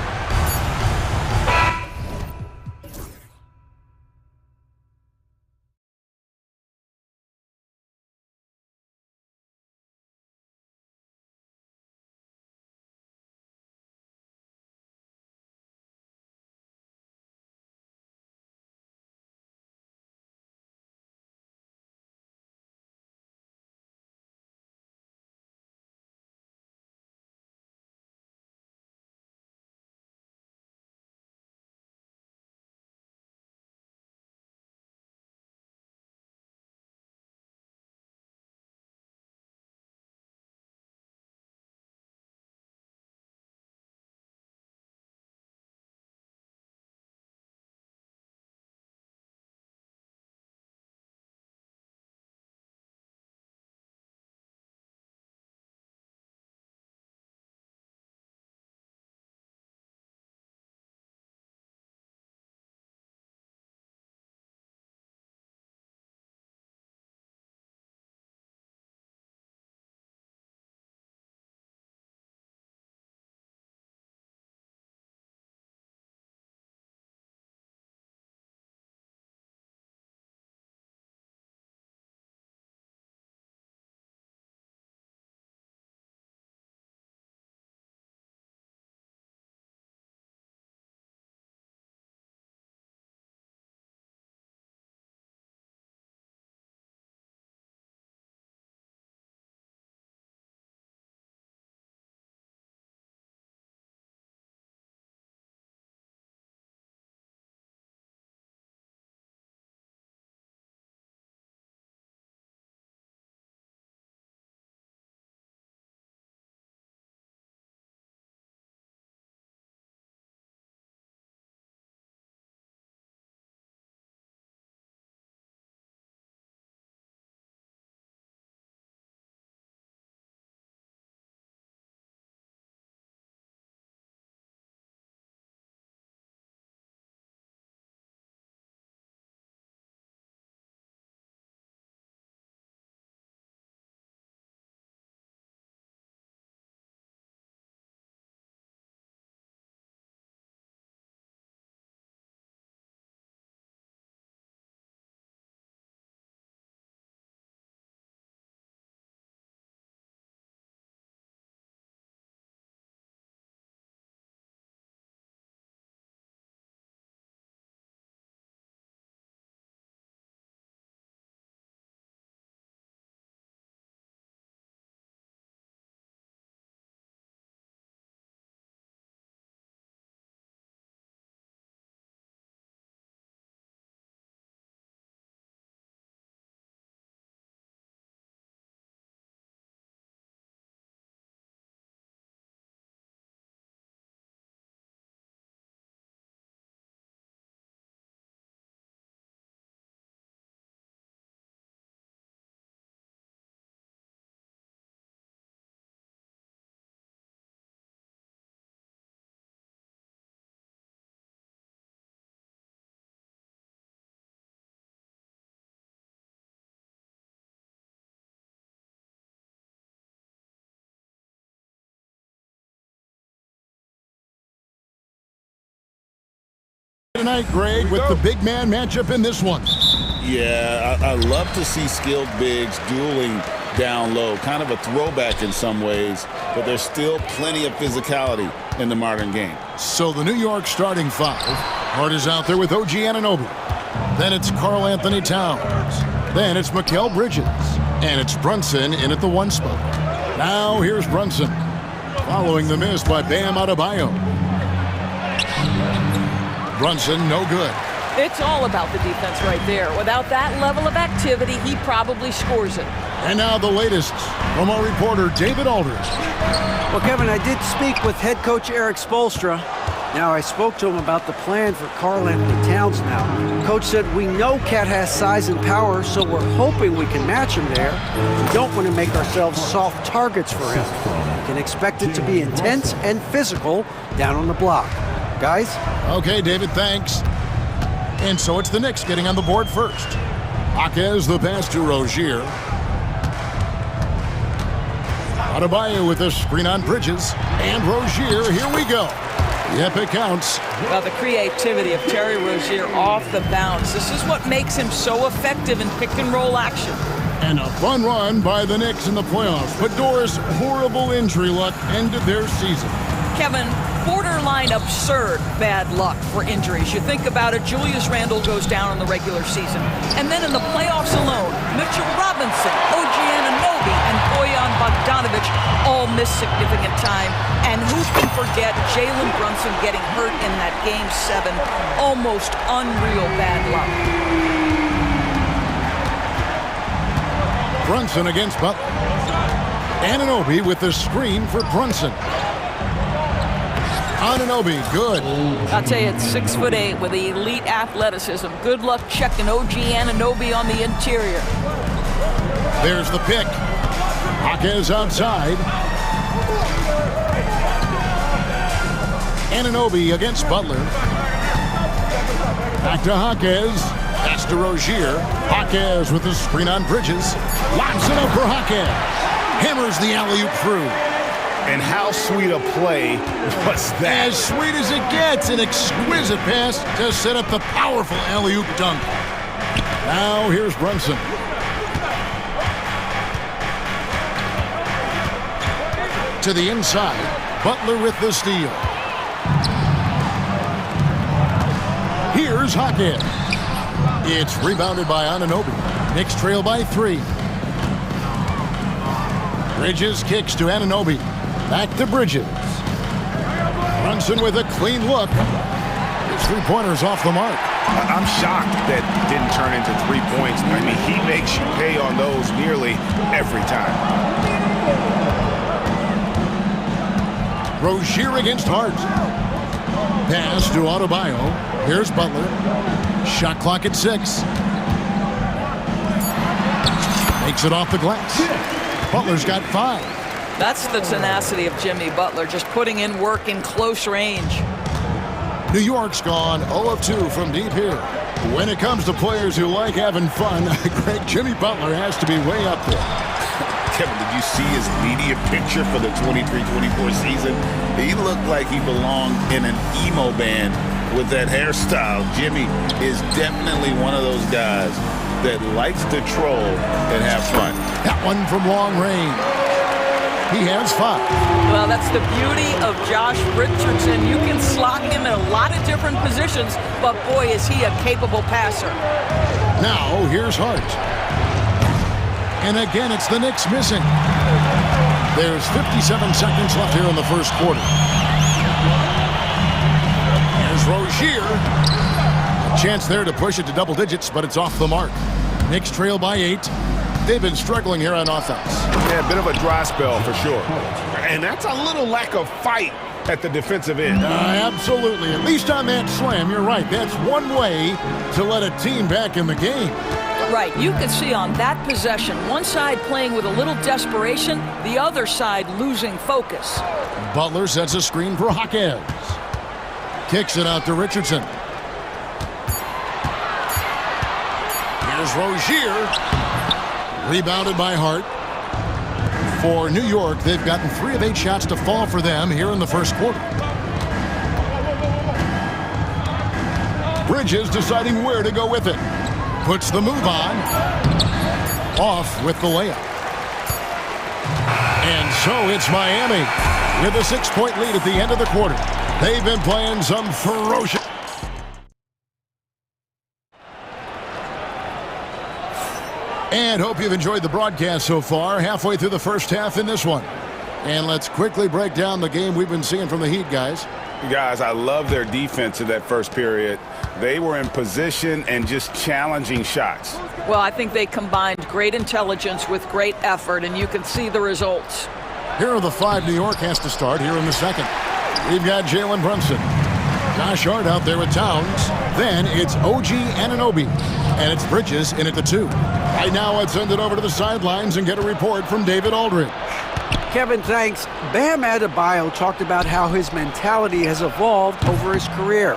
Tonight, Greg, with the big man matchup in this one. Yeah, I love to see skilled bigs dueling down low. Kind of a throwback in some ways, but there's still plenty of physicality in the modern game. So the New York starting five. Hart is out there with OG Anunoby. Then it's Karl Anthony Towns. Then it's Mikal Bridges. And it's Brunson in at the one spot. Now here's Brunson, following the miss by Bam Adebayo. Brunson, no good. It's all about the defense right there. Without that level of activity, he probably scores it. And now the latest from our reporter, David Aldridge. Well, Kevin, I did speak with head coach Eric Spoelstra. Now, I spoke to him about the plan for Karl Anthony Towns now. Coach said, we know Cat has size and power, so we're hoping we can match him there. We don't want to make ourselves soft targets for him. You can expect it to be intense and physical down on the block. Guys? Okay, David, thanks. And so it's the Knicks getting on the board first. Jaquez the pass to Rozier. Adebayo with a screen on Bridges. And Rozier, here we go. Yep, it counts. Well, the creativity of Terry Rozier off the bounce. This is what makes him so effective in pick-and-roll action. And a fun run by the Knicks in the playoffs. But Doris' horrible injury luck ended their season. Kevin, borderline absurd bad luck for injuries. You think about it, Julius Randle goes down in the regular season. And then in the playoffs alone, Mitchell Robinson, OG Anunoby, and Bojan Bogdanovic all miss significant time. And who can forget Jalen Brunson getting hurt in that Game 7? Almost unreal bad luck. Brunson against Butler. Anunoby with the screen for Brunson. Anunoby, good. I'll tell you, it's 6'8" with elite athleticism. Good luck checking OG Anunoby on the interior. There's the pick. Jaquez outside. Anunoby against Butler. Back to Jaquez. Pass to Rozier. Jaquez with the screen on Bridges. Lobs it up for Jaquez. Hammers the alley-oop through. And how sweet a play was that? As sweet as it gets. An exquisite pass to set up the powerful alley-oop dunk. Now here's Brunson. To the inside. Butler with the steal. Here's Jaquez. It's rebounded by Anunoby. Knicks trail by 3. Bridges kicks to Anunoby. Back to Bridges. Brunson with a clean look. His three-pointer's off the mark. I'm shocked that didn't turn into 3 points. I mean, he makes you pay on those nearly every time. Rozier against Hart. Pass to Adebayo. Here's Butler. Shot clock at 6. Makes it off the glass. Butler's got 5. That's the tenacity of Jimmy Butler, just putting in work in close range. New York's gone 0 of 2 from deep here. When it comes to players who like having fun, Greg, Jimmy Butler has to be way up there. Kevin, did you see his media picture for the 23-24 season? He looked like he belonged in an emo band with that hairstyle. Jimmy is definitely one of those guys that likes to troll and have fun. That one from long range. He has 5. Well, that's the beauty of Josh Richardson. You can slot him in a lot of different positions, but boy, is he a capable passer. Now, here's Hart. And again, it's the Knicks missing. There's 57 seconds left here in the first quarter. Here's Rozier. A chance there to push it to double digits, but it's off the mark. Knicks trail by 8. They've been struggling here on offense. Yeah, a bit of a dry spell for sure. And that's a little lack of fight at the defensive end. Absolutely. At least on that slam, you're right. That's one way to let a team back in the game. Right. You could see on that possession, one side playing with a little desperation, the other side losing focus. Butler sets a screen for Jaquez. Kicks it out to Richardson. Here's Rozier. Rebounded by Hart. For New York, they've gotten 3 of 8 shots to fall for them here in the first quarter. Bridges deciding where to go with it. Puts the move on. Off with the layup. And so it's Miami with a 6-point lead at the end of the quarter. They've been playing some ferocious. And hope you've enjoyed the broadcast so far. Halfway through the first half in this one. And let's quickly break down the game we've been seeing from the Heat, guys. Guys, I love their defense in that first period. They were in position and just challenging shots. Well, I think they combined great intelligence with great effort, and you can see the results. Here are the 5 New York has to start here in the second. We've got Jalen Brunson. Josh Hart out there with Towns. Then it's OG Anunoby. And it's Bridges in at the 2. Right now, let's send it over to the sidelines and get a report from David Aldridge. Kevin, thanks. Bam Adebayo talked about how his mentality has evolved over his career.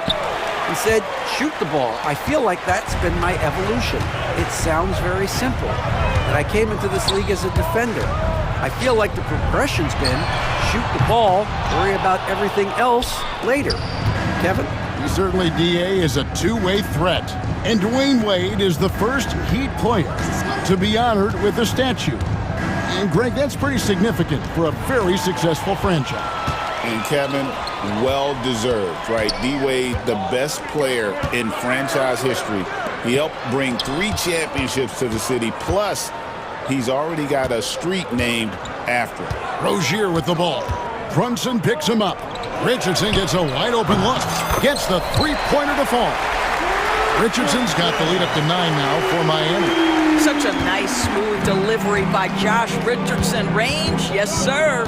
He said, shoot the ball. I feel like that's been my evolution. It sounds very simple. And I came into this league as a defender. I feel like the progression's been shoot the ball, worry about everything else later. Kevin? Certainly, DA is a two-way threat. And Dwayne Wade is the first Heat player to be honored with a statue. And, Greg, that's pretty significant for a very successful franchise. And, Kevin, well-deserved, right? D-Wade, the best player in franchise history. He helped bring 3 championships to the city, plus he's already got a street named after him. Rozier with the ball. Brunson picks him up. Richardson gets a wide-open look. Gets the three-pointer to fall. Richardson's got the lead up to 9 now for Miami. Such a nice, smooth delivery by Josh Richardson. Range, yes, sir.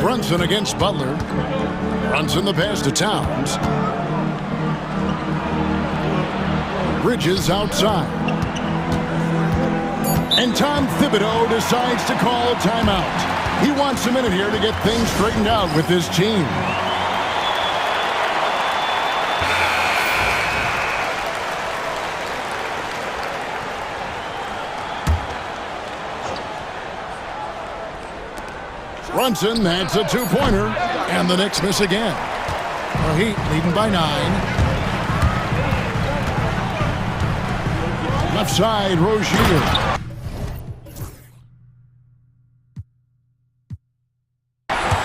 Brunson against Butler. Brunson the pass to Towns. Bridges outside. And Tom Thibodeau decides to call a timeout. He wants a minute here to get things straightened out with his team. Brunson, that's a 2-pointer. And the Knicks miss again. The Heat leading by 9. Left side, Rozier.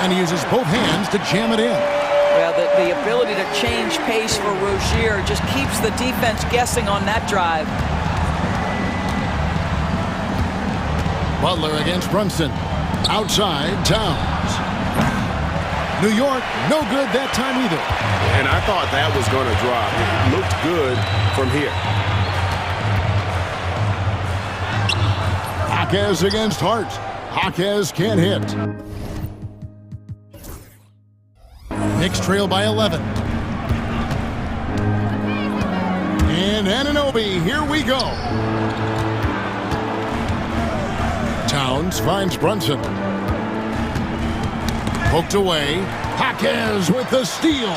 And he uses both hands to jam it in. Well, the ability to change pace for Rozier just keeps the defense guessing on that drive. Butler against Brunson. Outside, Towns. New York, no good that time either. And I thought that was going to drop. It looked good from here. Jaquez against Hart. Jaquez can't hit. Knicks trail by 11. And Anunoby, here we go. Towns finds Brunson. Poked away. Jaquez with the steal.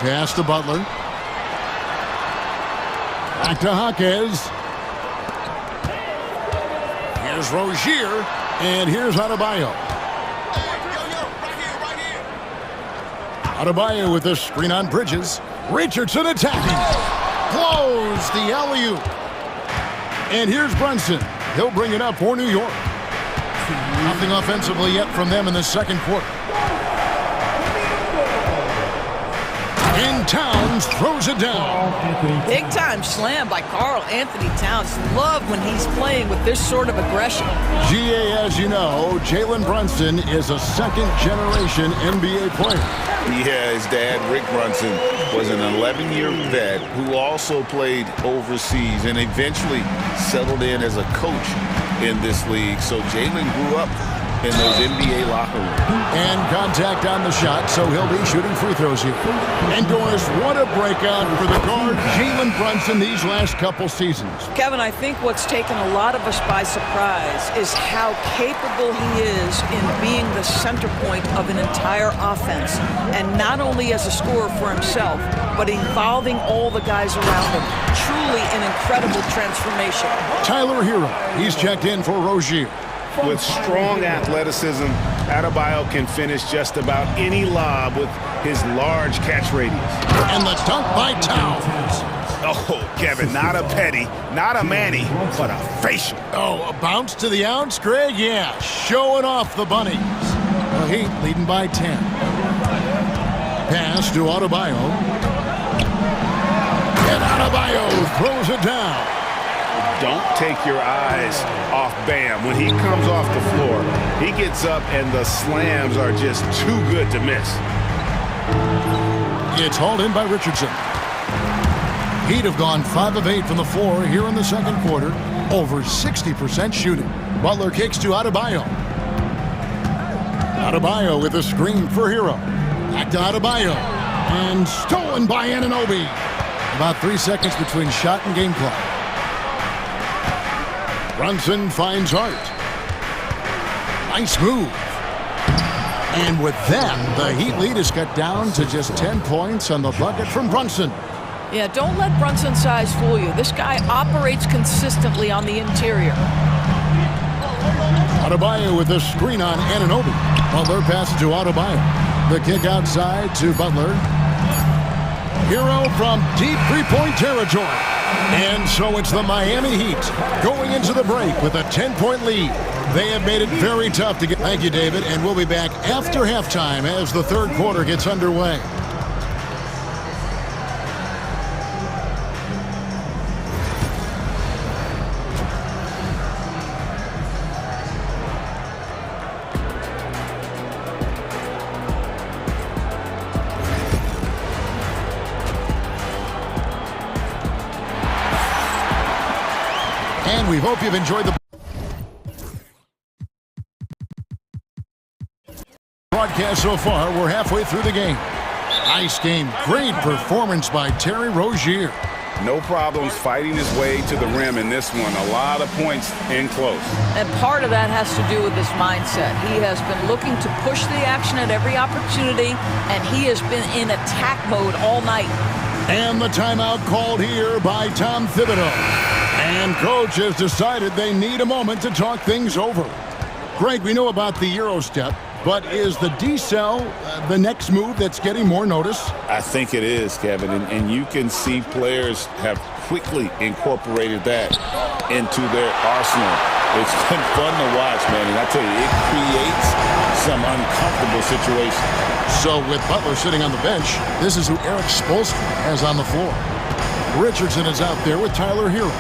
Pass to Butler. Back to Jaquez. Here's Rozier. And here's Adebayo. Adebayo with the screen on Bridges. Richardson attacking. Close the alley-oop. And here's Brunson. He'll bring it up for New York. Nothing offensively yet from them in the second quarter. And Towns throws it down. Big time slam by Karl Anthony Towns. Love when he's playing with this sort of aggression. GA, as you know, Jalen Brunson is a second-generation NBA player. Yeah, his dad, Rick Brunson, was an 11-year vet who also played overseas and eventually settled in as a coach in this league. So Jalen grew up in those NBA locker rooms. And contact on the shot, so he'll be shooting free throws here. And Doris, what a breakout for the guard Jalen Brunson these last couple seasons. Kevin, I think what's taken a lot of us by surprise is how capable he is in being the center point of an entire offense. And not only as a scorer for himself, but involving all the guys around him. Truly an incredible transformation. Tyler Hero, he's checked in for Rozier. With strong athleticism, Adebayo can finish just about any lob with his large catch radius. And the dunk by Towns. Oh, Kevin, not a petty, not a Manny, but a facial. Oh, a bounce to the ounce, Greg? Yeah, showing off the bunnies. The Heat leading by 10. Pass to Adebayo. And Adebayo throws it down. Don't take your eyes off Bam. When he comes off the floor, he gets up and the slams are just too good to miss. It's hauled in by Richardson. Heat have gone 5 of 8 from the floor here in the second quarter. Over 60% shooting. Butler kicks to Adebayo. Adebayo with a screen for Hero. Back to Adebayo. And stolen by Anunoby. About 3 seconds between shot and game clock. Brunson finds Hart. Nice move. And with that, the Heat lead is cut down to just 10 points on the bucket from Brunson. Yeah, don't let Brunson's size fool you. This guy operates consistently on the interior. Adebayo with a screen on Anunoby. Butler passes to Adebayo. The kick outside to Butler. Hero from deep three-point territory. And so it's the Miami Heat going into the break with a 10-point lead. They have made it very tough to get. Thank you, David, and we'll be back after halftime as the third quarter gets underway. And we hope you've enjoyed the broadcast so far. We're halfway through the game. Nice game. Great performance by Terry Rozier. No problems fighting his way to the rim in this one. A lot of points in close. And part of that has to do with his mindset. He has been looking to push the action at every opportunity, and he has been in attack mode all night. And the timeout called here by Tom Thibodeau. And coach has decided they need a moment to talk things over. Greg, we know about the Euro step, but is the decel the next move that's getting more notice? I think it is, Kevin, and you can see players have quickly incorporated that into their arsenal. It's been fun to watch, man, and I tell you, it creates some uncomfortable situations. So with Butler sitting on the bench, this is who Eric Spoelstra has on the floor. Richardson is out there with Tyler Hero.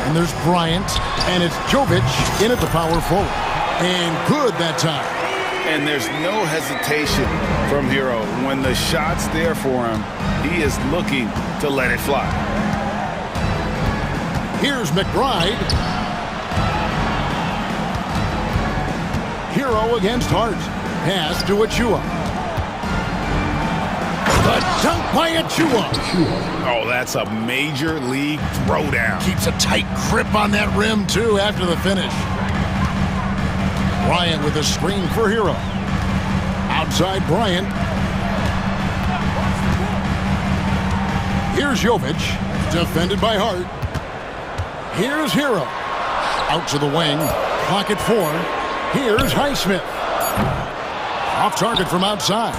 And there's Bryant, and it's Jovic in at the power forward. And good that time. And there's no hesitation from Hero. When the shot's there for him, he is looking to let it fly. Here's McBride. Hero against Hart. Pass to Achua. The dunk by Achua. Oh, that's a major league throwdown. Keeps a tight grip on that rim, too, after the finish. Bryant with a screen for Hero. Outside Bryant. Here's Jovic, defended by Hart. Here's Hero. Out to the wing, pocket 4. Here's Highsmith. Off target from outside.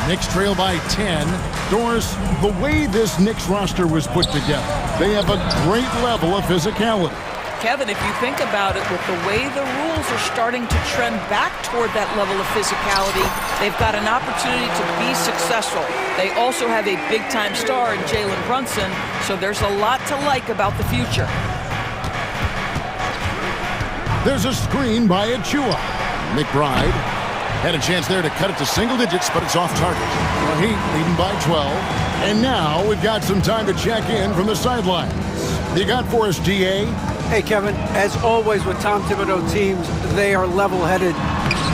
Knicks trail by 10. Doris, the way this Knicks roster was put together, they have a great level of physicality. Kevin, if you think about it, with the way the rules are starting to trend back toward that level of physicality, they've got an opportunity to be successful. They also have a big-time star in Jalen Brunson, so there's a lot to like about the future. There's a screen by Achua. McBride had a chance there to cut it to single digits, but it's off target. The Heat leading by 12. And now we've got some time to check in from the sidelines. You got for us, DA? Hey, Kevin, as always with Tom Thibodeau teams, they are level-headed.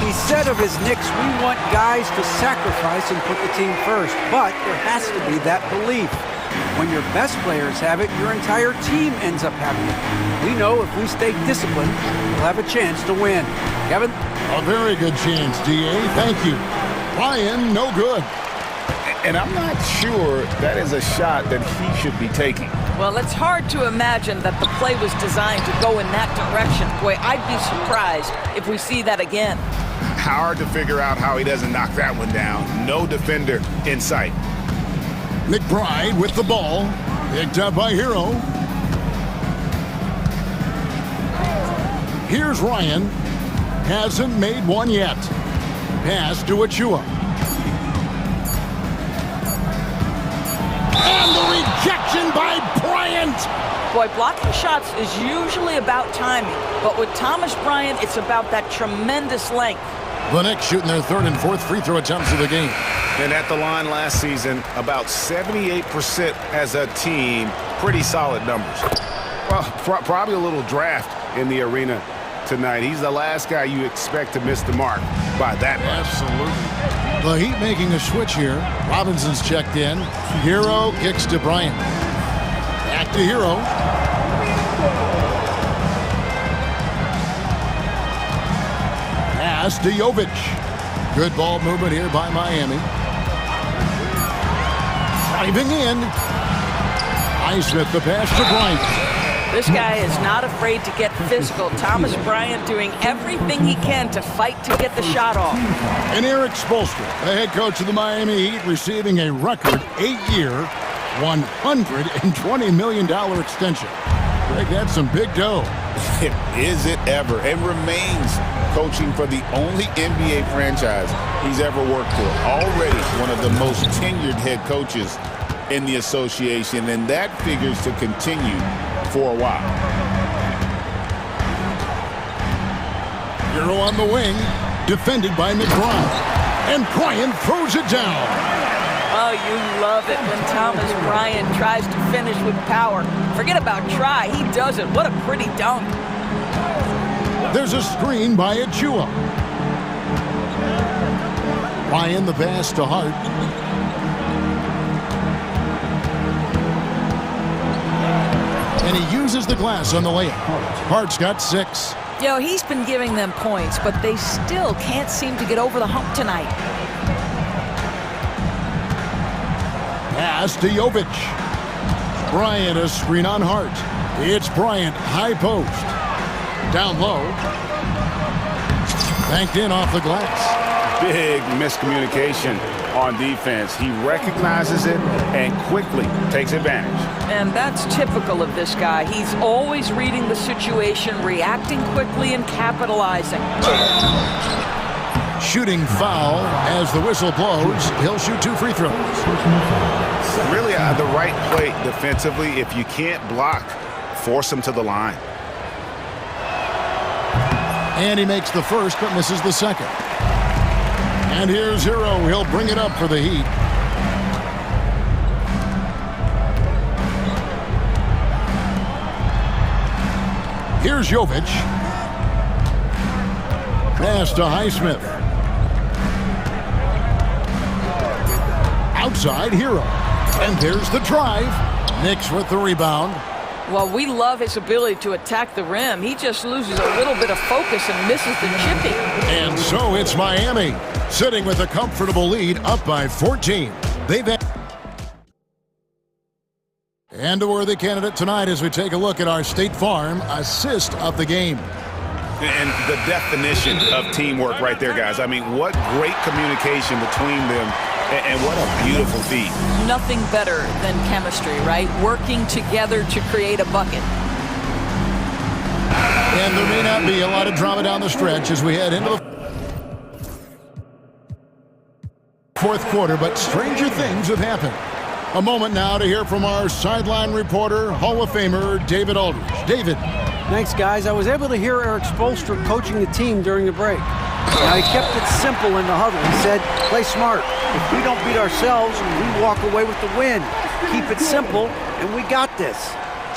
He said of his Knicks, we want guys to sacrifice and put the team first, but there has to be that belief. When your best players have it, your entire team ends up having it. We know if we stay disciplined, we'll have a chance to win. Kevin? A very good chance, DA. Thank you. Ryan, no good. And I'm not sure that is a shot that he should be taking. Well, it's hard to imagine that the play was designed to go in that direction. Boy, I'd be surprised if we see that again. Hard to figure out how he doesn't knock that one down. No defender in sight. McBride with the ball. Picked up by Hero. Here's Ryan. Hasn't made one yet. Pass to Achua. And the rejection by Bryant. Boy, blocking shots is usually about timing, but with Thomas Bryant, it's about that tremendous length. The Knicks shooting their third and fourth free throw attempts of the game. And at the line last season, about 78% as a team. Pretty solid numbers. Well, probably a little draft in the arena tonight. He's the last guy you expect to miss the mark by that much. Absolutely. The Heat making a switch here. Robinson's checked in. Hero kicks to Bryant. Back to Hero. Pass to Jovic. Good ball movement here by Miami. Driving in. Highsmith the pass to Bryant. This guy is not afraid to get physical. Thomas Bryant doing everything he can to fight to get the shot off. And Eric Spoelstra, the head coach of the Miami Heat, receiving a record 8-year, $120 million extension. Greg, that's some big dough. Is it ever? And remains coaching for the only NBA franchise he's ever worked for. Already one of the most tenured head coaches in the association, and that figures to continue for a while. Hero on the wing, defended by McBride. And Bryant throws it down. Oh, you love it when Thomas Bryant tries to finish with power. Forget about try, he does it. What a pretty dunk. There's a screen by Achua. Ryan the pass to Hart. And he uses the glass on the layup. Hart's got 6. You know, he's been giving them points, but they still can't seem to get over the hump tonight. Pass to Jovic. Bryant a screen on Hart. It's Bryant, high post. Down low. Banked in off the glass. Big miscommunication on defense. He recognizes it and quickly takes advantage. And that's typical of this guy. He's always reading the situation, reacting quickly, and capitalizing. Shooting foul as the whistle blows. He'll shoot 2 free throws. Really the right play defensively. If you can't block, force him to the line. And he makes the first but misses the second. And here's Hero. He'll bring it up for the Heat. Here's Jovic. Pass to Highsmith. Outside Hero. And there's the drive. Knicks with the rebound. Well, we love his ability to attack the rim. He just loses a little bit of focus and misses the chipping. And so it's Miami, sitting with a comfortable lead, up by 14. They've had... And a worthy candidate tonight as we take a look at our State Farm assist of the game. And the definition of teamwork right there, guys. I mean, what great communication between them, and what a beautiful feat. Nothing better than chemistry, right? Working together to create a bucket. And there may not be a lot of drama down the stretch as we head into the fourth quarter, but stranger things have happened. A moment now to hear from our sideline reporter, Hall of Famer David Aldridge. David. Thanks, guys. I was able to hear Eric Spoelstra coaching the team during the break. Now, he kept it simple in the huddle. He said, play smart. If we don't beat ourselves, we walk away with the win. Keep it simple, and we got this.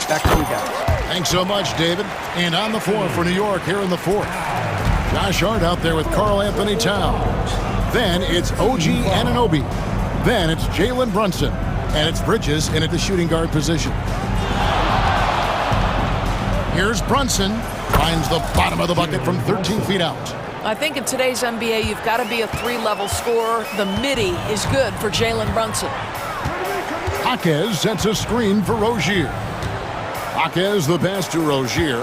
Back to you guys. Thanks so much, David. And on the floor for New York here in the fourth. Josh Hart out there with Karl Anthony Towns. Then it's OG Anunoby. Then it's Jalen Brunson. And it's Bridges in at the shooting guard position. Here's Brunson. Finds the bottom of the bucket from 13 feet out. I think in today's NBA, you've got to be a three-level scorer. The midi is good for Jalen Brunson. Jaquez sets a screen for Rozier. Jaquez the pass to Rozier.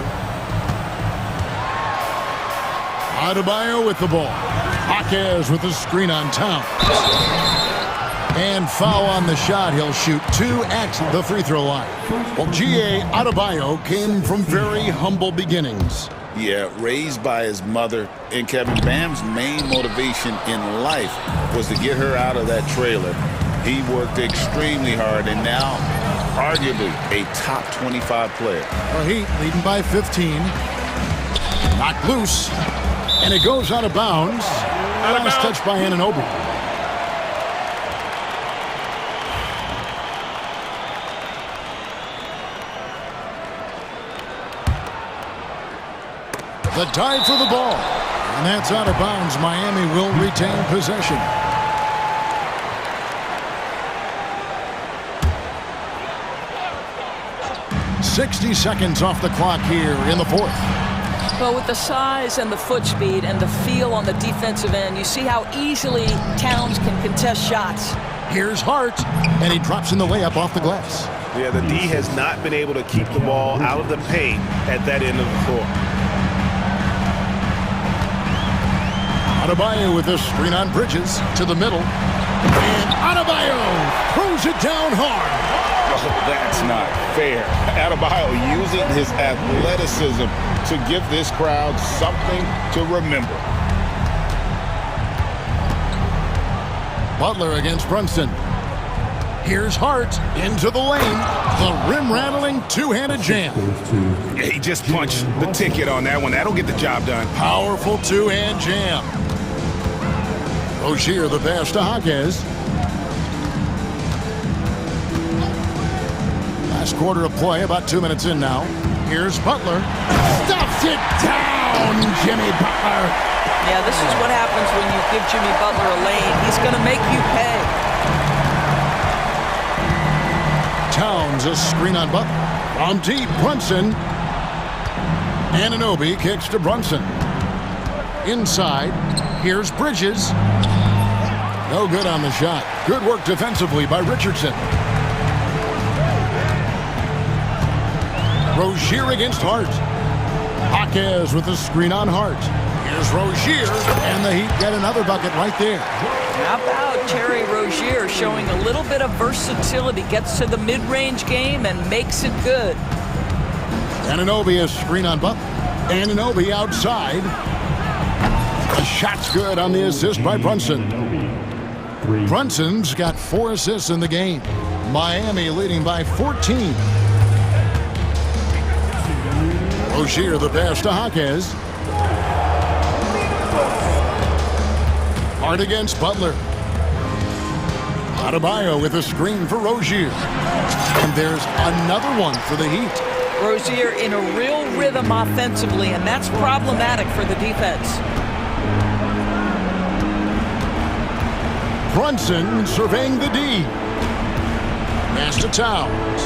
Adebayo with the ball. Jaquez with the screen on Towns. And foul on the shot. He'll shoot 2 at the free throw line. Well, G.A. Adebayo came from very humble beginnings. Yeah, raised by his mother. And Kevin, Bam's main motivation in life was to get her out of that trailer. He worked extremely hard and now arguably a top 25 player. The Heat leading by 15. Knocked loose. And it goes out of bounds. Last touch by Anunoby. The dive for the ball. And that's out of bounds. Miami will retain possession. .60 seconds off the clock here in the fourth. Well, with the size and the foot speed and the feel on the defensive end, you see how easily Towns can contest shots. Here's Hart, and he drops in the layup off the glass. Yeah, the D has not been able to keep the ball out of the paint at that end of the floor. Adebayo with a screen on Bridges to the middle. And Adebayo throws it down hard. Oh, that's not fair. Adebayo using his athleticism to give this crowd something to remember. Butler against Brunson. Here's Hart into the lane. The rim-rattling two-handed jam. Yeah, he just punched the ticket on that one. That'll get the job done. Powerful two-hand jam. Rozier the pass to Jaquez. Last quarter of play, about 2 minutes in now. Here's Butler. Stuffs it down, Jimmy Butler. Yeah, this is what happens when you give Jimmy Butler a lane. He's going to make you pay. Towns a screen on Butler. From deep, Brunson. Anunoby kicks to Brunson. Inside, here's Bridges. No good on the shot. Good work defensively by Richardson. Rozier against Hart. Jaquez with the screen on Hart. Here's Rozier, and the Heat get another bucket right there. How about Terry Rozier showing a little bit of versatility, gets to the mid-range game and makes it good. Anunoby a screen on Butler. Anunoby outside. The shot's good on the assist by Brunson. Brunson's got 4 assists in the game. Miami leading by 14. Rozier the pass to Jaquez. Hart against Butler. Adebayo with a screen for Rozier. And there's another one for the Heat. Rozier in a real rhythm offensively, and that's problematic for the defense. Brunson surveying the D. Pass to Towns.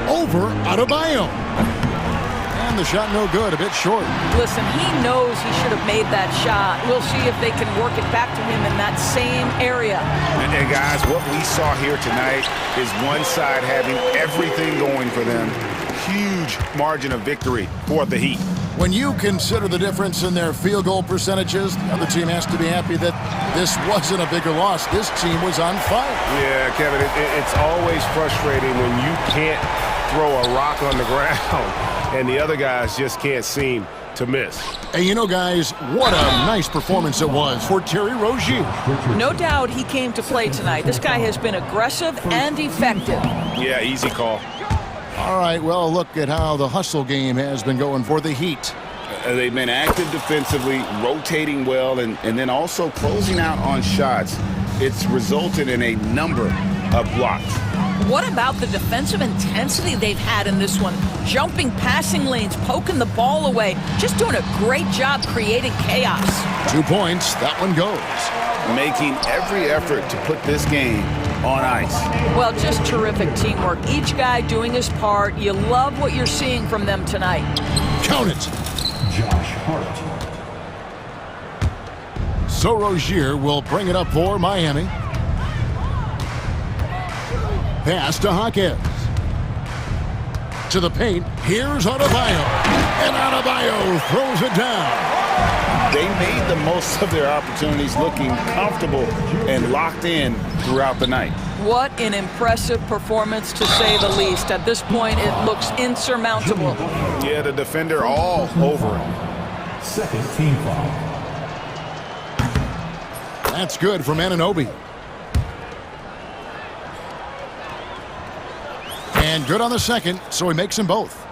Over Adebayo. And the shot no good, a bit short. Listen, he knows he should have made that shot. We'll see if they can work it back to him in that same area. And guys, what we saw here tonight is one side having everything going for them. Huge margin of victory for the Heat. When you consider the difference in their field goal percentages, the other team has to be happy that this wasn't a bigger loss. This team was on fire. Yeah, Kevin, it's always frustrating when you can't throw a rock on the ground and the other guys just can't seem to miss. And you know, guys, what a nice performance it was for Terry Rozier. No doubt he came to play tonight. This guy has been aggressive and effective. Yeah, easy call. All right, well, look at how the hustle game has been going for the Heat. They've been active defensively, rotating well, and then also closing out on shots. It's resulted in a number of blocks. What about the defensive intensity they've had in this one? Jumping passing lanes, poking the ball away, just doing a great job creating chaos. 2 points, that one goes. Making every effort to put this game on ice. Well, just terrific teamwork. Each guy doing his part. You love what you're seeing from them tonight. Count it. Josh Hart. So Rozier will bring it up for Miami. Pass to Hawkins. To the paint. Here's Adebayo. And Adebayo throws it down. They made the most of their opportunities, looking comfortable and locked in throughout the night. What an impressive performance, to say the least. At this point, it looks insurmountable. Yeah, the defender all over him. Second team foul. That's good from Anunoby. And good on the second, so he makes them both.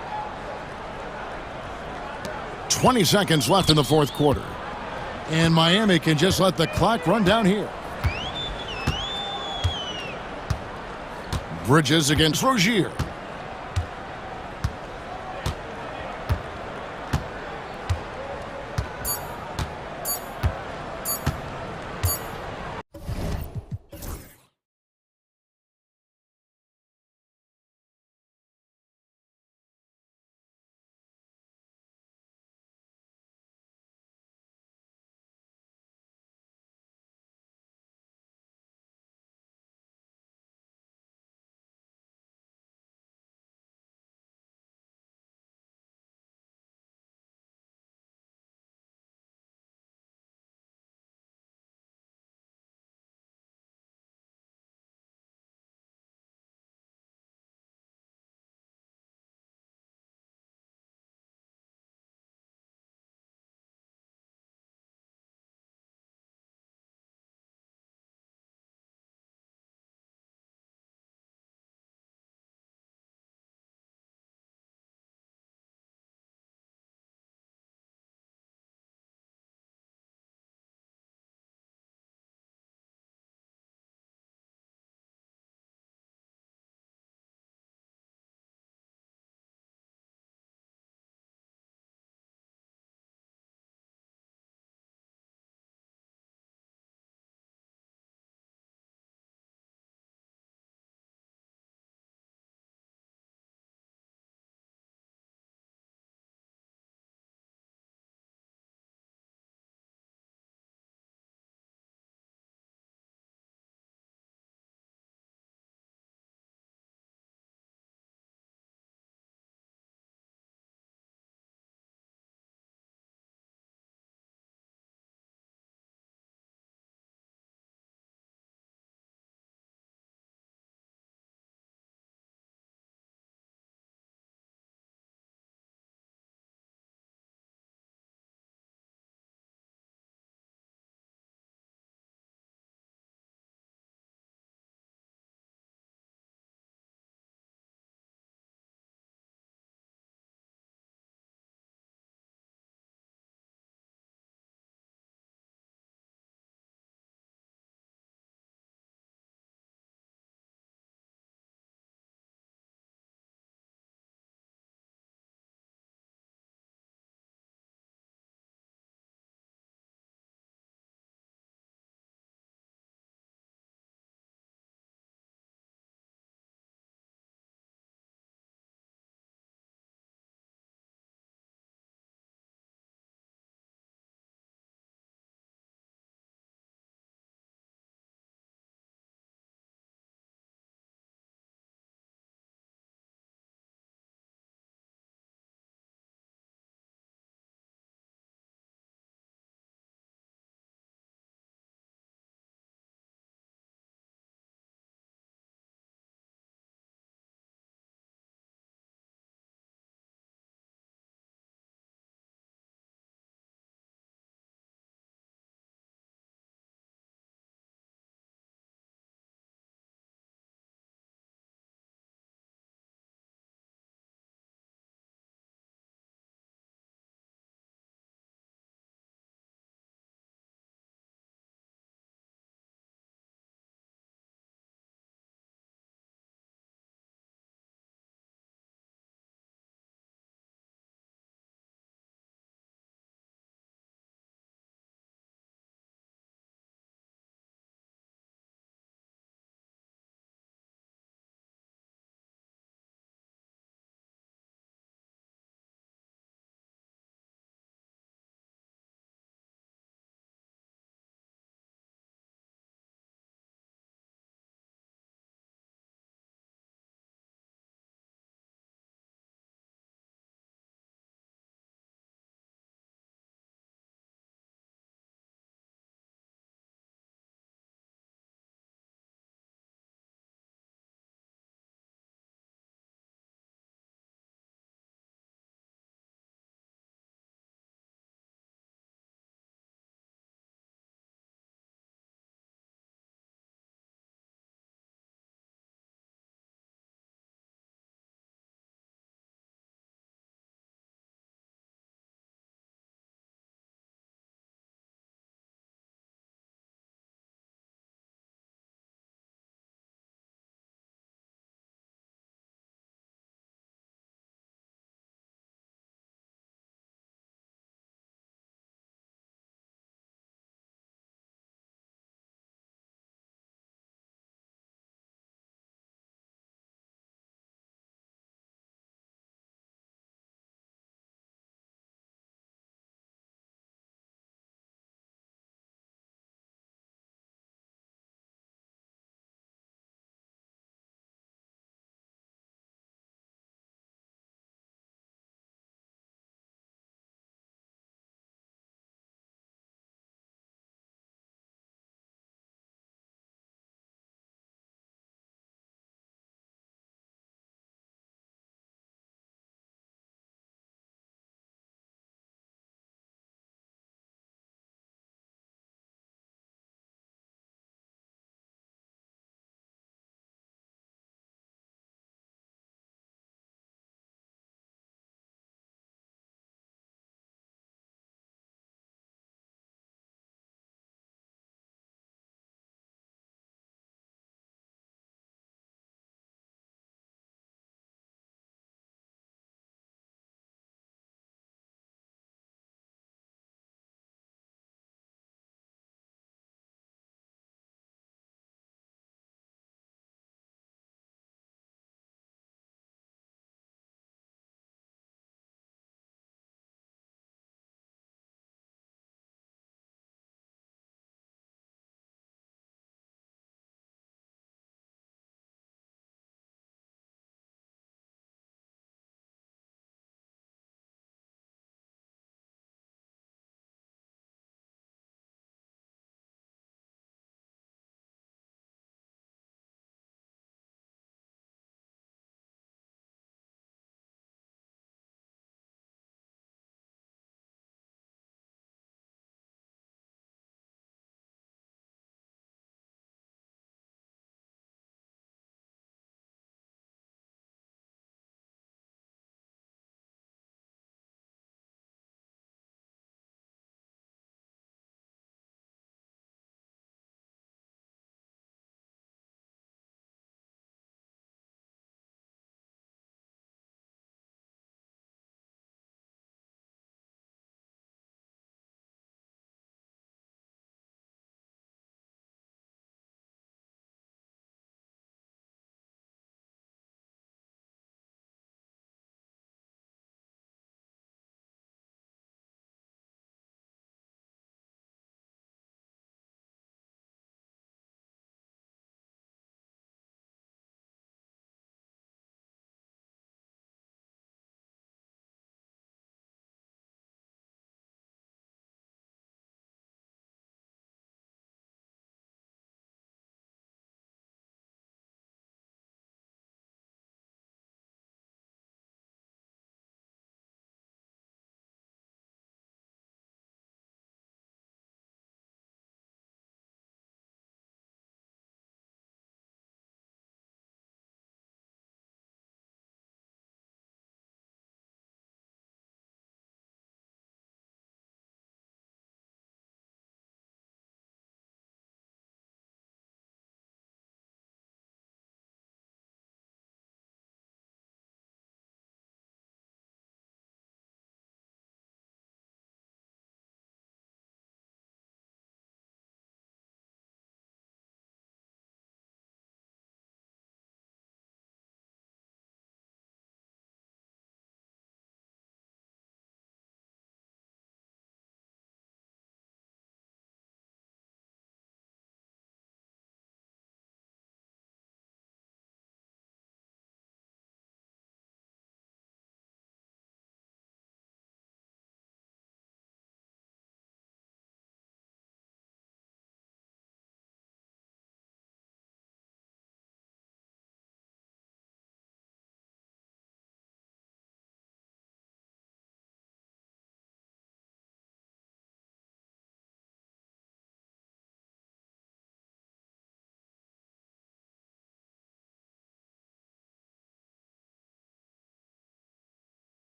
20 seconds left in the fourth quarter. And Miami can just let the clock run down here. Bridges against Rozier.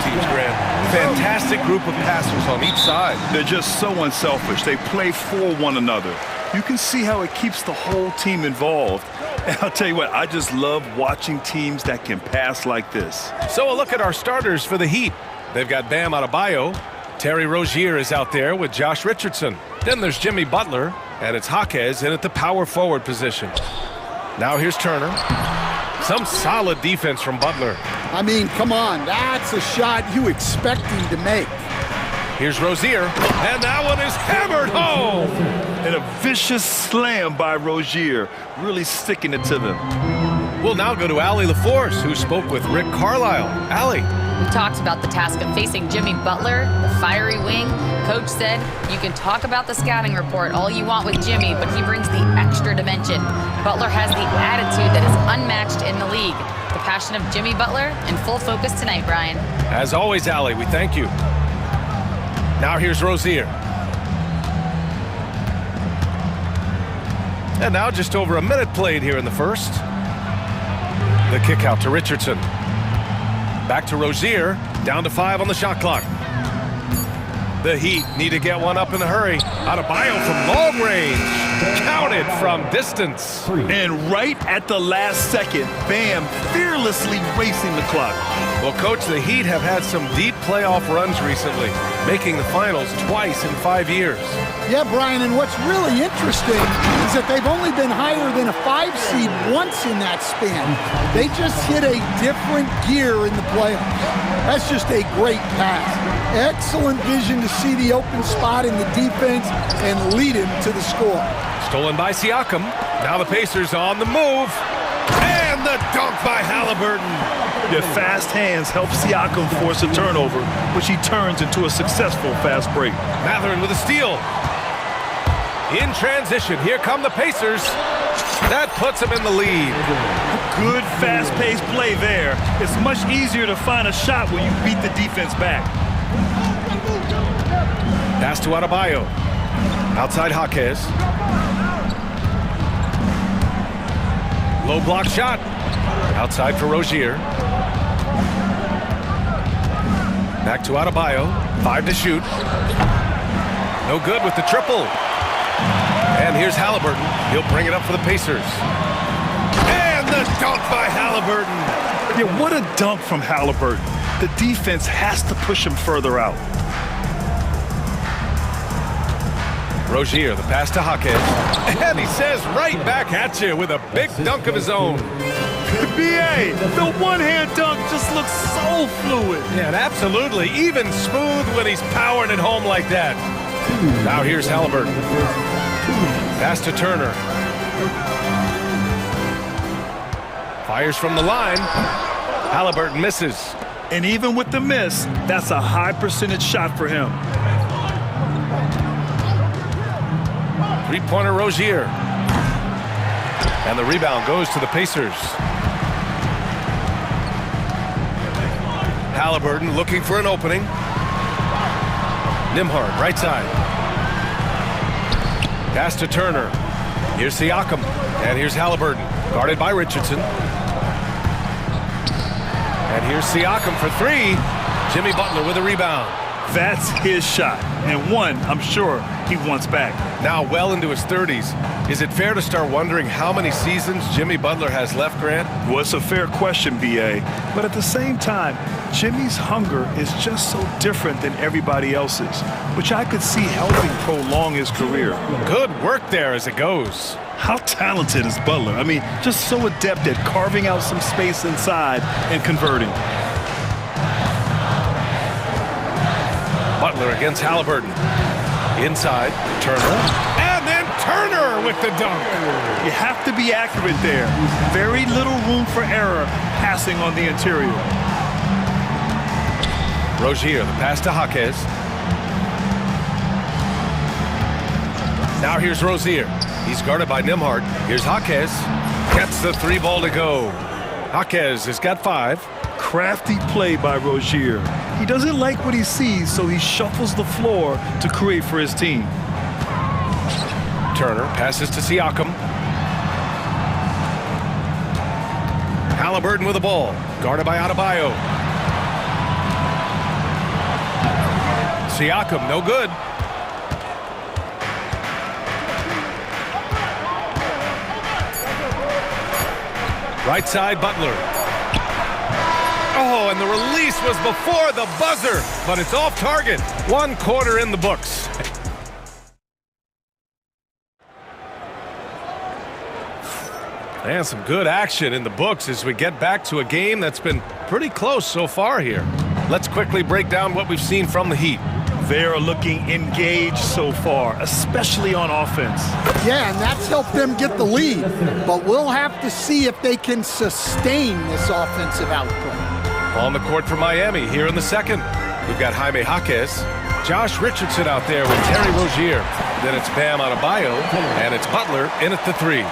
teams, Grant. Fantastic group of passers on each side. They're just so unselfish. They play for one another. You can see how it keeps the whole team involved. And I'll tell you what, I just love watching teams that can pass like this. So a look at our starters for the Heat. They've got Bam Adebayo. Terry Rozier is out there with Josh Richardson. Then there's Jimmy Butler, and it's Jaquez in at the power forward position. Now here's Turner. Some solid defense from Butler. I mean, come on, that's a shot you expect him to make. Here's Rozier, and that one is hammered home. And a vicious slam by Rozier, really sticking it to them. We'll now go to Allie LaForce, who spoke with Rick Carlisle. Allie. We talked about the task of facing Jimmy Butler, the fiery wing. Coach said, you can talk about the scouting report all you want with Jimmy, but he brings the extra dimension. Butler has the attitude that is unmatched in the league. The passion of Jimmy Butler in full focus tonight, Brian. As always, Allie, we thank you. Now here's Rozier. And now just over a minute played here in the first. The kick out to Richardson. Back to Rozier, down to 5 on the shot clock. The Heat need to get one up in a hurry. Adebayo from long range. Counted from distance. And right at the last second, Bam fearlessly racing the clock. Well, Coach, the Heat have had some deep playoff runs recently, making the finals twice in 5 years. Yeah, Brian, and what's really interesting is that they've only been higher than a 5 seed once in that span. They just hit a different gear in the playoffs. That's just a great pass. Excellent vision to see the open spot in the defense and lead him to the score. Stolen by Siakam. Now the Pacers on the move. And the dunk by Halliburton. Their fast hands help Siakam force a turnover, which he turns into a successful fast break. Mathurin with a steal. In transition, here come the Pacers. That puts them in the lead. Good fast-paced play there. It's much easier to find a shot when you beat the defense back. Pass to Adebayo. Outside Jaquez. Low block shot. Outside for Rozier. Back to Adebayo. 5 to shoot. No good with the triple. And here's Halliburton. He'll bring it up for the Pacers. And the dunk by Halliburton. Yeah, what a dunk from Halliburton. The defense has to push him further out. Rozier, the pass to Jaquez. And he says right back at you with a big dunk of his own. B.A., the one-hand dunk just looks so fluid. Yeah, and absolutely. Even smooth when he's powering it home like that. Now here's Halliburton. Pass to Turner. Fires from the line. Halliburton misses. And even with the miss, that's a high percentage shot for him. Three-pointer Rozier. And the rebound goes to the Pacers. Halliburton looking for an opening. Nembhard, right side. Pass to Turner. Here's Siakam. And here's Halliburton. Guarded by Richardson. And here's Siakam for 3. Jimmy Butler with a rebound. That's his shot. And one, I'm sure, he wants back. Now well into his 30s. Is it fair to start wondering how many seasons Jimmy Butler has left, Grant? Well, it's a fair question, B.A. But at the same time, Jimmy's hunger is just so different than everybody else's, which I could see helping prolong his career. Good work there as it goes. How talented is Butler? I mean, just so adept at carving out some space inside and converting. Butler against Halliburton. Inside, Turner. And then Turner with the dunk. You have to be accurate there. Very little room for error passing on the interior. Rozier, the pass to Jaquez. Now here's Rozier. He's guarded by Nembhard. Here's Jaquez. Gets the 3 ball to go. Jaquez has got 5. Crafty play by Rozier. He doesn't like what he sees, so he shuffles the floor to create for his team. Turner passes to Siakam. Halliburton with the ball. Guarded by Adebayo. Siakam, no good. Right side, Butler. Oh, and the release was before the buzzer, but it's off target. 1 quarter in the books. And some good action in the books as we get back to a game that's been pretty close so far here. Let's quickly break down what we've seen from the Heat. They're looking engaged so far, especially on offense. Yeah, and that's helped them get the lead. But we'll have to see if they can sustain this offensive output. On the court for Miami here in the second. We've got Jaime Jaquez, Josh Richardson out there with Terry Rozier. Then it's Bam Adebayo, and it's Butler in at the 3.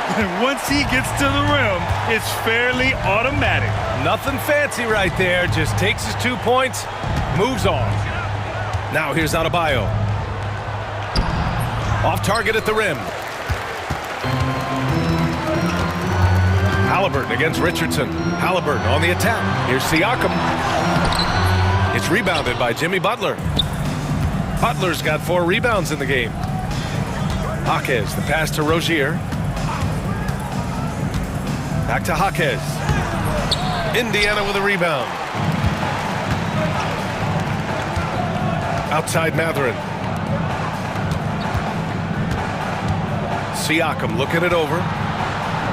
And once he gets to the rim, it's fairly automatic. Nothing fancy right there. Just takes his 2 points, moves on. Now here's Adebayo. Off target at the rim. Halliburton against Richardson. Halliburton on the attack. Here's Siakam. It's rebounded by Jimmy Butler. Butler's got 4 rebounds in the game. Jaquez, the pass to Rozier. Back to Jaquez. Indiana with a rebound. Outside Mathurin. Siakam looking it over.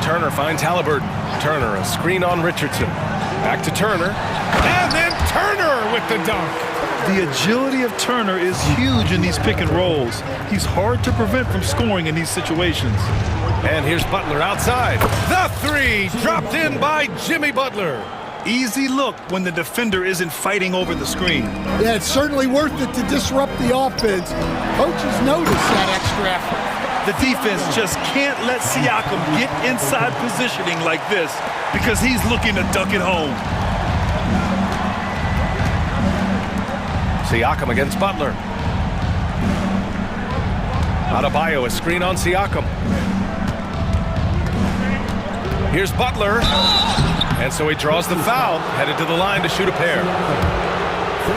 Turner finds Halliburton. Turner, a screen on Richardson. Back to Turner. And then Turner with the dunk. The agility of Turner is huge in these pick and rolls. He's hard to prevent from scoring in these situations. And here's Butler outside. The 3 dropped in by Jimmy Butler. Easy look when the defender isn't fighting over the screen. Yeah, it's certainly worth it to disrupt the offense. Coaches notice that extra effort. The defense just can't let Siakam get inside positioning like this because he's looking to dunk it home. Siakam against Butler. Adebayo, a screen on Siakam. Here's Butler. And so he draws the foul, headed to the line to shoot a pair.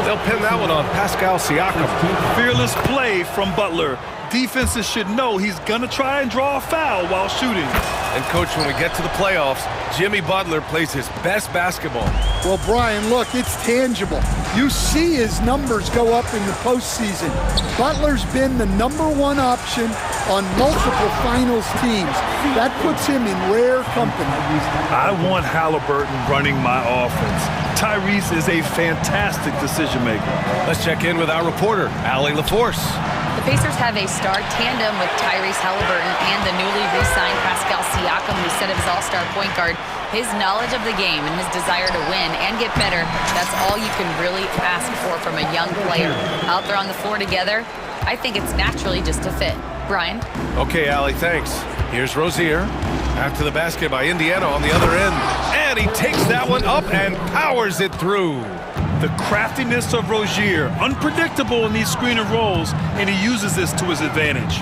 They'll pin that one on Pascal Siakam. Fearless play from Butler. Defenses should know he's going to try and draw a foul while shooting. And, Coach, when we get to the playoffs, Jimmy Butler plays his best basketball. Well, Brian, look, it's tangible. You see his numbers go up in the postseason. Butler's been the #1 option on multiple finals teams. That puts him in rare company. I want Halliburton running my offense. Tyrese is a fantastic decision maker. Let's check in with our reporter, Allie LaForce. The Pacers have a star tandem with Tyrese Halliburton and the newly re-signed Pascal Siakam, who said of his all-star point guard, his knowledge of the game and his desire to win and get better, that's all you can really ask for from a young player. Out there on the floor together, I think it's naturally just a fit. Brian? Okay, Allie, thanks. Here's Rozier. After the basket by Indiana on the other end. And he takes that one up and powers it through. The craftiness of Rozier, unpredictable in these screen and rolls, and he uses this to his advantage.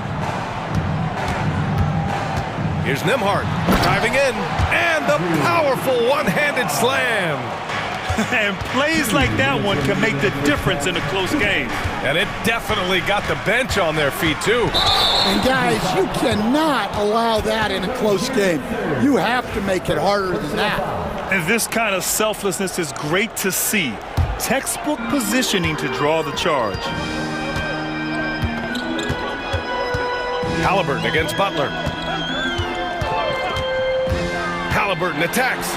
Here's Nembhard driving in, and the powerful one-handed slam. And plays like that one can make the difference in a close game. And it definitely got the bench on their feet, too. And, guys, you cannot allow that in a close game. You have to make it harder than that. And this kind of selflessness is great to see. Textbook positioning to draw the charge. Halliburton against Butler. Halliburton attacks.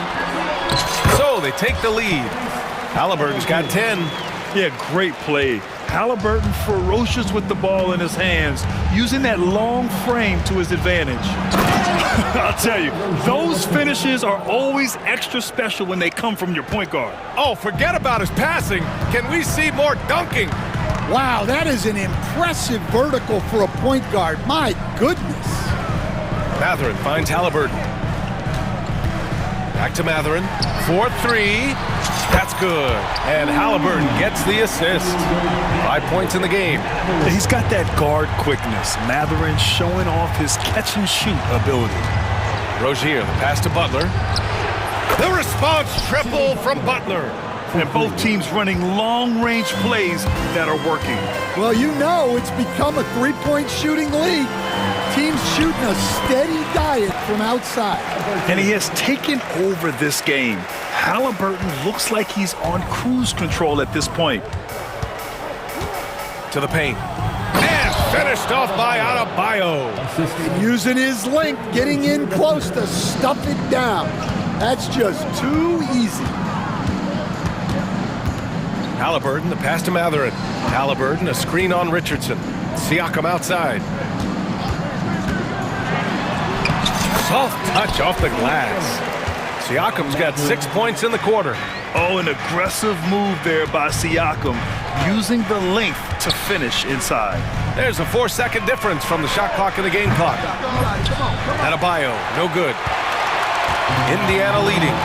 So they take the lead. Halliburton's got 10. Yeah, great play. Halliburton ferocious with the ball in his hands, using that long frame to his advantage. I'll tell you, those finishes are always extra special when they come from your point guard. Oh, forget about his passing. Can we see more dunking? Wow, that is an impressive vertical for a point guard. My goodness. Mathurin finds Halliburton. Back to Mathurin. 4-3. That's good. And Halliburton gets the assist. 5 points in the game. He's got that guard quickness. Mathurin showing off his catch and shoot ability. Rozier, the pass to Butler. The response triple from Butler. And both teams running long-range plays that are working. Well, you know it's become a three-point shooting league. Teams shooting a steady diet from outside. And he has taken over this game. Halliburton looks like he's on cruise control at this point. To the paint. And finished off by Adebayo. And using his length, getting in close to stuff it down. That's just too easy. Halliburton, the pass to Mathurin. Halliburton, a screen on Richardson. Siakam outside. Soft touch off the glass. Siakam's got 6 points in the quarter. Oh, an aggressive move there by Siakam, using the length to finish inside. There's a 4-second difference from the shot clock and the game clock. Adebayo, no good. Indiana leading.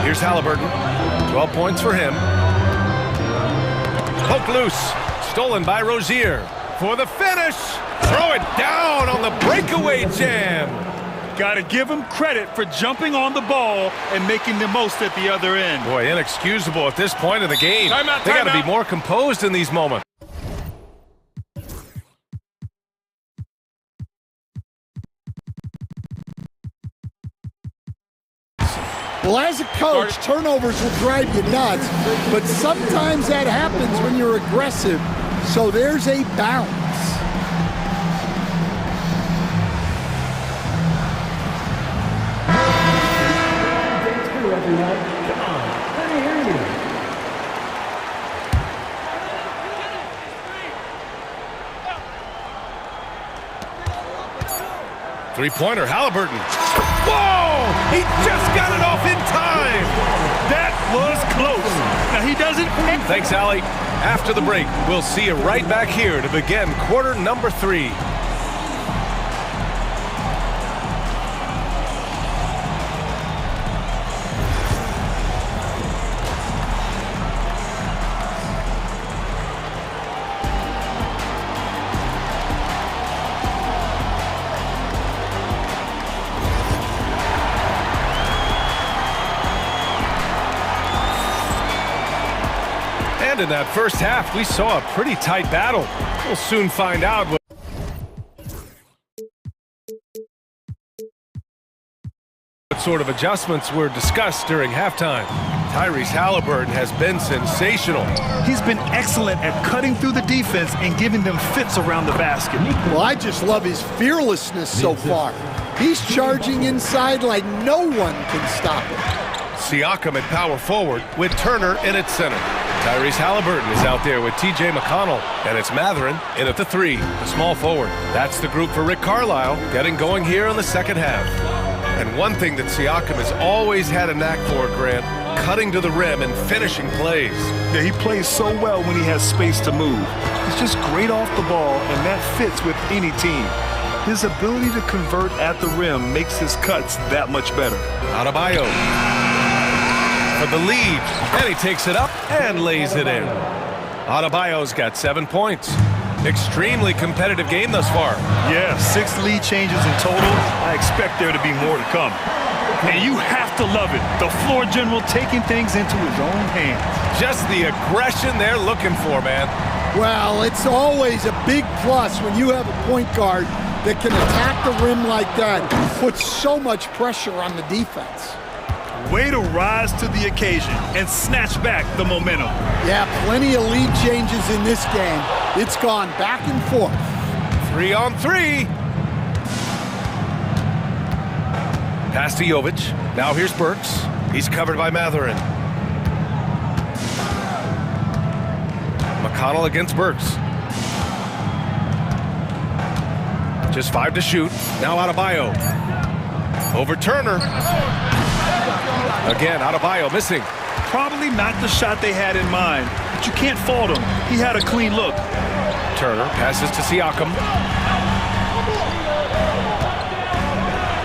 Here's Halliburton. 12 points for him. Poke loose. Stolen by Rozier. For the finish. Throw it down on the breakaway jam. Got to give him credit for jumping on the ball and making the most at the other end. Boy, inexcusable at this point of the game. Timeout, They got to timeout. be more composed in these moments. Well, as a coach, turnovers will drive you nuts, but sometimes that happens when you're aggressive. So there's a balance. Three-pointer, Halliburton. Whoa! He just got it off in time. That was close. Now he doesn't. Thanks, Allie. After the break, we'll see you right back here to begin quarter number 3. And in that first half, we saw a pretty tight battle. We'll soon find out what sort of adjustments were discussed during halftime. Tyrese Halliburton has been sensational. He's been excellent at cutting through the defense and giving them fits around the basket. Well, I just love his fearlessness so far. He's charging inside like no one can stop him. Siakam at power forward with Turner in at center. Tyrese Halliburton is out there with TJ McConnell, and it's Mathurin in at the 3, the small forward. That's the group for Rick Carlisle, getting going here in the second half. And one thing that Siakam has always had a knack for, Grant, cutting to the rim and finishing plays. Yeah, he plays so well when he has space to move. He's just great off the ball, and that fits with any team. His ability to convert at the rim makes his cuts that much better. Adebayo for the lead, and he takes it up and lays it in. Adebayo's got 7 points. Extremely competitive game thus far. Yeah, 6 lead changes in total. I expect there to be more to come. And you have to love it. The floor general taking things into his own hands. Just the aggression they're looking for, man. Well, it's always a big plus when you have a point guard that can attack the rim like that, puts so much pressure on the defense. Way to rise to the occasion and snatch back the momentum. Yeah, plenty of lead changes in this game. It's gone back and forth. 3 on 3. Pass to Jovic. Now here's Burks. He's covered by Mathurin. McConnell against Burks. Just 5 to shoot. Now Adebayo. Over Turner. Again, Adebayo missing. Probably not the shot they had in mind, but you can't fault him. He had a clean look. Turner passes to Siakam.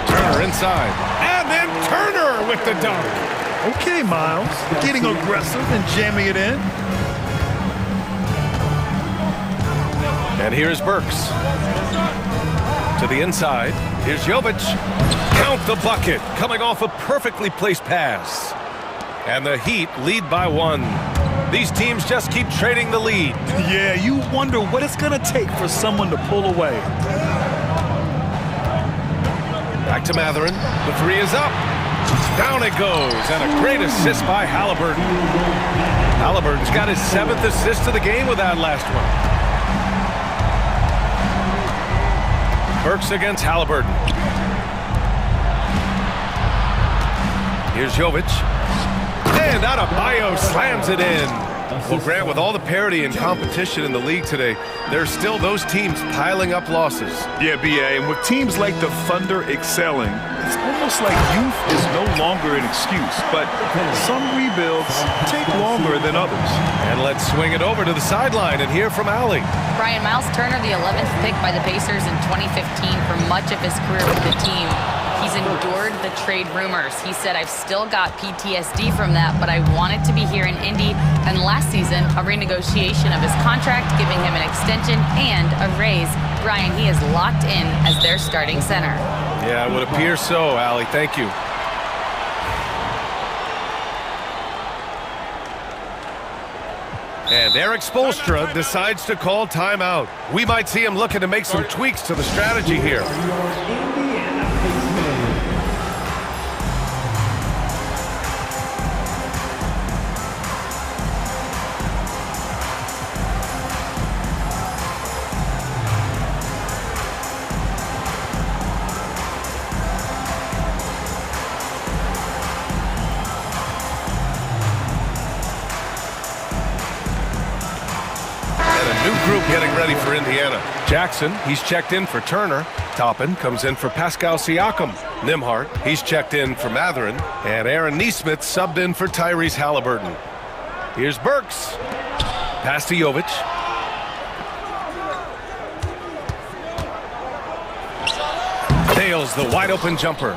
Turner inside. And then Turner with the dunk. Okay, Miles. Getting aggressive and jamming it in. And here's Burks. To the inside. Here's Jovic. Count the bucket. Coming off a perfectly placed pass. And the Heat lead by 1. These teams just keep trading the lead. Yeah, you wonder what it's going to take for someone to pull away. Back to Mathurin. The 3 is up. Down it goes. And a great assist by Halliburton. Halliburton's got his 7th assist of the game with that last one. Burks against Halliburton. Here's Jovic. And Adebayo slams it in. Well, Grant, with all the parity and competition in the league today, there's still those teams piling up losses. Yeah, B.A., and with teams like the Thunder excelling, it's almost like youth is no longer an excuse, but some rebuilds take longer than others. And let's swing it over to the sideline and hear from Allie. Brian, Miles Turner, the 11th pick by the Pacers in 2015 for much of his career with the team. He's endured the trade rumors. He said, I've still got PTSD from that, but I wanted to be here in Indy. And last season, a renegotiation of his contract, giving him an extension and a raise. Brian, he is locked in as their starting center. Yeah, it would appear so, Allie. Thank you. And Eric Spoelstra decides to call timeout. We might see him looking to make some tweaks to the strategy here. Group getting ready for Indiana. Jackson, he's checked in for Turner. Toppin comes in for Pascal Siakam. Nimhart, he's checked in for Mathurin. And Aaron Nesmith subbed in for Tyrese Halliburton. Here's Burks. Pass to Jovic. Nails the wide open jumper.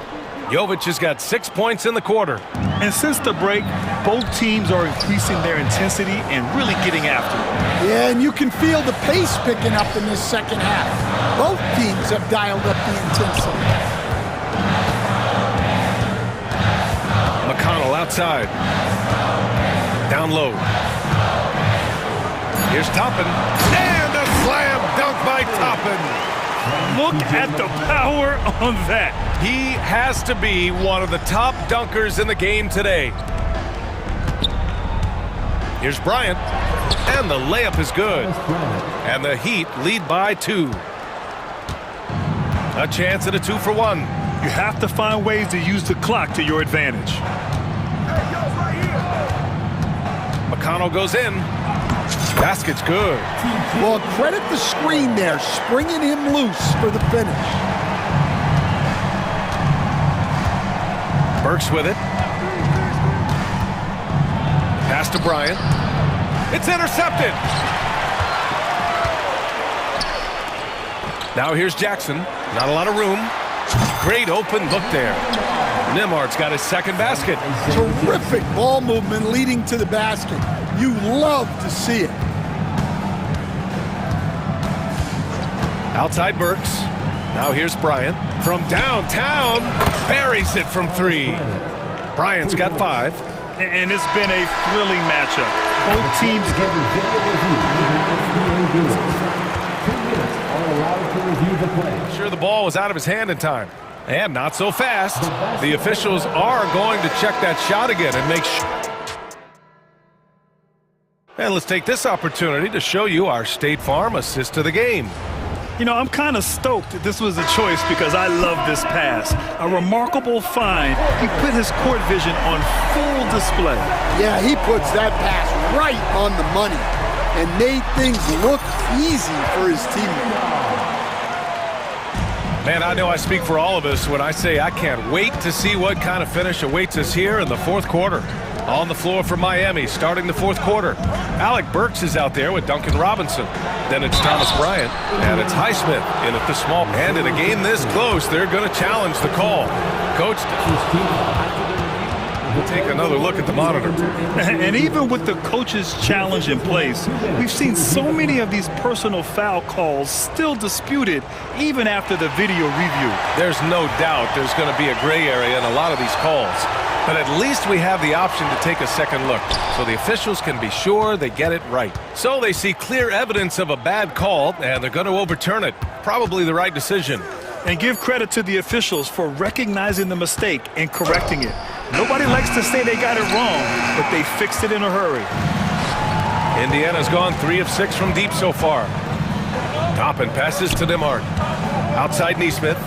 Jovic has got 6 points in the quarter. And since the break, both teams are increasing their intensity and really getting after it. Yeah, and you can feel the pace picking up in this second half. Both teams have dialed up the intensity. McConnell outside. Down low. Here's Toppin. And a slam dunk by Toppin. Look at the power on that. He has to be one of the top dunkers in the game today. Here's Bryant. And the layup is good. And the Heat lead by 2. A chance at a 2-for-1. You have to find ways to use the clock to your advantage. McConnell goes in. Basket's good. Well, credit the screen there, springing him loose for the finish. Burks with it. Pass to Bryant. It's intercepted. Now here's Jackson. Not a lot of room. Great open look there. Nimhart's got his second basket. Terrific ball movement leading to the basket. You love to see it. Outside Burks. Now here's Bryant. From downtown, buries it from 3. Bryant's got 5. And it's been a thrilling matchup. Both teams get sure the ball was out of his hand in time. And not so fast. The officials are going to check that shot again and make sure. And let's take this opportunity to show you our State Farm assist of the game. You know, I'm kind of stoked that this was a choice because I love this pass. A remarkable find. He put his court vision on full display. Yeah, he puts that pass right on the money and made things look easy for his teammates. Man, I know I speak for all of us when I say I can't wait to see what kind of finish awaits us here in the fourth quarter. On the floor for Miami, starting the fourth quarter. Alec Burks is out there with Duncan Robinson. Then it's Thomas Bryant, and it's Highsmith in at the small. And in a game this close, they're going to challenge the call. Coach. We'll take another look at the monitor. And even with the coach's challenge in place, we've seen so many of these personal foul calls still disputed even after the video review. There's no doubt there's going to be a gray area in a lot of these calls. But at least we have the option to take a second look, so the officials can be sure they get it right. So they see clear evidence of a bad call, and they're going to overturn it. Probably the right decision. And give credit to the officials for recognizing the mistake and correcting it. Nobody likes to say they got it wrong, but they fixed it in a hurry. Indiana's gone 3 of 6 from deep so far. Toppin passes to DeMart. Outside Neesmith.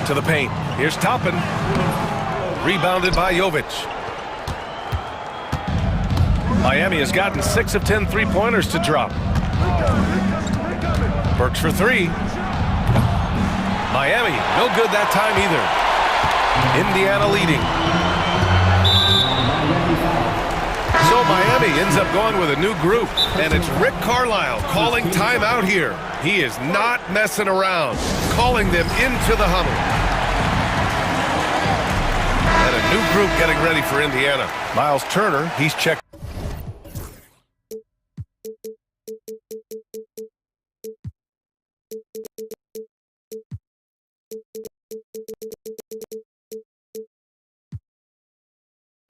To the paint. Here's Toppin. Rebounded by Jovic. Miami has gotten 6 of 10 three-pointers to drop. Burks for 3. Miami, no good that time either. Indiana leading. So Miami ends up going with a new group, and it's Rick Carlisle calling timeout here. He is not messing around, calling them into the huddle. And a new group getting ready for Indiana. Miles Turner, he's checked.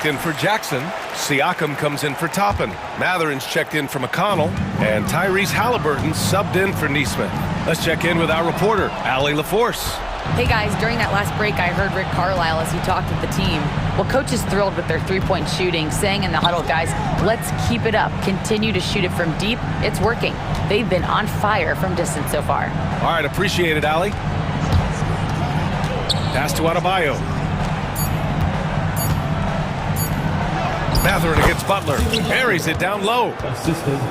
In for Jackson. Siakam comes in for Toppin. Matherin's checked in for McConnell. And Tyrese Halliburton subbed in for Neesmith. Let's check in with our reporter, Allie LaForce. Hey guys, during that last break, I heard Rick Carlisle as he talked with the team. Well, coach is thrilled with their three-point shooting, saying in the huddle, guys, let's keep it up. Continue to shoot it from deep. It's working. They've been on fire from distance so far. All right, appreciate it, Allie. Pass to Adebayo. Matherin against Butler. Buries it down low.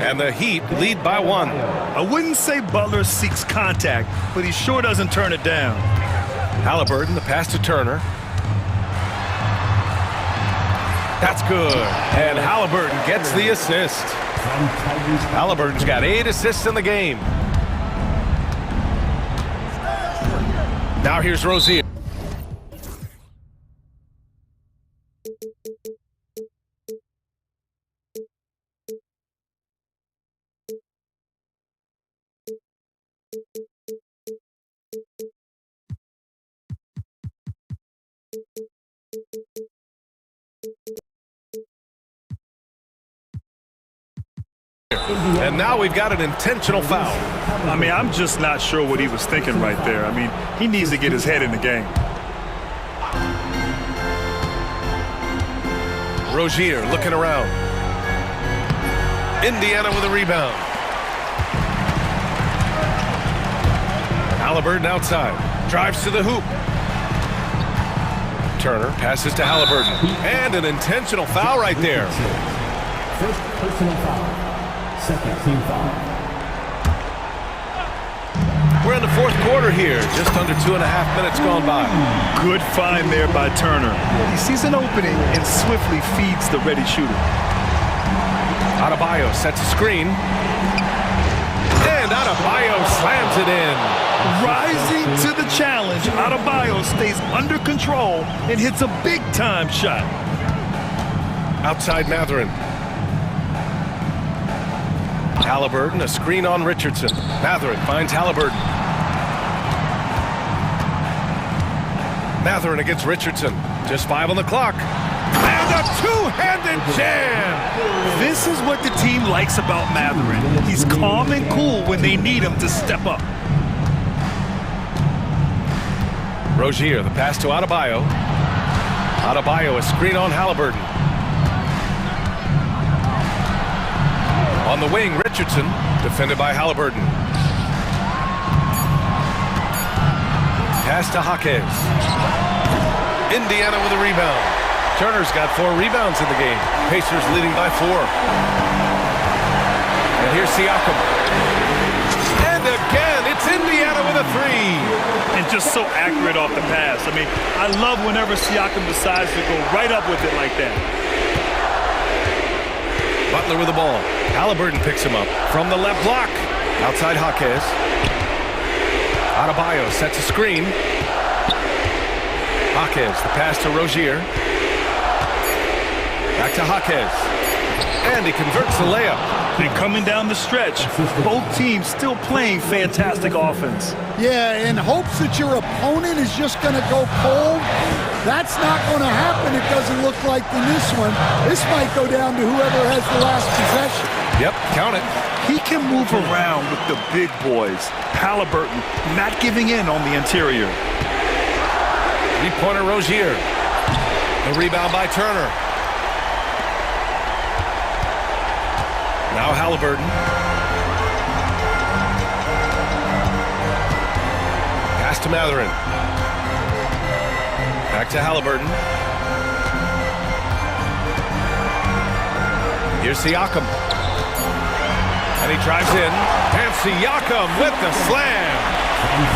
And the Heat lead by 1. I wouldn't say Butler seeks contact, but he sure doesn't turn it down. Halliburton, the pass to Turner. That's good. And Halliburton gets the assist. Halliburton's got 8 assists in the game. Now here's Rozier. And now we've got an intentional foul. I mean, I'm just not sure what he was thinking right there. I mean, he needs to get his head in the game. Rozier looking around. Indiana with a rebound. Halliburton outside. Drives to the hoop. Turner passes to Halliburton. And an intentional foul right there. First personal foul. Second team foul. We're in the fourth quarter here. Just under 2.5 minutes gone by. Good find there by Turner. He sees an opening and swiftly feeds the ready shooter. Adebayo sets a screen. And Adebayo slams it in. Rising to the challenge, Adebayo stays under control and hits a big-time shot. Outside Matherin. Halliburton, a screen on Richardson. Matherin finds Halliburton. Matherin against Richardson. Just 5 on the clock. And a two-handed jam! This is what the team likes about Matherin. He's calm and cool when they need him to step up. Rozier, the pass to Adebayo. Adebayo, a screen on Halliburton. On the wing, Richardson, defended by Halliburton. Pass to Hawkes. Indiana with a rebound. Turner's got 4 rebounds in the game. Pacers leading by 4. And here's Siakam. And again, it's Indiana with a 3. And just so accurate off the pass. I mean, I love whenever Siakam decides to go right up with it like that. Butler with the ball. Halliburton picks him up from the left block. Outside Hawkes. Adebayo sets a screen. Jaquez, the pass to Rozier. Back to Jaquez. And he converts the layup. And coming down the stretch, both teams still playing fantastic offense. Yeah, in hopes that your opponent is just going to go cold. That's not going to happen, it doesn't look like, in this one. This might go down to whoever has the last possession. Yep, count it. He can move around with the big boys. Halliburton not giving in on the interior. Three-pointer Rozier. The rebound by Turner. Now Halliburton. Pass to Mathurin. Back to Halliburton. Here's Siakam. And he drives in. And Siakam with the slam.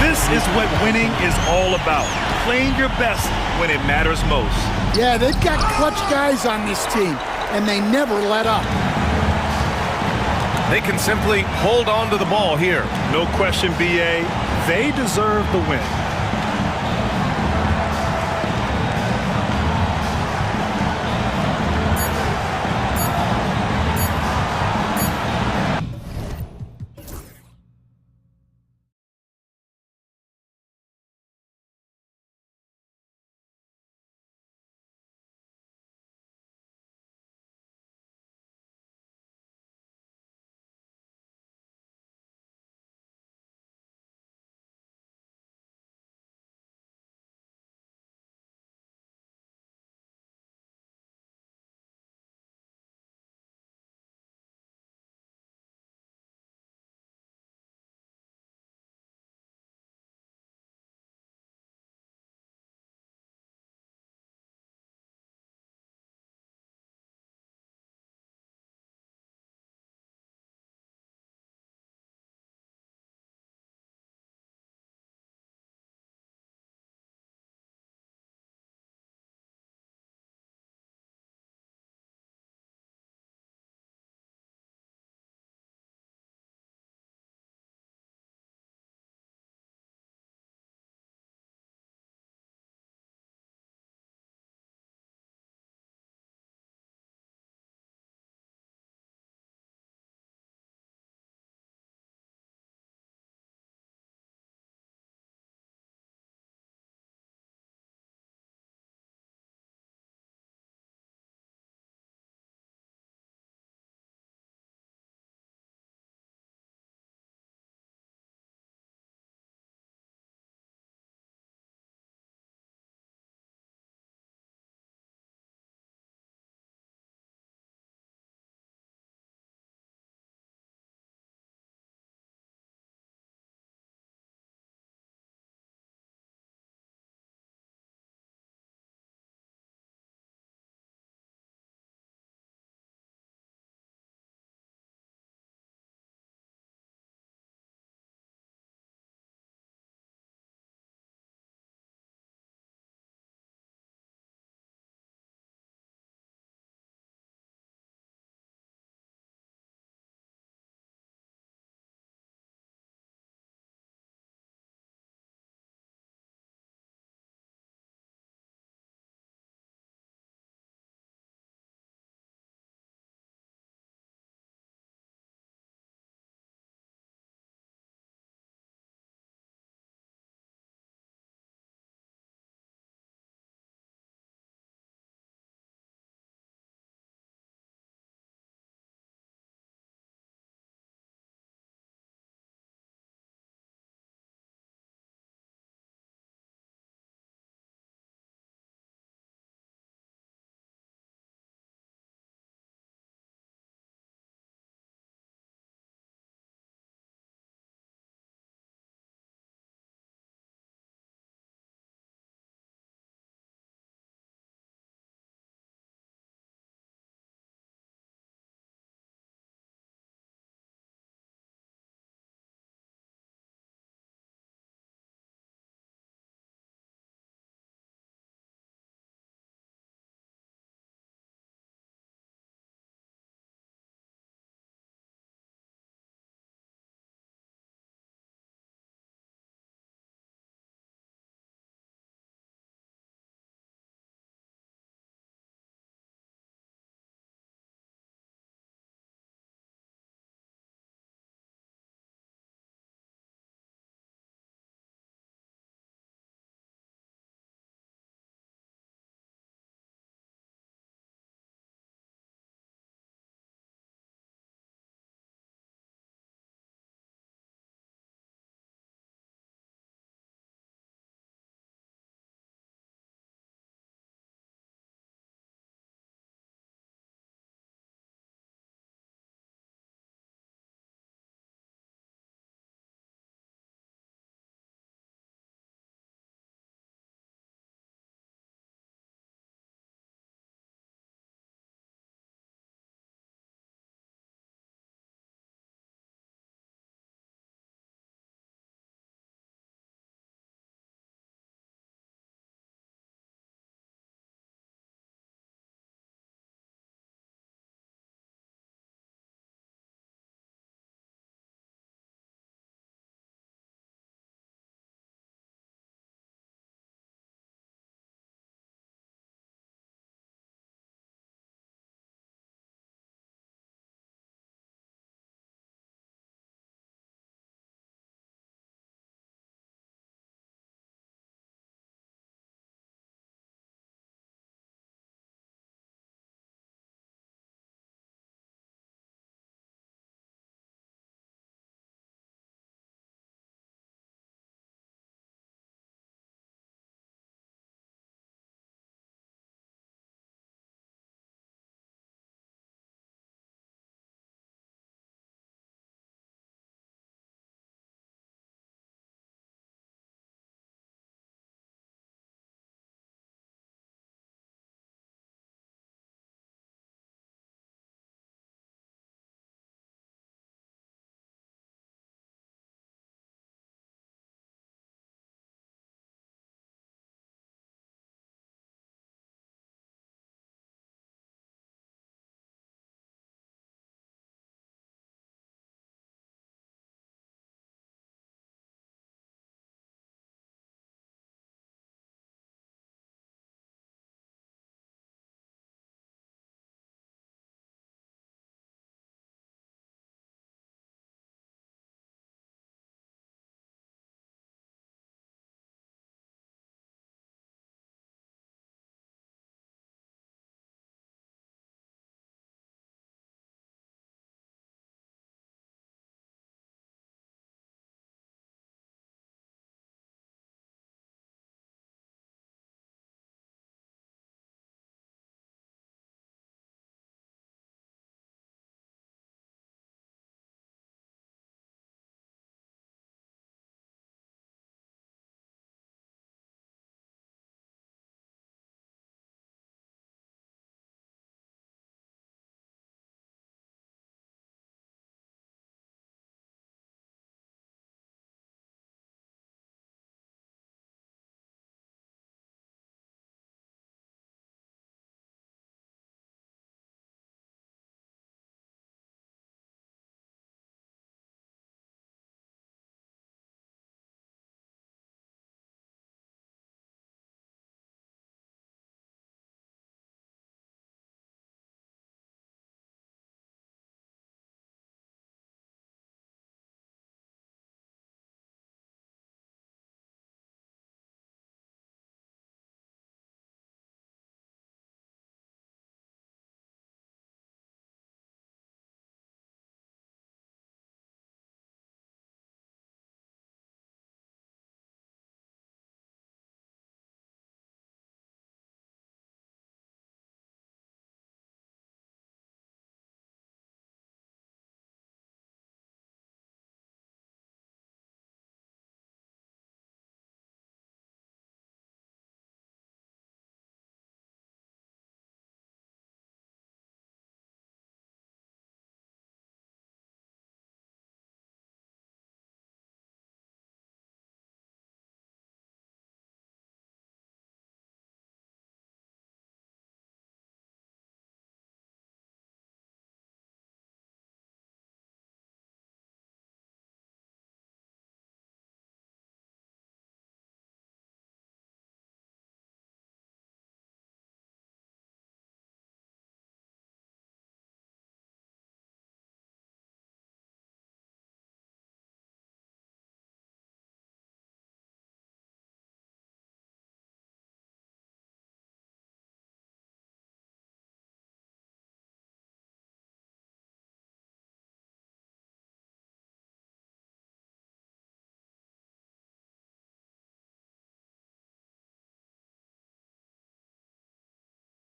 This is what winning is all about. Playing your best when it matters most. Yeah, they've got clutch guys on this team, and they never let up. They can simply hold on to the ball here. No question, BA. They deserve the win.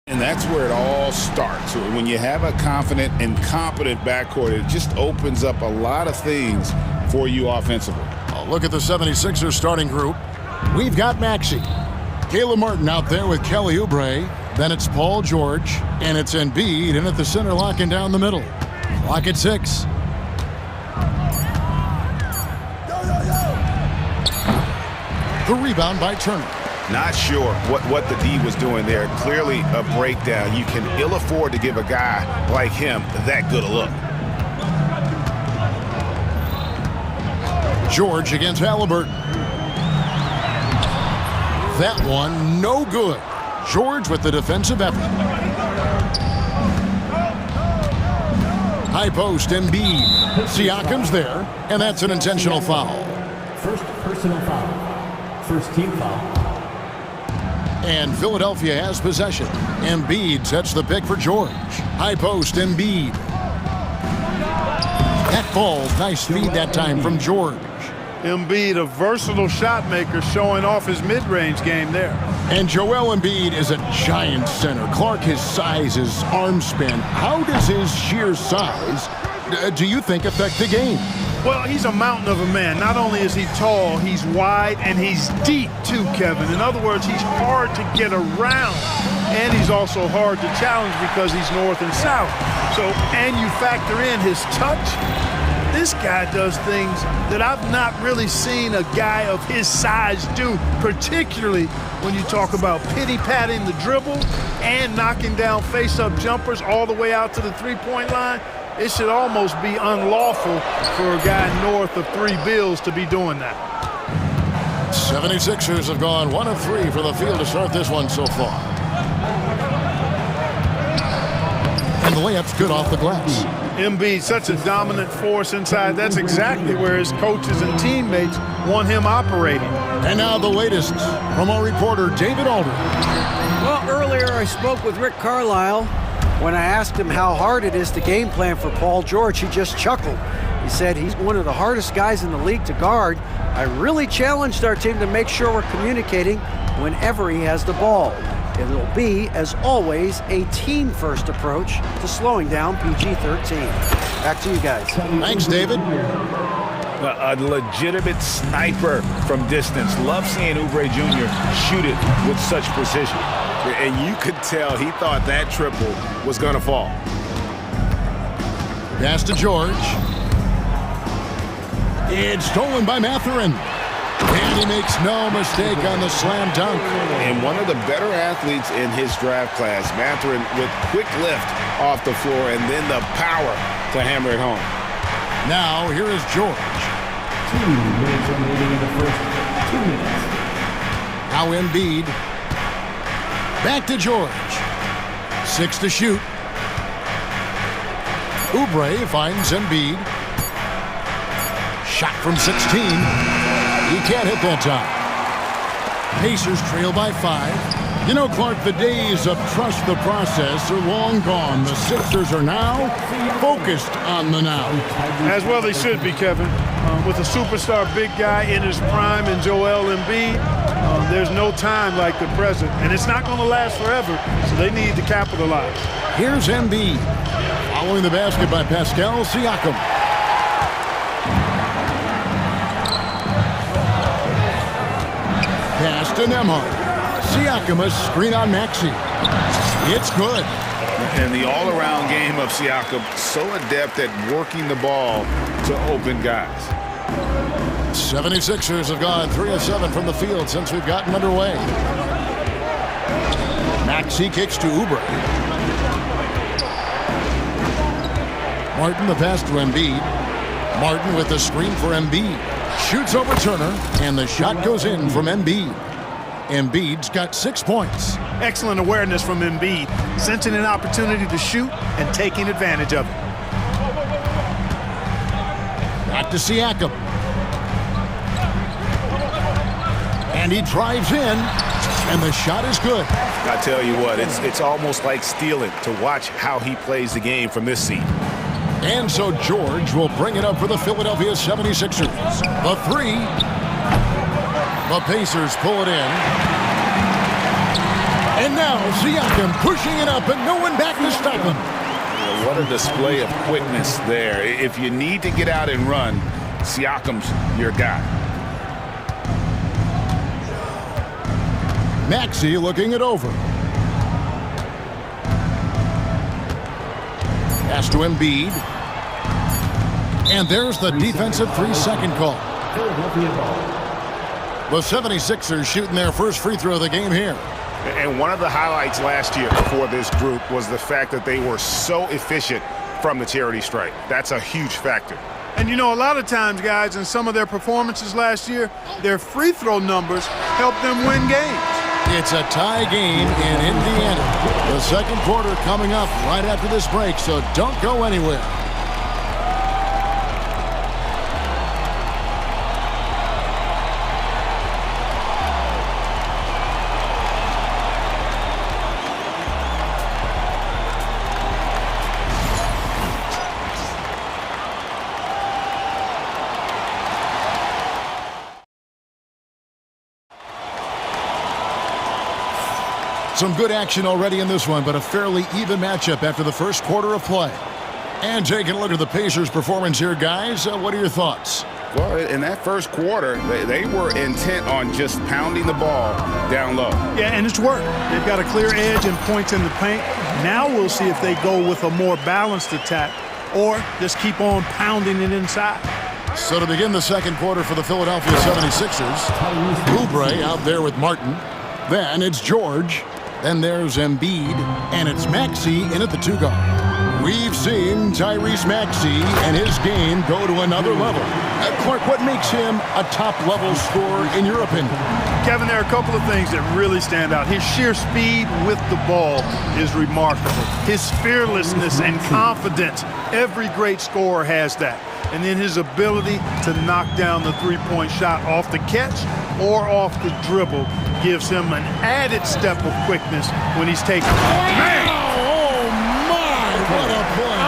And that's where it all starts. When you have a confident and competent backcourt, it just opens up a lot of things for you offensively. Look at the 76ers starting group. We've got Maxey. Caleb Martin out there with Kelly Oubre. Then it's Paul George. And it's Embiid in at the center, locking down the middle. Lock at 6. The rebound by Turner. Not sure what the D was doing there. Clearly a breakdown. You can ill afford to give a guy like him that good a look. George against Halliburton. That one, no good. George with the defensive effort. High post, Embiid. Siakam's there, and that's an intentional foul. First personal foul. First team foul. And Philadelphia has possession. Embiid sets the pick for George. High post, Embiid. That falls. Nice feed that time from George. Embiid, a versatile shot maker, showing off his mid-range game there. And Joel Embiid is a giant center. Clark, his size, his arm span. How does his sheer size, do you think, affect the game? Well, he's a mountain of a man. Not only is he tall, he's wide, and he's deep too, Kevin. In other words, he's hard to get around. And he's also hard to challenge because he's north and south. So, and you factor in his touch. This guy does things that I've not really seen a guy of his size do, particularly when you talk about pity-patting the dribble and knocking down face-up jumpers all the way out to the three-point line. It should almost be unlawful for a guy north of 3 bills to be doing that. 76ers have gone 1 of 3 for the field to start this one so far. And the layup's good off the glass. Embiid, such a dominant force inside. That's exactly where his coaches and teammates want him operating. And now the latest from our reporter, David Aldridge. Well, earlier I spoke with Rick Carlisle. When I asked him how hard it is to game plan for Paul George, he just chuckled. He said he's one of the hardest guys in the league to guard. I really challenged our team to make sure we're communicating whenever he has the ball. It'll be, as always, a team-first approach to slowing down PG-13. Back to you guys. Thanks, David. A legitimate sniper from distance. Love seeing Oubre Jr. shoot it with such precision. And you could tell he thought that triple was going to fall. Pass to George. It's stolen by Mathurin. And he makes no mistake on the slam dunk. And one of the better athletes in his draft class, Mathurin, with quick lift off the floor and then the power to hammer it home. Now, here is George. 2 minutes remaining in the first 2 minutes. Now Embiid. Back to George. 6 to shoot. Oubre finds Embiid. Shot from 16. He can't hit that time. Pacers trail by 5. You know, Clark, the days of trust the process are long gone. The Sixers are now focused on the now. As well they should be, Kevin. With a superstar big guy in his prime in Joel Embiid, there's no time like the present. And it's not going to last forever, so they need to capitalize. Here's Embiid. Following the basket by Pascal Siakam. Pass to Nembhard. Siakam, a screen on Maxey. It's good. And the all-around game of Siakam, so adept at working the ball to open guys. 76ers have gone 3 of 7 from the field since we've gotten underway. Maxey kicks to Oubre. Martin the pass to Embiid. Martin with the screen for Embiid. Shoots over Turner, and the shot goes in from Embiid. Embiid's got 6 points. Excellent awareness from Embiid, sensing an opportunity to shoot and taking advantage of it. Back to Siakam. And he drives in, and the shot is good. I tell you what, it's almost like stealing to watch how he plays the game from this seat. And so George will bring it up for the Philadelphia 76ers. The 3. The Pacers pull it in. And now Siakam pushing it up and no one back to stop him. What a display of quickness there. If you need to get out and run, Siakam's your guy. Maxey looking it over. Pass to Embiid. And there's the defensive 3-second call. The 76ers shooting their first free throw of the game here. And one of the highlights last year for this group was the fact that they were so efficient from the charity stripe. That's a huge factor. And you know, a lot of times, guys, in some of their performances last year, their free throw numbers helped them win games. It's a tie game in Indiana. The second quarter coming up right after this break, so don't go anywhere. Some good action already in this one, but a fairly even matchup after the first quarter of play. And taking a look at the Pacers' performance here, guys. What are your thoughts? Well, in that first quarter, they were intent on just pounding the ball down low. Yeah, and it's worked. They've got a clear edge and points in the paint. Now we'll see if they go with a more balanced attack or just keep on pounding it inside. So to begin the second quarter for the Philadelphia 76ers, Oubre out there with Martin. Then it's George. Then there's Embiid, and it's Maxey in at the 2-guard. We've seen Tyrese Maxey and his game go to another level. Clark, what makes him a top-level scorer in your opinion? Kevin, there are a couple of things that really stand out. His sheer speed with the ball is remarkable. His fearlessness and confidence, every great scorer has that. And then his ability to knock down the three-point shot off the catch or off the dribble gives him an added step of quickness when he's taking. Man! Oh, my! What a play!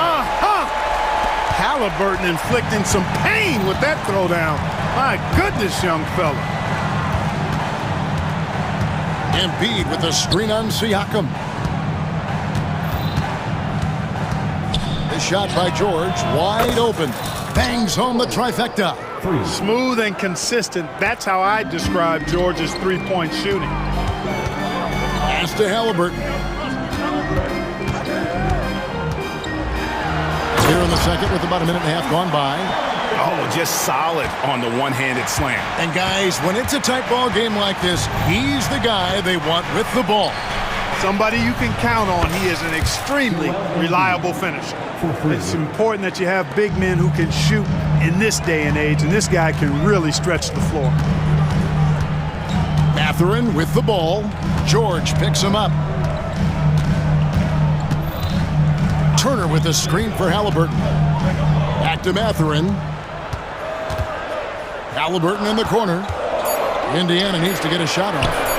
Halliburton inflicting some pain with that throwdown. My goodness, young fella. Embiid with the screen on Siakam. The shot by George, wide open. Bangs home the trifecta. Smooth and consistent. That's how I describe George's three-point shooting. Pass to Halliburton. Here in the second with about a minute and a half gone by. Oh, just solid on the one-handed slam. And guys, when it's a tight ball game like this, he's the guy they want with the ball. Somebody you can count on. He is an extremely reliable finisher. It's important that you have big men who can shoot in this day and age, and this guy can really stretch the floor. Mathurin with the ball. George picks him up. Turner with the screen for Halliburton. Back to Mathurin. Halliburton in the corner. Indiana needs to get a shot off.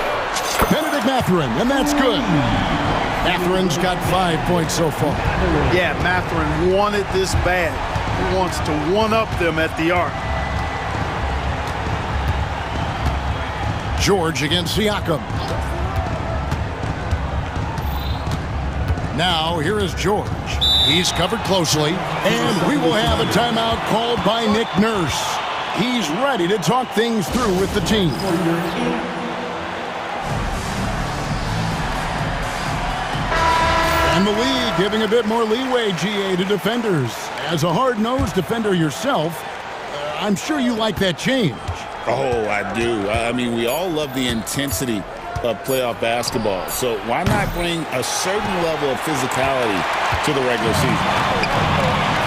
Benedict Mathurin, and that's good. Mathurin's got 5 points so far. Yeah, Mathurin wanted this bad. He wants to one-up them at the arc. George against Siakam. Now, here is George. He's covered closely, and we will have a timeout called by Nick Nurse. He's ready to talk things through with the team. And the league giving a bit more leeway, GA, to defenders. As a hard-nosed defender yourself, I'm sure you like that change. Oh, I do. I mean, we all love the intensity of playoff basketball. So why not bring a certain level of physicality to the regular season?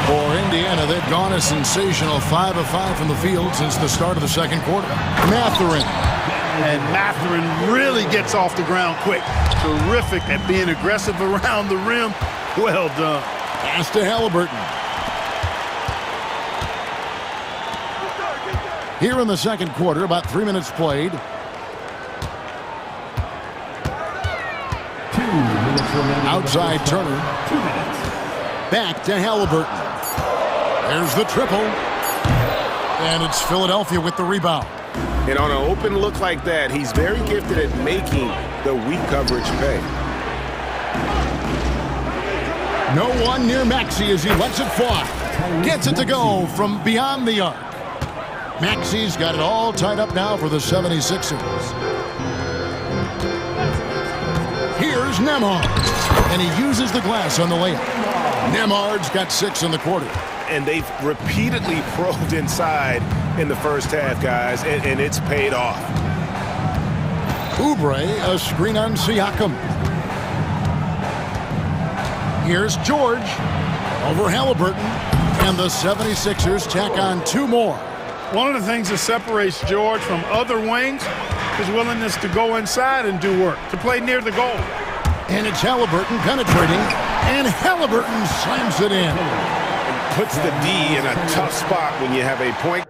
For Indiana, they've gone a sensational 5 of 5 from the field since the start of the second quarter. Mathurin. And Mathurin really gets off the ground quick. Terrific at being aggressive around the rim. Well done. Pass to Halliburton. Here in the second quarter, about 3 minutes played. 2 minutes remaining. Outside Turner. 2 minutes. Back to Halliburton. There's the triple. And it's Philadelphia with the rebound. And on an open look like that, he's very gifted at making the weak coverage pay. No one near Maxey as he lets it fly. Gets it to go from beyond the arc. Maxey's got it all tied up now for the 76ers. Here's Nemhard, and he uses the glass on the layup. Nemhard's got 6 in the quarter. And they've repeatedly probed inside in the first half, guys, and it's paid off. Oubre, a screen on Siakam. Here's George over Halliburton, and the 76ers tack on 2 more. One of the things that separates George from other wings is willingness to go inside and do work, to play near the goal. And it's Halliburton penetrating, and Halliburton slams it in. Puts the D in a tough spot when you have a point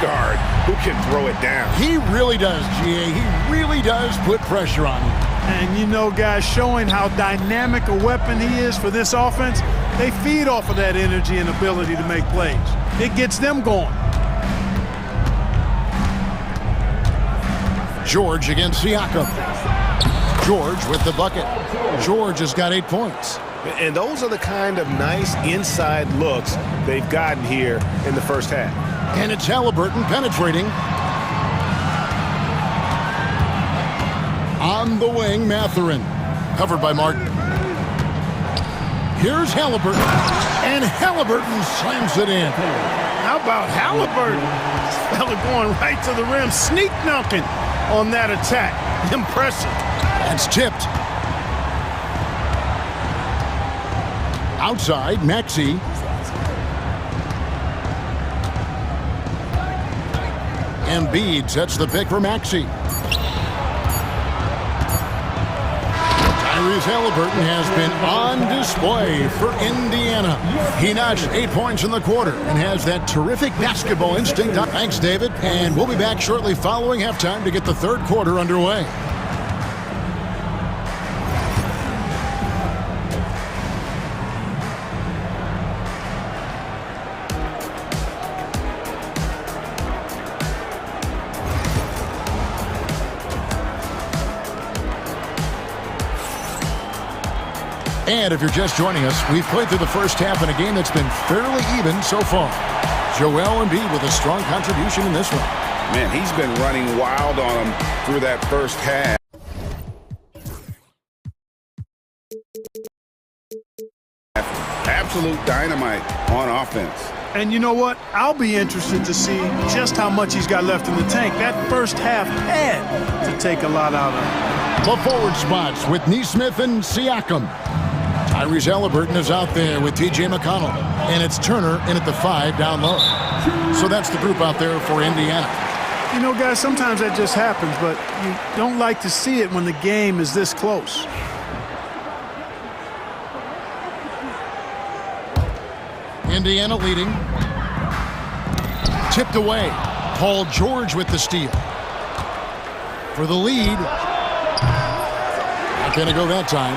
guard who can throw it down. He really does, GA. He really does put pressure on him. And you know, guys, showing how dynamic a weapon he is for this offense, they feed off of that energy and ability to make plays. It gets them going. George against Siakam. George with the bucket. George has got 8 points. And those are the kind of nice inside looks they've gotten here in the first half. And it's Halliburton penetrating. On the wing, Mathurin. Covered by Martin. Here's Halliburton. And Halliburton slams it in. How about Halliburton? This fella going right to the rim, sneak knocking on that attack. Impressive. That's tipped. Outside, Maxey. Embiid sets the pick for Maxey. Tyrese Halliburton has been on display for Indiana. He notched 8 points in the quarter and has that terrific basketball instinct. Thanks, David. And we'll be back shortly following halftime to get the third quarter underway. And if you're just joining us, we've played through the first half in a game that's been fairly even so far. Joel Embiid with a strong contribution in this one. Man, he's been running wild on him through that first half. Absolute dynamite on offense. And you know what? I'll be interested to see just how much he's got left in the tank. That first half had to take a lot out of him. The forward spots with Nesmith and Siakam. Tyrese Halliburton is out there with T.J. McConnell. And it's Turner in at the 5 down low. So that's the group out there for Indiana. You know, guys, sometimes that just happens, but you don't like to see it when the game is this close. Indiana leading. Tipped away. Paul George with the steal. For the lead. Not going to go that time.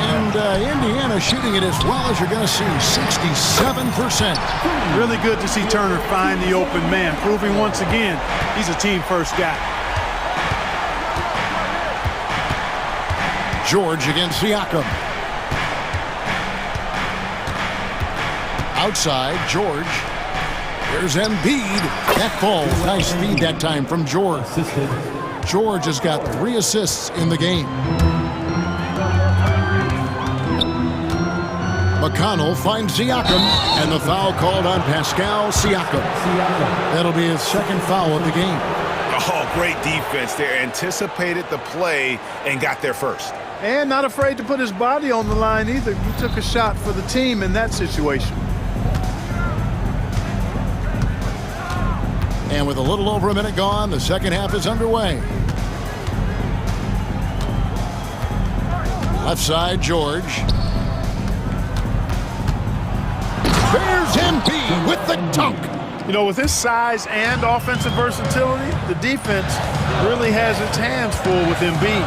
And Indiana shooting it as well as you're going to see, 67%. Really good to see Turner find the open man, proving once again he's a team-first guy. George against Siakam. Outside, George. There's Embiid. That falls. Nice feed that time from George. George has got 3 assists in the game. McConnell finds Siakam, and the foul called on Pascal Siakam. That'll be his second foul of the game. Oh, great defense there. Anticipated the play and got there first. And not afraid to put his body on the line either. He took a shot for the team in that situation. And with a little over a minute gone, the second half is underway. Left side, George. There's Embiid with the dunk. You know, with his size and offensive versatility, the defense really has its hands full with Embiid.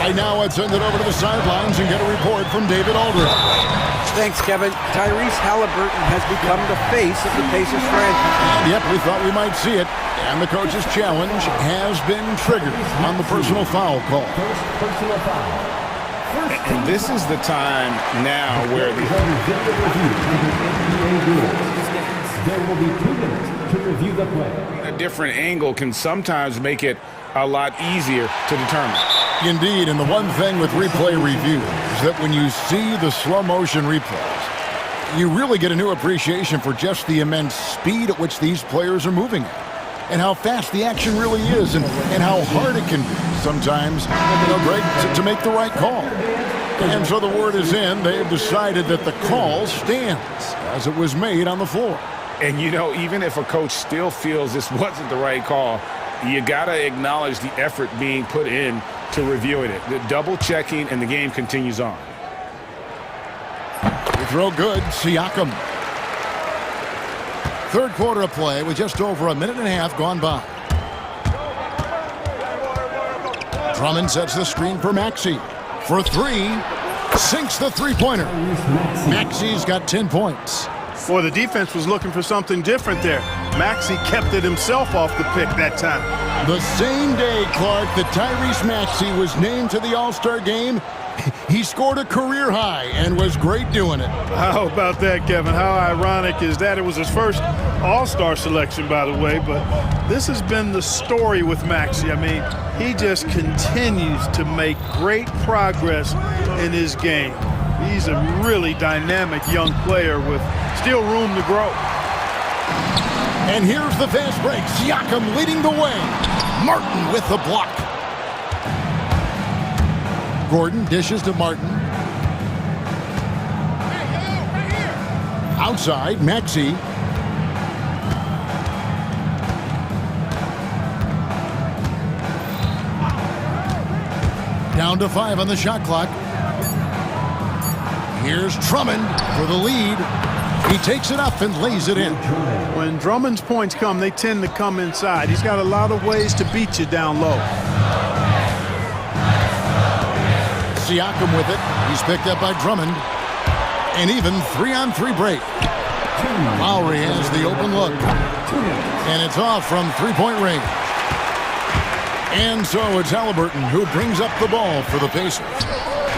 Right now, I'd send it over to the sidelines and get a report from David Aldridge. Thanks, Kevin. Tyrese Halliburton has become the face of the Pacers franchise. Yep, we thought we might see it. And the coach's challenge has been triggered on the personal foul call. And this is the time now where there will be 2 minutes to review the play. a different angle can sometimes make it a lot easier to determine. Indeed, and the one thing with replay review is that when you see the slow motion replays, you really get a new appreciation for just the immense speed at which these players are moving at, and how fast the action really is, and how hard it can be sometimes, Greg, to make the right call. And so the word is in. They've decided that the call stands as it was made on the floor. And, even if a coach still feels this wasn't the right call, you got to acknowledge the effort being put in to reviewing it. The double checking, and the game continues on. The throw good, Siakam. Third quarter of play with just over a minute and a half gone by. Drummond sets the screen for Maxey. For 3, sinks the three-pointer. Maxey's got 10 points. Boy, the defense was looking for something different there. Maxey kept it himself off the pick that time. The same day, Clark, that Tyrese Maxey was named to the All-Star game, he scored a career high and was great doing it. How about that, Kevin? How ironic is that? It was his first All-Star selection, by the way, but this has been the story with Maxey. I mean, he just continues to make great progress in his game. He's a really dynamic young player with still room to grow. And here's the fast break. Siakam leading the way. Martin with the block. Gordon dishes to Martin. Outside, Maxey. Down to 5 on the shot clock. Here's Drummond for the lead. He takes it up and lays it in. When Drummond's points come, they tend to come inside. He's got a lot of ways to beat you down low. Siakam with it. He's picked up by Drummond. An even 3-on-3 break. Lowry has the open look. And it's off from three-point range. And so it's Halliburton who brings up the ball for the Pacers.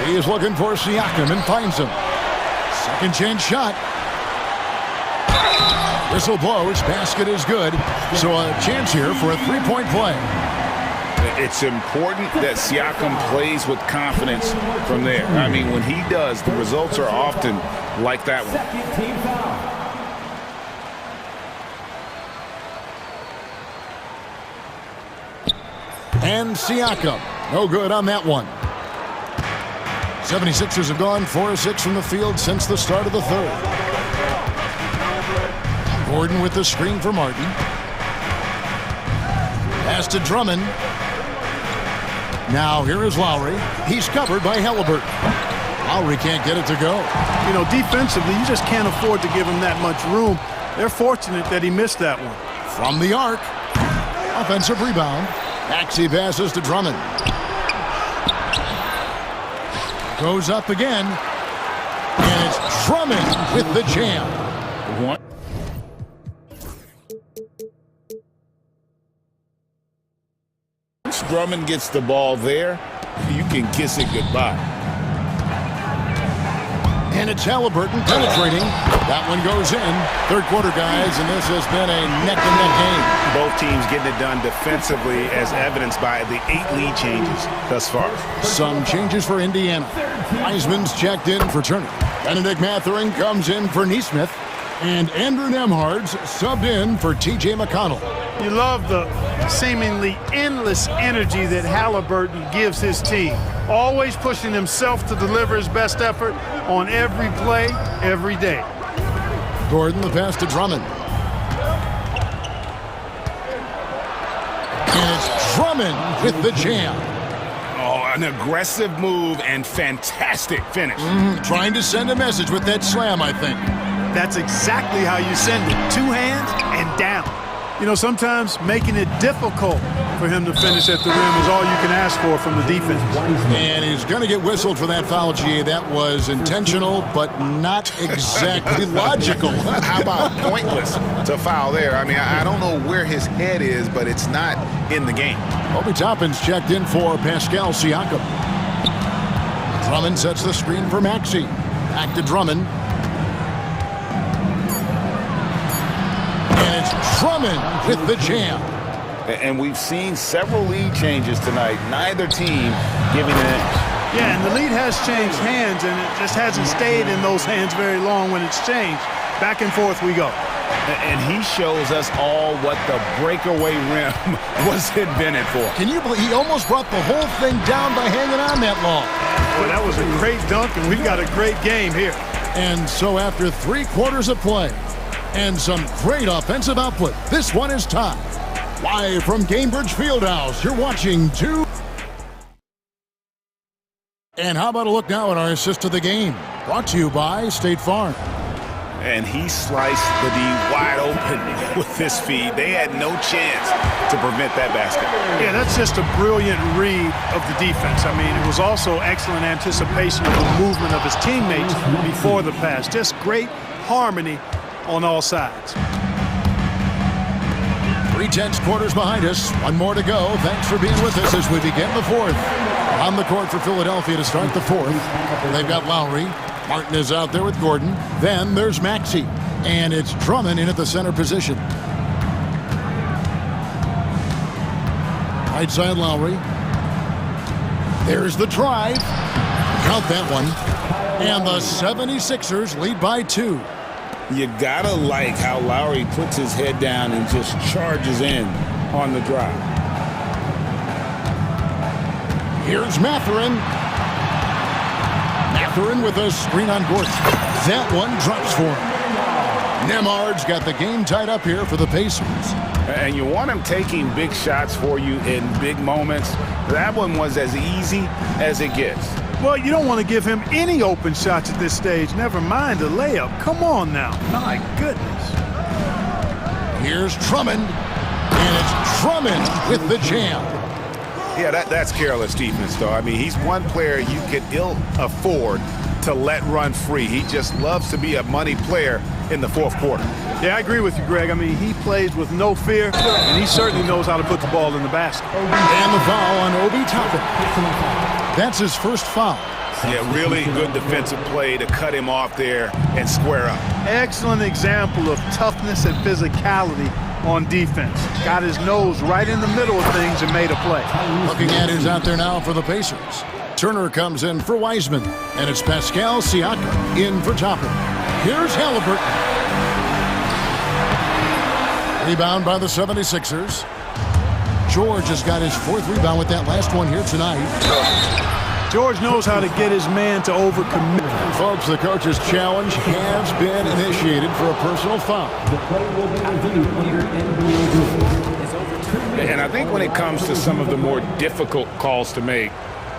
He is looking for Siakam and finds him. Second chance shot. Whistle blows. Basket is good. So a chance here for a three-point play. It's important that Siakam plays with confidence from there. I mean, when he does, the results are often like that one. And Siakam, no good on that one. 76ers have gone 4-6 from the field since the start of the third. Gordon with the screen for Martin. Pass to Drummond. Now here is Lowry. He's covered by Halliburton. Lowry can't get it to go. Defensively, you just can't afford to give him that much room. They're fortunate that he missed that one. From the arc. Offensive rebound. Maxey passes to Drummond. Goes up again. And it's Drummond with the jam. Once Drummond gets the ball there, you can kiss it goodbye. And it's Halliburton penetrating. That one goes in. Third quarter, guys, and this has been a neck-and-neck game. Both teams getting it done defensively, as evidenced by the 8 lead changes thus far. Some changes for Indiana. Wiseman's checked in for Turner. Benedict Mathurin comes in for Neesmith. And Andrew Nembhard's subbed in for T.J. McConnell. You love the seemingly endless energy that Halliburton gives his team. Always pushing himself to deliver his best effort on every play, every day. Gordon, the pass to Drummond. And it's Drummond with the jam. Oh, an aggressive move and fantastic finish. Trying to send a message with that slam, I think. That's exactly how you send it. 2 hands and down. Sometimes making it difficult for him to finish at the rim is all you can ask for from the defense. And he's going to get whistled for that foul, GA. That was intentional, but not exactly logical. How about pointless to foul there? I mean, I don't know where his head is, but it's not in the game. Obi Toppin's checked in for Pascal Siakam. Drummond sets the screen for Maxey. Back to Drummond. And it's Drummond with the jam. And we've seen several lead changes tonight. Neither team giving an inch. Yeah, and the lead has changed hands, and it just hasn't stayed in those hands very long when it's changed. Back and forth we go. And he shows us all what the breakaway rim was invented for. Can you believe he almost brought the whole thing down by hanging on that long? Well, that was a great dunk, and we've got a great game here. And so after 3 quarters of play and some great offensive output, this one is tied. Live from Cambridge Fieldhouse, you're watching 2. And how about a look now at our assist to the game? Brought to you by State Farm. And he sliced the D wide open with this feed. They had no chance to prevent that basket. Yeah, that's just a brilliant read of the defense. I mean, it was also excellent anticipation of the movement of his teammates before the pass. Just great harmony on all sides. 3/10 quarters behind us. One more to go. Thanks for being with us as we begin the 4th. On the court for Philadelphia to start the 4th. They've got Lowry. Martin is out there with Gordon. Then there's Maxey. And it's Drummond in at the center position. Right side Lowry. There's the drive. Count that one. And the 76ers lead by 2. You gotta like how Lowry puts his head down and just charges in on the drive. Here's Mathurin. Mathurin with a screen on Gordon. That one drops for him. Nemard's got the game tied up here for the Pacers. And you want him taking big shots for you in big moments. That one was as easy as it gets. Well, you don't want to give him any open shots at this stage. Never mind a layup. Come on now. My goodness. Here's Drummond. And it's Drummond with the jam. Yeah, that's careless defense, though. I mean, he's one player you could ill afford to let run free. He just loves to be a money player in the 4th quarter. Yeah, I agree with you, Greg. I mean, he plays with no fear, and he certainly knows how to put the ball in the basket. And the foul on Obi Toppin. That's his first foul. Yeah, really good defensive play to cut him off there and square up. Excellent example of toughness and physicality on defense. Got his nose right in the middle of things and made a play. Looking at who's out there now for the Pacers. Turner comes in for Wiseman, and it's Pascal Siakam in for Toppin. Here's Halliburton. Rebound by the 76ers. George has got his 4th rebound with that last one here tonight. George knows how to get his man to overcommit. And folks, the coach's challenge has been initiated for a personal foul. And I think when it comes to some of the more difficult calls to make,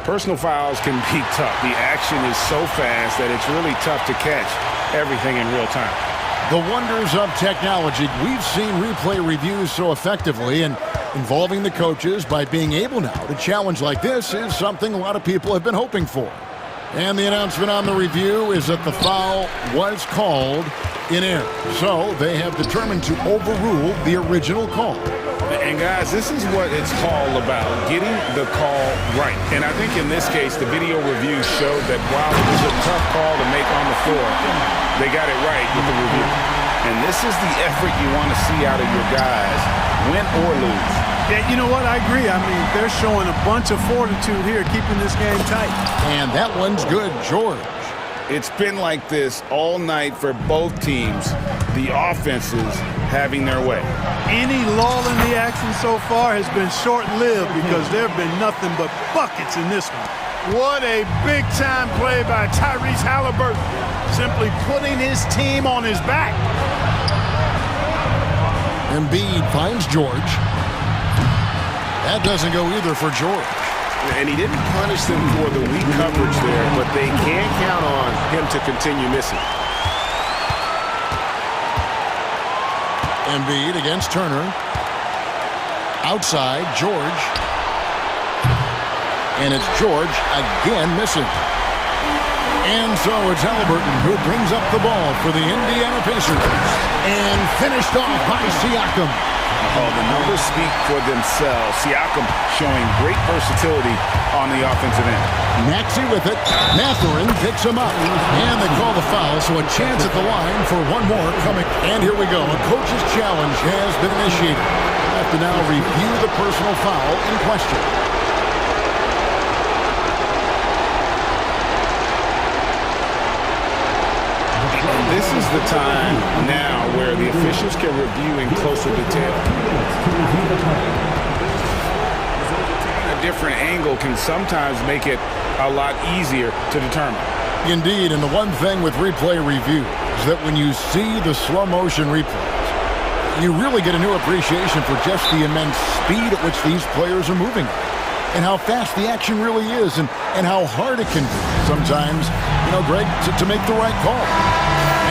personal fouls can be tough. The action is so fast that it's really tough to catch everything in real time. The wonders of technology. We've seen replay reviews so effectively, and involving the coaches by being able now to challenge like this is something a lot of people have been hoping for. And the announcement on the review is that the foul was called in error. So they have determined to overrule the original call. And guys, this is what it's all about, getting the call right. And I think in this case, the video review showed that while it was a tough call to make on the floor, they got it right with the review. And this is the effort you want to see out of your guys, win or lose. Yeah, you know what? I agree. I mean, they're showing a bunch of fortitude here, keeping this game tight. And that one's good, George. It's been like this all night for both teams. The offenses having their way. Any lull in the action so far has been short-lived because there have been nothing but buckets in this one. What a big-time play by Tyrese Halliburton, simply putting his team on his back. Embiid finds George. That doesn't go either for George. And he didn't punish them for the weak coverage there, but they can count on him to continue missing. Embiid against Turner. Outside, George. And it's George again missing. And so it's Halliburton who brings up the ball for the Indiana Pacers. And finished off by Siakam. Oh, the numbers speak for themselves. Siakam showing great versatility on the offensive end. Maxey with it. Mathurin picks him up. And they call the foul, so a chance at the line for one more coming. And here we go. A coach's challenge has been initiated. We'll have to now review the personal foul in question. This is the time now where the officials can review in closer detail. A different angle can sometimes make it a lot easier to determine. Indeed, and the one thing with replay review is that when you see the slow motion replays, you really get a new appreciation for just the immense speed at which these players are moving and how fast the action really is and how hard it can be sometimes, Greg, to make the right call.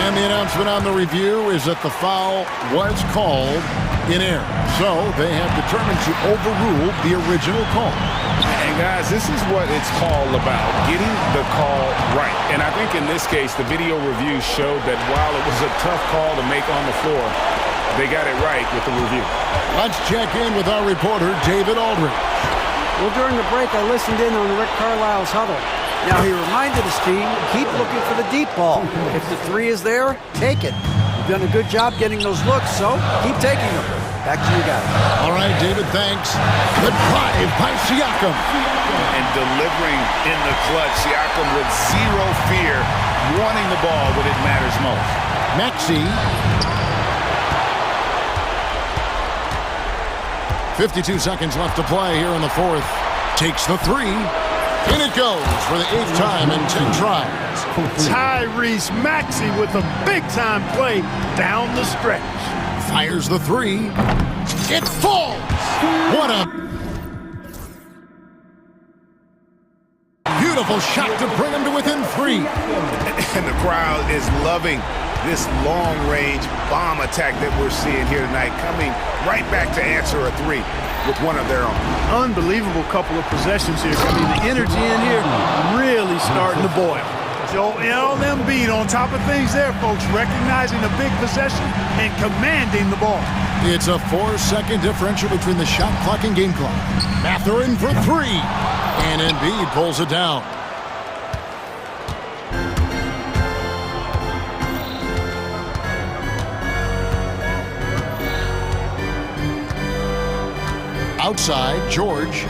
And the announcement on the review is that the foul was called in error. So they have determined to overrule the original call. And guys, this is what it's all about, getting the call right. And I think in this case, the video review showed that while it was a tough call to make on the floor, they got it right with the review. Let's check in with our reporter, David Aldridge. Well, during the break, I listened in on Rick Carlisle's huddle. Now, he reminded his team, keep looking for the deep ball. If the three is there, take it. You've done a good job getting those looks, so keep taking them. Back to you guys. All right, David, thanks. The drive by Siakam. And delivering in the clutch, Siakam with zero fear, wanting the ball when it matters most. Maxey. 52 seconds left to play here in the fourth. Takes the three. In it goes for the 8th time in 10 tries. Tyrese Maxey with a big-time play down the stretch. Fires the three. It falls. What a beautiful shot to bring him to within 3. And the crowd is loving this long-range bomb attack that we're seeing here tonight, coming right back to answer a 3 with one of their own. Unbelievable couple of possessions here. I mean, the energy in here really starting to boil. Joel Embiid on top of things there, folks, recognizing a big possession and commanding the ball. It's a 4-second differential between the shot clock and game clock. Mathurin for 3. And Embiid pulls it down. Outside, George.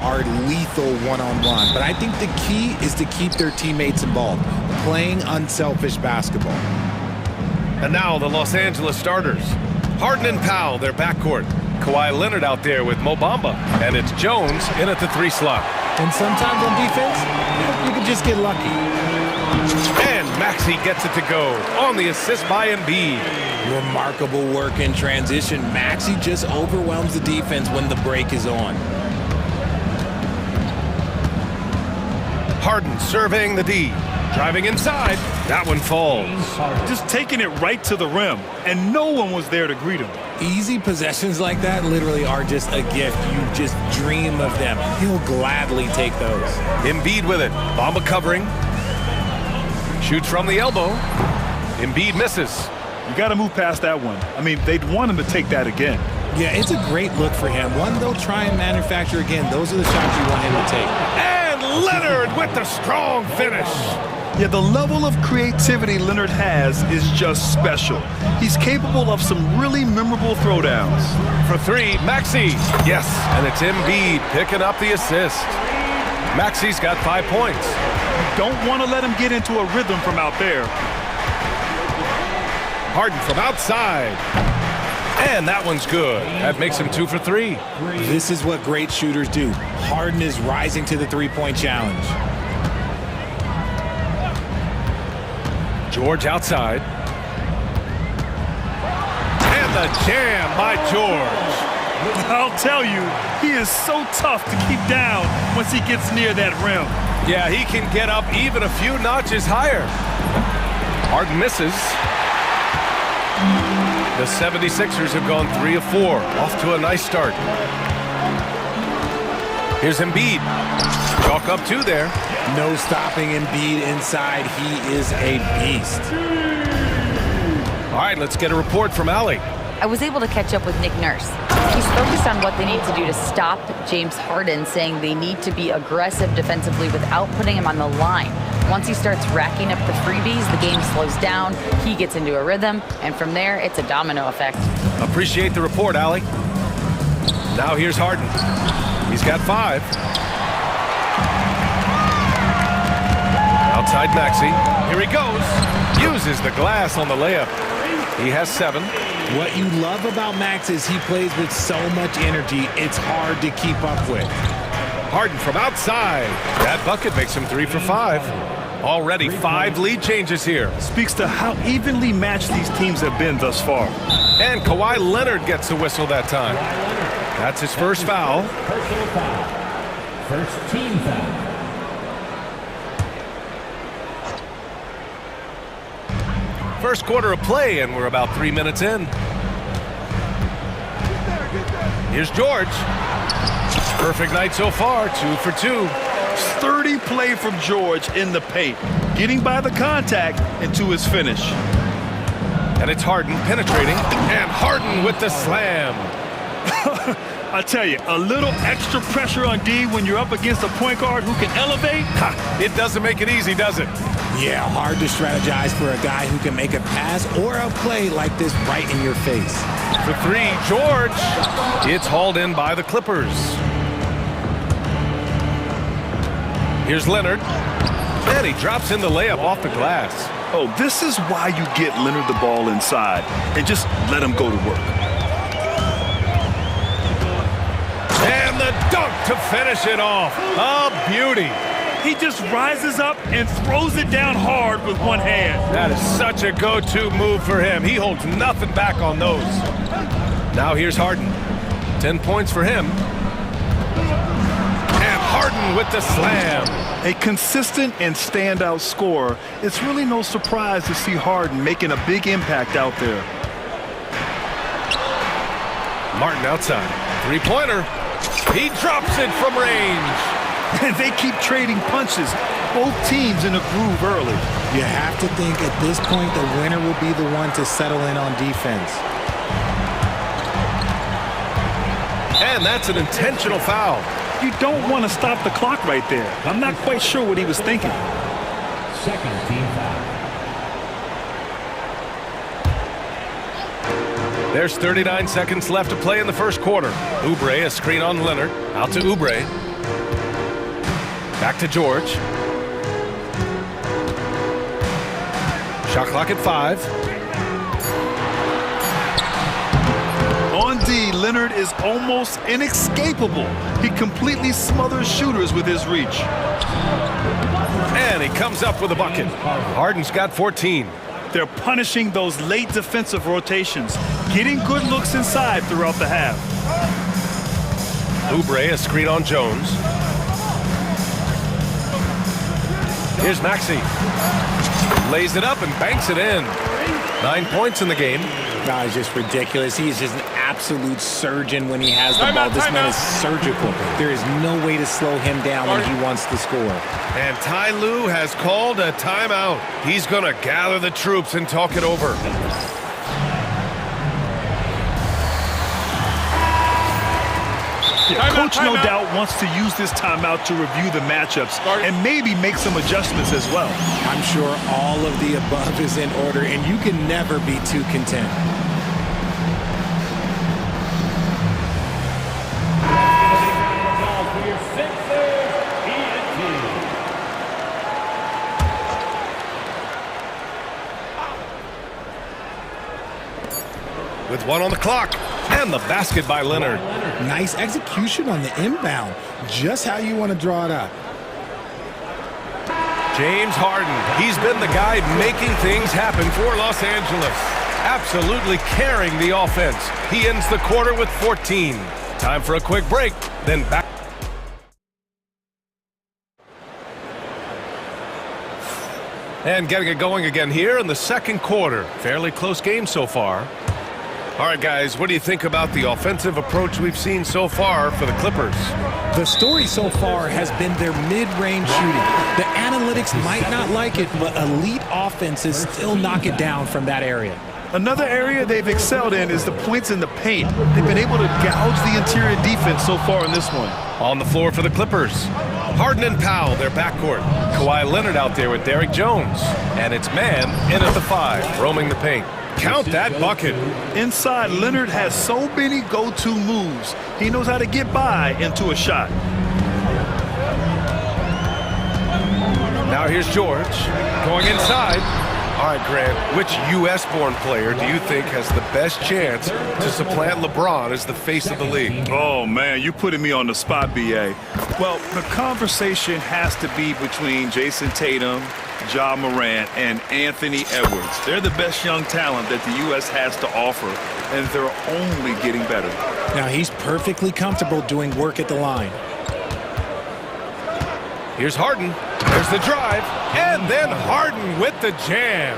are lethal one-on-one. But I think the key is to keep their teammates involved, playing unselfish basketball. And now the Los Angeles starters. Harden and Powell, their backcourt. Kawhi Leonard out there with Mo Bamba. And it's Jones in at the 3 slot. And sometimes on defense, you can just get lucky. And Maxey gets it to go on the assist by Embiid. Remarkable work in transition. Maxey just overwhelms the defense when the break is on. Harden surveying the D. Driving inside. That one falls. Just taking it right to the rim, and no one was there to greet him. Easy possessions like that literally are just a gift. You just dream of them. He'll gladly take those. Embiid with it. Bamba covering. Shoots from the elbow. Embiid misses. You got to move past that one. I mean, they'd want him to take that again. Yeah, it's a great look for him. One they'll try and manufacture again. Those are the shots you want him to take. And Leonard with the strong finish. Yeah, the level of creativity Leonard has is just special. He's capable of some really memorable throwdowns. For 3, Maxey. Yes, and it's Embiid picking up the assist. Maxey's got 5 points. You don't want to let him get into a rhythm from out there. Harden from outside. And that one's good. That makes him 2 for 3. This is what great shooters do. Harden is rising to the three-point challenge. George outside. And the jam by George. I'll tell you, he is so tough to keep down once he gets near that rim. Yeah, he can get up even a few notches higher. Harden misses. The 76ers have gone 3 of 4. Off to a nice start. Here's Embiid. Chalk up 2 there. No stopping Embiid inside. He is a beast. All right, let's get a report from Allie. I was able to catch up with Nick Nurse. He's focused on what they need to do to stop James Harden, saying they need to be aggressive defensively without putting him on the line. Once he starts racking up the freebies, the game slows down, he gets into a rhythm, and from there, it's a domino effect. Appreciate the report, Allie. Now here's Harden. He's got 5. Outside Maxey. Here he goes. Uses the glass on the layup. He has 7. What you love about Max is he plays with so much energy, it's hard to keep up with. Harden from outside. That bucket makes him 3 for 5. Already 5 lead changes here. Speaks to how evenly matched these teams have been thus far. And Kawhi Leonard gets the whistle that time. That's his first foul. Personal foul. First team foul. First quarter of play, and we're about 3 minutes in. Here's George. Perfect night so far, 2 for 2. Sturdy play from George in the paint, getting by the contact and to his finish. And it's Harden penetrating, and Harden with the slam. I tell you, a little extra pressure on D when you're up against a point guard who can elevate. It doesn't make it easy, does it? Yeah, hard to strategize for a guy who can make a pass or a play like this right in your face. For 3, George. It's hauled in by the Clippers. Here's Leonard. And he drops in the layup off the glass. Oh, this is why you get Leonard the ball inside and just let him go to work. And the dunk to finish it off. A beauty. He just rises up and throws it down hard with one hand. That is such a go-to move for him. He holds nothing back on those. Now here's Harden. 10 points for him. And Harden with the slam. A consistent and standout scorer. It's really no surprise to see Harden making a big impact out there. Martin outside. 3-pointer. He drops it from range. And they keep trading punches. Both teams in a groove early. You have to think at this point the winner will be the one to settle in on defense. And that's an intentional foul. You don't want to stop the clock right there. I'm not quite sure what he was thinking. Second team foul. There's 39 seconds left to play in the first quarter. Oubre, a screen on Leonard. Out to Oubre. Back to George. Shot clock at 5. On D, Leonard is almost inescapable. He completely smothers shooters with his reach. And he comes up with a bucket. Harden's got 14. They're punishing those late defensive rotations, getting good looks inside throughout the half. Oubre, a screen on Jones. Here's Maxey. Lays it up and banks it in. 9 points in the game. No, it's just ridiculous. He is just an absolute surgeon when he has the ball. This man is surgical. There is no way to slow him down when he wants to score. And Ty Lue has called a timeout. He's going to gather the troops and talk it over. The coach, no doubt, wants to use this timeout to review the matchups and maybe make some adjustments as well. I'm sure all of the above is in order, and you can never be too content. With 1 on the clock. And the basket by Leonard. Nice execution on the inbound. Just how you want to draw it up. James Harden. He's been the guy making things happen for Los Angeles. Absolutely carrying the offense. He ends the quarter with 14. Time for a quick break. Then back. And getting it going again here in the second quarter. Fairly close game so far. All right, guys, what do you think about the offensive approach we've seen so far for the Clippers? The story so far has been their mid-range shooting. The analytics might not like it, but elite offenses still knock it down from that area. Another area they've excelled in is the points in the paint. They've been able to gouge the interior defense so far in this one. On the floor for the Clippers. Harden and Powell, their backcourt. Kawhi Leonard out there with Derrick Jones. And it's man in at the 5, roaming the paint. Count that bucket. Inside, Leonard has so many go-to moves. He knows how to get by into a shot. Now here's George going inside. All right, Grant, which U.S.-born player do you think has the best chance to supplant LeBron as the face of the league? Oh, man, you're putting me on the spot, B.A. Well, the conversation has to be between Jason Tatum, Ja Morant, and Anthony Edwards. They're the best young talent that the U.S. has to offer, and they're only getting better. Now, he's perfectly comfortable doing work at the line. Here's Harden. There's the drive. And then Harden with the jam.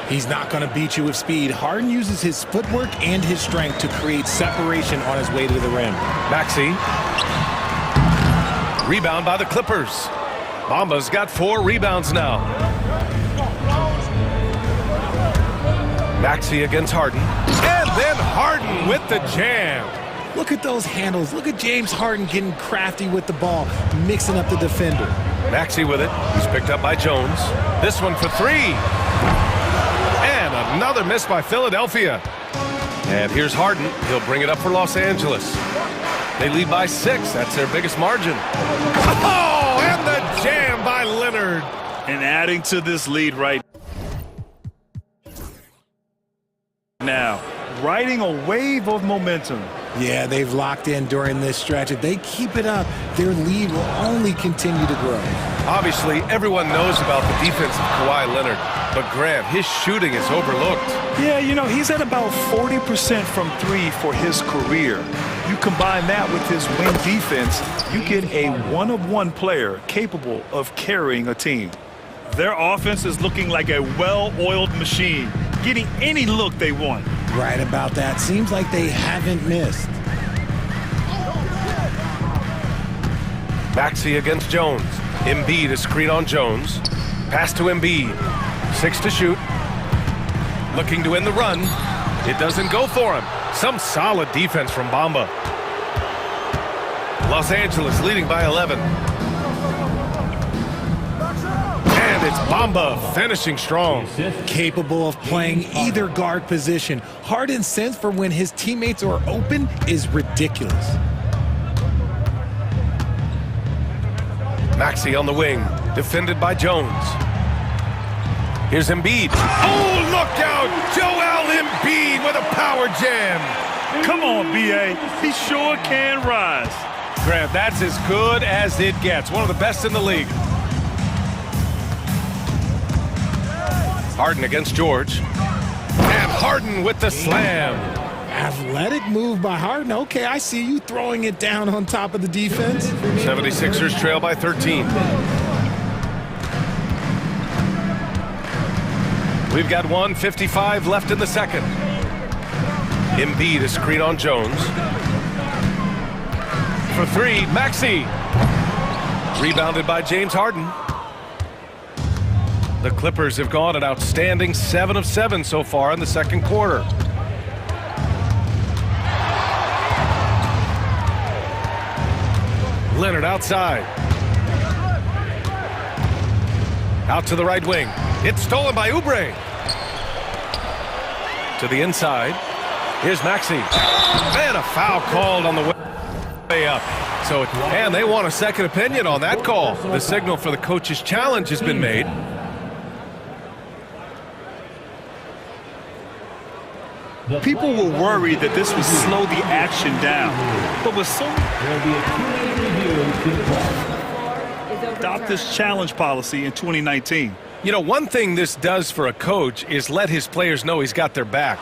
He's not going to beat you with speed. Harden uses his footwork and his strength to create separation on his way to the rim. Maxey. Rebound by the Clippers. Bamba's got 4 rebounds now. Maxey against Harden. And then Harden with the jam. Look at those handles. Look at James Harden getting crafty with the ball, mixing up the defender. Maxey with it. He's picked up by Jones. This one for 3. And another miss by Philadelphia. And here's Harden. He'll bring it up for Los Angeles. They lead by 6. That's their biggest margin. Oh, and the jam by Leonard. And adding to this lead right now, riding a wave of momentum. Yeah, they've locked in during this stretch. If they keep it up, their lead will only continue to grow. Obviously, everyone knows about the defense of Kawhi Leonard, but Grant, his shooting is overlooked. Yeah, you know, he's at about 40% from 3 for his career. You combine that with his wing defense, you get a one-of-one player capable of carrying a team. Their offense is looking like a well-oiled machine, getting any look they want. Right about that. Seems like they haven't missed. Maxey against Jones. Embiid a screen on Jones. Pass to Embiid. 6 to shoot. Looking to end the run. It doesn't go for him. Some solid defense from Bamba. Los Angeles leading by 11. And it's Bamba finishing strong. Capable of playing either guard position. Harden's sense for when his teammates are open is ridiculous. Maxey on the wing, defended by Jones. Here's Embiid. Oh, look out! Joel Embiid with a power jam. Come on, B.A. He sure can rise. Grant, that's as good as it gets. One of the best in the league. Harden against George. And Harden with the slam. Athletic move by Harden. Okay, I see you throwing it down on top of the defense. 76ers trail by 13. We've got 1:55 left in the second. Embiid a screen on Jones. For three, Maxey. Rebounded by James Harden. The Clippers have gone an outstanding 7 of 7 so far in the second quarter. Leonard outside. Out to the right wing. It's stolen by Oubre. To the inside. Here's Maxey. And a foul called on the way up. And they want a second opinion on that call. The signal for the coach's challenge has been made. People were worried that this would slow the action down. But with so adopt this challenge policy in 2019. You know, one thing this does for a coach is let his players know he's got their back.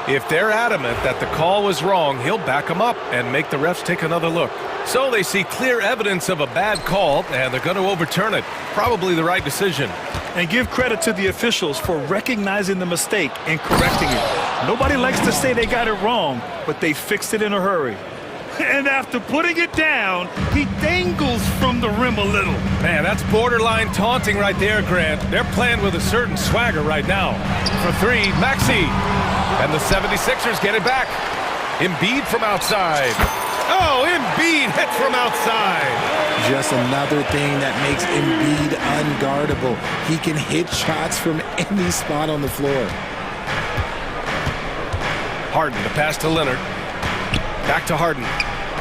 If they're adamant that the call was wrong, he'll back them up and make the refs take another look. So they see clear evidence of a bad call, and they're going to overturn it. Probably the right decision. And give credit to the officials for recognizing the mistake and correcting it. Nobody likes to say they got it wrong, but they fixed it in a hurry. And after putting it down, he dangles from the rim a little. Man, that's borderline taunting right there, Grant. They're playing with a certain swagger right now. For three, Maxey. And the 76ers get it back. Embiid from outside. Oh, Embiid hit from outside. Just another thing that makes Embiid unguardable. He can hit shots from any spot on the floor. Harden, the pass to Leonard. Back to Harden.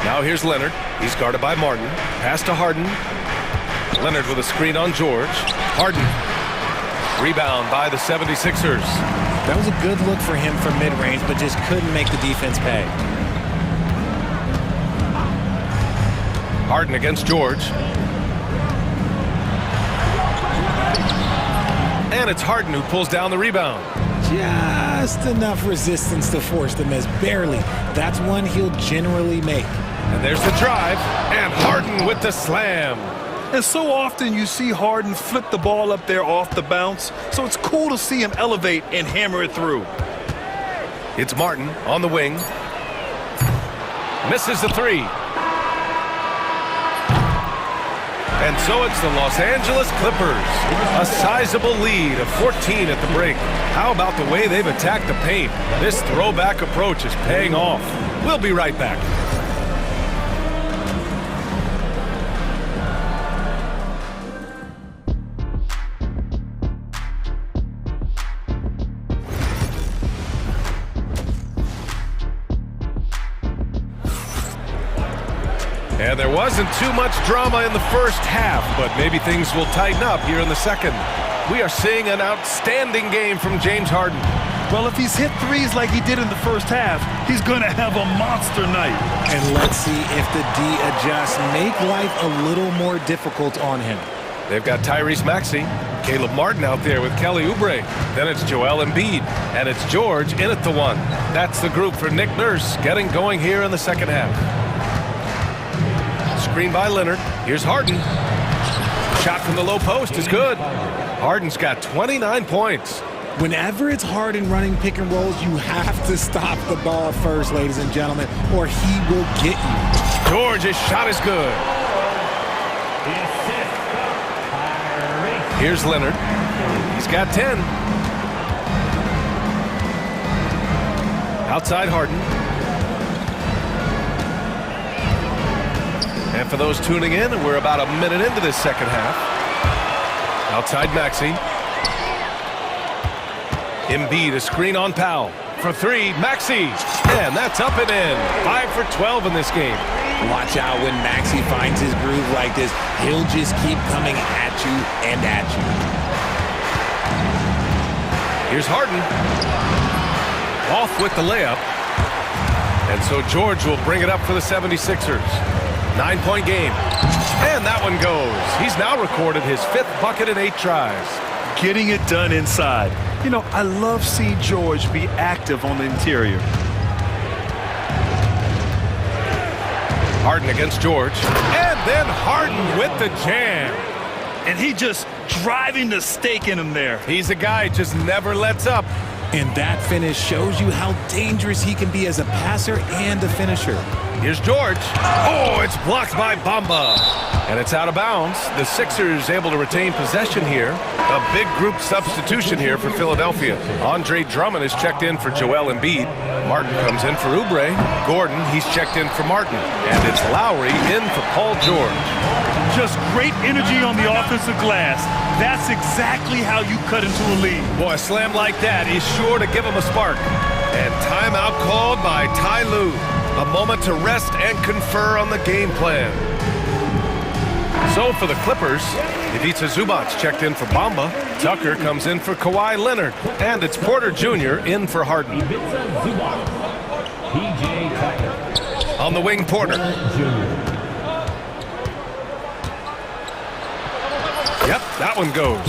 Now here's Leonard. He's guarded by Martin. Pass to Harden. Leonard with a screen on George. Harden. Rebound by the 76ers. That was a good look for him from mid-range, but just couldn't make the defense pay. Harden against George. And it's Harden who pulls down the rebound. Just enough resistance to force the miss. Barely. That's one he'll generally make. And there's the drive. And Harden with the slam. And so often you see Harden flip the ball up there off the bounce. So it's cool to see him elevate and hammer it through. It's Martin on the wing. Misses the three. And so it's the Los Angeles Clippers. A sizable lead of 14 at the break. How about the way they've attacked the paint? This throwback approach is paying off. We'll be right back. And there wasn't too much drama in the first half, but maybe things will tighten up here in the second. We are seeing an outstanding game from James Harden. Well, if he's hit threes like he did in the first half, he's going to have a monster night. And let's see if the D adjusts, make life a little more difficult on him. They've got Tyrese Maxey, Caleb Martin out there with Kelly Oubre. Then it's Joel Embiid, and it's George in at the one. That's the group for Nick Nurse getting going here in the second half. Screen by Leonard. Here's Harden. Shot from the low post is good. Harden's got 29 points. Whenever it's Harden running pick and rolls, you have to stop the ball first, ladies and gentlemen, or he will get you. George's shot is good. Here's Leonard. He's got 10. Outside Harden. And for those tuning in, we're about a minute into this second half. Outside Maxey. Embiid, a screen on Powell. For three, Maxey. And that's up and in. 5 for 12 in this game. Watch out when Maxey finds his groove like this. He'll just keep coming at you and at you. Here's Harden. Off with the layup. And so George will bring it up for the 76ers. 9-point game. And that one goes. He's now recorded his 5th bucket in 8 tries. Getting it done inside. You know, I love seeing George be active on the interior. Harden against George. And then Harden with the jam. And he just driving the stake in him there. He's a guy who just never lets up. And that finish shows you how dangerous he can be as a passer and a finisher. Here's George. Oh, it's blocked by Bamba. And it's out of bounds. The Sixers able to retain possession here. A big group substitution here for Philadelphia. Andre Drummond is checked in for Joel Embiid. Martin comes in for Oubre. Gordon, he's checked in for Martin. And it's Lowry in for Paul George. Just great energy on the offensive glass. That's exactly how you cut into a lead. Boy, a slam like that is sure to give him a spark. And timeout called by Ty Lue. A moment to rest and confer on the game plan. So for the Clippers, Ivica Zubac checked in for Bamba. Tucker comes in for Kawhi Leonard. And it's Porter Jr. in for Harden. On the wing, Porter. Yep, that one goes.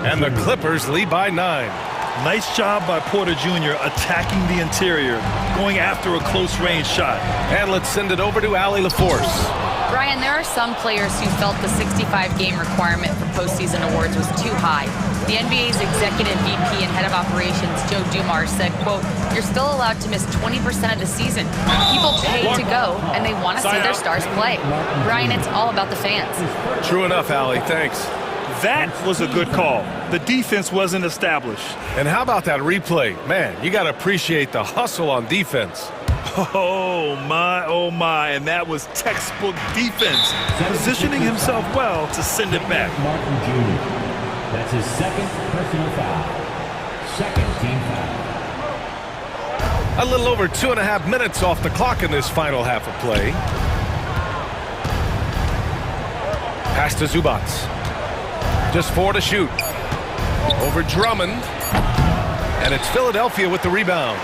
And the Clippers lead by 9. Nice job by Porter Jr. attacking the interior, going after a close-range shot. And let's send it over to Allie LaForce. Brian, there are some players who felt the 65-game requirement for postseason awards was too high. The NBA's executive VP and head of operations, Joe Dumars, said, quote, "You're still allowed to miss 20% of the season. People pay to go, and they want to see their stars play." Brian, it's all about the fans. True enough, Allie. Thanks. That was a good call. The defense wasn't established. And how about that replay? Man, you got to appreciate the hustle on defense. Oh, my. And that was textbook defense. Positioning himself well to send it back. Martin Jr. That's his 2nd personal foul. 2nd team foul. A little over 2.5 minutes off the clock in this final half of play. Pass to Zubac. Just 4 to shoot. Over Drummond. And it's Philadelphia with the rebound.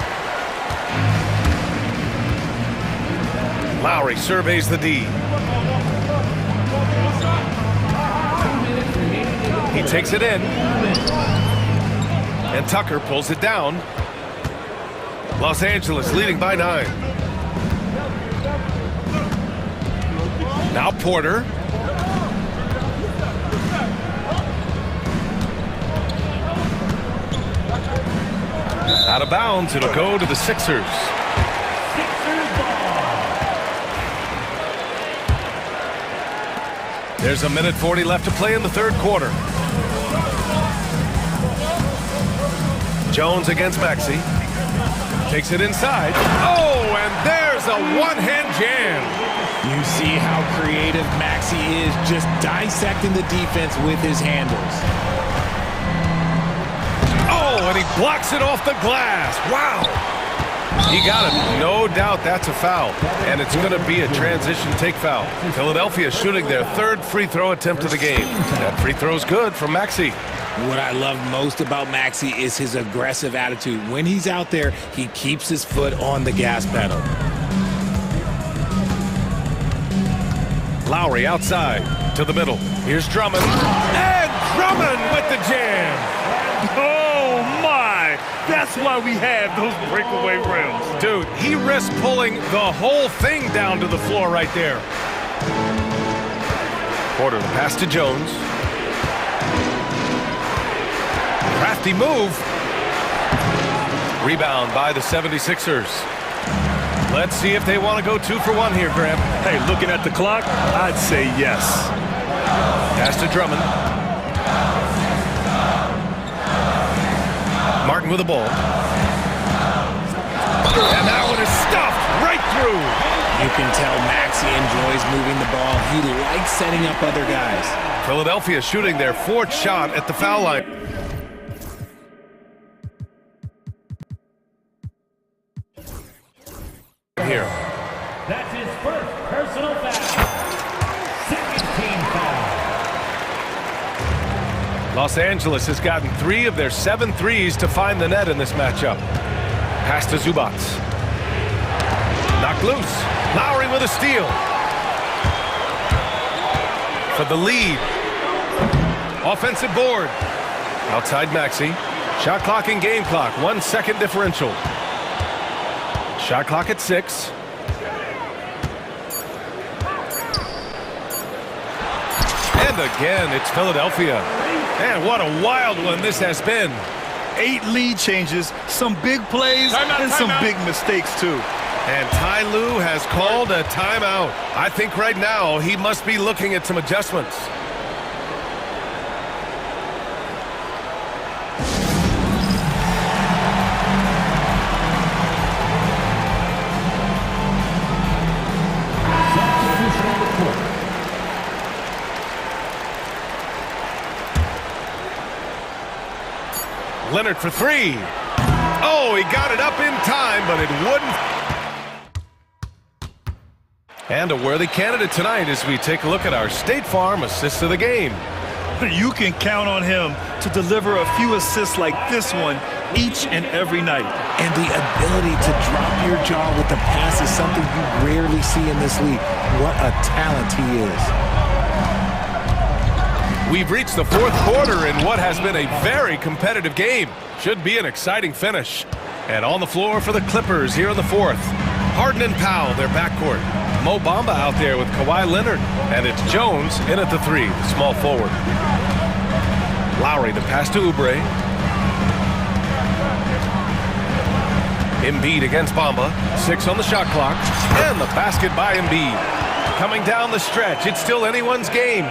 Lowry surveys the D. He takes it in. And Tucker pulls it down. Los Angeles leading by 9. Now Porter. Out of bounds, it'll go to the Sixers. There's 1:40 left to play in the 3rd quarter. Jones against Maxey. Takes it inside. Oh, and there's a one-hand jam. You see how creative Maxey is, just dissecting the defense with his handles. Oh, and he blocks it off the glass. Wow. He got it. No doubt that's a foul. And it's going to be a transition take foul. Philadelphia shooting their 3rd free throw attempt of the game. That free throw's good from Maxey. What I love most about Maxey is his aggressive attitude. When he's out there, he keeps his foot on the gas pedal. Lowry outside to the middle. Here's Drummond. And Drummond with the jam. Oh, my. That's why we have those breakaway rims. Dude, he risks pulling the whole thing down to the floor right there. Porter, the pass to Jones. Crafty move. Rebound by the 76ers. Let's see if they want to go 2 for 1 here, Graham. Hey, looking at the clock, I'd say yes. Pass to Drummond. Martin with the ball. And that one is stuffed right through. You can tell Maxey enjoys moving the ball. He likes setting up other guys. Philadelphia shooting their 4th shot at the foul line. Here. That's his 1st Los Angeles has gotten 3 of their 7 threes to find the net in this matchup. Pass to Zubac. Knocked loose. Lowry with a steal. For the lead. Offensive board. Outside Maxey. Shot clock and game clock. 1 second differential. Shot clock at 6. And again, it's Philadelphia. And what a wild one this has been. 8 lead changes, some big plays, and some big mistakes, too. And Ty Lue has called a timeout. I think right now he must be looking at some adjustments. Leonard for 3. Oh, he got it up in time, but it wouldn't. And a worthy candidate tonight as we take a look at our State Farm assists of the game. You can count on him to deliver a few assists like this one each and every night. And the ability to drop your jaw with the pass is something you rarely see in this league. What a talent he is. We've reached the 4th quarter in what has been a very competitive game. Should be an exciting finish. And on the floor for the Clippers here in the 4th. Harden and Powell, their backcourt. Mo Bamba out there with Kawhi Leonard. And it's Jones in at the 3, the small forward. Lowry, the pass to Oubre. Embiid against Bamba. 6 on the shot clock. And the basket by Embiid. Coming down the stretch, it's still anyone's game.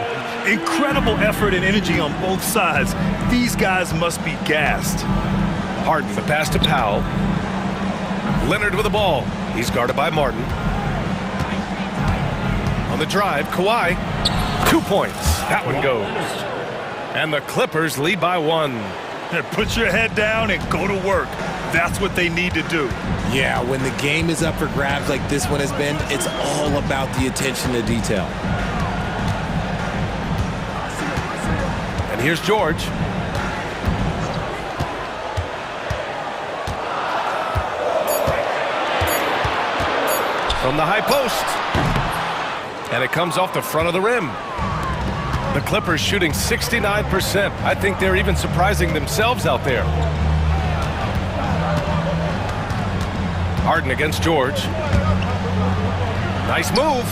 Incredible effort and energy on both sides. These guys must be gassed. Harden, the pass to Powell. Leonard with the ball. He's guarded by Martin. On the drive, Kawhi. 2 points. That one goes. And the Clippers lead by 1. Put your head down and go to work. That's what they need to do. Yeah, when the game is up for grabs like this one has been, it's all about the attention to detail. And here's George. From the high post. And it comes off the front of the rim. The Clippers shooting 69%. I think they're even surprising themselves out there. Harden against George. Nice move.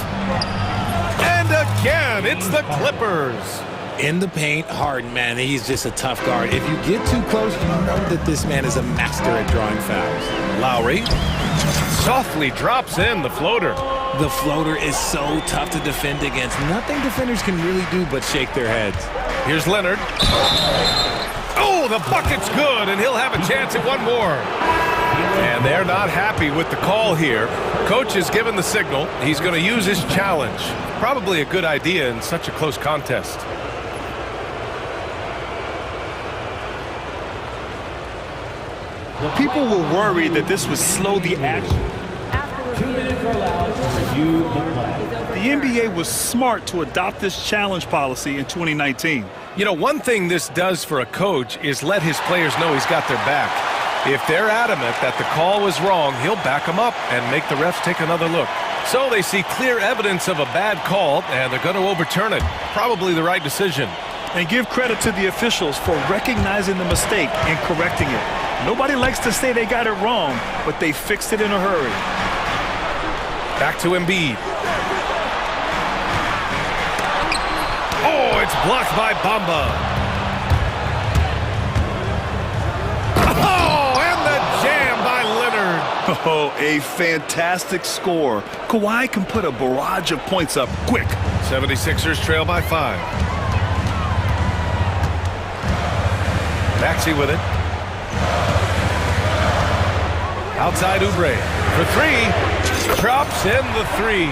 And again, it's the Clippers. In the paint, Harden, man, he's just a tough guard. If you get too close, you know that this man is a master at drawing fouls. Lowry softly drops in the floater. The floater is so tough to defend against. Nothing defenders can really do but shake their heads. Here's Leonard. Oh, the bucket's good, and he'll have a chance at one more. And they're not happy with the call here. Coach has given the signal. He's going to use his challenge. Probably a good idea in such a close contest. People were worried that this would slow the action. 2 minutes are allowed to review the play. The NBA was smart to adopt this challenge policy in 2019. You know, one thing this does for a coach is let his players know he's got their back. If they're adamant that the call was wrong, he'll back them up and make the refs take another look. So they see clear evidence of a bad call, and they're going to overturn it. Probably the right decision. And give credit to the officials for recognizing the mistake and correcting it. Nobody likes to say they got it wrong, but they fixed it in a hurry. Back to Embiid. Oh, it's blocked by Bamba. Oh, and the jam by Leonard. Oh, a fantastic score. Kawhi can put a barrage of points up quick. 76ers trail by 5. Maxey with it. Outside Oubre for 3. Drops in the 3.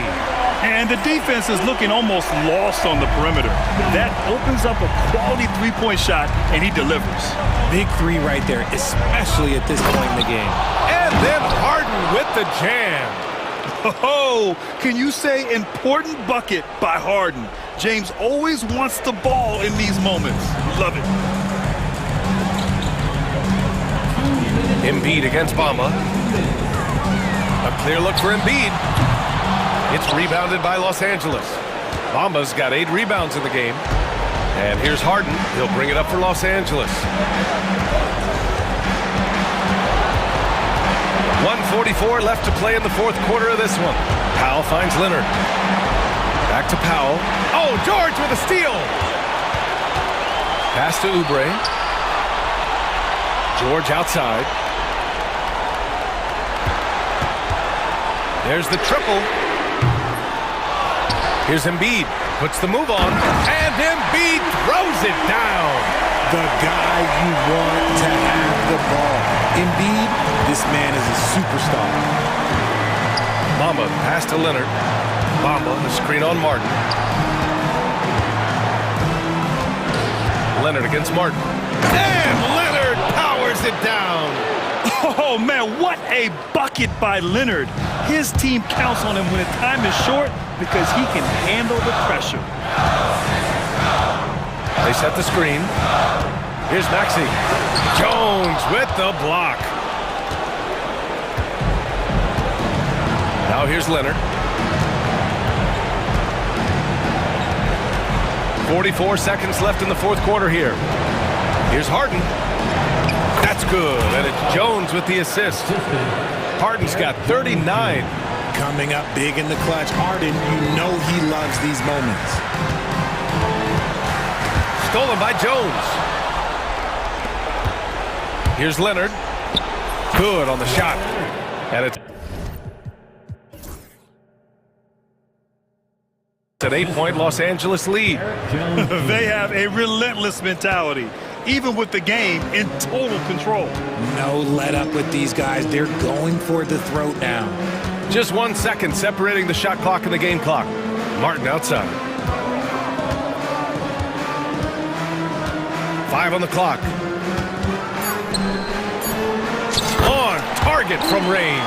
And the defense is looking almost lost on the perimeter. That opens up a quality three-point shot, and he delivers. Big 3 right there, especially at this point in the game. And then Harden with the jam. Oh, can you say important bucket by Harden? James always wants the ball in these moments. Love it. Embiid against Bamba. A clear look for Embiid. It's rebounded by Los Angeles. Bamba's got 8 rebounds in the game. And here's Harden. He'll bring it up for Los Angeles. 1:44 left to play in the fourth quarter of this one. Powell finds Leonard. Back to Powell. Oh, George with a steal. Pass to Oubre. George outside. There's the triple. Here's Embiid. Puts the move on. And Embiid throws it down. The guy you want to have the ball. Embiid, this man is a superstar. Bamba pass to Leonard. Bamba, the screen on Martin. Leonard against Martin. And Leonard powers it down. Oh, man, what a bucket by Leonard. His team counts on him when the time is short because he can handle the pressure. They set the screen. Here's Maxey. Jones with the block. Now here's Leonard. 44 seconds left in the fourth quarter here. Here's Harden. That's good, and it's Jones with the assist. Harden's got 39. Coming up big in the clutch. Harden, you know he loves these moments. Stolen by Jones. Here's Leonard. Good on the shot. And it's an 8-point Los Angeles lead. They have a relentless mentality, even with the game in total control. No let up with these guys. They're going for the throat now. Just 1 second separating the shot clock and the game clock. Martin outside. 5 on the clock. On target from range.